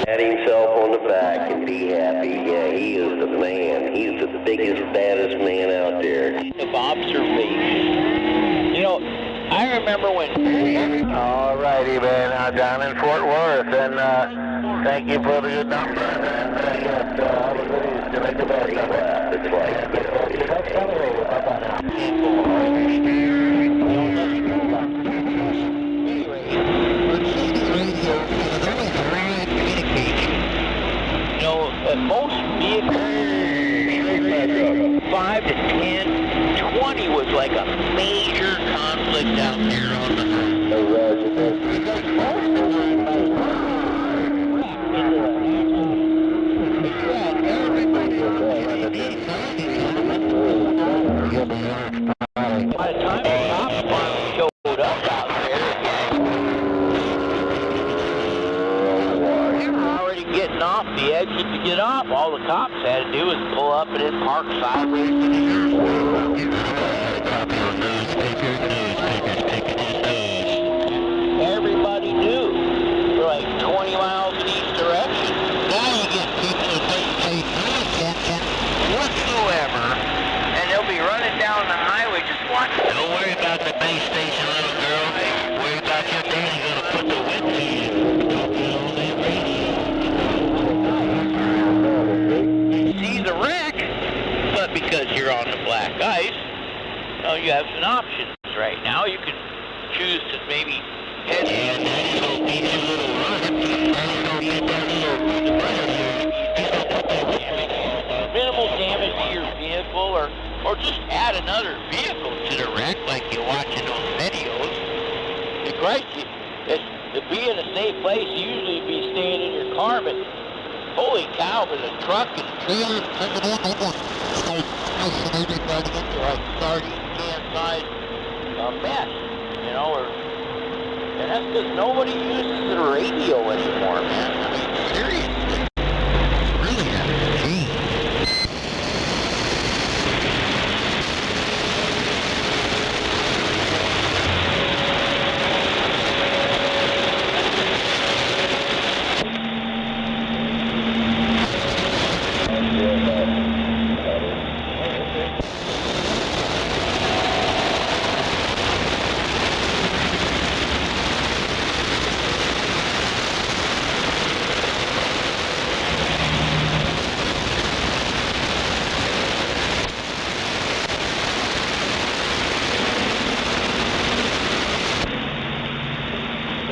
[SPEAKER 8] Pat himself on the back and be happy. Yeah, he is the man. He's the biggest, baddest man out there.
[SPEAKER 9] Of observation. You know, I remember when...
[SPEAKER 16] All righty, man. Down in Fort Worth, and thank you for the good number. And yes, have a good Easter. Make the best of it.
[SPEAKER 8] That's right.
[SPEAKER 9] You know, most vehicles, 5 to 10, 20 was like a major conflict out there on the road. Because most of the time, by the time the cops finally showed up out there, they were already getting off the exit to get off. All the cops had to do was pull up and then park sideways to the everybody knew. For like 20 miles in each direction. Now you get people that don't pay no attention whatsoever, and they'll be running down the highway just watching. Don't worry about the base station, little girl. Worry about your daddy gonna put the whip to you. Don't get on that radio. You see the wreck, but because you're on the black ice, well, you have some options right now. You can choose to maybe head. Yeah, Daddy's gonna beat your little run. Daddy's gonna beat that little minimal damage to your vehicle, or just add another vehicle to the wreck like you watch in those videos. The Christ, to be in a safe place, usually you'd be staying in your car, but holy cow, with a truck and trailers coming in, they just start pushing everybody into like sardine can size mess, you know, and that's because nobody uses the radio anymore, man. I mean, seriously. It's really not a change.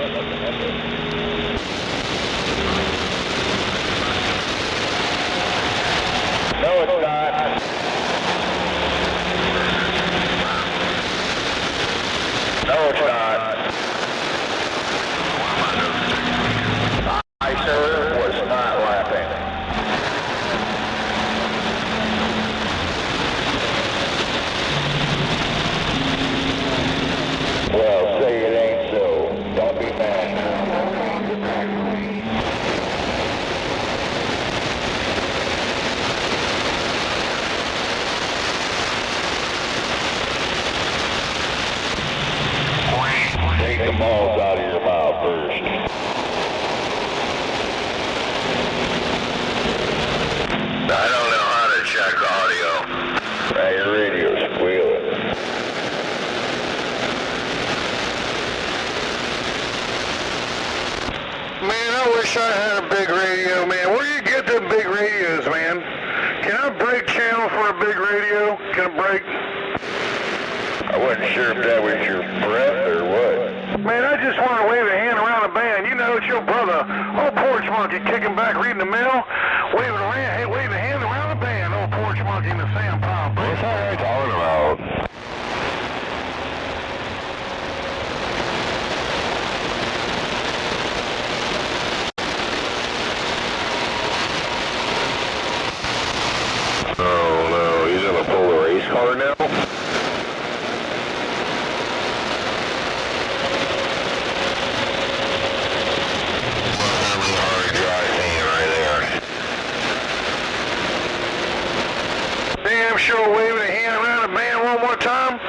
[SPEAKER 20] No, it's not. No, it's not. I, sir, was not laughing. Well, say it ain't so. Don't be mad. Take the balls out of your mouth first. I don't know how to check audio. Now your radio's squealing.
[SPEAKER 17] Man, I wish I had a big radio, man. Where do you get them big radios, man? Can I break channel for a big radio? Can I break?
[SPEAKER 20] I wasn't sure if that was your breath or what.
[SPEAKER 17] Man, I just want to wave a hand around the band. You know, it's your brother, old porch monkey, kicking back, reading the mail, waving a hand around the band, old porch monkey in the sand pile.
[SPEAKER 20] What's that talking about? Oh no, he's gonna pull a race car now?
[SPEAKER 17] Sure, waving a hand around the band one more time.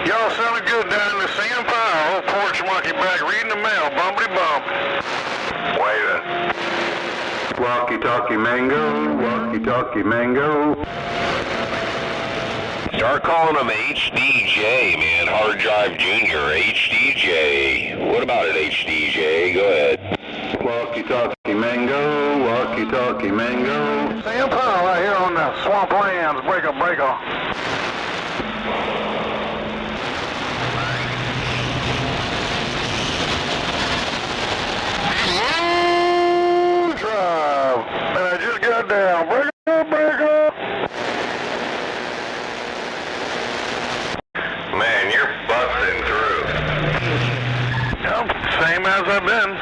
[SPEAKER 17] Y'all sounded good down in the sand pile. Old porch monkey back reading the mail. Bumpity bump.
[SPEAKER 20] Waving.
[SPEAKER 6] Walkie-talkie mango, walkie-talkie mango.
[SPEAKER 20] Start calling him HDJ, man. Hard Drive Junior, HDJ. What about it, HDJ? Go ahead.
[SPEAKER 6] Walkie-talkie mango, walkie-talkie mango.
[SPEAKER 17] Sand pile right here on the swamp lands. Breaker, breaker. Drive. And I just got down. Breaker, breaker.
[SPEAKER 20] Man, you're busting through.
[SPEAKER 17] Yep, same as I've been.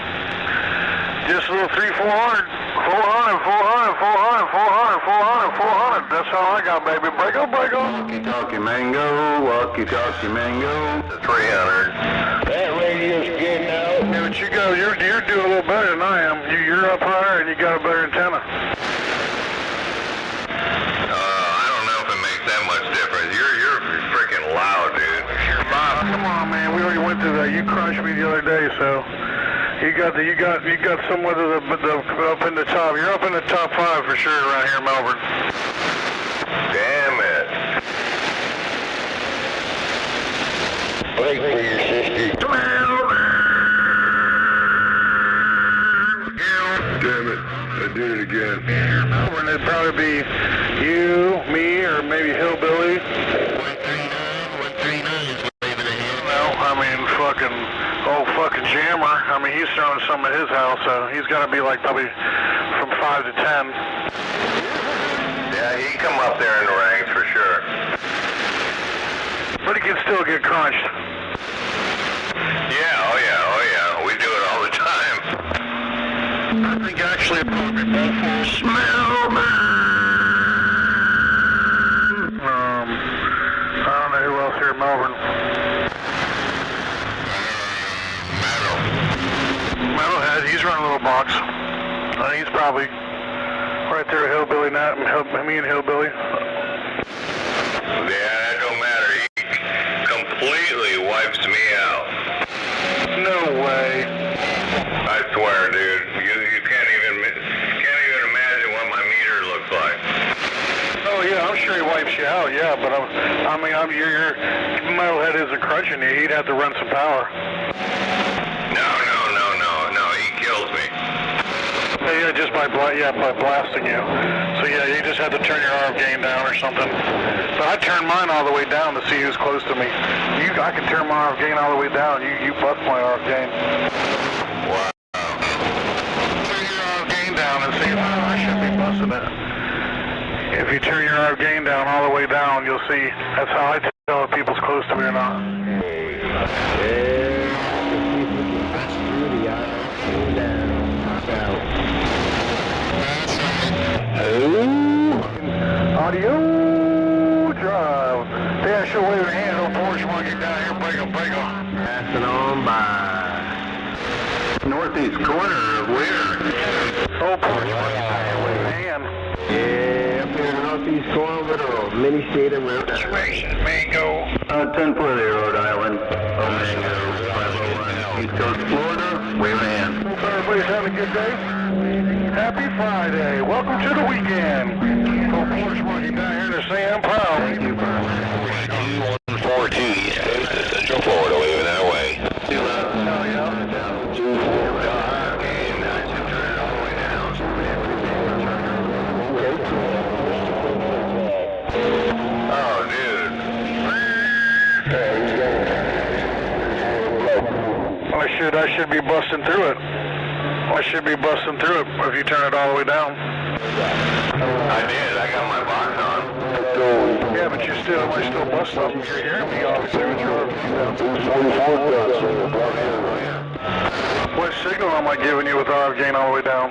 [SPEAKER 17] Just a little 300, 400, 400, 400, 400, 400, 400. That's all I got, baby. Break up, break up.
[SPEAKER 6] Walkie-talkie mango, walkie-talkie mango.
[SPEAKER 20] 300. That radio's good now.
[SPEAKER 17] Yeah, but you go, you're doing a little better than I am. You're up higher and you got a better antenna.
[SPEAKER 20] I don't know if it makes that much difference. You're freaking loud, dude.
[SPEAKER 17] You're loud. Come on, man. We already went through that. You crunched me the other day, so. You got somewhere to up in the top. You're up in the top 5 for sure around here in Melbourne.
[SPEAKER 20] Damn it. Break for your sister.
[SPEAKER 17] Damn it. I did it again. Melbourne, it'd probably be you, me, or maybe Hillbilly.
[SPEAKER 9] 139 is waving a hand.
[SPEAKER 17] No, I mean old fucking Jammer. I mean, he's throwing some at his house, so he's got to be like probably from 5 to 10.
[SPEAKER 20] Yeah, he come up there in the ranks for sure.
[SPEAKER 17] But he can still get crunched.
[SPEAKER 20] Yeah, oh yeah. We do it all the time.
[SPEAKER 17] I think actually probably both will smell I don't know who else here in Melbourne. Metalhead, he's running a little box. He's probably right there, Hillbilly, not me and Hillbilly.
[SPEAKER 20] Yeah, that don't matter. He completely wipes me out.
[SPEAKER 17] No way.
[SPEAKER 20] I swear, dude. You can't even imagine what my meter looks like.
[SPEAKER 17] Oh yeah, I'm sure he wipes you out. Yeah, but your Metalhead isn't crunching you. He'd have to run some power.
[SPEAKER 20] No. He kills me.
[SPEAKER 17] Yeah, just by blasting you. So yeah, you just have to turn your RF gain down or something. But I turn mine all the way down to see who's close to me. I can turn my RF gain all the way down. You bust my RF gain.
[SPEAKER 10] busting it. If you turn your RF gain down all the way down, you'll see. That's how I tell if people's close to me or not. Audio 2 drive. Yeah, sure, wave your hand on Porsche monkey down here. Break 'em.
[SPEAKER 17] Passing on by. Northeast corner of where?
[SPEAKER 10] Oh, Porsche monkey down here. Wave your hand.
[SPEAKER 17] Yeah, up here in the northeast corner of the mini state of Rhode Island.
[SPEAKER 10] Mango.
[SPEAKER 17] 1040 Rhode Island. Mango 501. East Coast Florida. Wave a hand.
[SPEAKER 10] Hope everybody's having a good day. Happy Friday. Welcome to the weekend. Oh, Porsche monkey down here in the Sam Powell.
[SPEAKER 17] Thank you, bro.
[SPEAKER 20] 2142 East Coast to Central Florida, waving that way.
[SPEAKER 5] Oh, dude.
[SPEAKER 10] I should be busting through it. I should be busting through it if you turn it all the way down.
[SPEAKER 5] I did. I got my box on.
[SPEAKER 10] Yeah, but you still might still bust up. You're hearing me obviously with your What signal am I giving you with RF gain all the way down?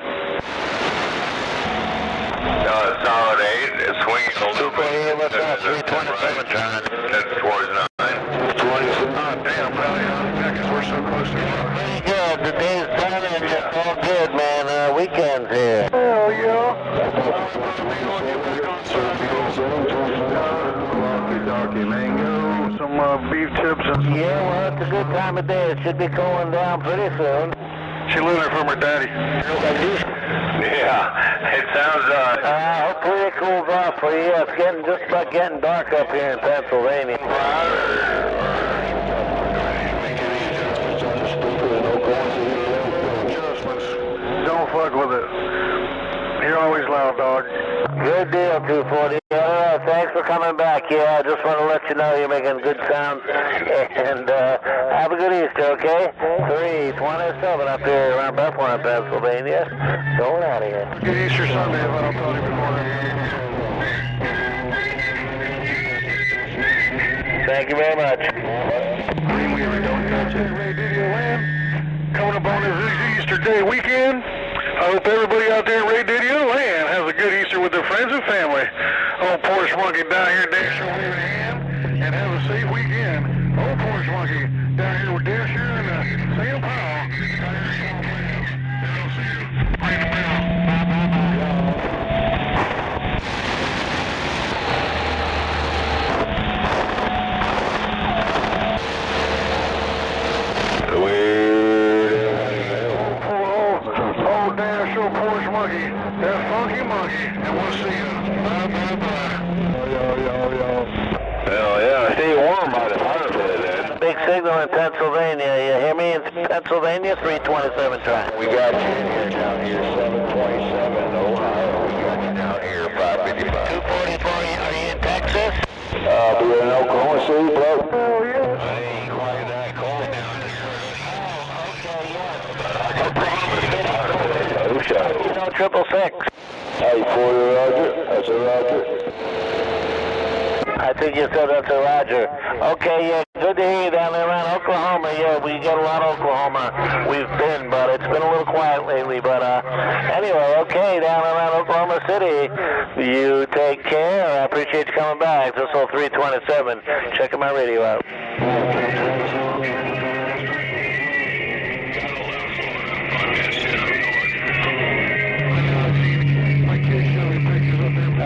[SPEAKER 5] Solid 8. It's swinging a little bit.
[SPEAKER 9] What's up? 327 turn.
[SPEAKER 5] That's towards 9.
[SPEAKER 10] Oh, damn, pal. Yeah, because we're so close to each other.
[SPEAKER 9] Pretty good. The day's done and it's all good, man. Weekend's here.
[SPEAKER 10] Hell yeah.
[SPEAKER 17] Darky mango.
[SPEAKER 10] Some beef tips and
[SPEAKER 9] Yeah, well, it's a good time of day. It should be cooling down pretty soon.
[SPEAKER 10] she learned it from her daddy.
[SPEAKER 5] Yeah, it sounds,
[SPEAKER 9] hopefully it cools off for you. It's getting just about getting dark up here in Pennsylvania.
[SPEAKER 10] Don't fuck with it. You're always loud, dog.
[SPEAKER 9] Good deal, 240. Thanks for coming back. Yeah, I just want to let you know you're making good sound. And have a good Easter, okay? 327 up here around Bethlehem, Pennsylvania. Going out of here.
[SPEAKER 10] Good Easter Sunday if I don't talk to you before.
[SPEAKER 9] Thank you very much.
[SPEAKER 10] Coming up on this Easter Day weekend. I hope everybody out there in Ray Didio Land has a good Easter with their friends and family. Old Porsche Monkey down here, Dasher, wave your hand, and have a safe weekend. Old Porsche Monkey down here with Dasher and Sam Powell. Bring them out. Porsche Monkey, that funky monkey, and we'll see you. Bye. Yo.
[SPEAKER 5] hell yeah, stay warm by the fire pit then.
[SPEAKER 9] Big signal in Pennsylvania. You hear me in Pennsylvania? 327 track.
[SPEAKER 20] We got you in here down here, 727 Ohio. We got you down here, 555.
[SPEAKER 9] 244, are you in Texas?
[SPEAKER 20] We're in Oklahoma City, bro.
[SPEAKER 10] Oh, yeah.
[SPEAKER 20] I ain't quite that cold down here.
[SPEAKER 9] You know, 666.
[SPEAKER 20] Hey, 40 Roger. That's a Roger.
[SPEAKER 9] I think you said that's a Roger. Okay, yeah, good to hear you down there around Oklahoma. Yeah, we get a lot of Oklahoma. We've been, but it's been a little quiet lately. But anyway, okay, down around Oklahoma City. You take care. I appreciate you coming back. This is 327. Checking my radio out.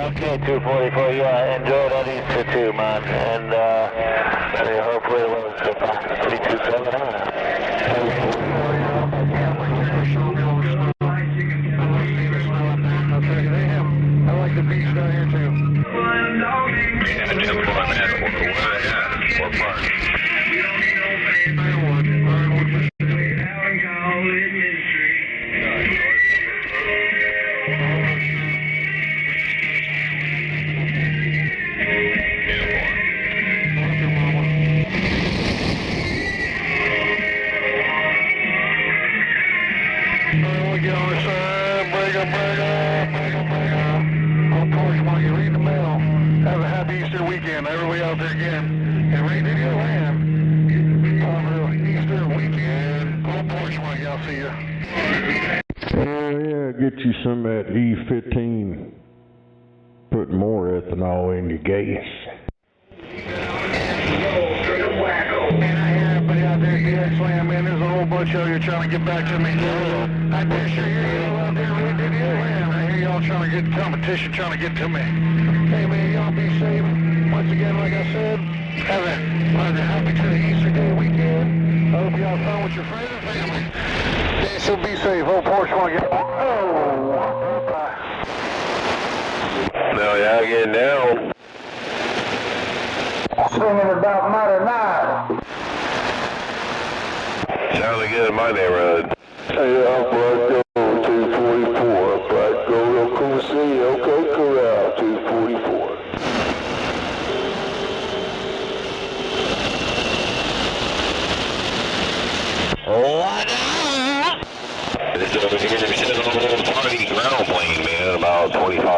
[SPEAKER 9] Okay, 244, yeah, enjoy that Easter too, man, and hopefully it was 327
[SPEAKER 10] I like the beach down here too.
[SPEAKER 5] Yeah, jump on that or park.
[SPEAKER 10] Get on the side, break up. I'll see you.
[SPEAKER 6] Yeah, get you some of that E15. Put more ethanol in your gas.
[SPEAKER 10] Man, I hear everybody out there DX Land, man. There's a whole bunch of you trying to get back to me. I dare sure hear y'all out there Red Dead Land. I hear y'all trying to get competition, trying to get to me. Hey, man, y'all be safe. Once again, like I said, have a happy to the Easter Day weekend. I hope y'all have fun with your friends and family. Yeah, so be safe. Old Porsche want to get... Oh!
[SPEAKER 20] No, y'all getting down.
[SPEAKER 10] Singing about mighty night.
[SPEAKER 20] Sounding good in my neighborhood.
[SPEAKER 2] Hey, I'm Black Gold 244. Black Gold, Oklahoma City, OK Corral 244.
[SPEAKER 20] What up? This is a party ground plane, man, about 25